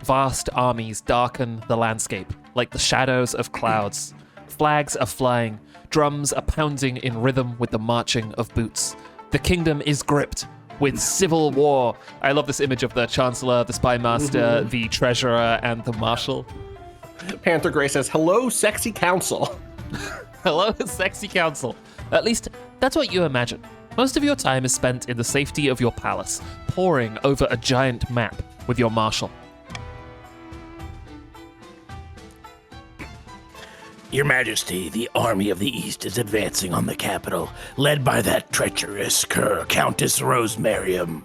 [SPEAKER 1] Vast armies darken the landscape like the shadows of clouds. Flags are flying, drums are pounding in rhythm with the marching of boots. The kingdom is gripped with civil war. I love this image of the Chancellor, the Spy Master, the Treasurer, and the Marshal.
[SPEAKER 3] Panther Gray says, hello, sexy council.
[SPEAKER 1] Hello, sexy council. At least, that's what you imagine. Most of your time is spent in the safety of your palace, poring over a giant map with your marshal.
[SPEAKER 8] Your Majesty, the army of the East is advancing on the capital, led by that treacherous cur, Countess Rosemarium.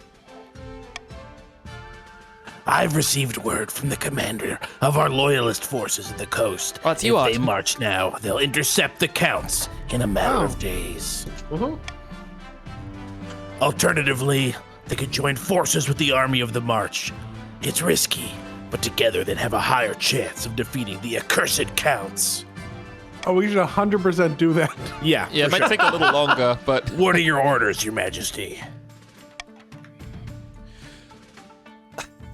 [SPEAKER 8] I've received word from the commander of our loyalist forces at the coast.
[SPEAKER 1] Oh, it's you,
[SPEAKER 8] If
[SPEAKER 1] Art.
[SPEAKER 8] they march now, they'll intercept the Counts in a matter of days. Alternatively, they could join forces with the army of the March. It's risky, but together they'd have a higher chance of defeating the accursed Counts.
[SPEAKER 2] Oh, we should 100% do that.
[SPEAKER 6] Yeah.
[SPEAKER 1] Yeah, it might take a little longer, but
[SPEAKER 8] What are your orders, Your Majesty?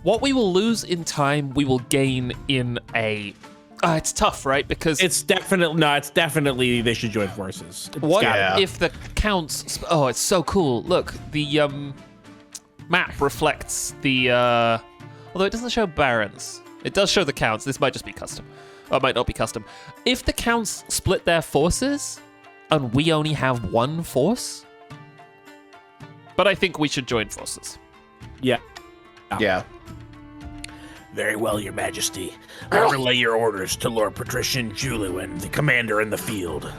[SPEAKER 1] what we will lose in time, we will gain in a... it's tough, right? Because
[SPEAKER 6] It's definitely they should join forces. It's
[SPEAKER 1] what
[SPEAKER 6] gotta
[SPEAKER 1] if the counts... Oh, it's so cool. Look, the map reflects the... Although it doesn't show barons. It does show the counts. This might just be custom. Or it might not be custom. If the counts split their forces and we only have one force, but I think we should join forces.
[SPEAKER 6] Yeah.
[SPEAKER 4] Yeah.
[SPEAKER 8] Very well, Your Majesty. I'll relay your orders to Lord Patrician Julian, the commander in the field.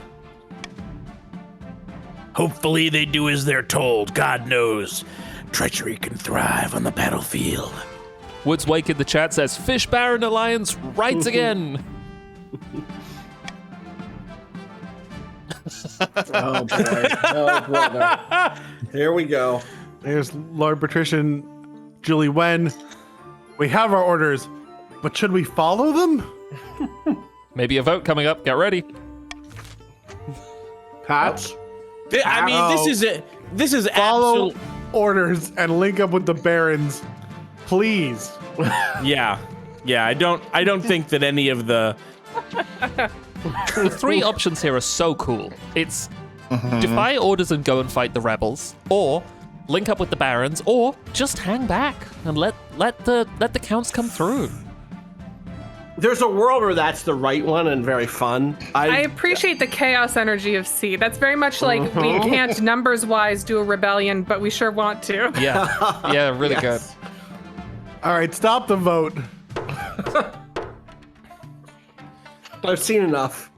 [SPEAKER 8] Hopefully they do as they're told. God knows, treachery can thrive on the battlefield.
[SPEAKER 1] Woods Wake in the chat says, Fish Baron Alliance rides again.
[SPEAKER 3] Oh boy. Oh brother. Here we go.
[SPEAKER 2] There's Lord Patrician Julie Wen. We have our orders, but should we follow them?
[SPEAKER 1] Maybe a vote coming up. Get ready.
[SPEAKER 2] Patch,
[SPEAKER 6] I mean, this is
[SPEAKER 2] follow
[SPEAKER 6] absolute.
[SPEAKER 2] orders and link up with the barons, please.
[SPEAKER 6] Yeah. I don't think that any of the.
[SPEAKER 1] The three options here are so cool. It's defy orders and go and fight the rebels, or link up with the barons, or just hang back and let the counts come through.
[SPEAKER 3] There's a world where that's the right one and very fun.
[SPEAKER 5] I appreciate the chaos energy of C. That's very much like we can't numbers-wise do a rebellion, but we sure want to.
[SPEAKER 1] Yeah, really good.
[SPEAKER 2] All right, stop the vote.
[SPEAKER 3] I've seen enough.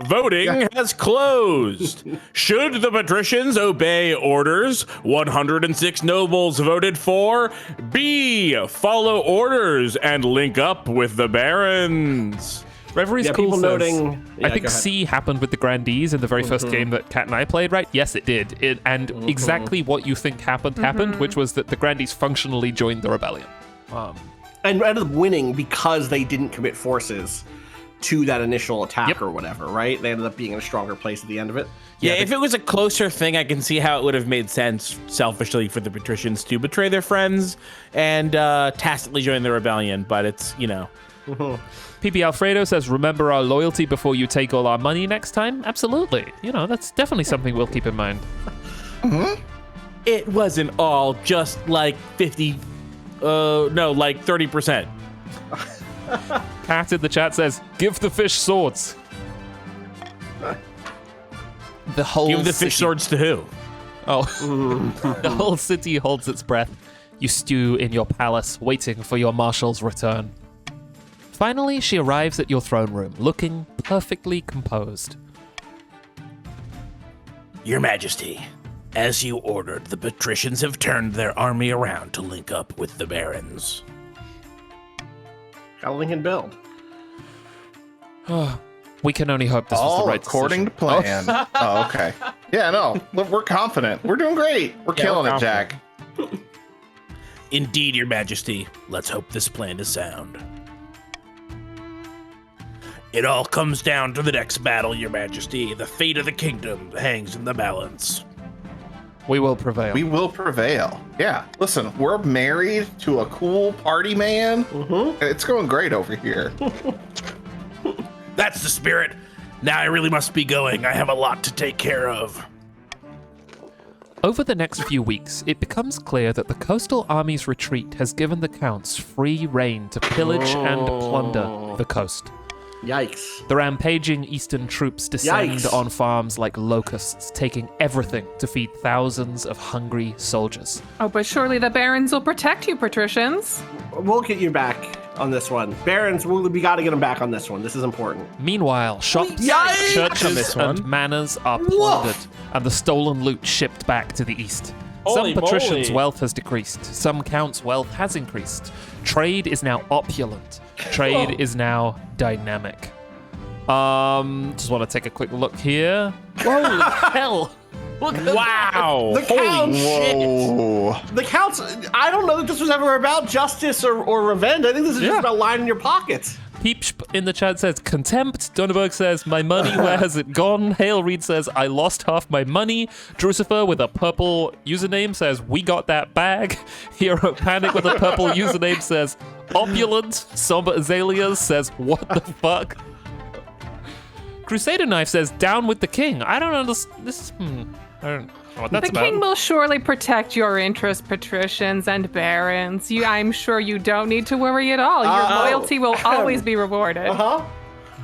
[SPEAKER 6] Voting has closed. Should the patricians obey orders? 106 nobles voted for B. Follow orders and link up with the barons.
[SPEAKER 1] Reveries
[SPEAKER 3] Yeah,
[SPEAKER 1] Cool
[SPEAKER 3] people
[SPEAKER 1] says,
[SPEAKER 3] noting.
[SPEAKER 1] I think C happened with the Grandees in the very first game that Kat and I played, right? Yes, it did. Exactly what you think happened, which was that the Grandees functionally joined the rebellion.
[SPEAKER 3] And ended up winning because they didn't commit forces to that initial attack or whatever, right? They ended up being in a stronger place at the end of it.
[SPEAKER 6] Yeah, if it was a closer thing, I can see how it would have made sense selfishly for the patricians to betray their friends and tacitly join the rebellion, but it's,
[SPEAKER 1] PP Alfredo says, remember our loyalty before you take all our money next time? Absolutely. That's definitely something we'll keep in mind.
[SPEAKER 6] It wasn't all just like 30%.
[SPEAKER 1] Kat in the chat says, give the fish swords. The whole
[SPEAKER 6] Give the
[SPEAKER 1] city.
[SPEAKER 6] fish swords to who?
[SPEAKER 1] Oh. The whole city holds its breath. You stew in your palace, waiting for your marshal's return. Finally, she arrives at your throne room, looking perfectly composed.
[SPEAKER 8] Your Majesty, as you ordered, the patricians have turned their army around to link up with the barons.
[SPEAKER 3] Gotta link and build.
[SPEAKER 1] We can only hope this was
[SPEAKER 4] All
[SPEAKER 1] the right
[SPEAKER 4] according
[SPEAKER 1] decision.
[SPEAKER 4] to plan. Oh, okay. Yeah, no, look, we're confident. We're doing great. We're killing it, Jack.
[SPEAKER 8] Indeed, Your Majesty. Let's hope this plan is sound. It all comes down to the next battle, Your Majesty. The fate of the kingdom hangs in the balance.
[SPEAKER 1] We will prevail.
[SPEAKER 4] We will prevail. Yeah. Listen, we're married to a cool party man. And it's going great over here.
[SPEAKER 8] That's the spirit. Now I really must be going. I have a lot to take care of.
[SPEAKER 1] Over the next few weeks, it becomes clear that the coastal army's retreat has given the counts free rein to pillage and plunder the coast.
[SPEAKER 3] Yikes.
[SPEAKER 1] The rampaging eastern troops descend
[SPEAKER 3] Yikes.
[SPEAKER 1] on farms like locusts, taking everything to feed thousands of hungry soldiers.
[SPEAKER 5] Oh, but surely the barons will protect you, patricians.
[SPEAKER 3] We'll get you back on this one. Barons, we gotta get them back on this one. This is important.
[SPEAKER 1] Meanwhile, shops,
[SPEAKER 3] Yikes!
[SPEAKER 1] churches, and manors are plundered, and the stolen loot shipped back to the east.
[SPEAKER 6] Holy
[SPEAKER 1] Some patricians'
[SPEAKER 6] moly.
[SPEAKER 1] wealth has decreased. Some counts' wealth has increased. Trade is now opulent. Trade is now dynamic. Just want to take a quick look here. Holy hell! Look at
[SPEAKER 6] Wow.
[SPEAKER 3] The counts.
[SPEAKER 4] Whoa.
[SPEAKER 3] The counts. I don't know that this was ever about justice or revenge. I think this is just about lining your pockets.
[SPEAKER 1] Peepsh in the chat says, contempt. Donnerberg says, my money, where has it gone? Hale Reed says, I lost half my money. Drucifer with a purple username says, we got that bag. Hero Panic with a purple username says, opulent. Somber Azaleas says, what the fuck? Crusader Knife says, down with the king. I don't understand. I don't know what that's
[SPEAKER 5] The
[SPEAKER 1] about.
[SPEAKER 5] king will surely protect your interests, patricians and barons. I'm sure you don't need to worry at all. Your loyalty will always be rewarded.
[SPEAKER 3] Uh-huh.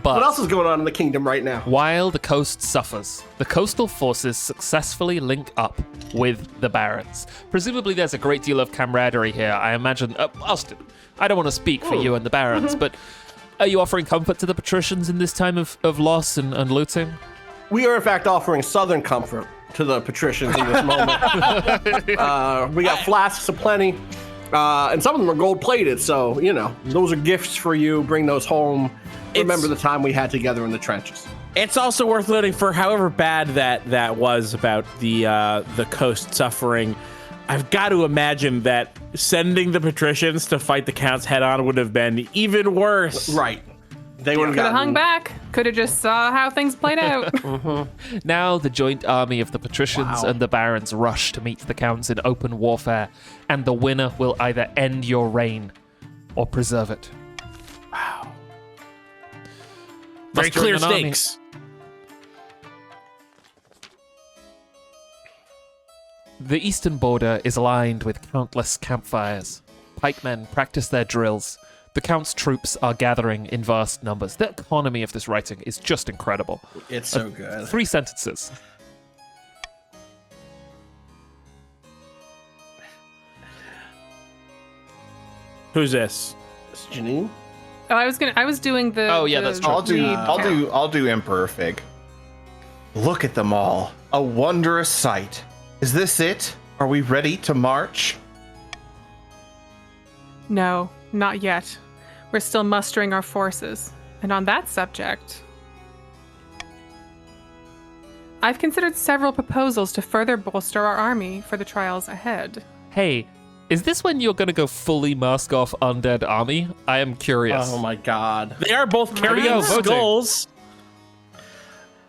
[SPEAKER 1] But
[SPEAKER 3] What else is going on in the kingdom right now?
[SPEAKER 1] while the coast suffers, the coastal forces successfully link up with the barons. Presumably there's a great deal of camaraderie here. I imagine, Austin, I don't want to speak for you and the barons, but are you offering comfort to the patricians in this time of loss and looting?
[SPEAKER 3] We are, in fact, offering southern comfort to the patricians in this moment. We got flasks aplenty, and some of them are gold-plated, so, those are gifts for you. Bring those home. Remember the time we had together in the trenches.
[SPEAKER 6] It's also worth noting, for however bad that was about the coast suffering, I've got to imagine that sending the patricians to fight the counts head-on would have been even worse.
[SPEAKER 3] Right. They would have
[SPEAKER 5] Could have
[SPEAKER 3] gotten
[SPEAKER 5] hung back. Could have just saw how things played out.
[SPEAKER 1] Now the joint army of the patricians and the barons rush to meet the counts in open warfare, and the winner will either end your reign or preserve it.
[SPEAKER 6] Very
[SPEAKER 1] Mustering
[SPEAKER 6] clear
[SPEAKER 1] an army.
[SPEAKER 6] stakes.
[SPEAKER 1] The eastern border is lined with countless campfires. Pikemen practice their drills. The Count's troops are gathering in vast numbers. The economy of this writing is just incredible.
[SPEAKER 3] It's so good.
[SPEAKER 1] 3 sentences.
[SPEAKER 6] Who's this?
[SPEAKER 3] It's Janine?
[SPEAKER 5] Oh, I was doing the.
[SPEAKER 1] Oh, yeah,
[SPEAKER 5] the
[SPEAKER 1] that's true.
[SPEAKER 4] I'll do Emperor Fig. Look at them all. A wondrous sight. Is this it? Are we ready to march?
[SPEAKER 5] No, not yet. We're still mustering our forces. And on that subject, I've considered several proposals to further bolster our army for the trials ahead.
[SPEAKER 1] Hey, is this when you're going to go fully mask off undead army? I am curious.
[SPEAKER 3] Oh my god.
[SPEAKER 6] They are both carrying
[SPEAKER 1] go, voting.
[SPEAKER 6] skulls.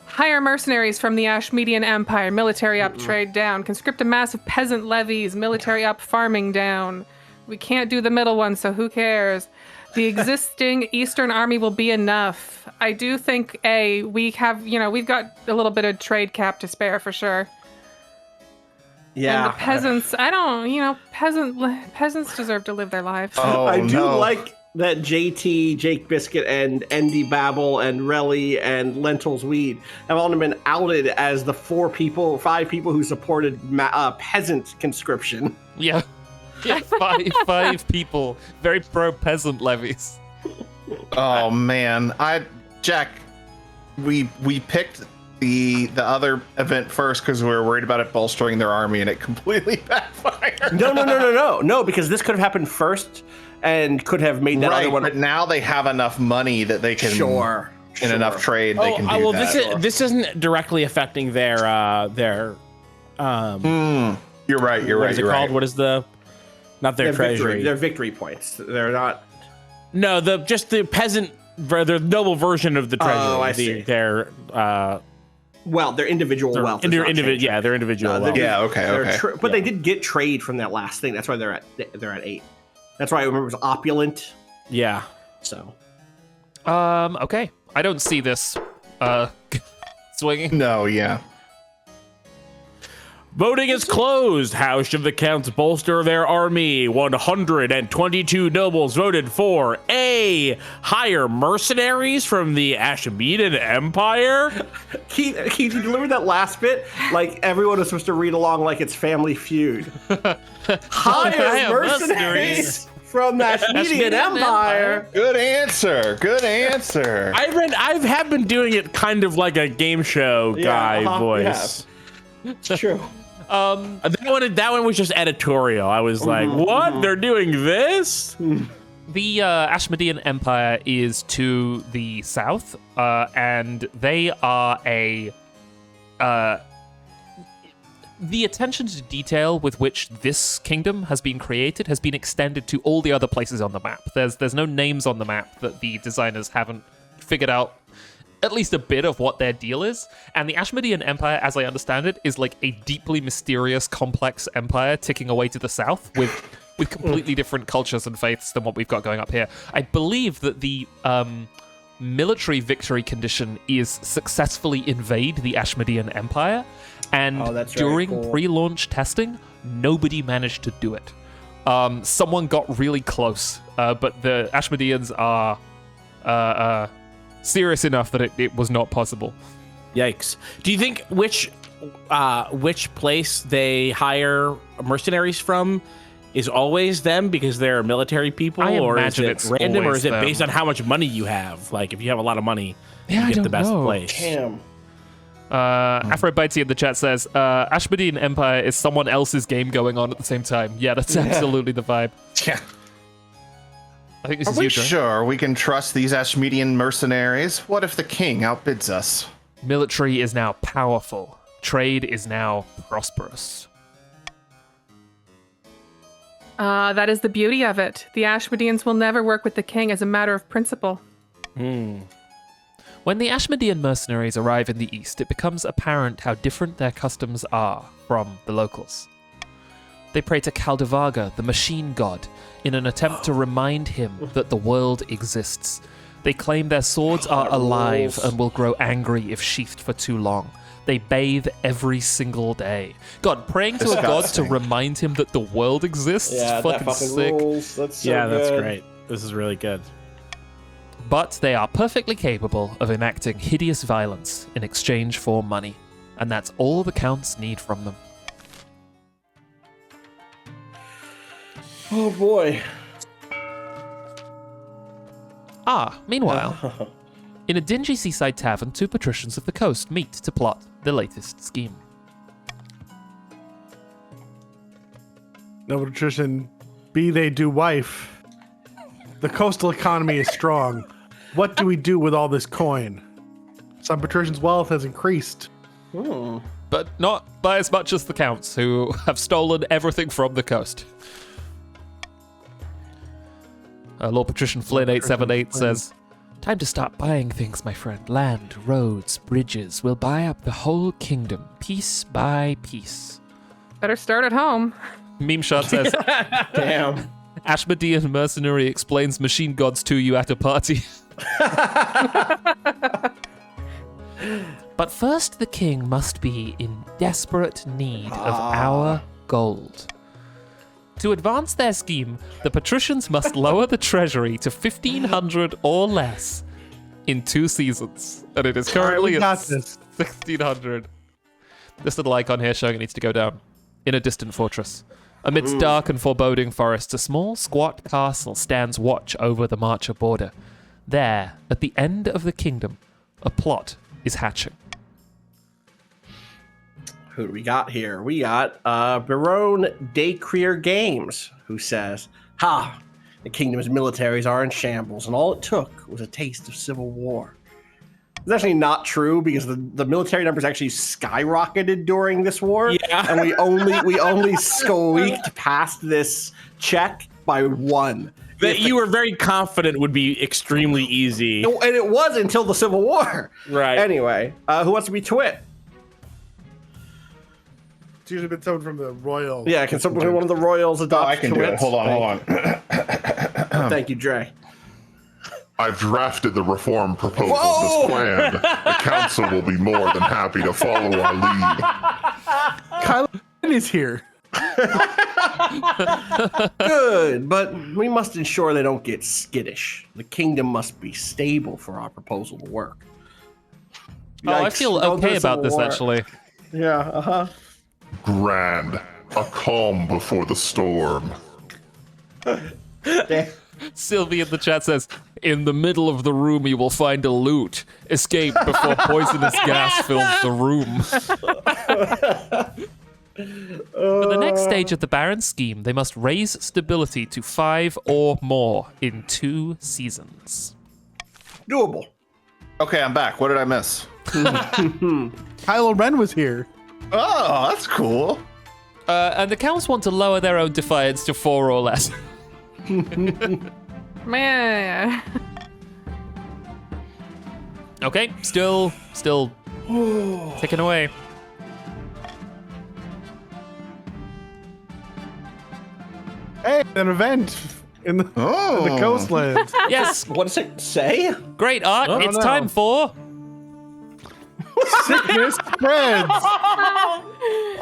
[SPEAKER 5] Hire mercenaries from the Ashmedian Empire, military up, trade down. Conscript a mass of peasant levies, military up, farming down. We can't do the middle one, so who cares? The existing Eastern army will be enough. I do think, we've got a little bit of trade cap to spare for sure.
[SPEAKER 3] Yeah.
[SPEAKER 5] And the peasants, peasants deserve to live their lives.
[SPEAKER 4] Oh,
[SPEAKER 3] I do
[SPEAKER 4] no.
[SPEAKER 3] like that JT, Jake Biscuit, and Andy Babel, and Relly, and Lentils Weed have all been outed as the 5 people who supported peasant conscription.
[SPEAKER 1] Yeah. Yeah, five people. Very pro-peasant levies.
[SPEAKER 4] Oh man, Jack, we picked the other event first because we were worried about it bolstering their army, and it completely backfired.
[SPEAKER 3] No, because this could have happened first and could have made that other one.
[SPEAKER 4] But now they have enough money that they can enough trade they can do that.
[SPEAKER 6] This isn't directly affecting their
[SPEAKER 4] You're right.
[SPEAKER 6] what is it called? What is not their treasury?
[SPEAKER 3] Their victory points. They're not.
[SPEAKER 6] No, just the peasant, the noble version of the treasury.
[SPEAKER 3] Oh, I see.
[SPEAKER 6] Their
[SPEAKER 3] their individual wealth. Is not changing.
[SPEAKER 6] Yeah, their individual wealth.
[SPEAKER 4] Yeah, okay.
[SPEAKER 3] But they did get trade from that last thing. That's why they're at 8. That's why I remember it was opulent.
[SPEAKER 6] Yeah.
[SPEAKER 3] So.
[SPEAKER 1] Okay. I don't see this swinging.
[SPEAKER 4] No, yeah.
[SPEAKER 6] Voting is closed. How should the counts bolster their army? 122 nobles voted for A. Hire mercenaries from the Ashmedean Empire.
[SPEAKER 3] Keith, you delivered that last bit like everyone is supposed to read along like it's Family Feud. Hire mercenaries from the Ashmedian Empire.
[SPEAKER 4] Good answer.
[SPEAKER 6] I have been doing it kind of like a game show guy voice.
[SPEAKER 3] It's true.
[SPEAKER 6] That one was just editorial. I was like, what? They're doing this?
[SPEAKER 1] The Ashmedean Empire is to the south, and they are the attention to detail with which this kingdom has been created has been extended to all the other places on the map. There's no names on the map that the designers haven't figured out at least a bit of what their deal is. And the Ashmedean Empire, as I understand it, is like a deeply mysterious, complex empire ticking away to the south with completely different cultures and faiths than what we've got going up here. I believe that the military victory condition is successfully invade the Ashmedean Empire, And
[SPEAKER 3] that's very
[SPEAKER 1] during
[SPEAKER 3] cool.
[SPEAKER 1] pre-launch testing, nobody managed to do it. Someone got really close, but the Ashmodeans are serious enough that it was not possible.
[SPEAKER 6] Yikes. Do you think which place they hire mercenaries from is always them because they're military people,
[SPEAKER 1] I
[SPEAKER 6] or is
[SPEAKER 1] imagine
[SPEAKER 6] it
[SPEAKER 1] it's
[SPEAKER 6] random, or
[SPEAKER 1] always
[SPEAKER 6] is it
[SPEAKER 1] them.
[SPEAKER 6] based on how much money you have? Like if you have a lot of money,
[SPEAKER 1] Yeah, I
[SPEAKER 6] you get the
[SPEAKER 1] don't
[SPEAKER 6] best
[SPEAKER 1] know.
[SPEAKER 6] place.
[SPEAKER 3] Damn.
[SPEAKER 1] Aphrodite in the chat says, Ashmodean Empire is someone else's game going on at the same time. Yeah, that's absolutely the vibe.
[SPEAKER 3] Yeah.
[SPEAKER 1] I think this
[SPEAKER 4] Are
[SPEAKER 1] is
[SPEAKER 4] we
[SPEAKER 1] you, Dre.
[SPEAKER 4] sure we can trust these Ashmedian mercenaries? What if the king outbids us?
[SPEAKER 1] Military is now powerful. Trade is now prosperous.
[SPEAKER 5] That is the beauty of it. The Ashmodeans will never work with the king as a matter of principle.
[SPEAKER 1] When the Ashmodean mercenaries arrive in the east, it becomes apparent how different their customs are from the locals. They pray to Kaldavaga, the machine god, in an attempt to remind him that the world exists. They claim their swords are alive and will grow angry if sheathed for too long. They bathe every single day. God, praying to a god to
[SPEAKER 4] Disgusting.
[SPEAKER 1] remind him that the world exists is fucking sick.
[SPEAKER 3] rules. That's so
[SPEAKER 6] Yeah, that's
[SPEAKER 3] good.
[SPEAKER 6] great. This is really good.
[SPEAKER 1] But they are perfectly capable of enacting hideous violence in exchange for money. And that's all the counts need from them.
[SPEAKER 3] Oh boy.
[SPEAKER 1] Meanwhile, in a dingy seaside tavern, two patricians of the coast meet to plot the latest scheme.
[SPEAKER 2] No patrician, be they do wife. The coastal economy is strong. What do we do with all this coin? Some patricians' wealth has increased.
[SPEAKER 1] But not by as much as the counts, who have stolen everything from the coast. Lord Patrician Flynn 878 says, "Time to start buying things, my friend. Land, roads, bridges. We'll buy up the whole kingdom, piece by piece."
[SPEAKER 5] Better start at home.
[SPEAKER 1] Meme Shot says,
[SPEAKER 3] Damn.
[SPEAKER 1] "Ashmodean mercenary explains machine gods to you at a party." But first, the king must be in desperate need of our gold. To advance their scheme, the patricians must lower the treasury to 1,500 or less in 2 seasons. And it is currently
[SPEAKER 2] we
[SPEAKER 1] at
[SPEAKER 2] got this.
[SPEAKER 1] 1,600. This little icon here showing it needs to go down. In a distant fortress. Amidst dark and foreboding forests, a small, squat castle stands watch over the Marcher border. There, at the end of the kingdom, a plot is hatching.
[SPEAKER 3] Who do we got here? We got Barone Daycreer Games, who says, "Ha! The kingdom's militaries are in shambles, and all it took was a taste of civil war." It's actually not true because the military numbers actually skyrocketed during this war, and we only squeaked past this check by 1.
[SPEAKER 6] That you were very confident would be extremely easy.
[SPEAKER 3] And it was until the Civil War.
[SPEAKER 6] Right.
[SPEAKER 3] Anyway, who wants to be Twit?
[SPEAKER 2] It's usually been someone from the royal.
[SPEAKER 3] Yeah, can someone one of the royals adopt
[SPEAKER 4] I can do it.
[SPEAKER 3] Twits?
[SPEAKER 4] Hold on.
[SPEAKER 3] Thank you, Dre.
[SPEAKER 10] I've drafted the reform proposals
[SPEAKER 3] Whoa!
[SPEAKER 10] as planned. The council will be more than happy to follow our lead.
[SPEAKER 2] Kylo is here.
[SPEAKER 3] Good, but we must ensure they don't get skittish. The kingdom must be stable for our proposal to work.
[SPEAKER 1] Oh, I
[SPEAKER 3] Yikes,
[SPEAKER 1] feel
[SPEAKER 3] don't do
[SPEAKER 1] okay about
[SPEAKER 3] Civil
[SPEAKER 1] this,
[SPEAKER 3] War.
[SPEAKER 1] actually.
[SPEAKER 3] Yeah, uh-huh.
[SPEAKER 10] Grand. A calm before the storm.
[SPEAKER 1] Sylvie in the chat says, "In the middle of the room you will find a loot. Escape before poisonous gas fills the room." For the next stage of the Baron scheme, they must raise stability to 5 or more in 2 seasons.
[SPEAKER 3] Doable.
[SPEAKER 4] Okay, I'm back. What did I miss?
[SPEAKER 2] Kylo Ren was here.
[SPEAKER 4] Oh, that's cool.
[SPEAKER 1] And the counts want to lower their own defiance to 4 or less.
[SPEAKER 5] Man.
[SPEAKER 1] Okay, still ticking away.
[SPEAKER 2] Hey, an event in the coastlands.
[SPEAKER 1] Yes,
[SPEAKER 3] What does it say?
[SPEAKER 1] great art. It's
[SPEAKER 2] no.
[SPEAKER 1] time for
[SPEAKER 2] Sickness spreads.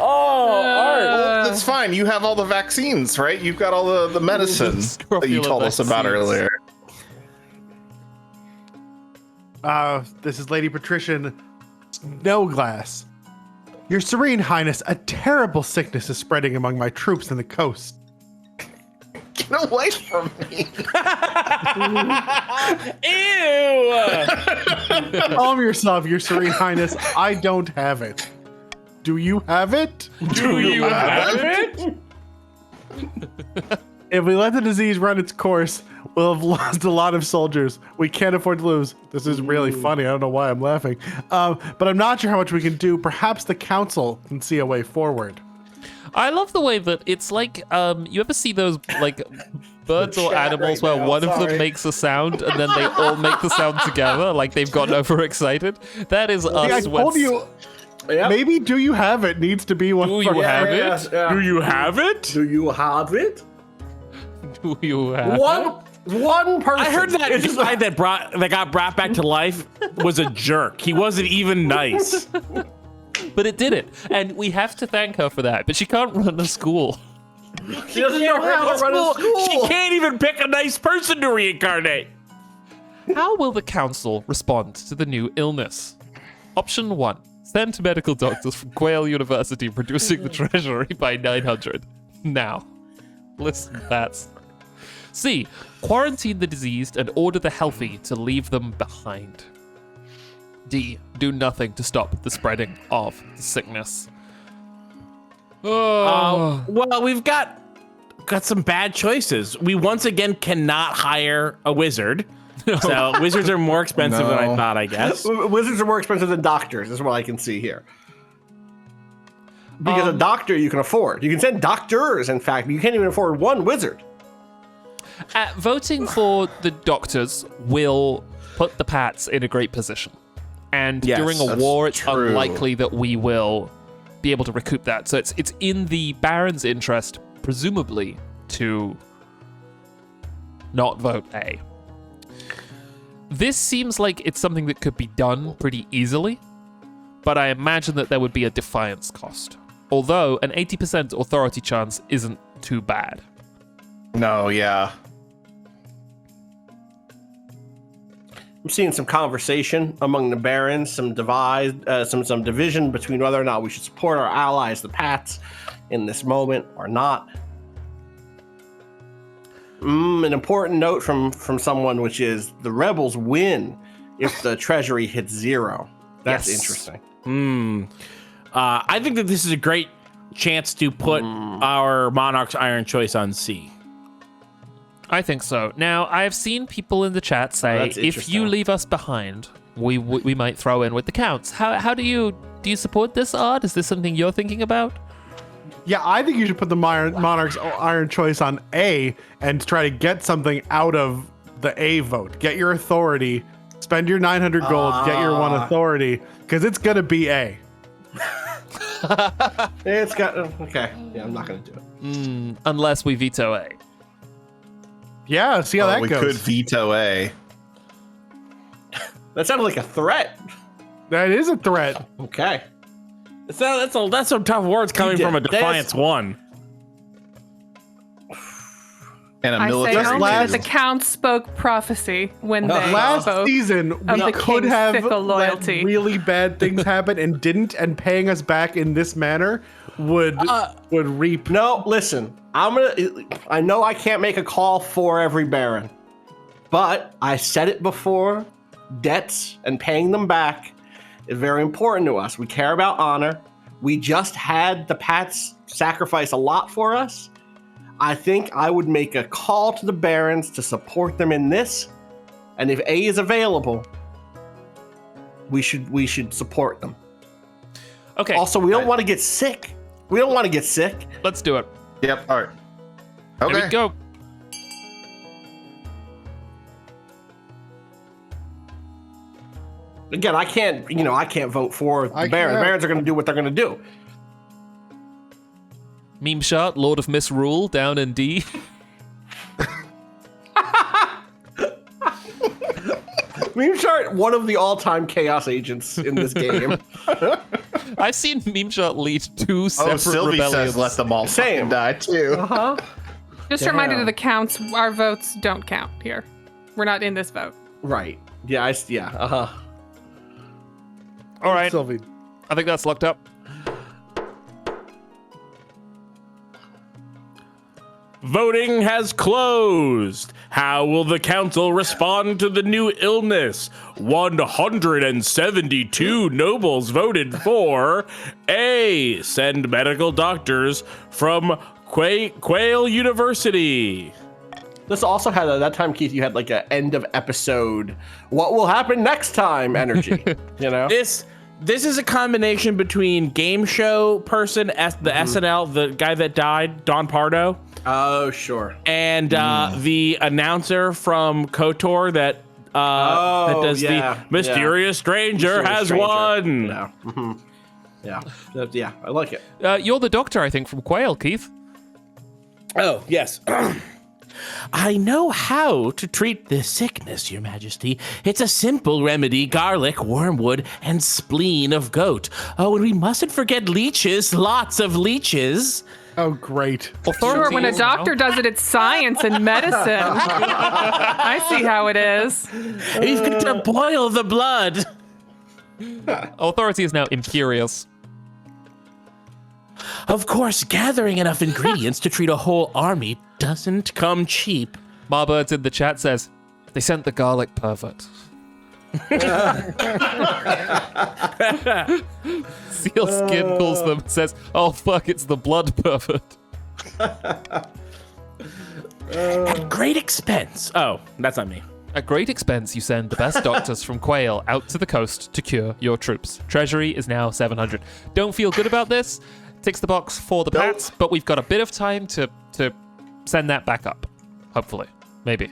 [SPEAKER 6] Art.
[SPEAKER 4] Well, that's fine. You have all the vaccines, right? You've got all the medicine that you told us about earlier.
[SPEAKER 2] This is Lady Patrician Snowglass. Your Serene Highness, a terrible sickness is spreading among my troops in the coast.
[SPEAKER 4] Get away from me.
[SPEAKER 6] Ew!
[SPEAKER 2] Calm yourself, Your Serene Highness. I don't have it. Do you have it?
[SPEAKER 6] Do you have it?
[SPEAKER 2] If we let the disease run its course, we'll have lost a lot of soldiers. We can't afford to lose. This is really funny. I don't know why I'm laughing. But I'm not sure how much we can do. Perhaps the council can see a way forward.
[SPEAKER 1] I love the way that it's like, you ever see those, like, birds or animals where one of them makes a sound and then they all make the sound together, like they've gotten overexcited? That is us.
[SPEAKER 2] I told you, maybe Do You Have It needs to be one.
[SPEAKER 1] Do you have it?
[SPEAKER 6] Do you have it?
[SPEAKER 3] Do you have it?
[SPEAKER 1] Do you have
[SPEAKER 3] One person.
[SPEAKER 6] I heard that guy that got brought back to life was a jerk. He wasn't even nice.
[SPEAKER 1] But it did it, and we have to thank her for that. But she can't run a school.
[SPEAKER 3] She doesn't know how to run a school.
[SPEAKER 6] She can't even pick a nice person to reincarnate.
[SPEAKER 1] How will the council respond to the new illness? Option 1. Send medical doctors from Quail University producing the treasury by 900. Now. Listen, that's... C. Quarantine the diseased and order the healthy to leave them behind. D. Do nothing to stop the spreading of the sickness.
[SPEAKER 6] Well, we've got some bad choices. We once again cannot hire a wizard. So wizards are more expensive than I thought, I guess.
[SPEAKER 3] Wizards are more expensive than doctors, is what I can see here. Because a doctor you can afford. You can send doctors, in fact, but you can't even afford one wizard.
[SPEAKER 1] Voting for the doctors will put the Pats in a great position. And
[SPEAKER 6] Yes,
[SPEAKER 1] during a
[SPEAKER 4] that's
[SPEAKER 1] war, it's
[SPEAKER 4] true.
[SPEAKER 1] unlikely that we will be able to recoup that. So it's in the Baron's interest, presumably, to not vote A. This seems like it's something that could be done pretty easily, but I imagine that there would be a defiance cost. Although an 80% authority chance isn't too bad.
[SPEAKER 4] No, yeah.
[SPEAKER 3] I'm seeing some conversation among the barons, some division between whether or not we should support our allies, the Pats, in this moment or not. An important note from someone, which is the rebels win if the treasury hits 0. That's
[SPEAKER 1] Yes.
[SPEAKER 3] interesting.
[SPEAKER 6] I think that this is a great chance to put our Monarch's Iron Choice on C.
[SPEAKER 1] I think so. Now, I have seen people in the chat say,
[SPEAKER 3] that's
[SPEAKER 1] if you
[SPEAKER 3] interesting.
[SPEAKER 1] leave us behind, we might throw in with the counts. How do you support this, Art? Is this something you're thinking about?
[SPEAKER 2] Yeah, I think you should put the Monarch's Iron Choice on A and try to get something out of the A vote. Get your authority, spend your 900 gold, get your 1 authority, because it's going to be A.
[SPEAKER 3] It's got okay. Yeah, I'm not gonna do it.
[SPEAKER 1] Unless we veto A.
[SPEAKER 2] Yeah, see how that
[SPEAKER 4] we
[SPEAKER 2] goes.
[SPEAKER 4] could veto A.
[SPEAKER 3] That sounded like a threat.
[SPEAKER 2] That is a threat.
[SPEAKER 3] Okay.
[SPEAKER 6] That's some tough words coming from a Defiance 1.
[SPEAKER 4] And a
[SPEAKER 5] I say
[SPEAKER 4] military.
[SPEAKER 5] only
[SPEAKER 2] last-
[SPEAKER 5] that the Count spoke prophecy when they
[SPEAKER 2] Last
[SPEAKER 5] spoke.
[SPEAKER 2] season,
[SPEAKER 5] of
[SPEAKER 2] we
[SPEAKER 5] the
[SPEAKER 2] could
[SPEAKER 5] king's
[SPEAKER 2] have
[SPEAKER 5] fickle
[SPEAKER 2] let
[SPEAKER 5] loyalty.
[SPEAKER 2] really bad things happen and didn't, and paying us back in this manner would reap.
[SPEAKER 3] No, listen. I know I can't make a call for every baron, but I said it before. Debts and paying them back is very important to us. We care about honor. We just had the Pats sacrifice a lot for us. I think I would make a call to the barons to support them in this, and if A is available, we should support them.
[SPEAKER 1] Okay.
[SPEAKER 3] Also, we don't want to get sick. We don't want to get sick.
[SPEAKER 1] Let's do it.
[SPEAKER 4] Yep. All right.
[SPEAKER 1] Here
[SPEAKER 4] Okay.
[SPEAKER 1] we go.
[SPEAKER 3] Again, I can't vote for the
[SPEAKER 2] I
[SPEAKER 3] barons. The
[SPEAKER 2] can't.
[SPEAKER 3] barons are going to do what they're going to do.
[SPEAKER 1] Meme shot, Lord of Misrule down in D.
[SPEAKER 3] Meme Chart, one of the all-time chaos agents in this game.
[SPEAKER 1] I've seen Meme Shot lead 2 separate
[SPEAKER 4] Sylvie
[SPEAKER 1] rebellions.
[SPEAKER 4] says let them all fucking die too.
[SPEAKER 5] Just a reminder to the counts, our votes don't count here. We're not in this vote.
[SPEAKER 3] Right. Yeah,
[SPEAKER 1] All right,
[SPEAKER 2] Sylvie.
[SPEAKER 1] I think that's locked up.
[SPEAKER 6] Voting has closed. How will the council respond to the new illness? 172 nobles voted for A. Send medical doctors from Quail University.
[SPEAKER 3] This also had, at that time, Keith, you had like a end of episode, what will happen next time energy, you know?
[SPEAKER 6] This is a combination between game show person, the SNL, the guy that died, Don Pardo.
[SPEAKER 3] Oh, sure.
[SPEAKER 6] And the announcer from KOTOR that does the Mysterious Stranger has won.
[SPEAKER 3] Yeah. Yeah, I like it.
[SPEAKER 1] You're the doctor, I think, from Quail, Keith.
[SPEAKER 6] Oh, yes. I know how to treat this sickness, Your Majesty. It's a simple remedy: garlic, wormwood, and spleen of goat. Oh, and we mustn't forget leeches, lots of leeches.
[SPEAKER 2] Oh, great.
[SPEAKER 5] Sure, when a doctor does it, it's science and medicine. I see how it is.
[SPEAKER 6] You've got to boil the blood.
[SPEAKER 1] Authority is now imperious.
[SPEAKER 6] Of course, gathering enough ingredients to treat a whole army doesn't come cheap.
[SPEAKER 1] Marbirds in the chat says, they sent the garlic pervert. Seal Skin calls them, says, oh fuck, it's the blood pervert.
[SPEAKER 6] At great expense. Oh, that's not me.
[SPEAKER 1] At great expense, you send the best doctors from Quail out to the coast to cure your troops. Treasury is now 700. Don't feel good about this. Ticks the box for the Pats, but we've got a bit of time to send that back up. Hopefully. Maybe.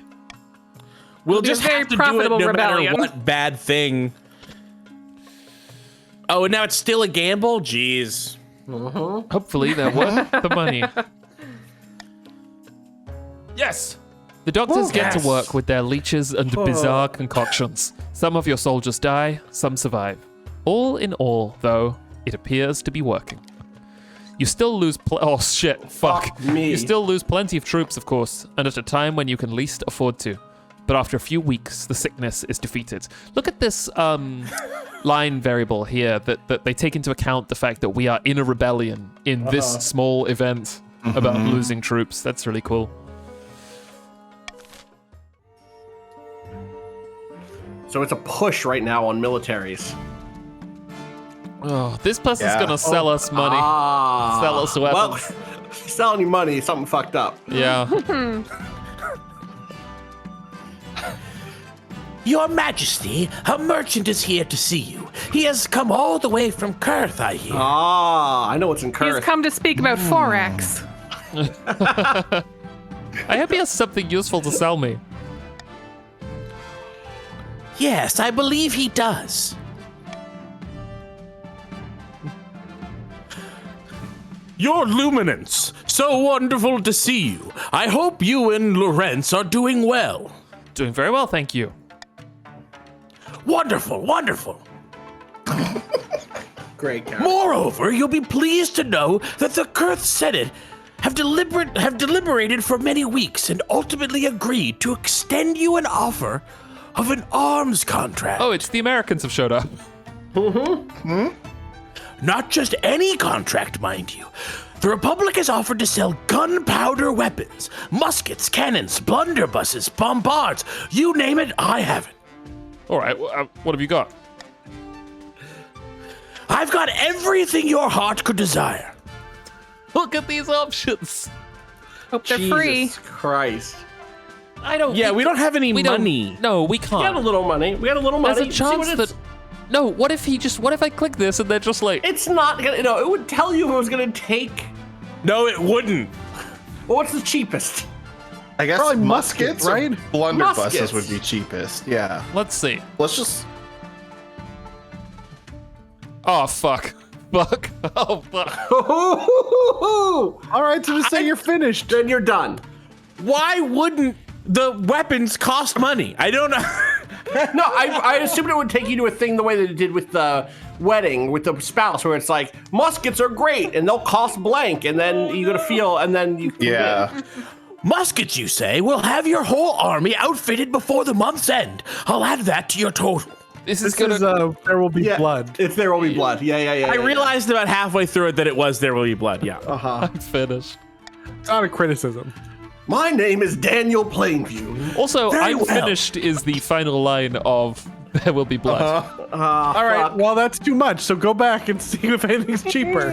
[SPEAKER 6] We'll just
[SPEAKER 5] very
[SPEAKER 6] have to do it
[SPEAKER 5] profitable
[SPEAKER 6] no
[SPEAKER 5] rebellion.
[SPEAKER 6] matter what bad thing. Oh, and now it's still a gamble? Jeez.
[SPEAKER 1] Hopefully they're worth the money. Yes! The doctors get to work with their leeches and bizarre concoctions. Some of your soldiers die, some survive. All in all, though, it appears to be working. You still lose oh shit, fuck.
[SPEAKER 3] me.
[SPEAKER 1] You still lose plenty of troops, of course, and at a time when you can least afford to. But after a few weeks, the sickness is defeated. Look at this line variable here that they take into account the fact that we are in a rebellion in this small event about losing troops. That's really cool.
[SPEAKER 3] So it's a push right now on militaries.
[SPEAKER 1] Oh, this person's gonna sell us money. Sell us weapons.
[SPEAKER 3] Well, selling you money is something fucked up.
[SPEAKER 1] Yeah.
[SPEAKER 8] Your Majesty, a merchant is here to see you. He has come all the way from Kurth, I hear.
[SPEAKER 3] I know what's in Kurth.
[SPEAKER 5] He's come to speak about Forex.
[SPEAKER 1] I hope he has something useful to sell me.
[SPEAKER 8] Yes, I believe he does.
[SPEAKER 6] Your Luminance, so wonderful to see you. I hope you and Lorenz are doing well.
[SPEAKER 1] Doing very well, thank you.
[SPEAKER 8] Wonderful, wonderful.
[SPEAKER 3] Great, Captain.
[SPEAKER 8] Moreover, you'll be pleased to know that the Kurth Senate have deliberated for many weeks and ultimately agreed to extend you an offer of an arms contract.
[SPEAKER 1] Oh, it's the Americans have showed up.
[SPEAKER 8] Not just any contract, mind you. The Republic has offered to sell gunpowder weapons, muskets, cannons, blunderbusses, bombards. You name it, I have it.
[SPEAKER 1] All right, what have you got?
[SPEAKER 8] I've got everything your heart could desire.
[SPEAKER 1] Look at these options.
[SPEAKER 5] Hope they're free.
[SPEAKER 3] Jesus Christ.
[SPEAKER 1] I don't.
[SPEAKER 6] Yeah, we don't have any
[SPEAKER 1] we don't-
[SPEAKER 6] money.
[SPEAKER 1] No, we
[SPEAKER 3] We got a
[SPEAKER 1] can't.
[SPEAKER 3] little money. We got a little money.
[SPEAKER 1] There's a
[SPEAKER 3] See what
[SPEAKER 1] chance
[SPEAKER 3] it's-
[SPEAKER 1] that. No, what if I click this and they're just like.
[SPEAKER 3] It's not gonna, it would tell you if it was gonna take.
[SPEAKER 6] No, it wouldn't.
[SPEAKER 3] Well, what's the cheapest?
[SPEAKER 4] I guess
[SPEAKER 2] Probably
[SPEAKER 4] muskets,
[SPEAKER 2] muskets, right?
[SPEAKER 4] or blunderbusses
[SPEAKER 3] Muskets.
[SPEAKER 4] would be cheapest. Yeah.
[SPEAKER 1] Let's see.
[SPEAKER 4] Let's just.
[SPEAKER 1] Oh fuck. Fuck. Oh fuck.
[SPEAKER 2] All right, so just say you're finished.
[SPEAKER 3] Then you're done.
[SPEAKER 6] Why wouldn't the weapons cost money? I don't know.
[SPEAKER 3] No, I assumed it would take you to a thing the way that it did with the wedding with the spouse, where it's like muskets are great and they'll cost blank, and then you got to feel, and then you can win.
[SPEAKER 8] Muskets, you say? We'll have your whole army outfitted before the month's end. I'll add that to your total.
[SPEAKER 1] This
[SPEAKER 2] is There Will Be Blood.
[SPEAKER 3] It's There Will Be Blood. Yeah.
[SPEAKER 6] I realized about halfway through it that it was There Will Be Blood. Yeah.
[SPEAKER 1] I'm finished.
[SPEAKER 2] It's not a criticism.
[SPEAKER 3] My name is Daniel Plainview.
[SPEAKER 1] Also,
[SPEAKER 8] Very
[SPEAKER 1] I'm
[SPEAKER 8] well.
[SPEAKER 1] finished is the final line of There Will Be Blood.
[SPEAKER 2] All right, well, that's too much, so go back and see if anything's cheaper.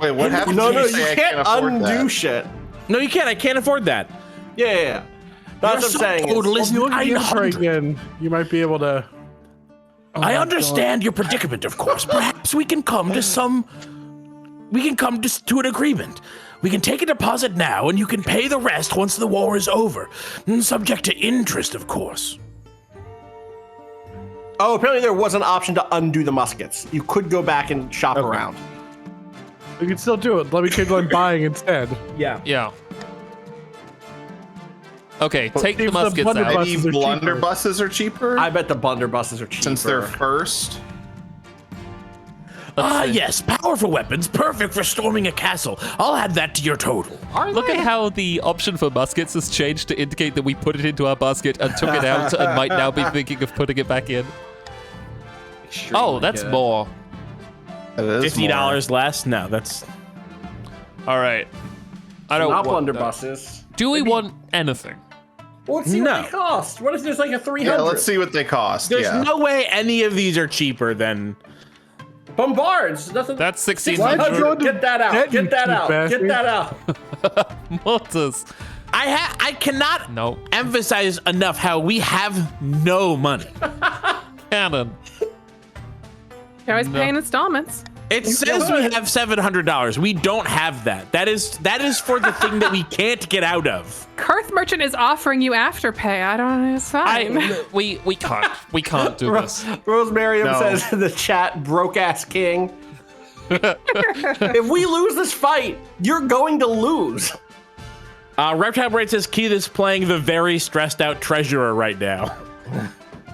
[SPEAKER 4] Wait, what happened?
[SPEAKER 3] No,
[SPEAKER 4] to
[SPEAKER 3] you
[SPEAKER 4] say I
[SPEAKER 3] can't
[SPEAKER 4] afford
[SPEAKER 3] undo
[SPEAKER 4] that?
[SPEAKER 3] shit.
[SPEAKER 6] No, you can't. I can't afford that.
[SPEAKER 3] Yeah. That's what I'm saying.
[SPEAKER 8] Total
[SPEAKER 2] If
[SPEAKER 8] is
[SPEAKER 2] you look at the inventory
[SPEAKER 8] 900.
[SPEAKER 2] again, you might be able to...
[SPEAKER 8] I understand your predicament, of course. Perhaps we can come to to an agreement. We can take a deposit now, and you can pay the rest once the war is over. Subject to interest, of course.
[SPEAKER 3] Oh, apparently there was an option to undo the muskets. You could go back and shop around.
[SPEAKER 2] You can still do it. Let me keep on buying instead.
[SPEAKER 1] Yeah. Okay, take the
[SPEAKER 2] Keep the
[SPEAKER 1] muskets
[SPEAKER 2] blunderbuss.
[SPEAKER 1] out.
[SPEAKER 4] Maybe
[SPEAKER 2] Buses are
[SPEAKER 4] blunderbusses are cheaper
[SPEAKER 3] I bet the blunderbusses are cheaper.
[SPEAKER 4] since they're first.
[SPEAKER 8] Yes, powerful weapons, perfect for storming a castle. I'll add that to your total.
[SPEAKER 1] Look at how the option for muskets has changed to indicate that we put it into our basket and took it out and might now be thinking of putting it back in. Oh, that's more.
[SPEAKER 4] That is
[SPEAKER 6] $50 less? No, that's...
[SPEAKER 1] All right. I don't
[SPEAKER 3] not
[SPEAKER 1] want that.
[SPEAKER 3] blunderbusses.
[SPEAKER 1] Do we want anything?
[SPEAKER 3] Well, let's see what they cost. What if there's like a 300?
[SPEAKER 4] Yeah, let's see what they cost.
[SPEAKER 6] There's
[SPEAKER 4] yeah.
[SPEAKER 6] no way any of these are cheaper than...
[SPEAKER 3] Bombards. Nothing.
[SPEAKER 1] That's
[SPEAKER 2] Why'd you
[SPEAKER 1] 1,600
[SPEAKER 2] go to
[SPEAKER 3] Get that out.
[SPEAKER 2] debt, you
[SPEAKER 3] Get that
[SPEAKER 2] cheap
[SPEAKER 3] out. Get
[SPEAKER 2] bastard?
[SPEAKER 3] that out.
[SPEAKER 1] mortars.
[SPEAKER 6] I cannot
[SPEAKER 1] No.
[SPEAKER 6] emphasize enough how we have no money.
[SPEAKER 1] Cannon.
[SPEAKER 5] You can always pay in installments.
[SPEAKER 6] It says we have $700. We don't have that. That is for the thing that we can't get out of.
[SPEAKER 5] Karth Merchant is offering you afterpay. I don't know. It's fine.
[SPEAKER 1] We can't do this.
[SPEAKER 3] Rosemarium
[SPEAKER 4] No.
[SPEAKER 3] says in the chat, broke ass king. If we lose this fight, you're going to lose.
[SPEAKER 6] Reptile Braid says Keith is playing the very stressed out treasurer right now.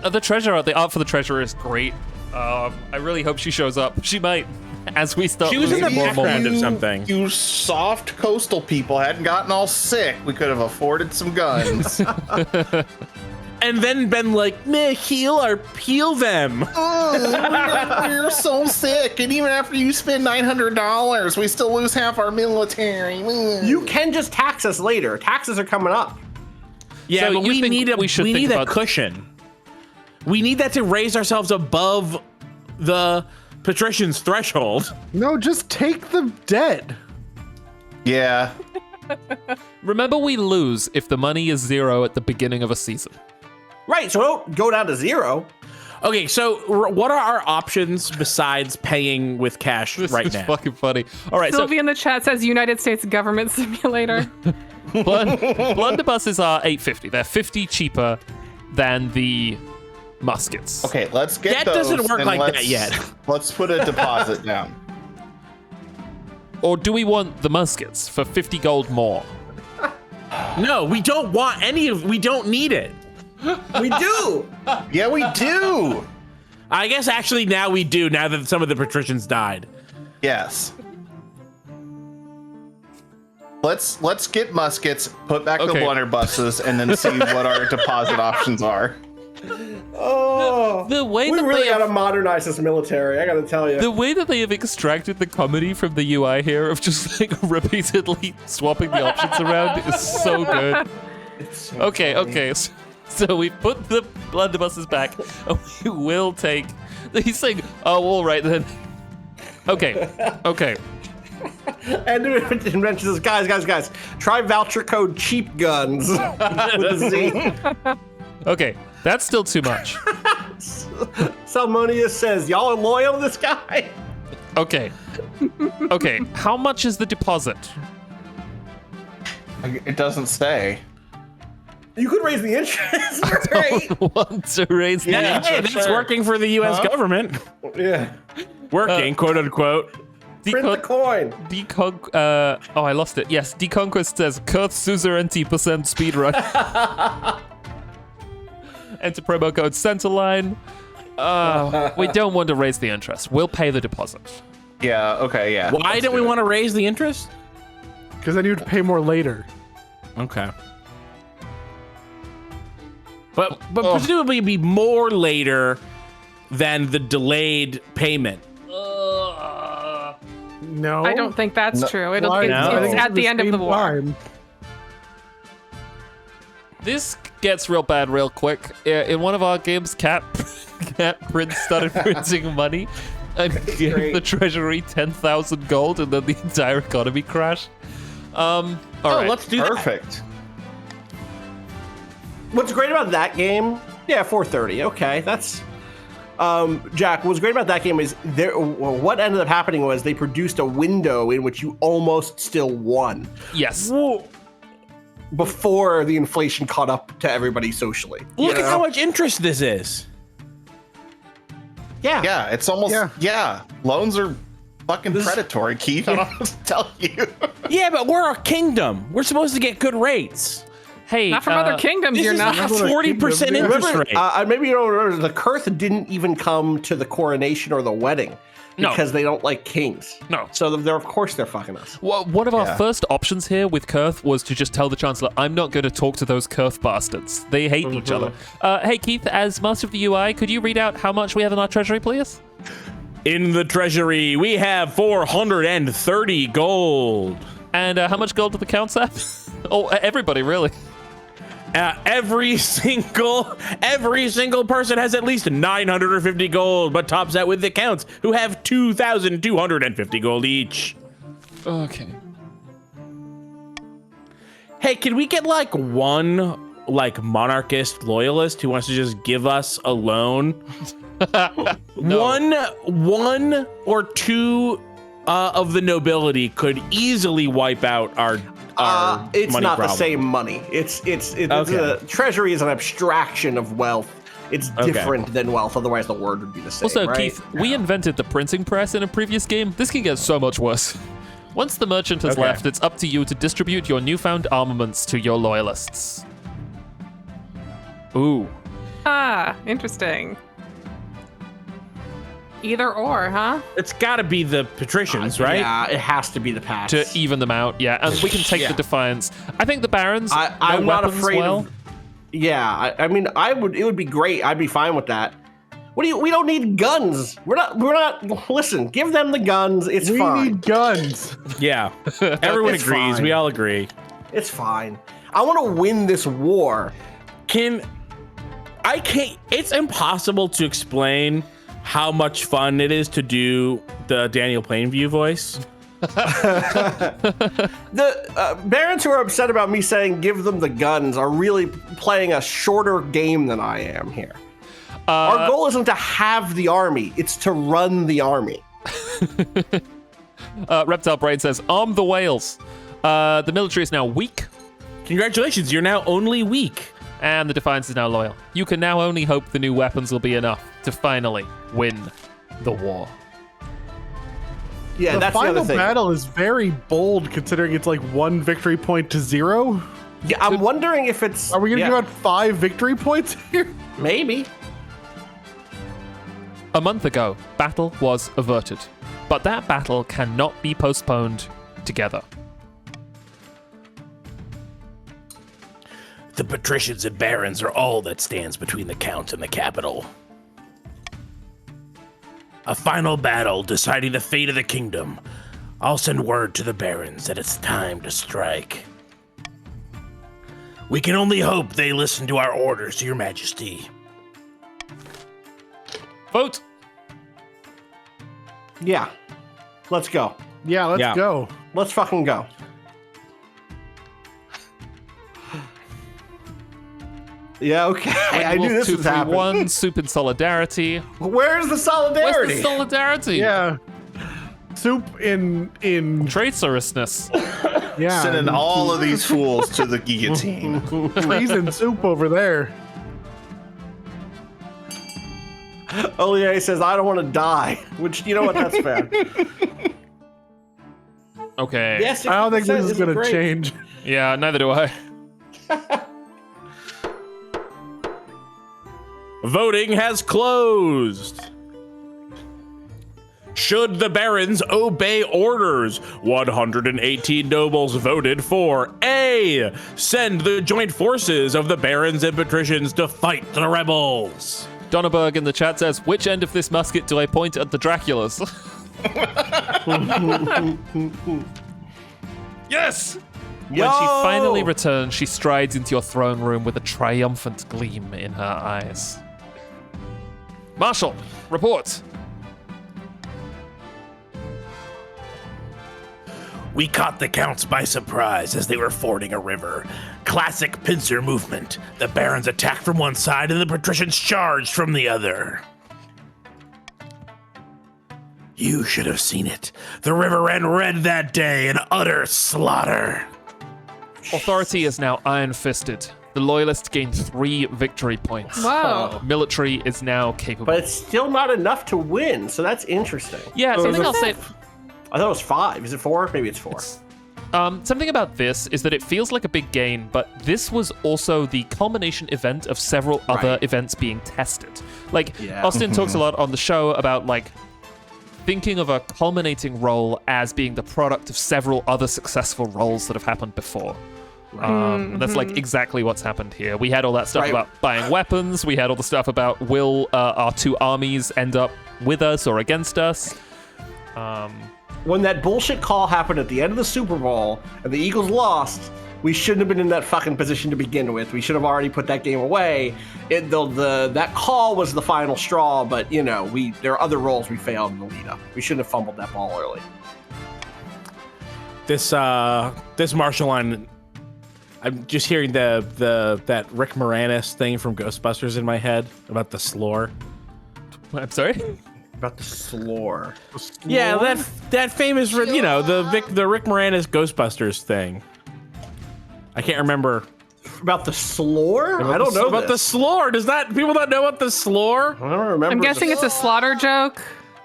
[SPEAKER 1] The treasurer, the art for the treasurer is great. I really hope she shows up. She might, as we start
[SPEAKER 6] She was in the
[SPEAKER 1] losing more and more.
[SPEAKER 6] background of something.
[SPEAKER 4] You soft coastal people hadn't gotten all sick. We could have afforded some guns.
[SPEAKER 6] And then been like, meh, heal them.
[SPEAKER 4] We're so sick, and even after you spend $900, we still lose half our military.
[SPEAKER 3] You can just tax us later. Taxes are coming up.
[SPEAKER 6] Yeah,
[SPEAKER 1] So
[SPEAKER 6] but
[SPEAKER 1] you
[SPEAKER 6] we
[SPEAKER 1] think
[SPEAKER 6] need a
[SPEAKER 1] we should think
[SPEAKER 6] a
[SPEAKER 1] about-
[SPEAKER 6] cushion. We need that to raise ourselves above the patrician's threshold.
[SPEAKER 2] No, just take the debt.
[SPEAKER 4] Yeah.
[SPEAKER 1] Remember, we lose if the money is 0 at the beginning of a season.
[SPEAKER 3] Right, so don't go down to 0.
[SPEAKER 6] Okay, so what are our options besides paying with cash
[SPEAKER 1] This
[SPEAKER 6] right
[SPEAKER 1] is
[SPEAKER 6] now?
[SPEAKER 1] fucking funny. All right,
[SPEAKER 5] Sylvia in the chat says United States Government Simulator.
[SPEAKER 1] so blunderbusses are $850. They're 50 cheaper than the muskets.
[SPEAKER 4] Okay, let's get
[SPEAKER 6] That
[SPEAKER 4] those.
[SPEAKER 6] doesn't work
[SPEAKER 4] and
[SPEAKER 6] like that
[SPEAKER 4] let's-
[SPEAKER 6] yet.
[SPEAKER 4] Let's put a deposit down.
[SPEAKER 1] Or do we want the muskets for 50 gold more?
[SPEAKER 6] No, we don't want any of. We don't need it.
[SPEAKER 3] We do.
[SPEAKER 4] Yeah, we do.
[SPEAKER 6] I guess actually now we do. Now that some of the patricians died.
[SPEAKER 4] Yes. Let's get muskets, put back
[SPEAKER 1] Okay.
[SPEAKER 4] the blunderbusses, and then see what our deposit options are.
[SPEAKER 3] Oh,
[SPEAKER 1] The way
[SPEAKER 3] we
[SPEAKER 1] that
[SPEAKER 3] really
[SPEAKER 1] they
[SPEAKER 3] gotta
[SPEAKER 1] have,
[SPEAKER 3] modernize this military. I gotta tell you.
[SPEAKER 1] the way that they have extracted the comedy from the UI here of just like repeatedly swapping the options around is so good. Okay. So we put the blunderbusses back, and we will take. He's saying, "Oh, all right then." Okay.
[SPEAKER 3] And Invention says, guys, try voucher code cheap guns with a Z.
[SPEAKER 1] Okay, that's still too much.
[SPEAKER 3] Salmonia says, y'all are loyal to this guy?
[SPEAKER 1] Okay, how much is the deposit?
[SPEAKER 4] It doesn't say.
[SPEAKER 3] You could raise the interest rate.
[SPEAKER 1] Want to raise the
[SPEAKER 6] Yeah, hey, that's working for the U.S. government.
[SPEAKER 3] Yeah.
[SPEAKER 6] Working, quote unquote.
[SPEAKER 3] Print the coin.
[SPEAKER 1] Oh, I lost it. Yes, Deconquest says Kurth suzerainty % speedrun. Enter promo code Centerline. We don't want to raise the interest. We'll pay the deposit.
[SPEAKER 4] Yeah, okay, yeah.
[SPEAKER 6] Why don't we want to raise the interest?
[SPEAKER 2] Because then you'd pay more later.
[SPEAKER 6] Okay. But presumably it'd be more later than the delayed payment.
[SPEAKER 2] No.
[SPEAKER 5] I don't think that's true. It's
[SPEAKER 6] No.
[SPEAKER 5] at the end of the war.
[SPEAKER 2] Time.
[SPEAKER 1] This gets real bad real quick. In one of our games, Cat Prince started printing money and gave the treasury 10,000 gold, and then the entire economy crashed. All right.
[SPEAKER 6] Let's do that.
[SPEAKER 3] Perfect. What's great about that game? Yeah, 430. Okay, that's. Jack, what's great about that game is what ended up happening was they produced a window in which you almost still won.
[SPEAKER 1] Yes.
[SPEAKER 3] Before the inflation caught up to everybody socially.
[SPEAKER 6] Look at how much interest this is.
[SPEAKER 3] Yeah.
[SPEAKER 4] Yeah, it's almost,
[SPEAKER 2] Yeah.
[SPEAKER 4] loans are fucking predatory, Keith. I don't know what to tell you.
[SPEAKER 6] Yeah, but we're a kingdom. We're supposed to get good rates.
[SPEAKER 1] Hey,
[SPEAKER 5] Not from other kingdoms,
[SPEAKER 6] This
[SPEAKER 5] you're
[SPEAKER 6] is
[SPEAKER 5] not.
[SPEAKER 6] like a 40% interest rate.
[SPEAKER 3] Maybe you don't remember, the Kurth didn't even come to the coronation or the wedding
[SPEAKER 1] No.
[SPEAKER 3] because they don't like kings.
[SPEAKER 1] No.
[SPEAKER 3] So of course they're fucking us.
[SPEAKER 1] Well, one of our first options here with Kurth was to just tell the Chancellor, I'm not going to talk to those Kurth bastards. They hate each other. Hey, Keith, as Master of the UI, could you read out how much we have in our treasury, please?
[SPEAKER 6] In the treasury, we have 430 gold.
[SPEAKER 1] And how much gold do the counts have? Oh, everybody, really.
[SPEAKER 6] Every single person has at least 950 gold, but tops out with the counts, who have 2,250 gold each.
[SPEAKER 1] Okay.
[SPEAKER 6] Hey, can we get one monarchist loyalist who wants to just give us a loan?
[SPEAKER 1] No.
[SPEAKER 6] One or two of the nobility could easily wipe out our
[SPEAKER 3] It's
[SPEAKER 6] money
[SPEAKER 3] not
[SPEAKER 6] problem.
[SPEAKER 3] the same money. It's
[SPEAKER 6] Okay.
[SPEAKER 3] treasury is an abstraction of wealth. It's different than wealth. Otherwise, the word would be the same.
[SPEAKER 1] Also,
[SPEAKER 3] right?
[SPEAKER 1] Keith, we invented the printing press in a previous game. This can get so much worse. Once the merchant has left, it's up to you to distribute your newfound armaments to your loyalists. Ooh.
[SPEAKER 5] Ah, interesting. Either or, huh?
[SPEAKER 6] It's got to be the patricians, right?
[SPEAKER 3] Yeah, it has to be the pass.
[SPEAKER 1] To even them out, yeah. And we can take the Defiance. I think the Barons,
[SPEAKER 3] I'm
[SPEAKER 1] no
[SPEAKER 3] not
[SPEAKER 1] weapons,
[SPEAKER 3] afraid
[SPEAKER 1] well.
[SPEAKER 3] of. Yeah, I mean, it would be great. I'd be fine with that. We don't need guns. We're not. Listen, give them the guns. It's
[SPEAKER 2] We
[SPEAKER 3] fine.
[SPEAKER 2] need guns.
[SPEAKER 6] Yeah. Everyone
[SPEAKER 3] It's
[SPEAKER 6] agrees.
[SPEAKER 3] fine.
[SPEAKER 6] We all agree.
[SPEAKER 3] It's fine. I want to win this war.
[SPEAKER 6] It's impossible to explain how much fun it is to do the Daniel Plainview voice.
[SPEAKER 3] The barons who are upset about me saying give them the guns are really playing a shorter game than I am here. Our goal isn't to have the army, it's to run the army.
[SPEAKER 1] Reptile Brain says, arm the whales. The military is now weak,
[SPEAKER 6] Congratulations, you're now only weak.
[SPEAKER 1] and the Defiance is now loyal. You can now only hope the new weapons will be enough to finally win the war.
[SPEAKER 3] Yeah,
[SPEAKER 2] The
[SPEAKER 3] that's the
[SPEAKER 2] final
[SPEAKER 3] other thing.
[SPEAKER 2] battle is very bold considering it's like 1 victory point to 0.
[SPEAKER 3] Yeah, I'm wondering if it's.
[SPEAKER 2] Are we going to
[SPEAKER 3] yeah,
[SPEAKER 2] give out 5 victory points here?
[SPEAKER 3] Maybe.
[SPEAKER 1] A month ago, battle was averted, but that battle cannot be postponed together.
[SPEAKER 8] The patricians and barons are all that stands between the count and the capital. A final battle deciding the fate of the kingdom. I'll send word to the barons that it's time to strike. We can only hope they listen to our orders, Your Majesty.
[SPEAKER 1] Vote!
[SPEAKER 3] Yeah. Let's go.
[SPEAKER 2] Yeah, let's go.
[SPEAKER 3] Let's fucking go. Yeah, okay. I knew this was happening.
[SPEAKER 1] 1, soup in solidarity.
[SPEAKER 3] Where's the solidarity?
[SPEAKER 1] Where's the solidarity?
[SPEAKER 2] Yeah. Soup in
[SPEAKER 1] Traitorous-ness.
[SPEAKER 2] yeah.
[SPEAKER 4] Sending all of these fools to the guillotine.
[SPEAKER 2] treason soup over there.
[SPEAKER 3] Olier says, I don't want to die. Which, you know what, that's fair.
[SPEAKER 1] Okay.
[SPEAKER 3] Yes,
[SPEAKER 2] I don't think this is
[SPEAKER 3] going
[SPEAKER 2] going to change.
[SPEAKER 1] Yeah, neither do I.
[SPEAKER 6] Voting has closed. Should the barons obey orders? 118 nobles voted for A. Send the joint forces of the barons and patricians to fight the rebels.
[SPEAKER 1] Donnerberg in the chat says, which end of this musket do I point at the Draculas? Yes! When she finally returns, she strides into your throne room with a triumphant gleam in her eyes. Marshal, report.
[SPEAKER 8] We caught the counts by surprise as they were fording a river. Classic pincer movement. The barons attacked from one side and the patricians charged from the other. You should have seen it. The river ran red that day in utter slaughter.
[SPEAKER 1] Authority is now iron-fisted. The Loyalists gain 3 victory points.
[SPEAKER 5] Whoa.
[SPEAKER 1] Military is now capable.
[SPEAKER 3] But it's still not enough to win, so that's interesting.
[SPEAKER 1] Yeah, something I'll say.
[SPEAKER 3] I thought it was 5. Is it 4? Maybe it's 4.
[SPEAKER 1] Something about this is that it feels like a big gain, but this was also the culmination event of several other events being tested. Like, Austin talks a lot on the show about, like, thinking of a culminating role as being the product of several other successful roles that have happened before. That's like exactly what's happened here. We had all that stuff about buying weapons. We had all the stuff about will our 2 armies end up with us or against us.
[SPEAKER 3] When that bullshit call happened at the end of the Super Bowl and the Eagles lost, we shouldn't have been in that fucking position to begin with. We should have already put that game away. That call was the final straw, but you know, there are other roles we failed in the lead up. We shouldn't have fumbled that ball early.
[SPEAKER 6] This martial line, I'm just hearing that Rick Moranis thing from Ghostbusters in my head about the slore.
[SPEAKER 1] I'm sorry?
[SPEAKER 3] About the slore.
[SPEAKER 6] Yeah, that famous, you know, the Rick Moranis Ghostbusters thing. I can't remember.
[SPEAKER 3] About the slore? I don't know
[SPEAKER 6] about the slore. Does that people not know about the slore?
[SPEAKER 3] I don't remember.
[SPEAKER 5] I'm guessing it's a slaughter joke.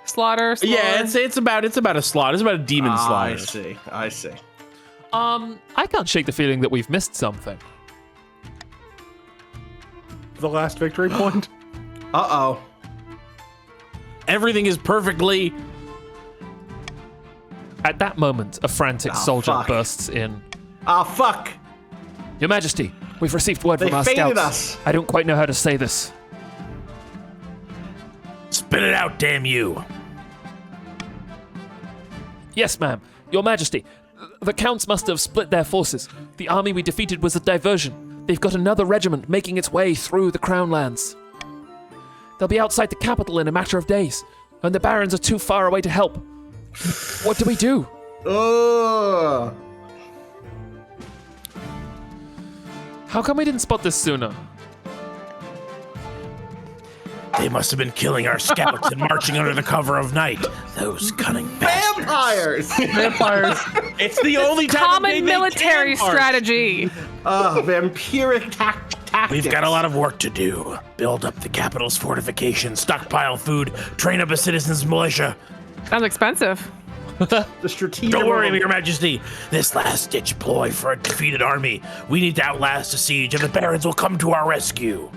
[SPEAKER 5] Slaughter.
[SPEAKER 6] Yeah, it's about a slaughter. It's about a demon slaughter.
[SPEAKER 3] I see.
[SPEAKER 1] I can't shake the feeling that we've missed something.
[SPEAKER 2] The last victory point?
[SPEAKER 3] Uh-oh.
[SPEAKER 6] Everything is perfectly...
[SPEAKER 1] At that moment, a frantic soldier bursts in.
[SPEAKER 3] Fuck.
[SPEAKER 1] Your Majesty, we've received word from our
[SPEAKER 3] faded
[SPEAKER 1] scouts.
[SPEAKER 3] us.
[SPEAKER 1] I don't quite know how to say this.
[SPEAKER 8] Spit it out, damn you.
[SPEAKER 1] Yes, ma'am. Your Majesty, the Counts must have split their forces. The army we defeated was a diversion. They've got another regiment making its way through the Crown Lands. They'll be outside the capital in a matter of days, and the barons are too far away to help. What do we do? How come we didn't spot this sooner?
[SPEAKER 8] They must have been killing our scouts and marching under the cover of night. Those cunning
[SPEAKER 3] Vampires!
[SPEAKER 2] Vampires.
[SPEAKER 6] It's the only time
[SPEAKER 5] Common military strategy.
[SPEAKER 3] Vampiric tactics.
[SPEAKER 8] We've got a lot of work to do. Build up the capital's fortifications, stockpile food, train up a citizens' militia.
[SPEAKER 5] Sounds expensive.
[SPEAKER 3] The strategic.
[SPEAKER 8] Don't worry, Your Majesty. This last-ditch ploy for a defeated army. We need to outlast the siege, and the barons will come to our rescue.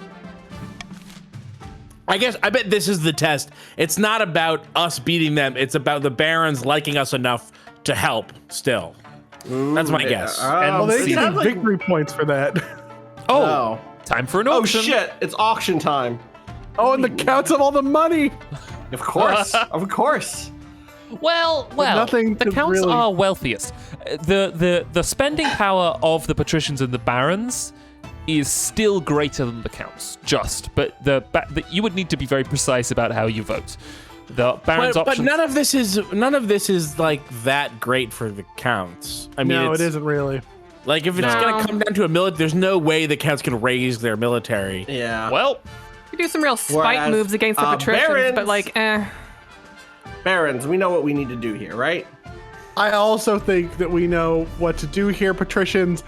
[SPEAKER 6] I bet this is the test. It's not about us beating them. It's about the barons liking us enough to help still. That's my guess.
[SPEAKER 2] Well, they get victory points for that.
[SPEAKER 3] Oh.
[SPEAKER 1] Time for an
[SPEAKER 3] Oh,
[SPEAKER 1] auction.
[SPEAKER 3] shit. It's auction time.
[SPEAKER 2] Oh, and the counts of all the money.
[SPEAKER 3] Of course. Of course.
[SPEAKER 1] Well,
[SPEAKER 2] nothing
[SPEAKER 1] the
[SPEAKER 2] to
[SPEAKER 1] counts
[SPEAKER 2] really-
[SPEAKER 1] are wealthiest. The spending power of the patricians and the barons is still greater than the counts. But you would need to be very precise about how you vote. The barons'
[SPEAKER 6] But
[SPEAKER 1] options.
[SPEAKER 6] none of this is like that great for the counts. I mean,
[SPEAKER 2] No, it isn't really.
[SPEAKER 6] Like if it's gonna come down to a military, there's no way the counts can raise their military.
[SPEAKER 3] Yeah.
[SPEAKER 1] Well,
[SPEAKER 5] You do some real spite moves against the patricians,
[SPEAKER 3] barons-
[SPEAKER 5] but like,
[SPEAKER 3] Barons, we know what we need to do here, right?
[SPEAKER 2] I also think that we know what to do here, patricians.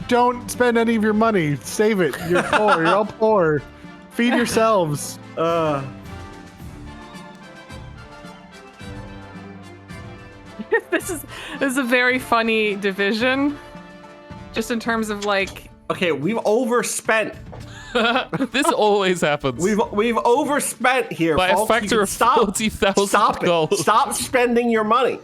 [SPEAKER 2] Don't spend any of your money. Save it. You're poor. You're all poor. Feed yourselves.
[SPEAKER 5] this is a very funny division. Just in terms of like,
[SPEAKER 3] Okay, we've overspent
[SPEAKER 1] This always happens.
[SPEAKER 3] We've overspent here,
[SPEAKER 1] By
[SPEAKER 3] folks.
[SPEAKER 1] a factor of 40,000
[SPEAKER 3] Stop
[SPEAKER 1] gold.
[SPEAKER 3] it. Stop spending your money.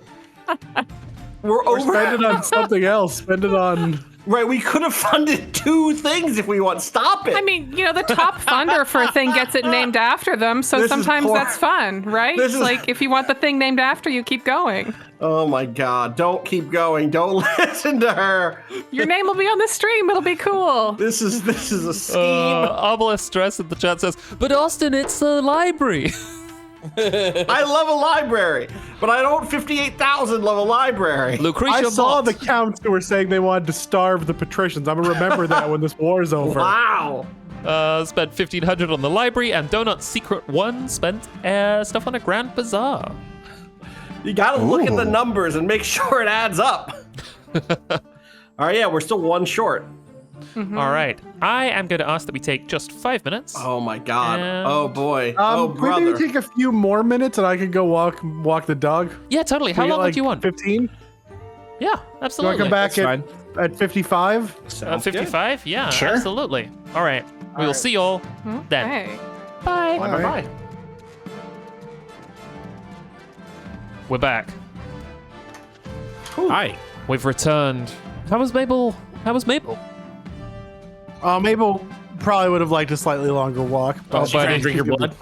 [SPEAKER 3] We're
[SPEAKER 2] Or spend it on something else. Spend it on.
[SPEAKER 3] Right, we could have funded 2 things if we want. Stop it.
[SPEAKER 5] I mean, the top funder for a thing gets it named after them, so
[SPEAKER 3] This is
[SPEAKER 5] sometimes
[SPEAKER 3] poor.
[SPEAKER 5] that's fun, right?
[SPEAKER 3] This is-
[SPEAKER 5] Like, if you want the thing named after you, keep going.
[SPEAKER 3] Oh my God! Don't keep going. Don't listen to her.
[SPEAKER 5] Your name will be on the stream. It'll be cool.
[SPEAKER 3] This is a scheme.
[SPEAKER 1] Obelisk Stress in the chat says, but Austin, it's a library.
[SPEAKER 3] I love a library, but I don't 58,000 love a library.
[SPEAKER 1] Lucretia
[SPEAKER 2] I saw
[SPEAKER 1] Mott.
[SPEAKER 2] the counts who were saying they wanted to starve the patricians. I'm gonna remember that when this war is over.
[SPEAKER 3] Wow.
[SPEAKER 1] Spent 1,500 on the library, and Donut Secret 1 spent stuff on a Grand Bazaar.
[SPEAKER 3] You gotta look at the numbers and make sure it adds up. All right, yeah, we're still 1 short.
[SPEAKER 1] All right. I am going to ask that we take just 5 minutes.
[SPEAKER 3] Oh my God.
[SPEAKER 1] And-
[SPEAKER 3] Oh boy.
[SPEAKER 2] Can we
[SPEAKER 3] brother.
[SPEAKER 2] maybe take a few more minutes and I could go walk the dog?
[SPEAKER 1] Yeah, totally. How
[SPEAKER 2] We got,
[SPEAKER 1] long do you want?
[SPEAKER 2] 15?
[SPEAKER 1] Yeah,
[SPEAKER 2] Do I
[SPEAKER 1] absolutely.
[SPEAKER 2] come back
[SPEAKER 6] That's
[SPEAKER 2] at 55?
[SPEAKER 1] 55? Yeah,
[SPEAKER 4] Sure.
[SPEAKER 1] absolutely. All right. We will see you all then.
[SPEAKER 5] Hey.
[SPEAKER 1] Bye.
[SPEAKER 2] All right.
[SPEAKER 3] Bye.
[SPEAKER 1] We're back.
[SPEAKER 6] Hi.
[SPEAKER 1] We've returned. How was Mabel?
[SPEAKER 2] Mabel probably would have liked a slightly longer walk.
[SPEAKER 1] Oh,
[SPEAKER 2] But
[SPEAKER 1] buddy.
[SPEAKER 6] Trying to drink your blood.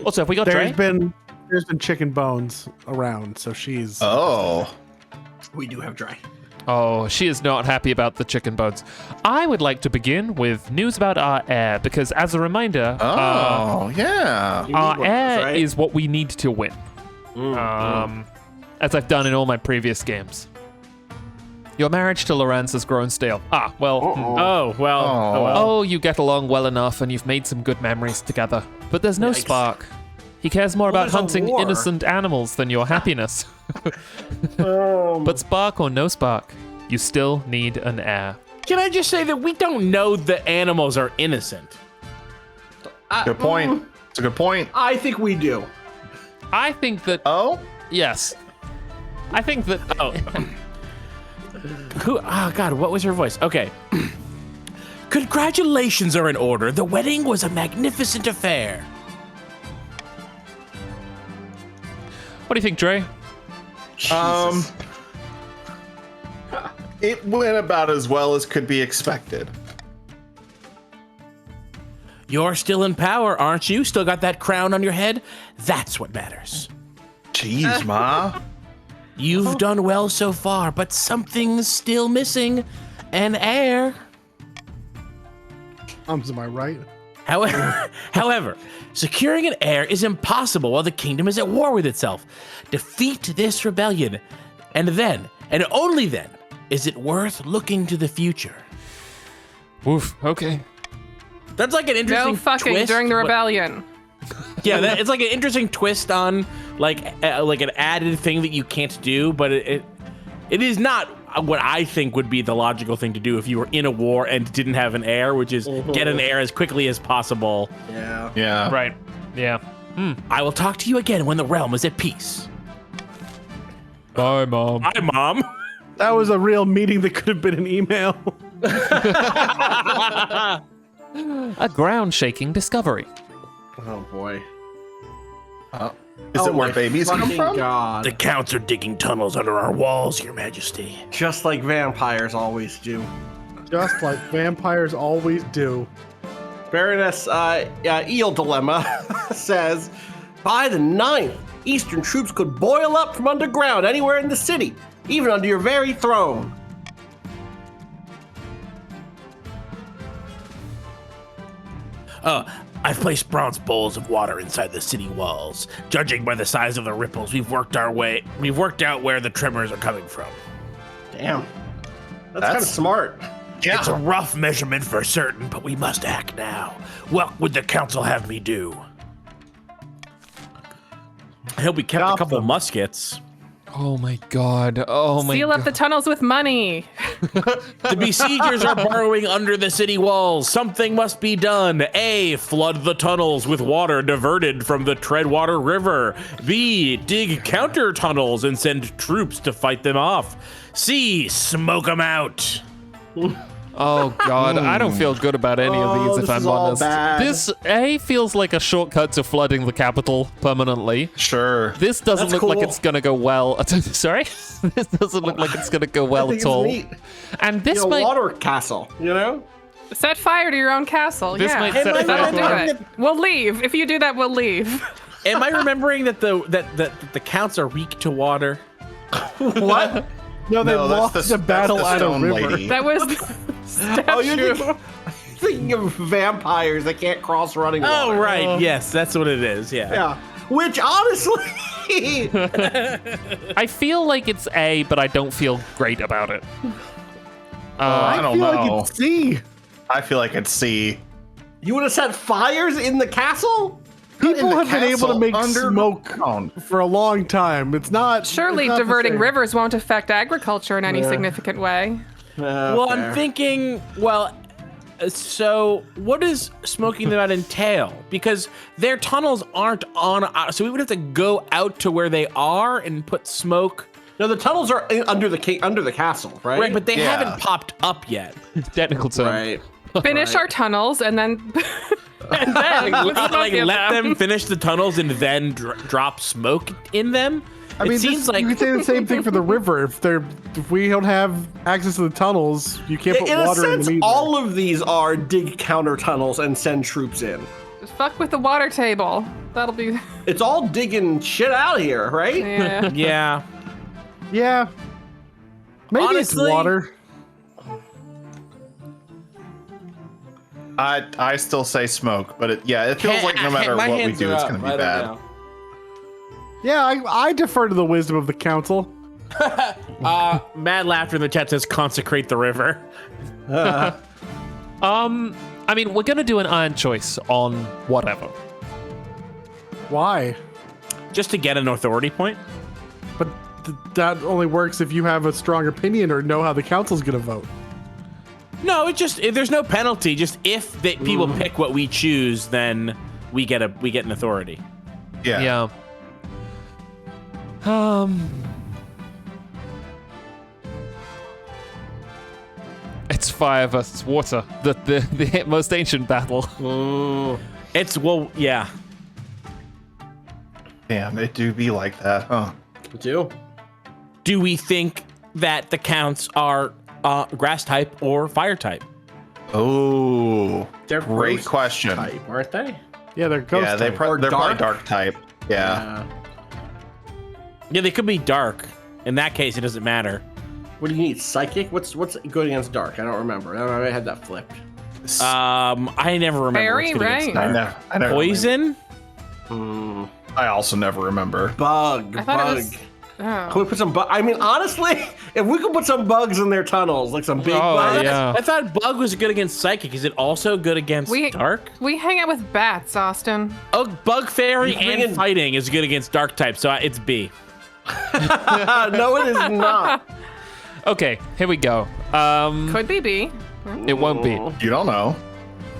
[SPEAKER 1] Also, have we got Dre?
[SPEAKER 2] there's been chicken bones around, so she's.
[SPEAKER 4] Oh.
[SPEAKER 3] We do have dry.
[SPEAKER 1] Oh, she is not happy about the chicken bones. I would like to begin with news about our heir, because as a reminder,
[SPEAKER 4] Oh, yeah.
[SPEAKER 1] our heir
[SPEAKER 3] right?
[SPEAKER 1] is what we need to win. As I've done in all my previous games. Your marriage to Lorenz has grown stale. Ah, well.
[SPEAKER 6] Oh, well. Oh, well.
[SPEAKER 1] Oh, you get along well enough and you've made some good memories together. But there's no
[SPEAKER 3] Yikes.
[SPEAKER 1] spark. He cares more about
[SPEAKER 3] there's a
[SPEAKER 1] hunting
[SPEAKER 3] war.
[SPEAKER 1] innocent animals than your happiness. But spark or no spark, you still need an heir.
[SPEAKER 6] Can I just say that we don't know the animals are innocent?
[SPEAKER 4] Good point. It's a good point.
[SPEAKER 3] I think we do.
[SPEAKER 1] I think that,
[SPEAKER 4] Oh?
[SPEAKER 1] yes. I think that,
[SPEAKER 6] Oh. Oh, God, what was her voice? Okay. Congratulations are in order. The wedding was a magnificent affair.
[SPEAKER 1] what do you think, Dre?
[SPEAKER 4] It went about as well as could be expected.
[SPEAKER 6] You're still in power, aren't you? Still got that crown on your head? That's what matters.
[SPEAKER 4] Jeez, Ma.
[SPEAKER 6] You've done well so far, but something's still missing. An heir.
[SPEAKER 2] Am I right?
[SPEAKER 6] However, securing an heir is impossible while the kingdom is at war with itself. Defeat this rebellion, and then, and only then, is it worth looking to the future.
[SPEAKER 1] Oof, okay.
[SPEAKER 6] That's like an interesting
[SPEAKER 5] No fucking
[SPEAKER 6] twist.
[SPEAKER 5] during the rebellion.
[SPEAKER 6] Yeah, it's like an interesting twist on like an added thing that you can't do, but it is not what I think would be the logical thing to do if you were in a war and didn't have an heir, which is get an heir as quickly as possible.
[SPEAKER 3] Yeah.
[SPEAKER 4] Yeah.
[SPEAKER 1] Right. Yeah.
[SPEAKER 6] I will talk to you again when the realm is at peace.
[SPEAKER 1] Bye, Mom.
[SPEAKER 6] Hi, Mom.
[SPEAKER 2] That was a real meeting that could have been an email.
[SPEAKER 1] A ground-shaking discovery.
[SPEAKER 3] Oh boy.
[SPEAKER 4] Is it where babies come
[SPEAKER 3] fucking
[SPEAKER 4] from?
[SPEAKER 3] God.
[SPEAKER 8] The counts are digging tunnels under our walls, Your Majesty.
[SPEAKER 3] Just like vampires always do.
[SPEAKER 2] Just like vampires always do.
[SPEAKER 3] Baroness Eel Dilemma says, by the 9th, Eastern troops could boil up from underground anywhere in the city, even under your very throne.
[SPEAKER 8] I've placed bronze bowls of water inside the city walls. Judging by the size of the ripples, we've worked out where the tremors are coming from.
[SPEAKER 3] Damn. That's kind of smart.
[SPEAKER 8] It's a rough measurement for certain, but we must act now. What would the council have me do?
[SPEAKER 6] I hope we kept a couple muskets.
[SPEAKER 1] Oh my god. Oh my
[SPEAKER 5] Seal
[SPEAKER 1] god.
[SPEAKER 5] up the tunnels with money.
[SPEAKER 6] The besiegers are burrowing under the city walls. Something must be done. A, flood the tunnels with water diverted from the Treadwater River. B, dig counter tunnels and send troops to fight them off. C, smoke them out.
[SPEAKER 1] Oh God, I don't feel good about any of these if
[SPEAKER 3] this
[SPEAKER 1] I'm
[SPEAKER 3] is all
[SPEAKER 1] honest.
[SPEAKER 3] bad.
[SPEAKER 1] This feels like a shortcut to flooding the capital permanently.
[SPEAKER 4] Sure.
[SPEAKER 1] This doesn't
[SPEAKER 3] That's
[SPEAKER 1] look like
[SPEAKER 3] cool.
[SPEAKER 1] it's gonna go well. Sorry, this doesn't look like it's gonna go
[SPEAKER 3] I
[SPEAKER 1] well
[SPEAKER 3] think
[SPEAKER 1] at all.
[SPEAKER 3] it's neat.
[SPEAKER 1] And this
[SPEAKER 3] You know,
[SPEAKER 1] might
[SPEAKER 3] water castle, you know?
[SPEAKER 5] Set fire to your own castle.
[SPEAKER 1] This
[SPEAKER 5] yeah.
[SPEAKER 1] might set
[SPEAKER 5] Let's
[SPEAKER 1] fire
[SPEAKER 5] do
[SPEAKER 1] to-
[SPEAKER 5] it. We'll leave. If you do that, we'll leave.
[SPEAKER 6] Am I remembering that the counts are weak to water?
[SPEAKER 3] What?
[SPEAKER 2] No, they
[SPEAKER 4] No,
[SPEAKER 2] lost
[SPEAKER 4] that's
[SPEAKER 2] the
[SPEAKER 4] the
[SPEAKER 2] battle
[SPEAKER 4] that's
[SPEAKER 2] at
[SPEAKER 4] the
[SPEAKER 2] a
[SPEAKER 4] stone
[SPEAKER 2] river.
[SPEAKER 4] lady.
[SPEAKER 5] That was the statue.
[SPEAKER 3] Oh, you're thinking of vampires that can't cross running water.
[SPEAKER 6] Oh, right. Yes, that's what it is. Yeah.
[SPEAKER 3] Yeah. Which, honestly...
[SPEAKER 1] I feel like it's A, but I don't feel great about it.
[SPEAKER 4] I don't
[SPEAKER 2] feel
[SPEAKER 4] know.
[SPEAKER 2] like it's C.
[SPEAKER 4] I feel like it's C.
[SPEAKER 3] You would have set fires in the castle?
[SPEAKER 2] People
[SPEAKER 4] the
[SPEAKER 2] have been able to
[SPEAKER 4] castle,
[SPEAKER 2] make
[SPEAKER 4] underground.
[SPEAKER 2] smoke for a long time. It's not.
[SPEAKER 5] Surely
[SPEAKER 2] it's not the
[SPEAKER 5] diverting
[SPEAKER 2] same.
[SPEAKER 5] rivers won't affect agriculture in any significant way.
[SPEAKER 6] Well, I'm thinking, so what does smoking them out entail? Because their tunnels aren't on, so we would have to go out to where they are and put smoke.
[SPEAKER 3] No, the tunnels are under the castle, right?
[SPEAKER 6] Right, but they
[SPEAKER 4] Yeah.
[SPEAKER 6] haven't popped up yet.
[SPEAKER 1] Technical term.
[SPEAKER 3] Right.
[SPEAKER 5] Finish our tunnels and then and then put smoke
[SPEAKER 6] Like
[SPEAKER 5] in
[SPEAKER 6] let
[SPEAKER 5] them.
[SPEAKER 6] them finish the tunnels and then drop smoke in them.
[SPEAKER 2] I mean,
[SPEAKER 6] it seems like
[SPEAKER 2] you could say the same thing for the river. If we don't have access to the tunnels, you can't put
[SPEAKER 3] In a
[SPEAKER 2] water in
[SPEAKER 3] sense,
[SPEAKER 2] them either.
[SPEAKER 3] all of these are dig counter tunnels and send troops in.
[SPEAKER 5] Fuck with the water table. That'll be
[SPEAKER 3] It's all digging shit out here, right?
[SPEAKER 5] yeah.
[SPEAKER 6] yeah.
[SPEAKER 2] Yeah. Maybe
[SPEAKER 6] Honestly-
[SPEAKER 2] it's water.
[SPEAKER 4] I still say smoke, but it feels like no matter
[SPEAKER 6] My
[SPEAKER 4] what we
[SPEAKER 6] hands
[SPEAKER 4] do,
[SPEAKER 6] are
[SPEAKER 4] it's
[SPEAKER 6] up.
[SPEAKER 4] going to
[SPEAKER 6] I
[SPEAKER 4] be
[SPEAKER 6] don't
[SPEAKER 4] bad.
[SPEAKER 6] know.
[SPEAKER 2] Yeah, I defer to the wisdom of the council.
[SPEAKER 6] Mad laughter in the chat says consecrate the river.
[SPEAKER 1] I mean, we're gonna do an iron choice on whatever.
[SPEAKER 2] Why?
[SPEAKER 6] Just to get an authority point.
[SPEAKER 2] But that only works if you have a strong opinion or know how the council's gonna vote.
[SPEAKER 6] No, there's no penalty. Just if people pick what we choose, then we get an authority.
[SPEAKER 4] Yeah.
[SPEAKER 1] It's fire versus water. The most ancient battle.
[SPEAKER 6] Yeah.
[SPEAKER 4] Damn, it do be like that, huh?
[SPEAKER 3] Do.
[SPEAKER 6] Do we think that the counts are grass type or fire type?
[SPEAKER 4] Oh,
[SPEAKER 3] They're
[SPEAKER 4] great
[SPEAKER 3] ghost
[SPEAKER 4] question.
[SPEAKER 3] type, aren't they?
[SPEAKER 2] Yeah, they're ghost
[SPEAKER 4] Yeah,
[SPEAKER 2] type.
[SPEAKER 4] they're probably
[SPEAKER 3] dark?
[SPEAKER 4] dark type. Yeah.
[SPEAKER 6] Yeah, they could be dark. In that case, it doesn't matter.
[SPEAKER 3] What do you need? Psychic? What's good against dark? I don't remember. I had that flipped.
[SPEAKER 6] I never remember.
[SPEAKER 5] Fairy,
[SPEAKER 6] what's good against
[SPEAKER 5] right?
[SPEAKER 6] dark.
[SPEAKER 4] I never
[SPEAKER 6] Poison?
[SPEAKER 4] I also never remember.
[SPEAKER 3] Bug.
[SPEAKER 5] I thought
[SPEAKER 3] Bug.
[SPEAKER 5] it was.
[SPEAKER 3] Can
[SPEAKER 5] Oh.
[SPEAKER 3] we put some bug? I mean, honestly, if we could put some bugs in their tunnels, like some big bugs.
[SPEAKER 1] yeah.
[SPEAKER 6] I thought bug was good against psychic. Is it also good against dark?
[SPEAKER 5] We hang out with bats, Austin.
[SPEAKER 6] Oh, bug fairy
[SPEAKER 3] You bring
[SPEAKER 6] and
[SPEAKER 3] in-
[SPEAKER 6] fighting is good against dark type, so it's B.
[SPEAKER 3] No, it is not.
[SPEAKER 1] Okay, here we go.
[SPEAKER 5] Could be B.
[SPEAKER 1] It won't be.
[SPEAKER 4] You don't know.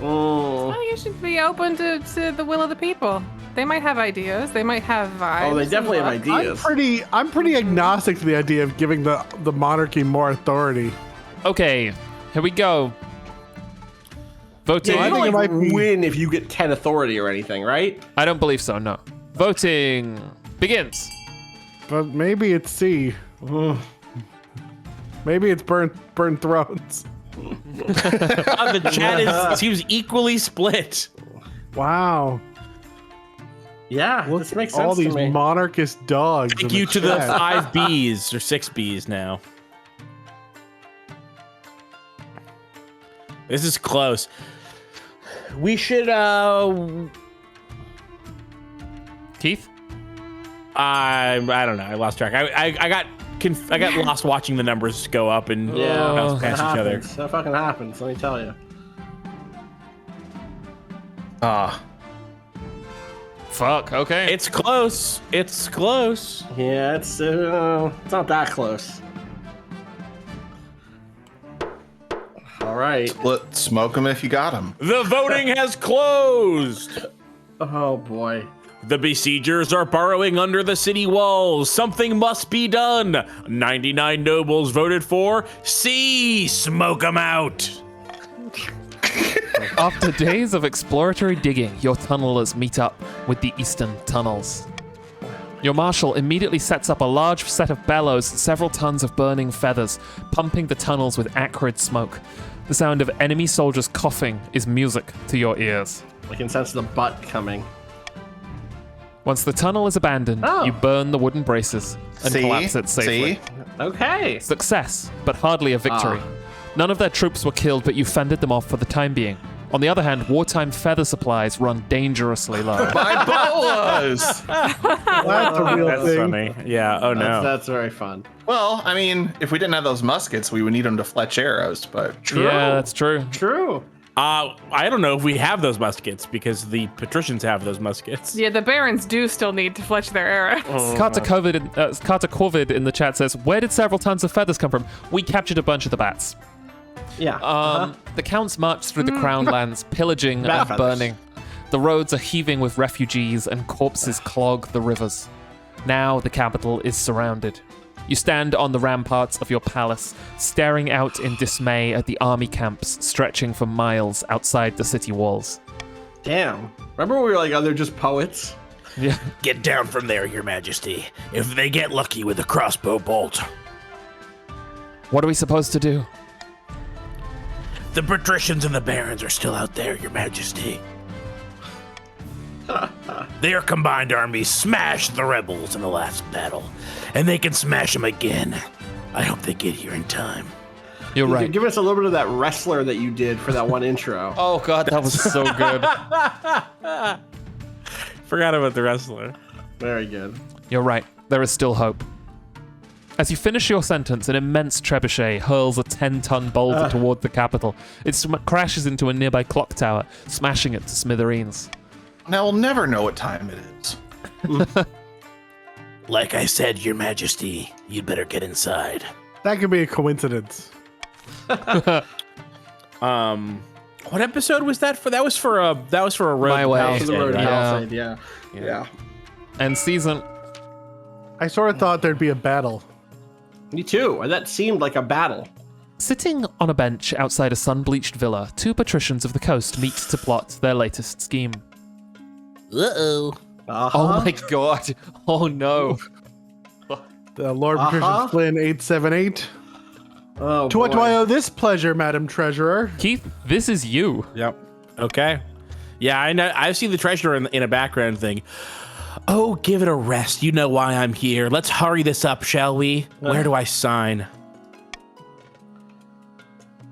[SPEAKER 5] Well, you should be open to the will of the people. They might have ideas. They might have vibes.
[SPEAKER 3] Oh, they definitely have
[SPEAKER 5] and
[SPEAKER 3] ideas.
[SPEAKER 2] I'm pretty agnostic to the idea of giving the monarchy more authority.
[SPEAKER 1] Okay, here we go. Voting.
[SPEAKER 3] Yeah, you
[SPEAKER 2] I think
[SPEAKER 3] don't
[SPEAKER 2] it
[SPEAKER 3] like
[SPEAKER 2] might be-
[SPEAKER 3] win if you get 10 authority or anything, right?
[SPEAKER 1] I don't believe so, no. Voting begins.
[SPEAKER 2] But maybe it's C. Maybe it's burn thrones.
[SPEAKER 6] The chat seems equally split.
[SPEAKER 2] Wow.
[SPEAKER 3] Yeah,
[SPEAKER 2] Look
[SPEAKER 3] this makes
[SPEAKER 2] at all
[SPEAKER 3] sense
[SPEAKER 2] these
[SPEAKER 3] to me.
[SPEAKER 2] monarchist dogs.
[SPEAKER 6] Thank
[SPEAKER 2] in
[SPEAKER 6] you to the
[SPEAKER 2] chat.
[SPEAKER 6] 5 Bs or 6 Bs now. This is close. We should
[SPEAKER 1] Keith?
[SPEAKER 6] I don't know. I lost track. I got lost watching the numbers go up and bounce
[SPEAKER 3] That
[SPEAKER 6] past each other.
[SPEAKER 3] happens. That fucking happens, let me tell you.
[SPEAKER 1] Fuck, okay.
[SPEAKER 6] It's close. It's close.
[SPEAKER 3] Yeah, it's not that close. All right.
[SPEAKER 4] Smoke them if you got them.
[SPEAKER 6] The voting has closed.
[SPEAKER 3] Oh boy.
[SPEAKER 6] The besiegers are burrowing under the city walls. Something must be done. 99 nobles voted for C. Smoke 'em out.
[SPEAKER 1] After days of exploratory digging, your tunnelers meet up with the eastern tunnels. Your marshal immediately sets up a large set of bellows, several tons of burning feathers, pumping the tunnels with acrid smoke. The sound of enemy soldiers coughing is music to your ears.
[SPEAKER 3] I can sense the butt coming.
[SPEAKER 1] Once the tunnel is abandoned, you burn the wooden braces and collapse it safely.
[SPEAKER 3] Okay.
[SPEAKER 1] Success, but hardly a victory. None of their troops were killed, but you fended them off for the time being. On the other hand, wartime feather supplies run dangerously low.
[SPEAKER 4] My boas!
[SPEAKER 2] That's a real
[SPEAKER 6] That's
[SPEAKER 2] thing.
[SPEAKER 6] funny. Yeah. Oh no.
[SPEAKER 3] That's very fun.
[SPEAKER 4] Well, I mean, if we didn't have those muskets, we would need them to fletch arrows, but...
[SPEAKER 1] Yeah, that's true.
[SPEAKER 3] True.
[SPEAKER 6] I don't know if we have those muskets because the patricians have those muskets.
[SPEAKER 5] Yeah, the barons do still need to fletch their arrows.
[SPEAKER 1] Carter Corvid in the chat says, "Where did several tons of feathers come from? We captured a bunch of the bats."
[SPEAKER 3] Yeah.
[SPEAKER 1] The counts march through the crown lands, pillaging
[SPEAKER 3] Bat
[SPEAKER 1] and
[SPEAKER 3] feathers.
[SPEAKER 1] burning. The roads are heaving with refugees, and corpses clog the rivers. Now the capital is surrounded. You stand on the ramparts of your palace, staring out in dismay at the army camps stretching for miles outside the city walls.
[SPEAKER 3] Damn. Remember when we were like, oh, they're just poets?
[SPEAKER 1] Yeah.
[SPEAKER 8] Get down from there, Your Majesty. If they get lucky with a crossbow bolt.
[SPEAKER 1] What are we supposed to do?
[SPEAKER 8] The patricians and the barons are still out there, Your Majesty. Their combined armies smashed the rebels in the last battle, and they can smash them again. I hope they get here in time.
[SPEAKER 1] You're right.
[SPEAKER 3] Give us a little bit of that wrestler that you did for that one intro.
[SPEAKER 1] Oh god, that was so good.
[SPEAKER 6] Forgot about the wrestler.
[SPEAKER 3] Very good.
[SPEAKER 1] You're right. There is still hope. As you finish your sentence, an immense trebuchet hurls a 10-ton boulder toward the capital. It crashes into a nearby clock tower, smashing it to smithereens.
[SPEAKER 4] Now we'll never know what time it is.
[SPEAKER 8] Like I said, Your Majesty, you'd better get inside.
[SPEAKER 2] That could be a coincidence.
[SPEAKER 6] What episode was that for? That was for a road.
[SPEAKER 1] My Way.
[SPEAKER 6] Palisade,
[SPEAKER 3] The road
[SPEAKER 6] right?
[SPEAKER 3] Palisade, yeah.
[SPEAKER 1] And season...
[SPEAKER 2] I sort of thought there'd be a battle.
[SPEAKER 3] Me too. And that seemed like a battle.
[SPEAKER 1] Sitting on a bench outside a sun-bleached villa, two patricians of the coast meet to plot their latest scheme.
[SPEAKER 8] Uh-oh.
[SPEAKER 1] Oh my god. Oh no.
[SPEAKER 2] The Lord Patrician Flynn 878.
[SPEAKER 3] Oh,
[SPEAKER 2] To what do
[SPEAKER 3] boy.
[SPEAKER 2] I owe this pleasure, Madam Treasurer?
[SPEAKER 1] Keith, this is you.
[SPEAKER 6] Yep. Okay. Yeah, I know. I see the treasurer in a background thing. Oh, give it a rest. You know why I'm here. Let's hurry this up, shall we? Where do I sign?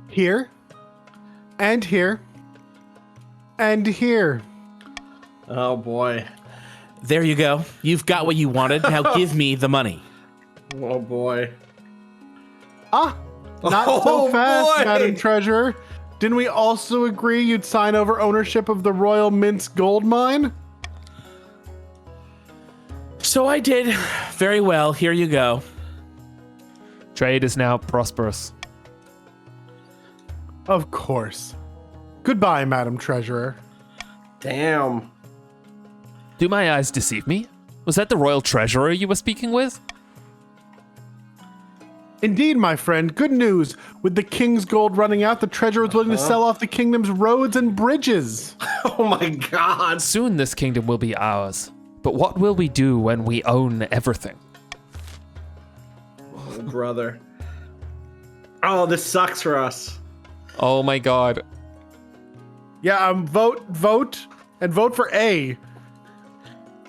[SPEAKER 2] Here. And here. And here.
[SPEAKER 3] Oh, boy.
[SPEAKER 6] There you go. You've got what you wanted. Now give me the money.
[SPEAKER 3] Oh, boy.
[SPEAKER 2] Not
[SPEAKER 3] Oh,
[SPEAKER 2] so fast,
[SPEAKER 3] boy.
[SPEAKER 2] Madam Treasurer. Didn't we also agree you'd sign over ownership of the Royal Mint's gold mine?
[SPEAKER 6] So I did. Very well. Here you go.
[SPEAKER 1] Trade is now prosperous.
[SPEAKER 2] Of course. Goodbye, Madam Treasurer.
[SPEAKER 3] Damn.
[SPEAKER 1] Do my eyes deceive me? Was that the royal treasurer you were speaking with?
[SPEAKER 2] Indeed, my friend. Good news. With the king's gold running out, the treasurer is willing to sell off the kingdom's roads and bridges.
[SPEAKER 3] Oh, my God.
[SPEAKER 1] Soon this kingdom will be ours. But what will we do when we own everything?
[SPEAKER 3] Oh, brother. Oh, this sucks for us.
[SPEAKER 1] Oh my god.
[SPEAKER 2] Yeah, vote, and vote for A.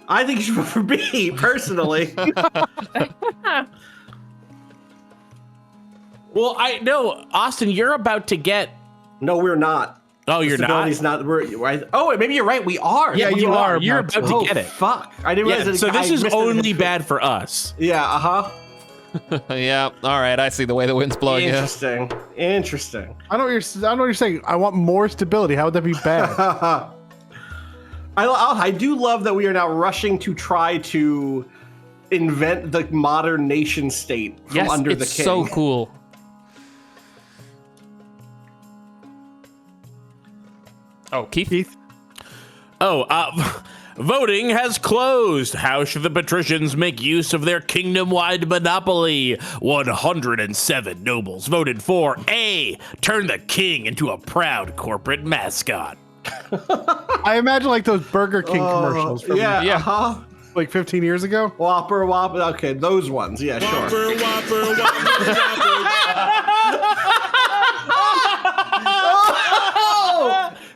[SPEAKER 3] I think you should vote for B, personally.
[SPEAKER 6] Well, I know, Austin, you're about to get.
[SPEAKER 3] No, we're not.
[SPEAKER 6] Oh, you're not.
[SPEAKER 3] Stability's not. Oh, maybe you're right. We are.
[SPEAKER 6] Yeah, you are. You're
[SPEAKER 2] about
[SPEAKER 6] about
[SPEAKER 3] Oh,
[SPEAKER 6] to get it.
[SPEAKER 3] fuck. I didn't
[SPEAKER 6] Yeah,
[SPEAKER 3] realize
[SPEAKER 6] so
[SPEAKER 3] that.
[SPEAKER 6] this
[SPEAKER 3] I
[SPEAKER 6] is
[SPEAKER 3] missed it.
[SPEAKER 6] only bad for us.
[SPEAKER 3] Yeah,
[SPEAKER 1] Yeah, alright, I see the way the wind's blowing here.
[SPEAKER 3] Interesting. Interesting.
[SPEAKER 2] I know what you're saying. I want more stability. How would that be bad?
[SPEAKER 3] I do love that we are now rushing to try to invent the modern nation state from
[SPEAKER 1] Yes,
[SPEAKER 3] under
[SPEAKER 1] it's
[SPEAKER 3] the king.
[SPEAKER 1] so cool. Oh, Keith?
[SPEAKER 2] Keith?
[SPEAKER 6] Oh, Voting has closed. How should the patricians make use of their kingdom-wide monopoly? 107 nobles voted for A, turn the king into a proud corporate mascot.
[SPEAKER 2] I imagine like those Burger King commercials from like 15 years ago.
[SPEAKER 3] Whopper. Okay, those ones. Yeah, sure.
[SPEAKER 8] Whopper.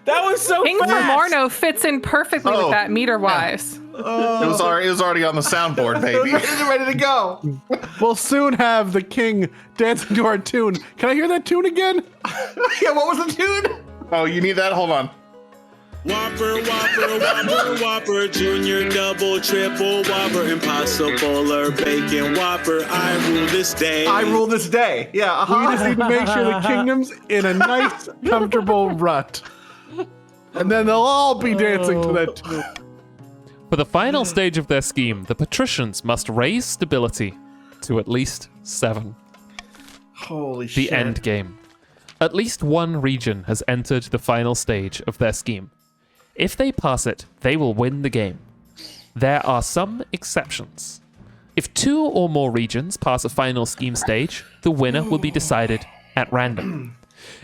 [SPEAKER 6] That was so
[SPEAKER 5] King
[SPEAKER 6] fast.
[SPEAKER 5] Morno fits in perfectly with that meter-wise.
[SPEAKER 4] It was already on the soundboard, baby.
[SPEAKER 3] Ready to go.
[SPEAKER 2] We'll soon have the king dancing to our tune. Can I hear that tune again?
[SPEAKER 3] Yeah, what was the tune?
[SPEAKER 4] Oh, you need that? Hold on.
[SPEAKER 11] Whopper, junior, double, triple, Whopper, impossible or bacon, Whopper, I rule this day.
[SPEAKER 3] I rule this day. Yeah,
[SPEAKER 2] We just need to make sure the kingdom's in a nice, comfortable rut. And then they'll all be dancing to that tune.
[SPEAKER 1] For the final stage of their scheme, the patricians must raise stability to at least 7.
[SPEAKER 3] Holy
[SPEAKER 1] The
[SPEAKER 3] shit.
[SPEAKER 1] end game. At least one region has entered the final stage of their scheme. If they pass it, they will win the game. There are some exceptions. If 2 or more regions pass a final scheme stage, the winner will be decided at random.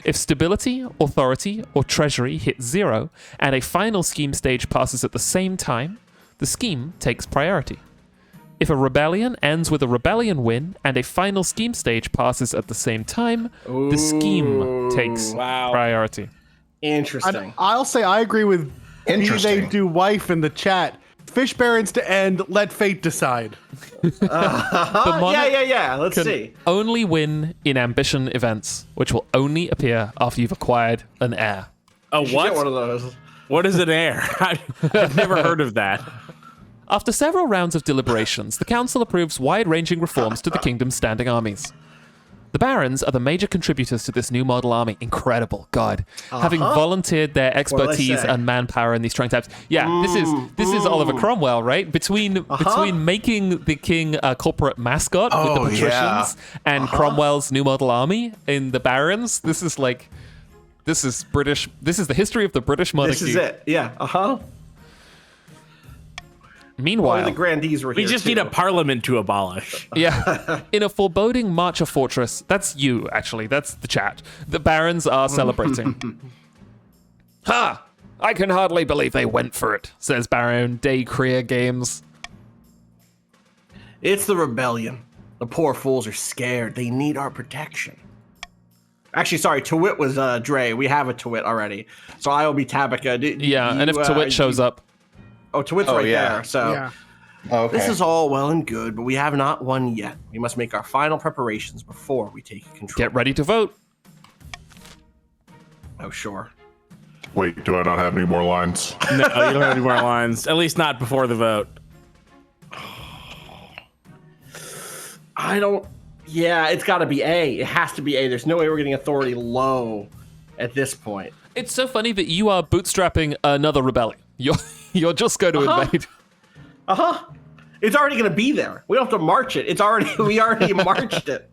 [SPEAKER 1] If stability, authority, or treasury hit 0 and a final scheme stage passes at the same time, the scheme takes priority. If a rebellion ends with a rebellion win and a final scheme stage passes at the same time, the scheme takes priority.
[SPEAKER 3] Interesting.
[SPEAKER 2] I'll say I agree with
[SPEAKER 4] Interesting.
[SPEAKER 2] They do wife in the chat. Fish barons to end, let fate decide.
[SPEAKER 1] The monarch
[SPEAKER 3] Yeah. Let's
[SPEAKER 1] can
[SPEAKER 3] see.
[SPEAKER 1] only win in ambition events, which will only appear after you've acquired an heir.
[SPEAKER 6] A
[SPEAKER 3] You should get one
[SPEAKER 6] what?
[SPEAKER 3] of those.
[SPEAKER 6] What is an heir? I've never heard of that.
[SPEAKER 1] After several rounds of deliberations, the council approves wide-ranging reforms to the kingdom's standing armies. The barons are the major contributors to this new model army. Incredible, God. Having volunteered their expertise
[SPEAKER 3] say?
[SPEAKER 1] and manpower in these trying times. Yeah, this is Oliver Cromwell, right? Between making the king a corporate mascot with the patricians and Cromwell's new model army in the barons, this is British. This is the history of the British monarchy.
[SPEAKER 3] This is it. Yeah.
[SPEAKER 1] Meanwhile,
[SPEAKER 3] The grandees were
[SPEAKER 6] We
[SPEAKER 3] here
[SPEAKER 6] just
[SPEAKER 3] too.
[SPEAKER 6] need a parliament to abolish.
[SPEAKER 1] yeah, in a foreboding march of fortress, that's you, actually, that's the chat. The barons are celebrating. Ha! I can hardly believe they went for it, says Baron Day Creer Games.
[SPEAKER 3] It's the rebellion. The poor fools are scared. They need our protection. Actually, sorry, Tawit was Dre. We have a Tawit already. So I will be Tabitha.
[SPEAKER 1] And if Tawit shows up.
[SPEAKER 3] Oh, Tawit's right there. So
[SPEAKER 2] Yeah.
[SPEAKER 4] Okay.
[SPEAKER 3] this is all well and good, but we have not won yet. We must make our final preparations before we take control.
[SPEAKER 1] Get ready to vote.
[SPEAKER 3] Oh, sure.
[SPEAKER 10] Wait, do I not have any more lines?
[SPEAKER 6] No, you don't have any more lines. At least not before the vote.
[SPEAKER 3] I don't. Yeah, it's got to be A. It has to be A. There's no way we're getting authority low at this point.
[SPEAKER 1] It's so funny that you are bootstrapping another rebellion. You're just going to invade.
[SPEAKER 3] It's already going to be there. We don't have to march it. We already marched it.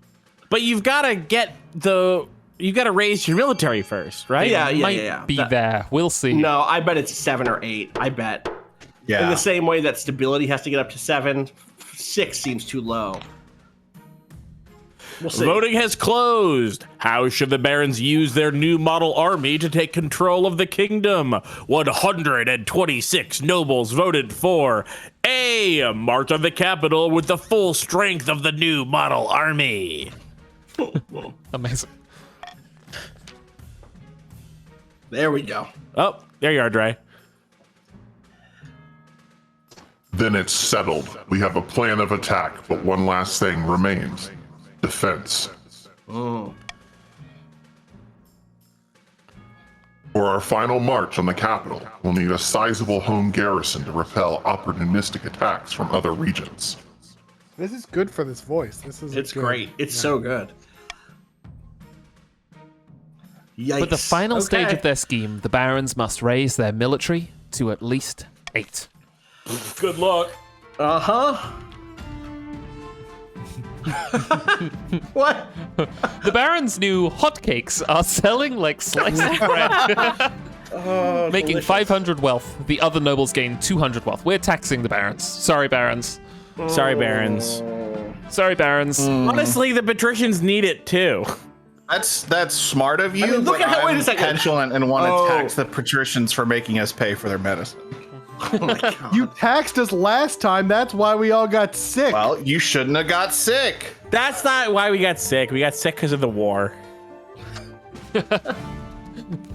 [SPEAKER 6] But you've got to raise your military first, right?
[SPEAKER 1] Might be there. We'll see.
[SPEAKER 3] No, I bet it's 7 or 8. I bet.
[SPEAKER 4] Yeah.
[SPEAKER 3] In the same way that stability has to get up to 7, 6 seems too low. We'll see.
[SPEAKER 6] Voting has closed. How should the barons use their new model army to take control of the kingdom? 126 nobles voted for A, march on the capital with the full strength of the new model army.
[SPEAKER 1] Amazing.
[SPEAKER 3] There we go.
[SPEAKER 6] Oh, there you are, Dre.
[SPEAKER 10] Then it's settled. We have a plan of attack, but one last thing remains. Defense. For our final march on the capital, we'll need a sizable home garrison to repel opportunistic attacks from other regions.
[SPEAKER 2] This is good for this voice.
[SPEAKER 3] It's great. It's so good. Yikes.
[SPEAKER 1] But the final stage of their scheme, the barons must raise their military to at least 8.
[SPEAKER 6] Good luck.
[SPEAKER 3] What?
[SPEAKER 1] The barons' new hotcakes are selling like sliced bread. making
[SPEAKER 3] delicious.
[SPEAKER 1] 500 wealth. The other nobles gain 200 wealth. We're taxing the barons. Sorry, barons.
[SPEAKER 6] Sorry, barons.
[SPEAKER 1] Sorry, barons.
[SPEAKER 6] Honestly, the patricians need it too.
[SPEAKER 4] That's smart of you.
[SPEAKER 3] I mean, look
[SPEAKER 4] but
[SPEAKER 3] at how- wait a
[SPEAKER 4] I'm
[SPEAKER 3] second.
[SPEAKER 4] petulant and want to
[SPEAKER 3] Oh.
[SPEAKER 4] tax the patricians for making us pay for their medicine.
[SPEAKER 3] Oh my God.
[SPEAKER 2] You taxed us last time. That's why we all got sick.
[SPEAKER 4] Well, you shouldn't have got sick.
[SPEAKER 6] That's not why we got sick. We got sick because of the war.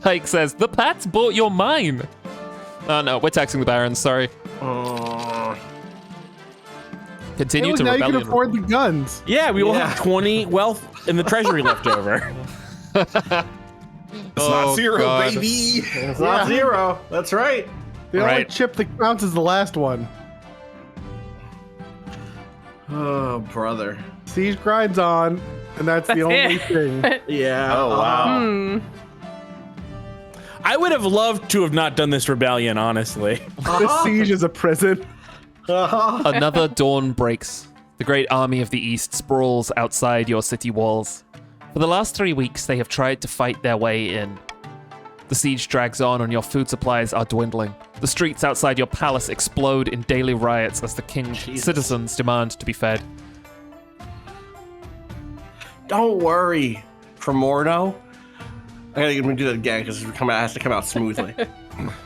[SPEAKER 1] Pike says, the Pats bought your mine. Oh, no, we're taxing the barons. Sorry. Continue
[SPEAKER 2] Hey, look,
[SPEAKER 1] to
[SPEAKER 2] now you
[SPEAKER 1] rebellion.
[SPEAKER 2] can afford the guns.
[SPEAKER 6] Yeah, we will
[SPEAKER 3] Yeah.
[SPEAKER 6] have 20 wealth in the treasury left over.
[SPEAKER 4] It's not zero,
[SPEAKER 1] God.
[SPEAKER 4] baby.
[SPEAKER 3] It's not 0. That's right.
[SPEAKER 2] The only
[SPEAKER 1] Right.
[SPEAKER 2] chip that counts is the last one.
[SPEAKER 3] Oh, brother.
[SPEAKER 2] Siege grinds on, and that's the only thing.
[SPEAKER 3] Yeah.
[SPEAKER 4] Oh, wow.
[SPEAKER 6] I would have loved to have not done this rebellion, honestly.
[SPEAKER 2] This siege is a prison.
[SPEAKER 1] Another dawn breaks. The great army of the East sprawls outside your city walls. For the last 3 weeks, they have tried to fight their way in. The siege drags on and your food supplies are dwindling. The streets outside your palace explode in daily riots as the king's citizens demand to be fed.
[SPEAKER 3] Don't worry, Morno. I gotta do that again because it has to come out smoothly.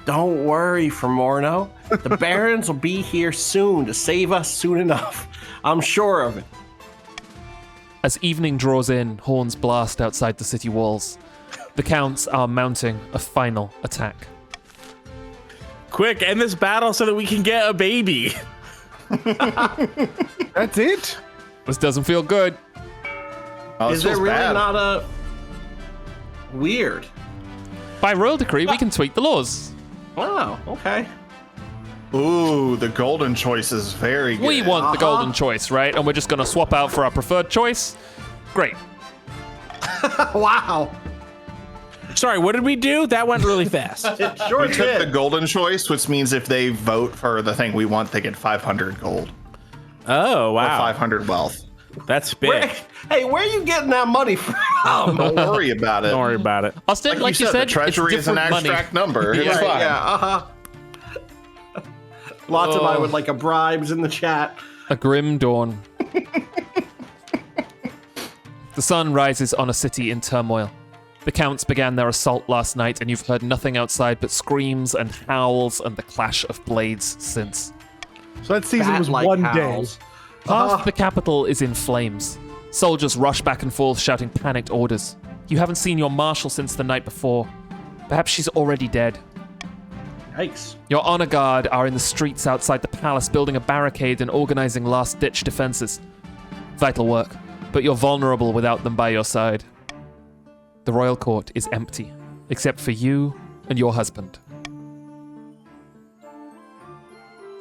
[SPEAKER 3] Don't worry, Morno. The barons will be here soon to save us soon enough. I'm sure of it.
[SPEAKER 1] As evening draws in, horns blast outside the city walls. The counts are mounting a final attack.
[SPEAKER 6] Quick, end this battle so that we can get a baby.
[SPEAKER 2] That's it?
[SPEAKER 1] This doesn't feel good.
[SPEAKER 4] Oh,
[SPEAKER 3] Is
[SPEAKER 4] this
[SPEAKER 3] there
[SPEAKER 4] feels
[SPEAKER 3] really
[SPEAKER 4] bad.
[SPEAKER 3] not a weird?
[SPEAKER 1] By royal decree, we can tweak the laws.
[SPEAKER 3] Wow. Okay.
[SPEAKER 4] Ooh, the golden choice is very good.
[SPEAKER 1] We want the golden choice, right? And we're just going to swap out for our preferred choice. Great.
[SPEAKER 3] Wow.
[SPEAKER 6] Sorry, what did we do? That went really fast.
[SPEAKER 3] It sure
[SPEAKER 4] We took the
[SPEAKER 3] did.
[SPEAKER 4] golden choice, which means if they vote for the thing we want, they get 500 gold.
[SPEAKER 6] Oh,
[SPEAKER 4] Or
[SPEAKER 6] wow.
[SPEAKER 4] 500 wealth.
[SPEAKER 6] That's big.
[SPEAKER 3] Hey, where are you getting that money from?
[SPEAKER 4] Don't worry about it.
[SPEAKER 6] Don't worry about it.
[SPEAKER 1] Austin, like you said,
[SPEAKER 4] the treasury
[SPEAKER 1] it's
[SPEAKER 4] is an
[SPEAKER 1] different money.
[SPEAKER 4] abstract number. It's
[SPEAKER 1] Yeah.
[SPEAKER 4] fine.
[SPEAKER 3] Yeah. Lots of I would like a bribes in the chat.
[SPEAKER 1] A grim dawn. The sun rises on a city in turmoil. The counts began their assault last night, and you've heard nothing outside but screams and howls and the clash of blades since.
[SPEAKER 2] So that season was
[SPEAKER 3] Bat-like
[SPEAKER 2] one
[SPEAKER 3] howls.
[SPEAKER 2] day.
[SPEAKER 1] Half the capital is in flames. Soldiers rush back and forth shouting panicked orders. You haven't seen your marshal since the night before. Perhaps she's already dead.
[SPEAKER 3] Yikes.
[SPEAKER 1] Your honor guard are in the streets outside the palace building a barricade and organizing last-ditch defenses. Vital work, but you're vulnerable without them by your side. The royal court is empty, except for you and your husband.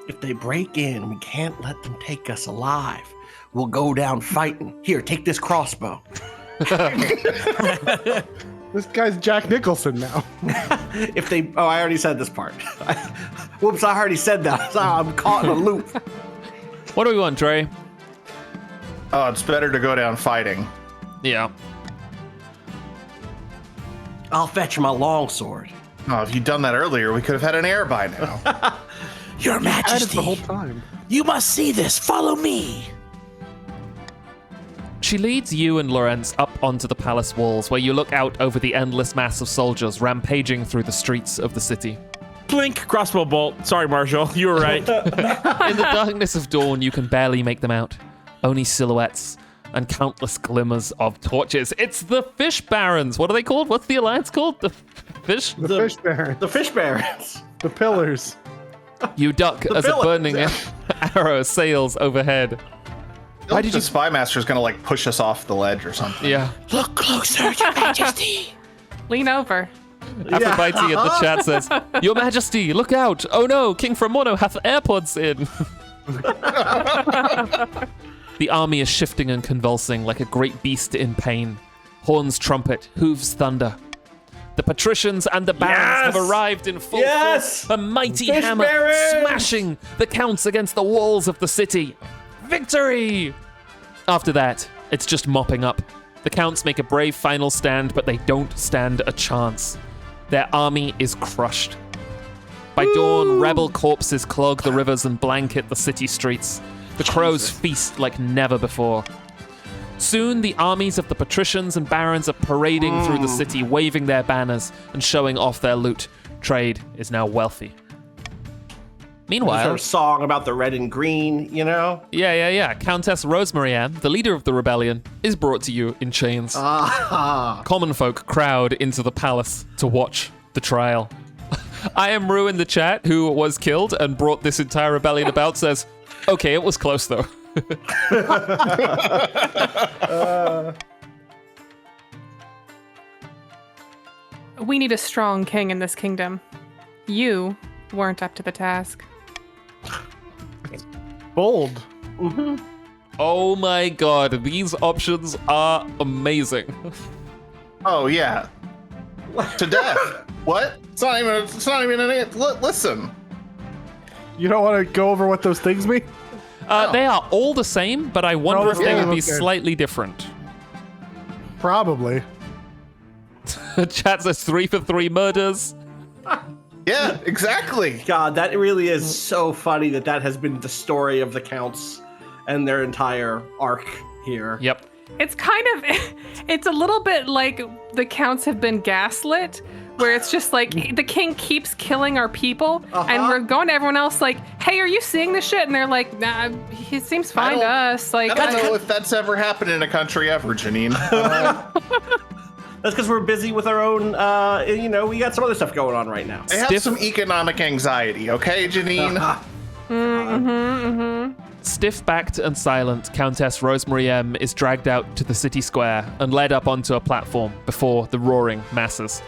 [SPEAKER 3] If they break in, we can't let them take us alive. We'll go down fighting. Here, take this crossbow.
[SPEAKER 2] This guy's Jack Nicholson now.
[SPEAKER 3] If they... Oh, I already said this part. Whoops, I already said that. So I'm caught in a loop.
[SPEAKER 1] What do we want, Dre?
[SPEAKER 4] Oh, it's better to go down fighting.
[SPEAKER 1] Yeah.
[SPEAKER 3] I'll fetch my longsword.
[SPEAKER 4] Oh, if you'd done that earlier, we could have had an heir by now.
[SPEAKER 8] Your
[SPEAKER 2] Had it the whole
[SPEAKER 8] Majesty,
[SPEAKER 2] time.
[SPEAKER 8] you must see this. Follow me.
[SPEAKER 1] She leads you and Lorenz up onto the palace walls, where you look out over the endless mass of soldiers rampaging through the streets of the city.
[SPEAKER 6] Blink, crossbow bolt. Sorry, Marshall. You were right.
[SPEAKER 1] In the darkness of dawn, you can barely make them out. Only silhouettes and countless glimmers of torches. It's the Fish Barons. What are they called? What's the alliance called? The Fish?
[SPEAKER 2] The fish baron.
[SPEAKER 3] The fish barons.
[SPEAKER 2] The pillars.
[SPEAKER 1] You duck as a
[SPEAKER 3] villains,
[SPEAKER 1] burning
[SPEAKER 3] yeah.
[SPEAKER 1] arrow sails overhead. Why did you...
[SPEAKER 4] The spy master's gonna like push us off the ledge or something.
[SPEAKER 1] Yeah.
[SPEAKER 8] Look closer, Your Majesty.
[SPEAKER 5] Lean over.
[SPEAKER 1] Aphrodite in the chat says, Your Majesty, look out. Oh no, King Framono hath AirPods in. The army is shifting and convulsing like a great beast in pain. Horns trumpet, hooves thunder. The patricians and the barons have arrived in full
[SPEAKER 3] Yes!
[SPEAKER 1] force, a mighty
[SPEAKER 3] Fish
[SPEAKER 1] hammer
[SPEAKER 3] barons!
[SPEAKER 1] smashing the counts against the walls of the city. Victory! After that, it's just mopping up. The counts make a brave final stand, but they don't stand a chance. Their army is crushed. By dawn, rebel corpses clog the rivers and blanket the city streets. The crows feast like never before. Soon, the armies of the patricians and barons are parading through the city, waving their banners and showing off their loot. Trade is now wealthy. Meanwhile,
[SPEAKER 3] sort of song about the red and green, you know?
[SPEAKER 1] Yeah. Countess Rosemary Ann, the leader of the rebellion, is brought to you in chains. Common folk crowd into the palace to watch the trial. I am Rue in the chat, who was killed and brought this entire rebellion about, says, okay, it was close though.
[SPEAKER 5] We need a strong king in this kingdom. You weren't up to the task.
[SPEAKER 2] Bold.
[SPEAKER 1] Oh my god, these options are amazing.
[SPEAKER 4] Oh yeah. To death. What? It's not even an listen.
[SPEAKER 2] You don't want to go over what those things mean?
[SPEAKER 1] They are all the same, but I wonder if they would be
[SPEAKER 2] okay.
[SPEAKER 1] slightly different.
[SPEAKER 2] Probably.
[SPEAKER 1] Chat says 3 for 3 murders.
[SPEAKER 4] Yeah, exactly.
[SPEAKER 3] God, that really is so funny that has been the story of the Counts and their entire arc here.
[SPEAKER 1] Yep.
[SPEAKER 5] It's kind of, it's a little bit like the Counts have been gaslit, where it's just like the king keeps killing our people, and we're going to everyone else like, hey, are you seeing this shit? And they're like, nah, he seems fine to us. Like,
[SPEAKER 4] I don't know if that's ever happened in a country ever, Janine.
[SPEAKER 3] That's because we're busy with our own, we got some other stuff going on right now.
[SPEAKER 4] I have some economic anxiety, okay, Janine?
[SPEAKER 1] Stiff-backed and silent, Countess Rosemary M is dragged out to the city square and led up onto a platform before the roaring masses.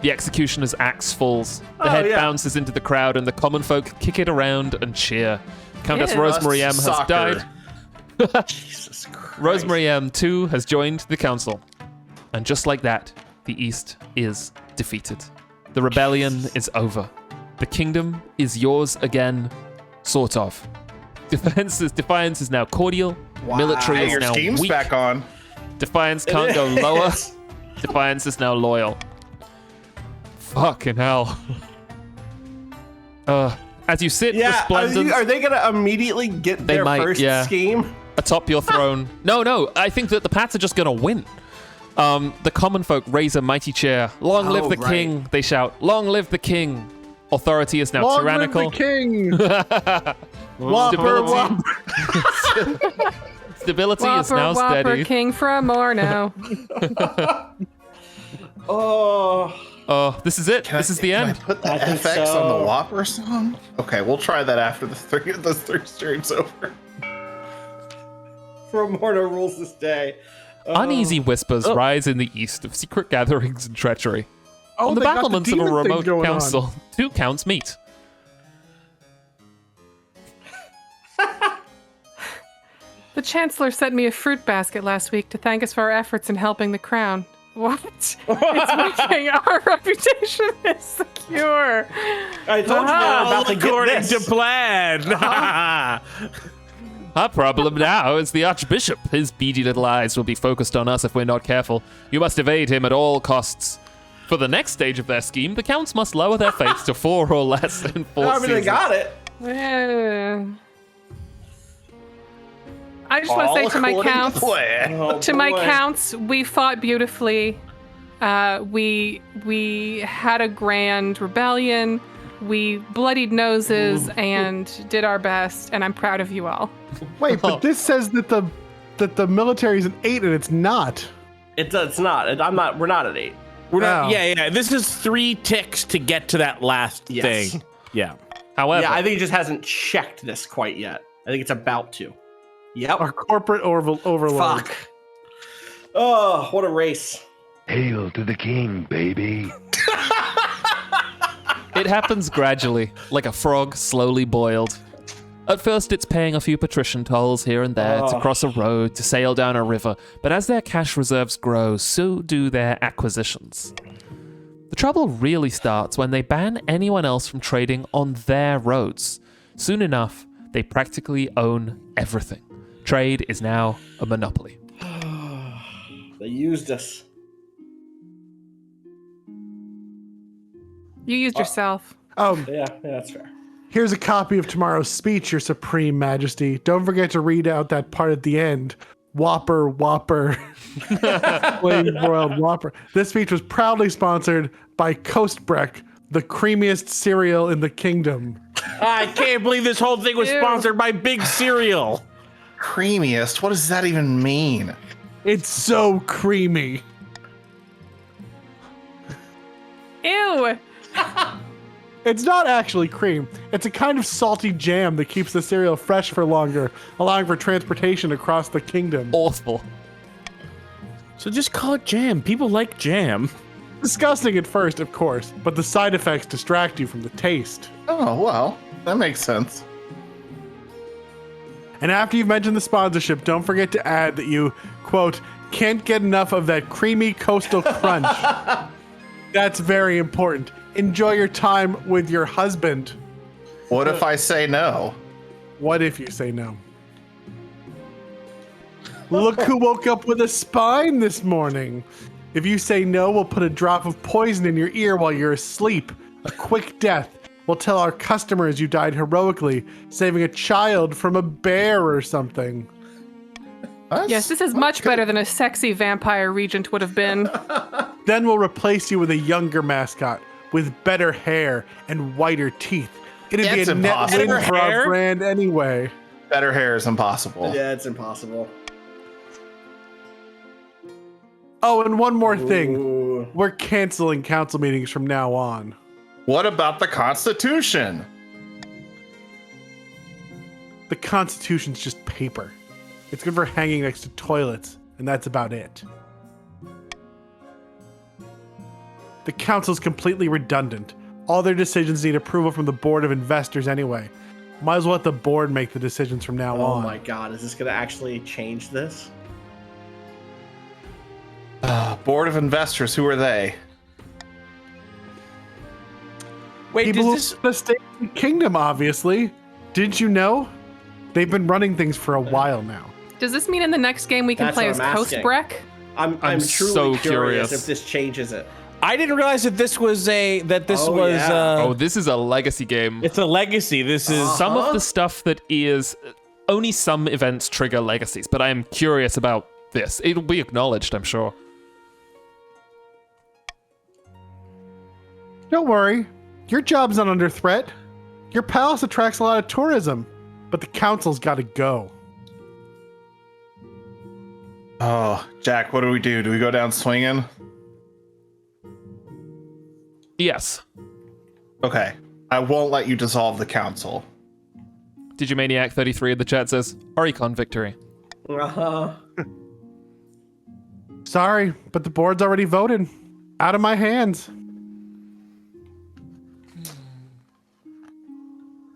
[SPEAKER 1] The executioner's axe falls. The head bounces into the crowd, and the common folk kick it around and cheer. Countess Rosemary M has died.
[SPEAKER 3] Jesus Christ.
[SPEAKER 1] Rosemary M, too, has joined the council. And just like that, the East is defeated. The rebellion is over. The kingdom is yours again, sort of. Defiance is now cordial.
[SPEAKER 3] Wow.
[SPEAKER 1] Military
[SPEAKER 4] Hey,
[SPEAKER 1] is
[SPEAKER 4] your
[SPEAKER 1] now
[SPEAKER 4] scheme's
[SPEAKER 1] weak.
[SPEAKER 4] back on.
[SPEAKER 1] Defiance can't go lower. Defiance is now loyal. Fucking hell. As you sit resplendent
[SPEAKER 3] Are they gonna immediately get their first scheme?
[SPEAKER 1] atop your throne. No, I think that the Pats are just gonna win. The common folk raise a mighty cheer. Long live the king, they shout. Long live the king. Authority is now tyrannical.
[SPEAKER 2] Long live the king! Whopper.
[SPEAKER 1] Stability is now
[SPEAKER 5] Whopper,
[SPEAKER 1] steady.
[SPEAKER 5] king from Orno.
[SPEAKER 1] Oh, this is it. This is the end.
[SPEAKER 4] Can I put the FX on the Whopper song? Okay, we'll try that after the three streams over.
[SPEAKER 3] From Orno rules this day.
[SPEAKER 1] Uneasy whispers rise in the east of secret gatherings and treachery. On the
[SPEAKER 2] they got the
[SPEAKER 1] battlements of a
[SPEAKER 2] demon thing
[SPEAKER 1] remote
[SPEAKER 2] going
[SPEAKER 1] council,
[SPEAKER 2] on.
[SPEAKER 1] 2 counts meet.
[SPEAKER 5] The Chancellor sent me a fruit basket last week to thank us for our efforts in helping the crown. What? It's making our reputation is secure.
[SPEAKER 3] I told you they were about to get
[SPEAKER 6] According
[SPEAKER 3] this.
[SPEAKER 6] to plan.
[SPEAKER 1] Our problem now is the Archbishop. His beady little eyes will be focused on us if we're not careful. You must evade him at all costs. For the next stage of their scheme, the counts must lower their fates to 4 or less in 4
[SPEAKER 3] I mean,
[SPEAKER 1] seasons.
[SPEAKER 3] they got it.
[SPEAKER 5] I just want to say to my counts,
[SPEAKER 3] Oh,
[SPEAKER 5] to my
[SPEAKER 3] boy.
[SPEAKER 5] counts, we fought beautifully. We had a grand rebellion. We bloodied noses and did our best, and I'm proud of you all.
[SPEAKER 2] Wait, but this says that the military is an 8 and it's not.
[SPEAKER 3] It's not. We're not at 8.
[SPEAKER 6] We're not.
[SPEAKER 2] Wow.
[SPEAKER 6] Yeah. This is 3 ticks to get to that last
[SPEAKER 3] Yes.
[SPEAKER 6] thing. Yeah.
[SPEAKER 1] However,
[SPEAKER 3] Yeah, I think it just hasn't checked this quite yet. I think it's about to. Yep.
[SPEAKER 2] Our corporate overlord.
[SPEAKER 3] Fuck. Oh, what a race.
[SPEAKER 9] Hail to the king, baby.
[SPEAKER 1] it happens gradually, like a frog slowly boiled. At first, it's paying a few patrician tolls here and there to cross a road, to sail down a river, but as their cash reserves grow, so do their acquisitions. The trouble really starts when they ban anyone else from trading on their roads. Soon enough, they practically own everything. Trade is now a monopoly.
[SPEAKER 3] They used us.
[SPEAKER 5] You used yourself.
[SPEAKER 3] Yeah, that's fair.
[SPEAKER 2] Here's a copy of tomorrow's speech, Your Supreme Majesty. Don't forget to read out that part at the end. Whopper, Whopper. Flame broiled Whopper. This speech was proudly sponsored by Coastbreck, the creamiest cereal in the kingdom.
[SPEAKER 6] I can't believe this whole thing was sponsored by Big Cereal.
[SPEAKER 4] Creamiest? What does that even mean?
[SPEAKER 2] It's so creamy.
[SPEAKER 5] Ew.
[SPEAKER 2] It's not actually cream. It's a kind of salty jam that keeps the cereal fresh for longer, allowing for transportation across the kingdom.
[SPEAKER 1] Awful.
[SPEAKER 6] So just call it jam. People like jam.
[SPEAKER 2] Disgusting at first, of course, but the side effects distract you from the taste.
[SPEAKER 4] Oh, well, that makes sense.
[SPEAKER 2] And after you've mentioned the sponsorship, don't forget to add that you, quote, can't get enough of that creamy coastal crunch. That's very important. Enjoy your time with your husband.
[SPEAKER 4] What if I say no?
[SPEAKER 2] What if you say no? Look who woke up with a spine this morning. If you say no, we'll put a drop of poison in your ear while you're asleep. A quick death. We'll tell our customers you died heroically, saving a child from a bear or something.
[SPEAKER 5] Yes, this is much better than a sexy vampire regent would have been.
[SPEAKER 2] Then we'll replace you with a younger mascot with better hair and whiter teeth. It'd be
[SPEAKER 4] That's
[SPEAKER 2] a net
[SPEAKER 4] impossible.
[SPEAKER 2] win for
[SPEAKER 6] Hair?
[SPEAKER 2] our brand anyway.
[SPEAKER 4] Better hair is impossible.
[SPEAKER 3] Yeah, it's impossible.
[SPEAKER 2] Oh, and one more thing.
[SPEAKER 3] Ooh.
[SPEAKER 2] We're canceling council meetings from now on.
[SPEAKER 4] What about the Constitution?
[SPEAKER 2] The Constitution's just paper. It's good for hanging next to toilets, and that's about it. The council's completely redundant. All their decisions need approval from the board of investors anyway. Might as well let the board make the decisions from now on.
[SPEAKER 3] Oh my god, is this gonna actually change this?
[SPEAKER 4] Board of Investors, who are they?
[SPEAKER 6] Wait,
[SPEAKER 2] People who
[SPEAKER 6] does this...
[SPEAKER 2] run the state and kingdom, obviously. Didn't you know? They've been running things for a while now.
[SPEAKER 5] Does this mean in the next game we can
[SPEAKER 3] That's
[SPEAKER 5] play
[SPEAKER 3] what
[SPEAKER 5] as
[SPEAKER 3] I'm asking.
[SPEAKER 5] Coastbreck?
[SPEAKER 3] I'm truly
[SPEAKER 1] so
[SPEAKER 3] curious
[SPEAKER 1] curious.
[SPEAKER 3] if this changes it.
[SPEAKER 6] I didn't realize that this was
[SPEAKER 3] Oh, yeah.
[SPEAKER 1] Oh, this is a legacy game.
[SPEAKER 6] it's a legacy. This is
[SPEAKER 1] Some of the stuff that is only some events trigger legacies, but I am curious about this. It'll be acknowledged, I'm sure.
[SPEAKER 2] Don't worry. Your job's not under threat. Your palace attracts a lot of tourism, but the council's got to go.
[SPEAKER 4] Oh, Jack, what do we do? Do we go down swinging?
[SPEAKER 1] Yes.
[SPEAKER 4] Okay. I won't let you dissolve the council.
[SPEAKER 1] Digimaniac 33 in the chat says, Oricon victory.
[SPEAKER 3] Uh-huh.
[SPEAKER 2] Sorry, but the board's already voted. Out of my hands.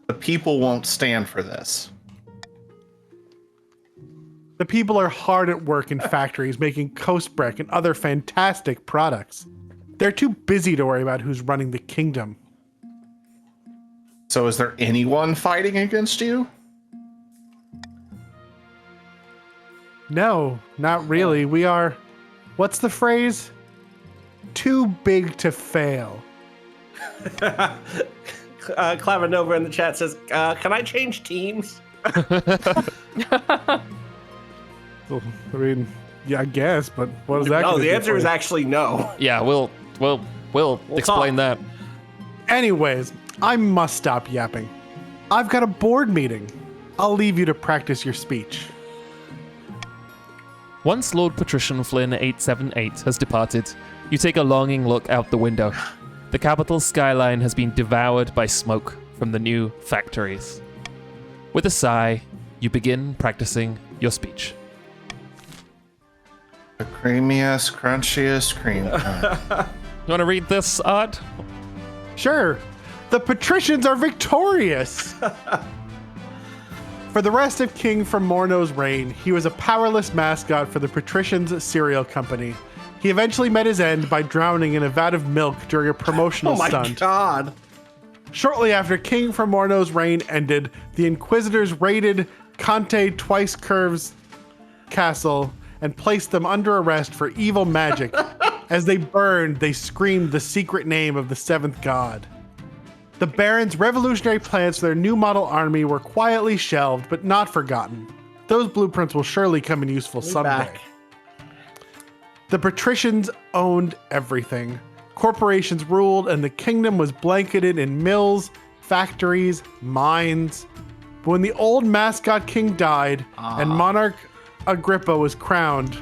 [SPEAKER 4] The people won't stand for this.
[SPEAKER 2] The people are hard at work in factories making Coastbreck and other fantastic products. They're too busy to worry about who's running the kingdom.
[SPEAKER 4] So is there anyone fighting against you?
[SPEAKER 2] No, not really. We are, what's the phrase? Too big to fail.
[SPEAKER 3] Clavinova in the chat says, can I change teams?
[SPEAKER 2] Well, I mean, yeah, I guess, but what is that?
[SPEAKER 3] No,
[SPEAKER 2] gonna
[SPEAKER 3] the
[SPEAKER 2] do
[SPEAKER 3] answer
[SPEAKER 2] for
[SPEAKER 3] is
[SPEAKER 2] you?
[SPEAKER 3] actually no.
[SPEAKER 1] Yeah, we'll explain that.
[SPEAKER 2] Anyways, I must stop yapping. I've got a board meeting. I'll leave you to practice your speech.
[SPEAKER 1] Once Lord Patrician Flynn 878 has departed, you take a longing look out the window. The capital's skyline has been devoured by smoke from the new factories. With a sigh, you begin practicing your speech.
[SPEAKER 4] The creamiest, crunchiest cream.
[SPEAKER 1] You want to read this, Art?
[SPEAKER 2] Sure. The patricians are victorious. For the rest of King from Morno's reign, he was a powerless mascot for the patricians' cereal company. He eventually met his end by drowning in a vat of milk during a promotional
[SPEAKER 3] Oh my
[SPEAKER 2] stunt.
[SPEAKER 3] god.
[SPEAKER 2] Shortly after King from Morno's reign ended, the Inquisitors raided Conte Twice Curves Castle and placed them under arrest for evil magic, As they burned, they screamed the secret name of the seventh god. The Barons' revolutionary plans for their new model army were quietly shelved, but not forgotten. Those blueprints will surely come in useful someday.
[SPEAKER 3] Back.
[SPEAKER 2] The patricians owned everything. Corporations ruled, and the kingdom was blanketed in mills, factories, mines. But when the old mascot king died and monarch Agrippa was crowned,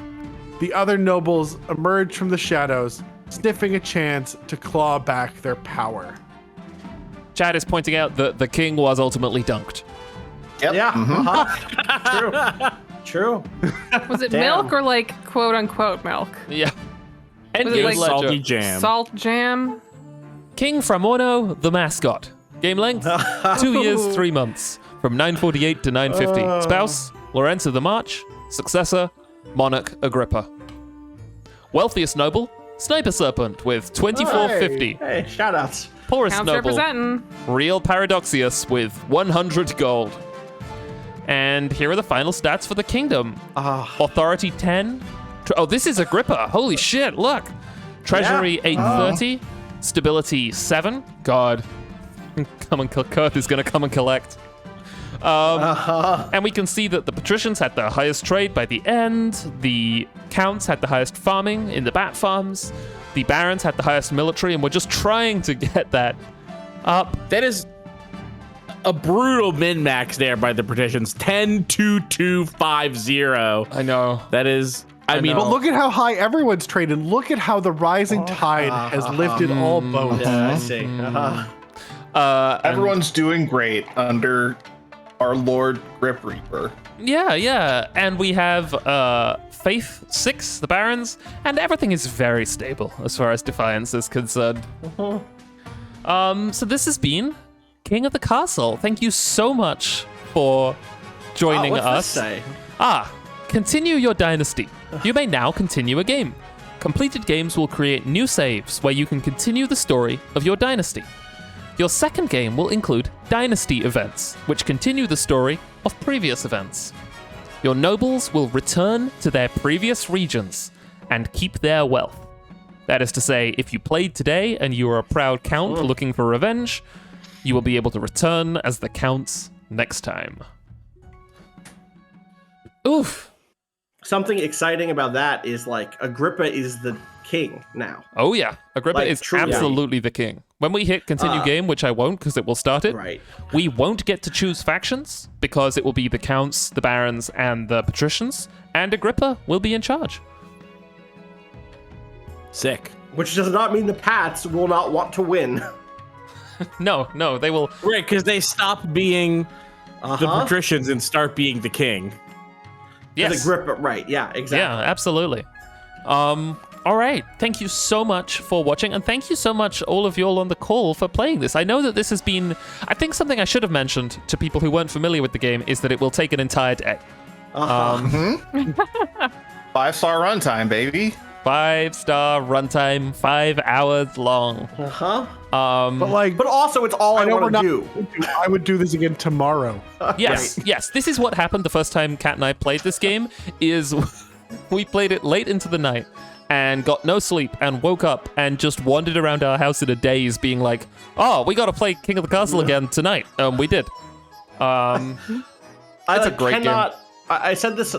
[SPEAKER 2] the other nobles emerged from the shadows, sniffing a chance to claw back their power.
[SPEAKER 1] Chad is pointing out that the king was ultimately dunked.
[SPEAKER 4] Yep.
[SPEAKER 3] Yeah. True.
[SPEAKER 5] Was it
[SPEAKER 3] Damn.
[SPEAKER 5] milk or like quote unquote milk?
[SPEAKER 1] Yeah. And
[SPEAKER 5] Was it like
[SPEAKER 6] Salty jam.
[SPEAKER 5] Salt jam?
[SPEAKER 1] King Framono, the mascot. Game length, 2 years, 3 months. From 948 to 950. Spouse, Lorenzo the March. Successor, Monarch Agrippa. Wealthiest noble, Sniper Serpent with 2450.
[SPEAKER 3] Hey, shout outs.
[SPEAKER 1] Poorest
[SPEAKER 5] Counts
[SPEAKER 1] noble,
[SPEAKER 5] representing.
[SPEAKER 1] Real Paradoxius with 100 gold. And here are the final stats for the kingdom. Authority 10. This is Agrippa. Holy shit, look. Treasury 830. Stability 7. God. Kurth is going to come and collect. And we can see that the patricians had the highest trade by the end. The counts had the highest farming in the bat farms. The barons had the highest military, and we're just trying to get that up.
[SPEAKER 6] That is a brutal min-max there by the patricians. 10-2-2-5-0.
[SPEAKER 1] I know.
[SPEAKER 6] That is... I mean,
[SPEAKER 2] But look at how high everyone's traded. Look at how the rising tide has lifted all boats.
[SPEAKER 3] Yeah, I see.
[SPEAKER 4] Everyone's doing great under our Lord Grip Reaper.
[SPEAKER 1] Yeah. And we have Faith 6, the barons, and everything is very stable as far as Defiance is concerned. So this has been King of the Castle. Thank you so much for joining
[SPEAKER 3] what's
[SPEAKER 1] us.
[SPEAKER 3] This say?
[SPEAKER 1] Continue your dynasty. You may now continue a game. Completed games will create new saves where you can continue the story of your dynasty. Your second game will include dynasty events, which continue the story of previous events. Your nobles will return to their previous regions and keep their wealth. That is to say, if you played today and you are a proud count looking for revenge, you will be able to return as the counts next time. Oof.
[SPEAKER 3] Something exciting about that is like Agrippa is the king now.
[SPEAKER 1] Oh yeah, Agrippa
[SPEAKER 3] Like,
[SPEAKER 1] is
[SPEAKER 3] truly.
[SPEAKER 1] absolutely the king. When we hit continue game, which I won't because it will start it,
[SPEAKER 3] Right.
[SPEAKER 1] we won't get to choose factions because it will be the counts, the barons, and the patricians, and Agrippa will be in charge.
[SPEAKER 6] sick.
[SPEAKER 3] Which does not mean the Pats will not want to win.
[SPEAKER 1] No, they will.
[SPEAKER 6] Right, because they stop being the patricians and start being the king.
[SPEAKER 1] Yes.
[SPEAKER 3] Agrippa, right? Yeah, exactly.
[SPEAKER 1] Yeah, absolutely. All right. Thank you so much for watching, and thank you so much, all of you all on the call, for playing this. I know that this has been... I think something I should have mentioned to people who weren't familiar with the game is that it will take an entire day.
[SPEAKER 4] 5-star runtime, baby.
[SPEAKER 1] 5-star runtime, 5 hours long.
[SPEAKER 2] But
[SPEAKER 3] also it's all I
[SPEAKER 2] know we're
[SPEAKER 3] want to
[SPEAKER 2] not-
[SPEAKER 3] do.
[SPEAKER 2] I would do this again tomorrow.
[SPEAKER 1] Yes. This is what happened the first time Kat and I played this game, is we played it late into the night and got no sleep and woke up and just wandered around our house in a daze being like, oh, we got to play King of the Castle again tonight. We did. It's a great game.
[SPEAKER 3] I said this,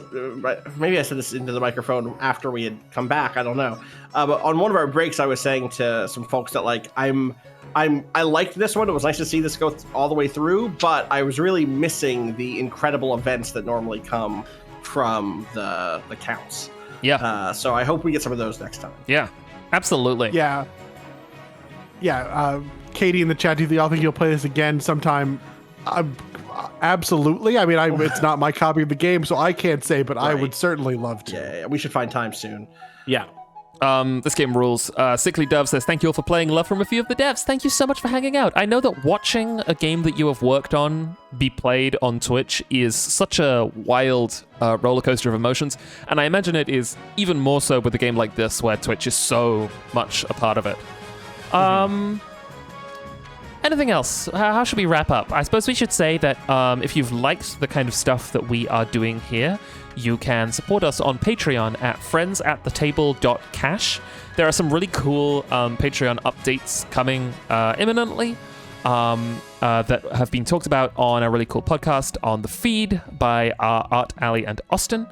[SPEAKER 3] maybe I said this into the microphone after we had come back. I don't know. But on one of our breaks, I was saying to some folks that like I liked this one. It was nice to see this go all the way through, but I was really missing the incredible events that normally come from the counts.
[SPEAKER 1] Yeah.
[SPEAKER 3] So I hope we get some of those next time.
[SPEAKER 1] Yeah. Absolutely.
[SPEAKER 2] Yeah. Katie in the chat, do y'all think you'll play this again sometime? Absolutely. I mean, it's not my copy of the game, so I can't say, but I would certainly love to.
[SPEAKER 3] Yeah, we should find time soon.
[SPEAKER 6] Yeah.
[SPEAKER 1] This game rules. Sickly Dove says, thank you all for playing. Love from a few of the devs. Thank you so much for hanging out. I know that watching a game that you have worked on be played on Twitch is such a wild roller coaster of emotions, and I imagine it is even more so with a game like this where Twitch is so much a part of it. Anything else? How should we wrap up? I suppose we should say that if you've liked the kind of stuff that we are doing here, you can support us on Patreon at friendsattetable.cash. There are some really cool Patreon updates coming imminently that have been talked about on a really cool podcast on the feed by Art, Ali, and Austin.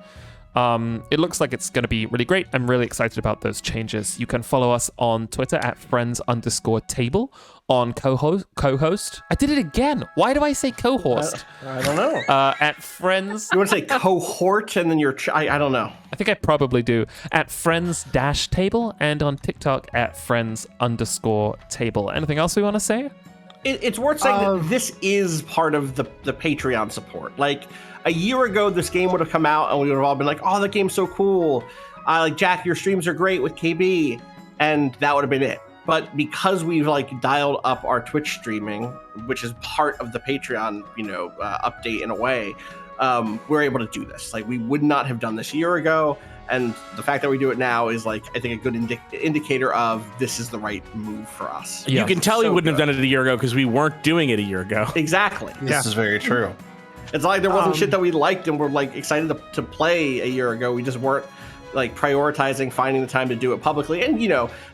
[SPEAKER 1] It looks like it's going to be really great. I'm really excited about those changes. You can follow us on Twitter at friends_table, on co-host. I did it again. Why do I say co-host?
[SPEAKER 3] I don't know.
[SPEAKER 1] At friends.
[SPEAKER 3] You want to say cohort and then I don't know.
[SPEAKER 1] I think I probably do. At friends-table and on TikTok at friends_table. Anything else we want to say?
[SPEAKER 3] It's worth saying that this is part of the Patreon support. Like, a year ago, this game would have come out and we would have all been like, oh, that game's so cool. Like, Jack, your streams are great with KB. And that would have been it. But because we've like dialed up our Twitch streaming, which is part of the Patreon, update in a way, we're able to do this. Like, we would not have done this a year ago. And the fact that we do it now is, like, I think a good indicator of this is the right move for us.
[SPEAKER 6] You can tell we wouldn't have done it a year ago because we weren't doing it a year ago.
[SPEAKER 3] Exactly.
[SPEAKER 4] This is very true.
[SPEAKER 3] It's like there wasn't shit that we liked and we're like excited to play a year ago. We just weren't like prioritizing finding the time to do it publicly and,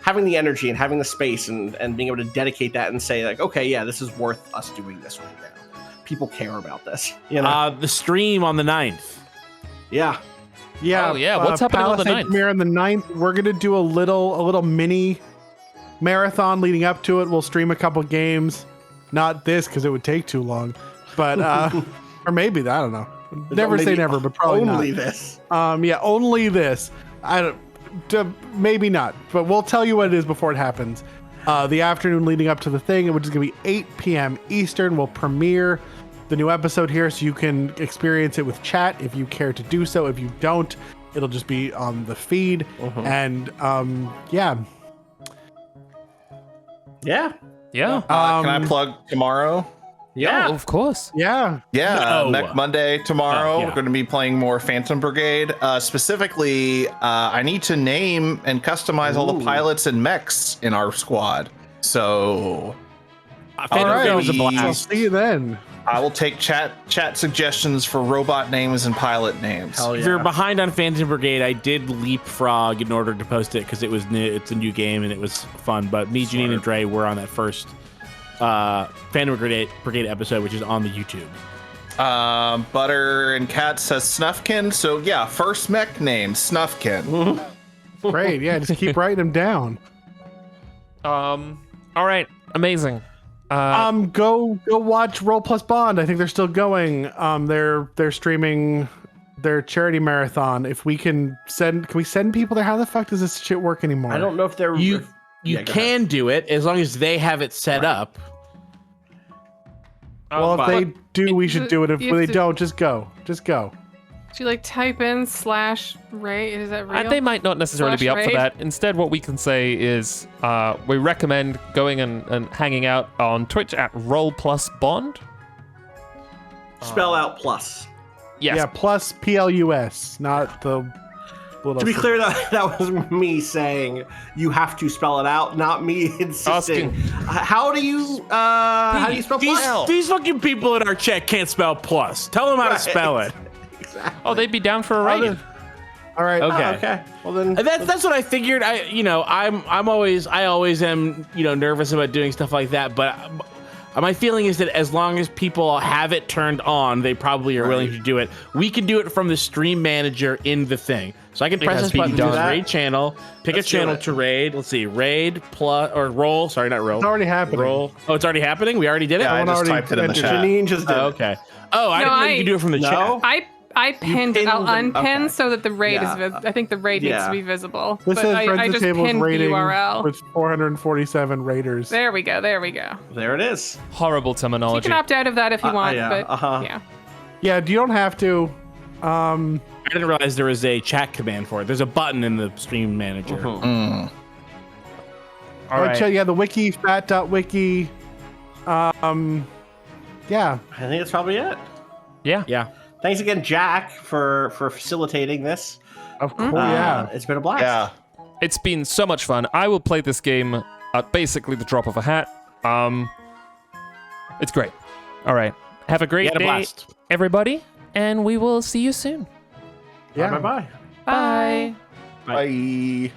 [SPEAKER 3] having the energy and having the space and being able to dedicate that and say like, okay, yeah, this is worth us doing this right now. People care about this.
[SPEAKER 6] The stream on the 9th.
[SPEAKER 3] Yeah.
[SPEAKER 2] Yeah.
[SPEAKER 1] Oh, yeah. What's happening on the 9th?
[SPEAKER 2] Premiere on the 9th. We're going to do a little mini marathon leading up to it. We'll stream a couple games. Not this because it would take too long. But, or maybe, I don't know. Never say never, but probably
[SPEAKER 3] only
[SPEAKER 2] not.
[SPEAKER 3] This.
[SPEAKER 2] Only this. Maybe not, but we'll tell you what it is before it happens. The afternoon leading up to the thing, which is going to be 8 p.m. Eastern, will premiere the new episode here, so you can experience it with chat if you care to do so. If you don't, it'll just be on the feed. And
[SPEAKER 3] Yeah.
[SPEAKER 1] Yeah.
[SPEAKER 4] Can I plug tomorrow?
[SPEAKER 3] Yeah,
[SPEAKER 1] of course.
[SPEAKER 2] Yeah.
[SPEAKER 4] Mech Monday tomorrow.
[SPEAKER 6] yeah.
[SPEAKER 4] We're going to be playing more Phantom Brigade. Specifically, I need to name and customize all the pilots and mechs in our squad. So,
[SPEAKER 2] All right.
[SPEAKER 6] was a
[SPEAKER 2] I'll
[SPEAKER 6] blast.
[SPEAKER 2] see you then.
[SPEAKER 4] I will take chat suggestions for robot names and pilot names.
[SPEAKER 3] Hell yeah.
[SPEAKER 6] If you're behind on Phantom Brigade, I did leapfrog in order to post it because it was new. It's a new game and it was fun. But me, Janine, and Dre were on that first Phantom Brigade episode, which is on the YouTube.
[SPEAKER 4] Butter and Cat says Snuffkin. So yeah, first mech name Snuffkin.
[SPEAKER 2] Great. Yeah, just keep writing them down.
[SPEAKER 1] All right. Amazing.
[SPEAKER 2] Go watch Roll Plus Bond. I think they're still going. They're streaming their charity marathon. If we can we send people there? How the fuck does this shit work anymore?
[SPEAKER 3] I don't know if they're
[SPEAKER 6] You can do it as long as they have it set up.
[SPEAKER 2] Well, if they do, we should do it. If
[SPEAKER 5] You have
[SPEAKER 2] they
[SPEAKER 5] to-
[SPEAKER 2] don't, just go. Just go.
[SPEAKER 5] Do you like type in /Ray? Is that real?
[SPEAKER 1] They might not necessarily be up for
[SPEAKER 5] /raid?
[SPEAKER 1] that. Instead, what we can say is we recommend going and hanging out on Twitch at Roll Plus Bond.
[SPEAKER 3] spell out plus.
[SPEAKER 1] Yes.
[SPEAKER 2] Yeah, plus PLUS, not the.
[SPEAKER 3] To be clear, that was me saying you have to spell it out, not me insisting. How do you spell plus?
[SPEAKER 6] These fucking people in our chat can't spell plus. Tell them how to spell it.
[SPEAKER 3] Exactly.
[SPEAKER 1] Oh, they'd be down for a raid.
[SPEAKER 2] All right.
[SPEAKER 6] Okay.
[SPEAKER 3] Okay. Well then,
[SPEAKER 6] That's what I figured. I always am nervous about doing stuff like that. But my feeling is that as long as people have it turned on, they probably are willing to do it. We can do it from the stream manager in the thing. So I can press this button, choose raid channel, pick a channel to raid. Let's see, raid plus or roll. Sorry, not roll.
[SPEAKER 2] It's already happening.
[SPEAKER 6] Roll. Oh, it's already happening. We already did it.
[SPEAKER 4] Yeah, I just typed it in the chat.
[SPEAKER 3] Janine just did.
[SPEAKER 6] Oh, okay. Oh, I didn't know you could do it from the chat.
[SPEAKER 5] I pinned it. I'll
[SPEAKER 3] pinned them.
[SPEAKER 5] unpin
[SPEAKER 3] Okay.
[SPEAKER 5] so that the raid is visible. I think the raid needs
[SPEAKER 3] Yeah.
[SPEAKER 5] to be visible.
[SPEAKER 2] This
[SPEAKER 5] but
[SPEAKER 2] says
[SPEAKER 5] I
[SPEAKER 2] Friends of
[SPEAKER 5] just
[SPEAKER 2] Table's
[SPEAKER 5] pinned the
[SPEAKER 2] rating
[SPEAKER 5] URL.
[SPEAKER 2] with 447 raiders.
[SPEAKER 5] There we go. There we go.
[SPEAKER 3] There it is.
[SPEAKER 1] Horrible
[SPEAKER 5] You
[SPEAKER 1] terminology.
[SPEAKER 5] can opt out of that if you want,
[SPEAKER 3] yeah,
[SPEAKER 5] but
[SPEAKER 3] uh-huh.
[SPEAKER 5] yeah.
[SPEAKER 2] You don't have to.
[SPEAKER 6] I didn't realize there was a chat command for it. There's a button in the stream manager.
[SPEAKER 1] All right.
[SPEAKER 2] The wiki, fat.wiki. Yeah.
[SPEAKER 3] I think that's probably it.
[SPEAKER 6] Yeah.
[SPEAKER 3] Thanks again, Jack, for facilitating this.
[SPEAKER 2] Of course, yeah.
[SPEAKER 3] It's been a blast.
[SPEAKER 4] Yeah.
[SPEAKER 1] It's been so much fun. I will play this game at basically the drop of a hat. It's great. All right. Have a great
[SPEAKER 6] had a
[SPEAKER 1] day,
[SPEAKER 6] blast.
[SPEAKER 1] everybody, and we will see you soon.
[SPEAKER 2] Yeah. Bye-bye.
[SPEAKER 5] Bye.
[SPEAKER 4] Bye.